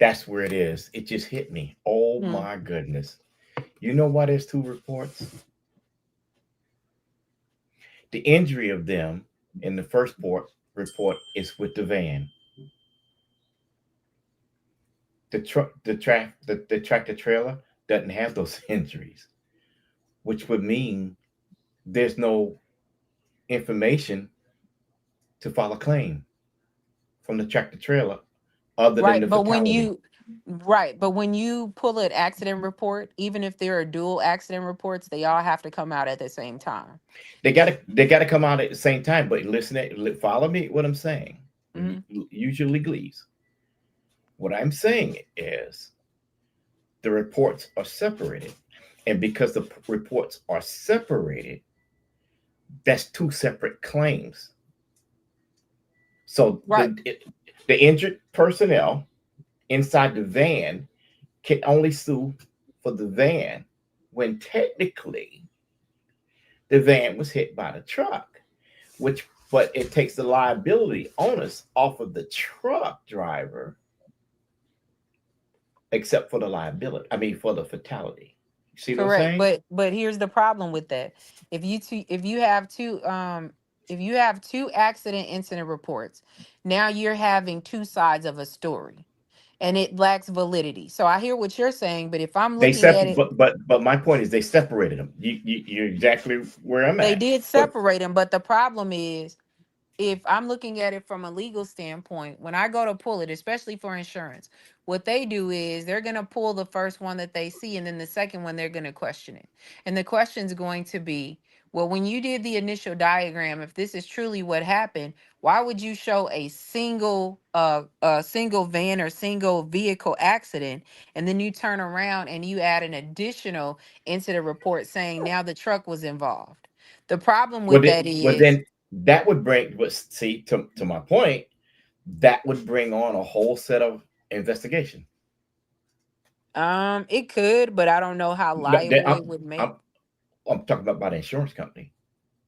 That's where it is. It just hit me. Oh hmm, my goodness. You know why there's two reports? The injury of them in the first report is with the van. The tractor trailer doesn't have those injuries, which would mean there's no information to file a claim from the tractor trailer other than right, the but fatality. when you pull an accident report, even if there are dual accident reports, they all have to come out at the same time. They gotta come out at the same time. But follow me. What I'm saying. Hmm. Use your legalese. What I'm saying is the reports are separated, and because the reports are separated, that's two separate claims. So Right. the injured personnel inside the van can only sue for the van when technically the van was hit by the truck, which but it takes the liability onus off of the truck driver, except for the liability. I mean, for the fatality. You see what I'm Correct. saying? But here's the problem with that. If you have if you have two accident incident reports, now you're having two sides of a story and it lacks validity. So I hear what you're saying, but if I'm They looking at separate, it, but my point is they separated them. You're exactly where I'm they at. did But separate them, but the problem is if I'm looking at it from a legal standpoint, when I go to pull it, especially for insurance, what they do is they're going to pull the first one that they see, and then the second one, they're going to question it. And the question is going to be, well, when you did the initial diagram, if this is truly what happened, why would you show a single van or single vehicle accident, and then you turn around and you add an additional incident report saying now the truck was involved? The problem with that well, is then that would bring. But see, to my point, that would bring on a whole set of investigation. It could, but I don't know how But liable it would make. I'm talking about the insurance company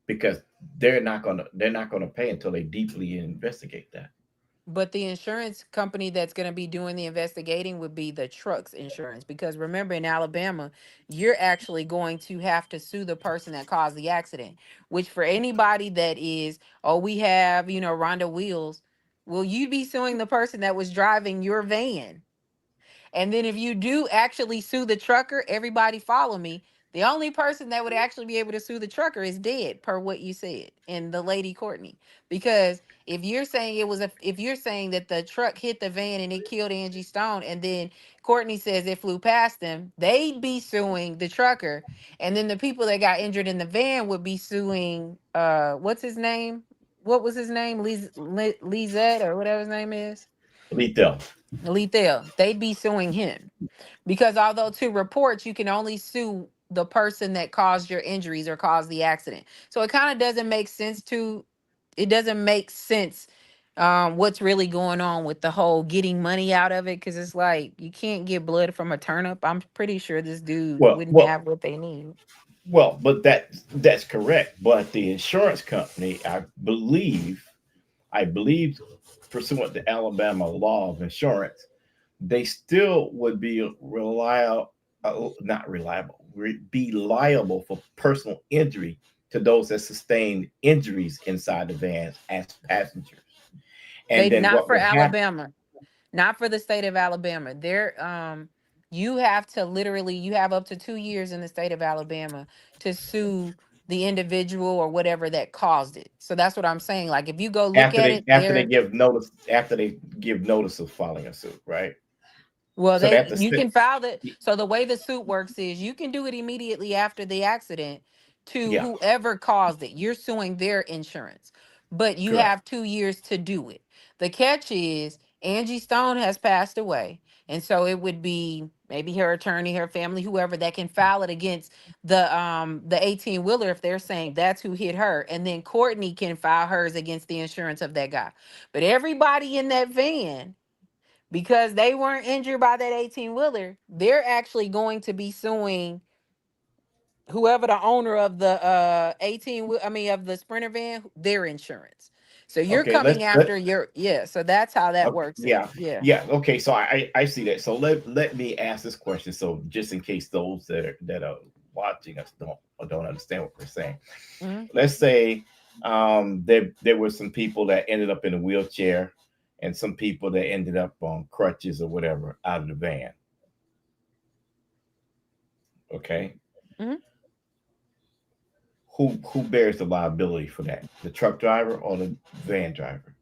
because they're not gonna pay until they deeply investigate that. But the insurance company that's going to be doing the investigating would be the truck's insurance. Because remember, in Alabama, you're actually going to have to sue the person that caused the accident. Which for anybody that is, oh, we have, Rhonda Wheels, will you be suing the person that was driving your van? And then if you do actually sue the trucker, everybody follow me. The only person that would actually be able to sue the trucker is dead, per what you said, and the lady Courtney. Because if you're saying if you're saying that the truck hit the van and it killed Angie Stone, and then Courtney says it flew past them, they'd be suing the trucker, and then the people that got injured in the van would be suing what's his name? What was his name? Lizette or whatever his name is. Lethal. Lethal. They'd be suing him. Because although to reports, you can only sue the person that caused your injuries or caused the accident. So it kind of doesn't make sense it doesn't make sense what's really going on with the whole getting money out of it. Cause it's like, you can't get blood from a turnip. I'm pretty sure this dude Well, wouldn't well, have what they need. well, but that's correct. But the insurance company, I believe, pursuant to Alabama law of insurance, they still would be not reliable, be liable for personal injury to those that sustained injuries inside the van as passengers. And They then not what for would happen? Alabama. Not for the state of Alabama. You have to literally, you have up to 2 years in the state of Alabama to sue the individual or whatever that caused it. So that's what I'm saying. Like if you go look After at they it, after they give notice after they give notice of filing a suit, right? well, So they have to you sit. can file it. So the way the suit works is you can do it immediately after the accident to Yeah, whoever caused it. You're suing their insurance, but you correct. have 2 years to do it. The catch is Angie Stone has passed away, and so it would be maybe her attorney, her family, whoever that can file it against the 18 wheeler if they're saying that's who hit her, and then Courtney can file hers against the insurance of that guy. But everybody in that van, because they weren't injured by that 18 wheeler, they're actually going to be suing whoever the owner of the 18 I mean of the Sprinter van, their insurance. So you're Okay, coming let after your, yeah, so that's how that works. yeah, Yeah. yeah. Okay, so I see that. So let me ask this question. So just in case those that are watching us don't understand what we're saying. Mhm. Let's say there were some people that ended up in a wheelchair and some people that ended up on crutches or whatever out of the van. Okay, Mhm. who bears the liability for that? The truck driver or the van driver?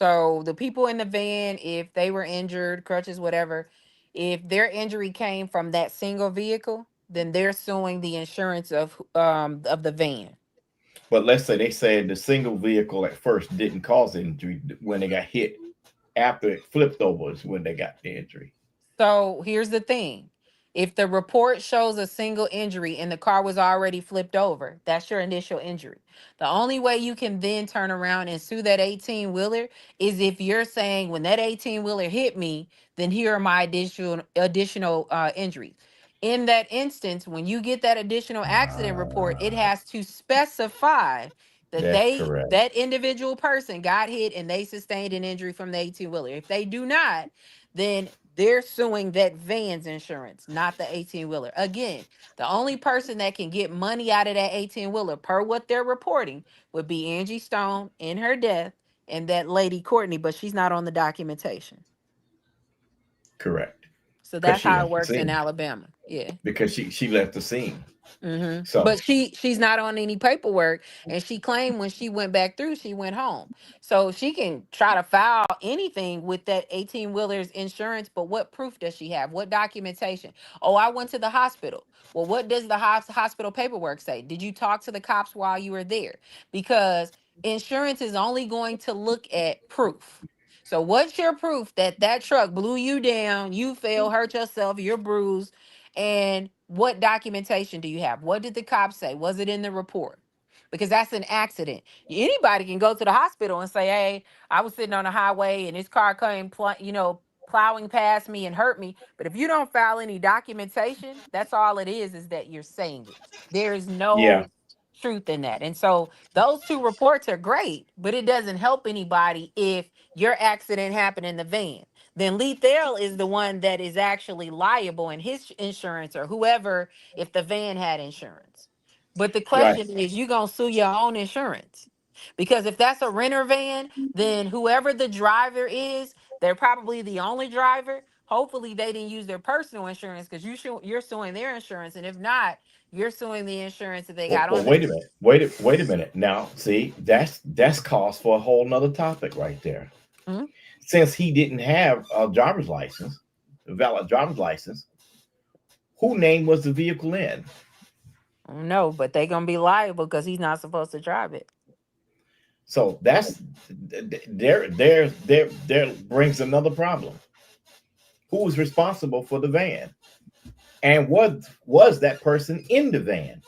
So the people in the van, if they were injured, crutches, whatever, if their injury came from that single vehicle, then they're suing the insurance of the van. But let's say they said the single vehicle at first didn't cause the injury when they got hit. After it flipped over is when they got the injury. So here's the thing. If the report shows a single injury and the car was already flipped over, that's your initial injury. The only way you can then turn around and sue that 18 wheeler is if you're saying when that 18 wheeler hit me, then here are my additional injuries. In that instance, when you get that additional accident report, it has to specify that That's correct. that individual person got hit and they sustained an injury from the 18 wheeler. If they do not, then they're suing that van's insurance, not the 18 wheeler. Again, the only person that can get money out of that 18 wheeler, per what they're reporting, would be Angie Stone in her death and that lady Courtney, but she's not on the documentation. Correct. So Because that's she how it left the works in scene. Alabama. Yeah. Because she left the scene. So But she's not on any paperwork, and she claimed when she went back through, she went home. So she can try to file anything with that 18 wheeler's insurance, but what proof does she have? What documentation? Oh, I went to the hospital. Well, what does the hospital paperwork say? Did you talk to the cops while you were there? Because insurance is only going to look at proof. So what's your proof that that truck blew you down, you fell, hurt yourself, you're bruised, and what documentation do you have? What did the cops say? Was it in the report? Because that's an accident. Anybody can go to the hospital and say, "Hey, I was sitting on the highway and this car came, plowing past me and hurt me." But if you don't file any documentation, that's all it is that you're saying it. There is yeah, no truth in that. And so those two reports are great, but it doesn't help anybody if your accident happened in the van. Then Lethal is the one that is actually liable in his insurance or whoever if the van had insurance. But the right. question is, you gonna sue your own insurance? Because if that's a renter van, then whoever the driver is, they're probably the only driver. hopefully they didn't use their personal insurance because you're suing their insurance, and if not, you're suing the insurance that they got Well, on wait a them. minute. Wait a minute. Now, see, that's cause for a whole nother topic right there. Mhm. Since he didn't have a driver's license, a valid driver's license, who name was the vehicle in? No, but they're gonna be liable because he's not supposed to drive it. So that's there brings another problem. Who was responsible for the van? And what was that person in the van?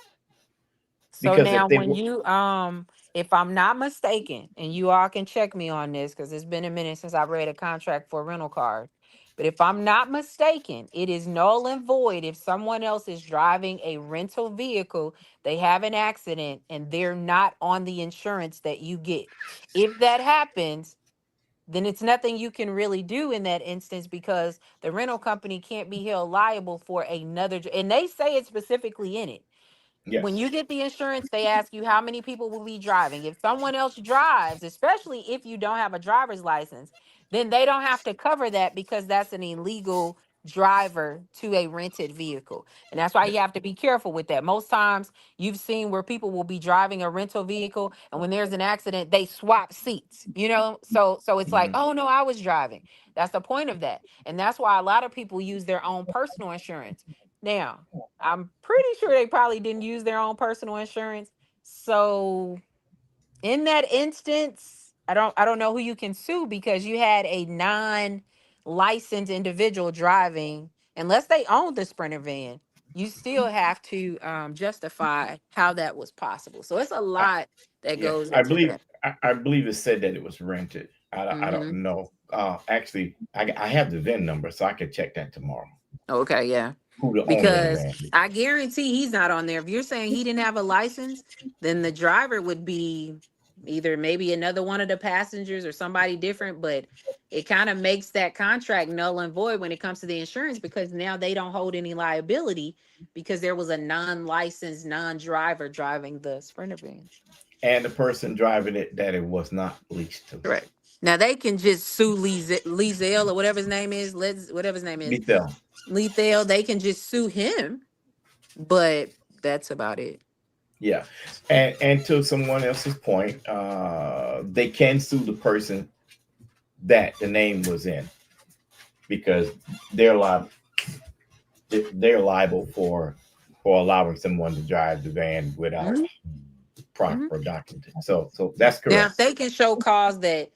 So Because now if they when were, you if I'm not mistaken, and you all can check me on this because it's been a minute since I read a contract for a rental car. But if I'm not mistaken, it is null and void if someone else is driving a rental vehicle, they have an accident, and they're not on the insurance that you get. If that happens, then it's nothing you can really do in that instance because the rental company can't be held liable for another. And they say it specifically in it. When yes. you get the insurance, they ask you how many people will be driving. If someone else drives, especially if you don't have a driver's license, then they don't have to cover that because that's an illegal driver to a rented vehicle. And that's why you have to be careful with that. Most times you've seen where people will be driving a rental vehicle, and when there's an accident, they swap seats, you know? So it's like, Mhm. "Oh no, I was driving." That's the point of that. And that's why a lot of people use their own personal insurance. Now, I'm pretty sure they probably didn't use their own personal insurance. So in that instance, I don't know who you can sue because you had a non-licensed individual driving, unless they owned the Sprinter van. You still have to justify how that was possible. So it's a I, lot that yeah, goes I into believe that. I believe it said that it was rented. I don't Hmm. know. Actually, I have the VIN number, so I can check that tomorrow. Okay, yeah. Who the owner of the Because van is? I guarantee he's not on there. If you're saying he didn't have a license, then the driver would be either maybe another one of the passengers or somebody different, but it kind of makes that contract null and void when it comes to the insurance because now they don't hold any liability because there was a non-licensed non-driver driving the Sprinter van. And the person driving it that it was not leased to. Correct. Now they can just sue Lezell or whatever his name is, whatever his name is, Lethal. Lethal. They can just sue him, but that's about it. Yeah, and to someone else's point, they can sue the person that the name was in because they're liable. They're liable for allowing someone to drive the van without Mhm. Mhm. proper documentation. So that's Now, if correct. they can show cause that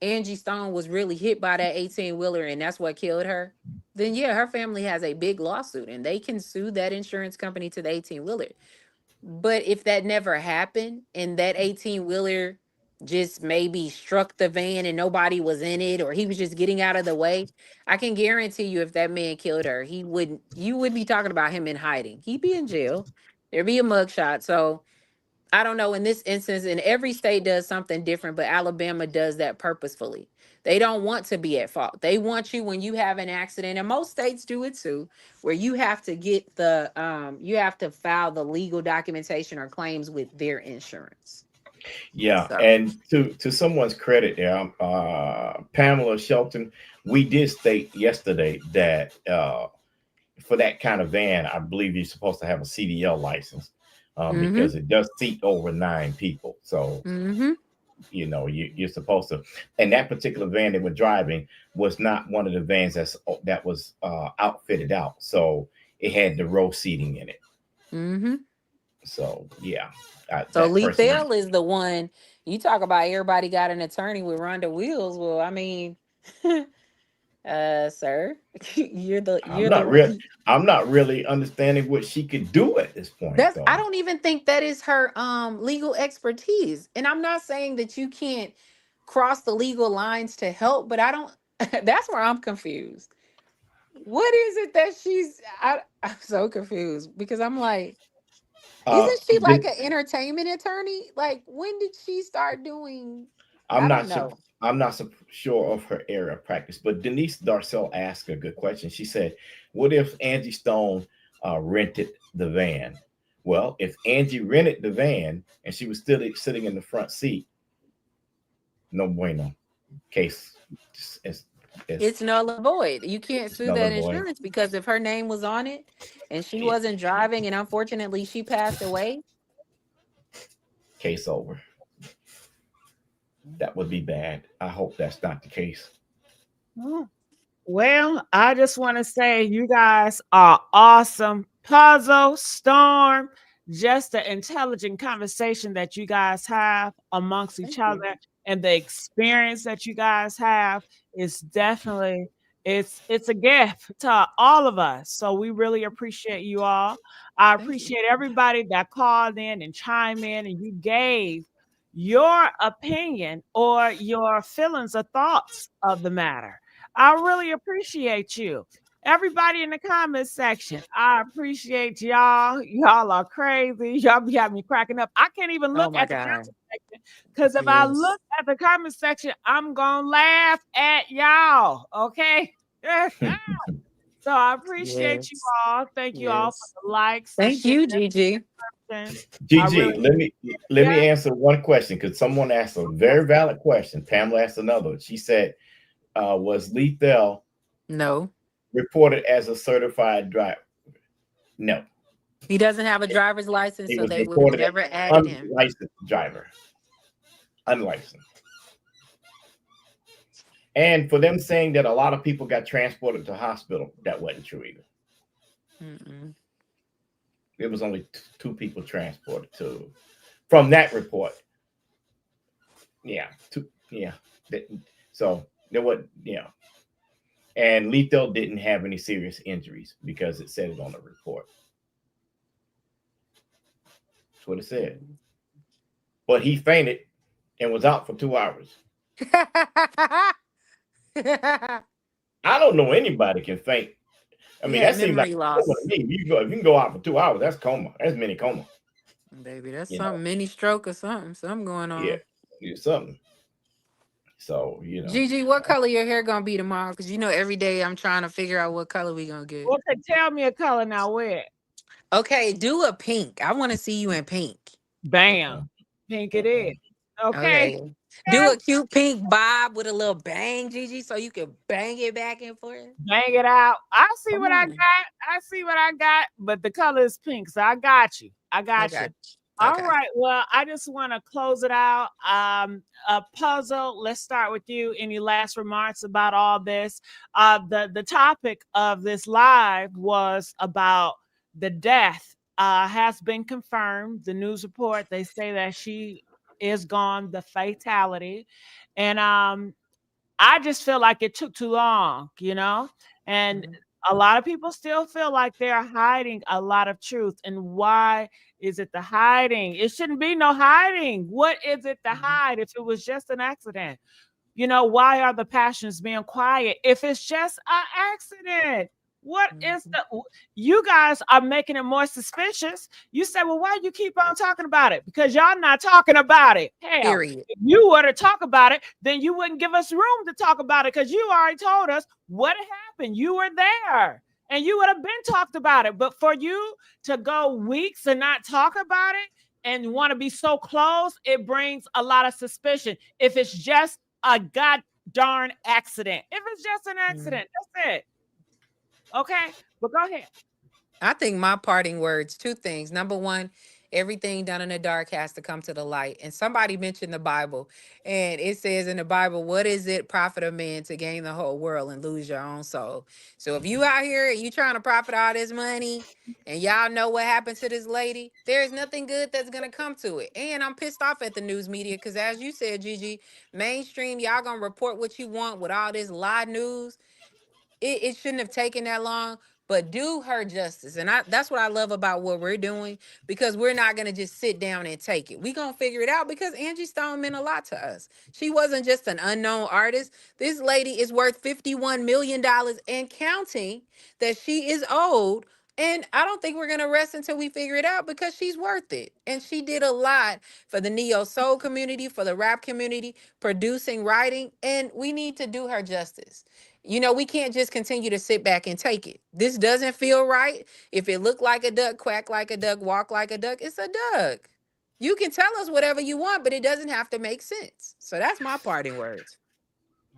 Angie Stone was really hit by that 18 wheeler and that's what killed her, then yeah, her family has a big lawsuit and they can sue that insurance company to the 18 wheeler. But if that never happened and that 18 wheeler just maybe struck the van and nobody was in it or he was just getting out of the way, I can guarantee you if that man killed her, you wouldn't be talking about him in hiding. He'd be in jail. There'd be a mugshot. So I don't know in this instance, and every state does something different, but Alabama does that purposefully. They don't want to be at fault. They want you when you have an accident, and most states do it too, where you have to get you have to file the legal documentation or claims with their insurance. Yeah, So and to someone's credit, there, Pamela Shelton, we did state yesterday that for that kind of van, I believe you're supposed to have a CDL license mm-hmm. because it does seat over 9 people. So Mm-hmm. you're supposed to. And that particular van they were driving was not one of the vans that was outfitted out, so it had the row seating in it. Mm-hmm. So yeah, So that person. Lethal is the one you talk about. Everybody got an attorney with Rhonda Wheels. Well, I mean, sir, I'm you're the not real. one. I'm not really understanding what she could do at this point, I though. don't even think that is her legal expertise. And I'm not saying that you can't cross the legal lines to help, but I don't that's where I'm confused. What is it that I'm so confused because I'm like, Uh, isn't she like the, an entertainment attorney? Like when did she start doing I'm I don't not so know. I'm not so sure of her area of practice, but Denise Darcel asked a good question. She said, "What if Angie Stone rented the van?" Well, if Angie rented the van and she was still sitting in the front seat, no bueno. Case, it's It's null and void. You can't sue null that and void. insurance because if her name was on it and she wasn't driving and unfortunately she passed away. Case over. That would be bad. I hope that's not the case. Well, I just want to say you guys are awesome. Puzzle, Storm, just the intelligent conversation that you guys have amongst each other and the experience that you guys have is definitely it's a gift to all of us. So we really appreciate you all. I appreciate everybody that called in and chimed in and you gave your opinion or your feelings or thoughts of the matter. I really appreciate you. Everybody in the comment section, I appreciate y'all. Y'all are crazy. Y'all be having me cracking up. I can't even Oh look my at the God. comment section because if I Yes. look at the comment section, I'm going to laugh at y'all. Okay. So I appreciate you Yes. all. Thank you all for Yes. the likes, the Thank shares, you, Gigi. subscriptions. I really GG, let me answer one question because someone asked a very valid question. Pamela asked another one. She said, was Lethal No. reported as a certified driver? No. He doesn't have a driver's license, He so was they would have reported never as added him. unlicensed driver. Unlicensed. And for them saying that a lot of people got transported to hospital, that wasn't true either. Mm-mm. It was only two people transported to from that report. Yeah, two. Yeah. So there was, and Lethal didn't have any serious injuries because it said it on the report. That's what it said. But he fainted and was out for 2 hours. I don't know anybody can faint. I mean, Yeah, that seems like memory coma loss. to me. If you can go out for 2 hours, that's coma. That's mini coma. Baby, that's You know, something, mini stroke or something going yeah, on. it's something. So Gigi, what color your hair gonna be tomorrow? Because every day I'm trying to figure out what color we gonna get. Okay, tell me a color now. Where? Okay, do a pink. I want to see you in pink. Bam. Pink it is. Okay. Okay. Do a cute pink bob with a little bang, Gigi, so you can bang it back and forth. Bang it out. I see Come what I on. got. I see what I got, but the color is pink, so I got you. I got you. Okay. All Okay. right. Well, I just want to close it out. A puzzle. Let's start with you. Any last remarks about all this? The topic of this live was about the death. Has been confirmed. The news report, they say that she is gone, the fatality. And I just feel like it took too long, and a lot of people still feel like they're hiding a lot of truth. And why is it the hiding? It shouldn't be no hiding. What is it to hide if it was just an accident? Why are the passions being quiet if it's just an accident? What is you guys are making it more suspicious. You say, well, why you keep on talking about it? Because y'all not talking about it. Hell, Period. if you were to talk about it, then you wouldn't give us room to talk about it because you already told us what happened. You were there and you would have been talked about it. But for you to go weeks and not talk about it and want to be so close, it brings a lot of suspicion. If it's just a god darn accident. If it's just an accident, that's it. Okay, but go ahead. I think my parting words, two things. Number one, everything done in the dark has to come to the light. And somebody mentioned the Bible, and it says in the Bible, what is it profit a man to gain the whole world and lose your own soul? So if you out here and you trying to profit all this money and y'all know what happened to this lady, there's nothing good that's going to come to it. And I'm pissed off at the news media because as you said, Gigi, mainstream, y'all going to report what you want with all this lie news. It shouldn't have taken that long, but do her justice. And that's what I love about what we're doing, because we're not going to just sit down and take it. We're going to figure it out because Angie Stone meant a lot to us. She wasn't just an unknown artist. This lady is worth $51 million and counting that she is owed. And I don't think we're going to rest until we figure it out because she's worth it. And she did a lot for the neo soul community, for the rap community, producing, writing, and we need to do her justice. We can't just continue to sit back and take it. This doesn't feel right. If it looked like a duck, quack like a duck, walk like a duck, it's a duck. You can tell us whatever you want, but it doesn't have to make sense. So that's my parting words.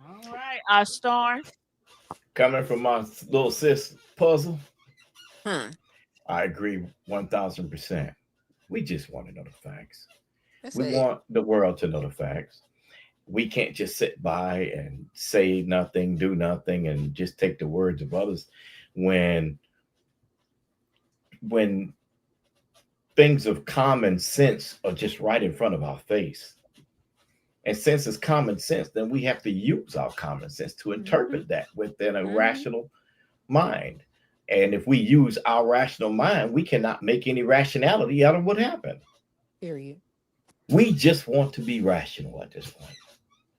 All right, Storm. Coming from my little sis puzzle, Hmm. I agree 1000%. We just want to know the facts. That's We it. want the world to know the facts. We can't just sit by and say nothing, do nothing, and just take the words of others when when things of common sense are just right in front of our face. And since it's common sense, then we have to use our common sense to interpret that within a rational mind. And if we use our rational mind, we cannot make any rationality out of what happened. Period. We just want to be rational at this point.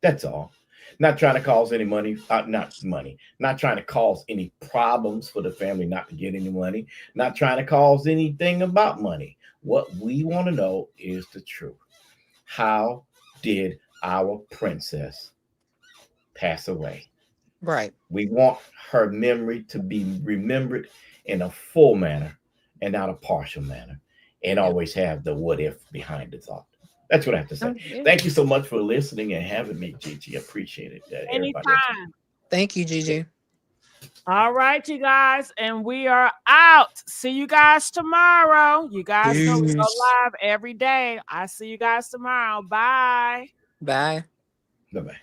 That's all. Not trying to cause any money, not trying to cause any problems for the family not to get any money, not trying to cause anything about money. What we want to know is the truth. How did our princess pass away? Right. We want her memory to be remembered in a full manner and not a partial manner, and always have the what if behind the thought. That's what I have to say. Thank you so much for listening and having me, Gigi. Appreciate it. Everybody else. Anytime. Thank you, Gigi. All right, you guys, and we are out. See you guys tomorrow. You guys know we go Peace. live every day. I see you guys tomorrow. Bye. Bye. Bye-bye.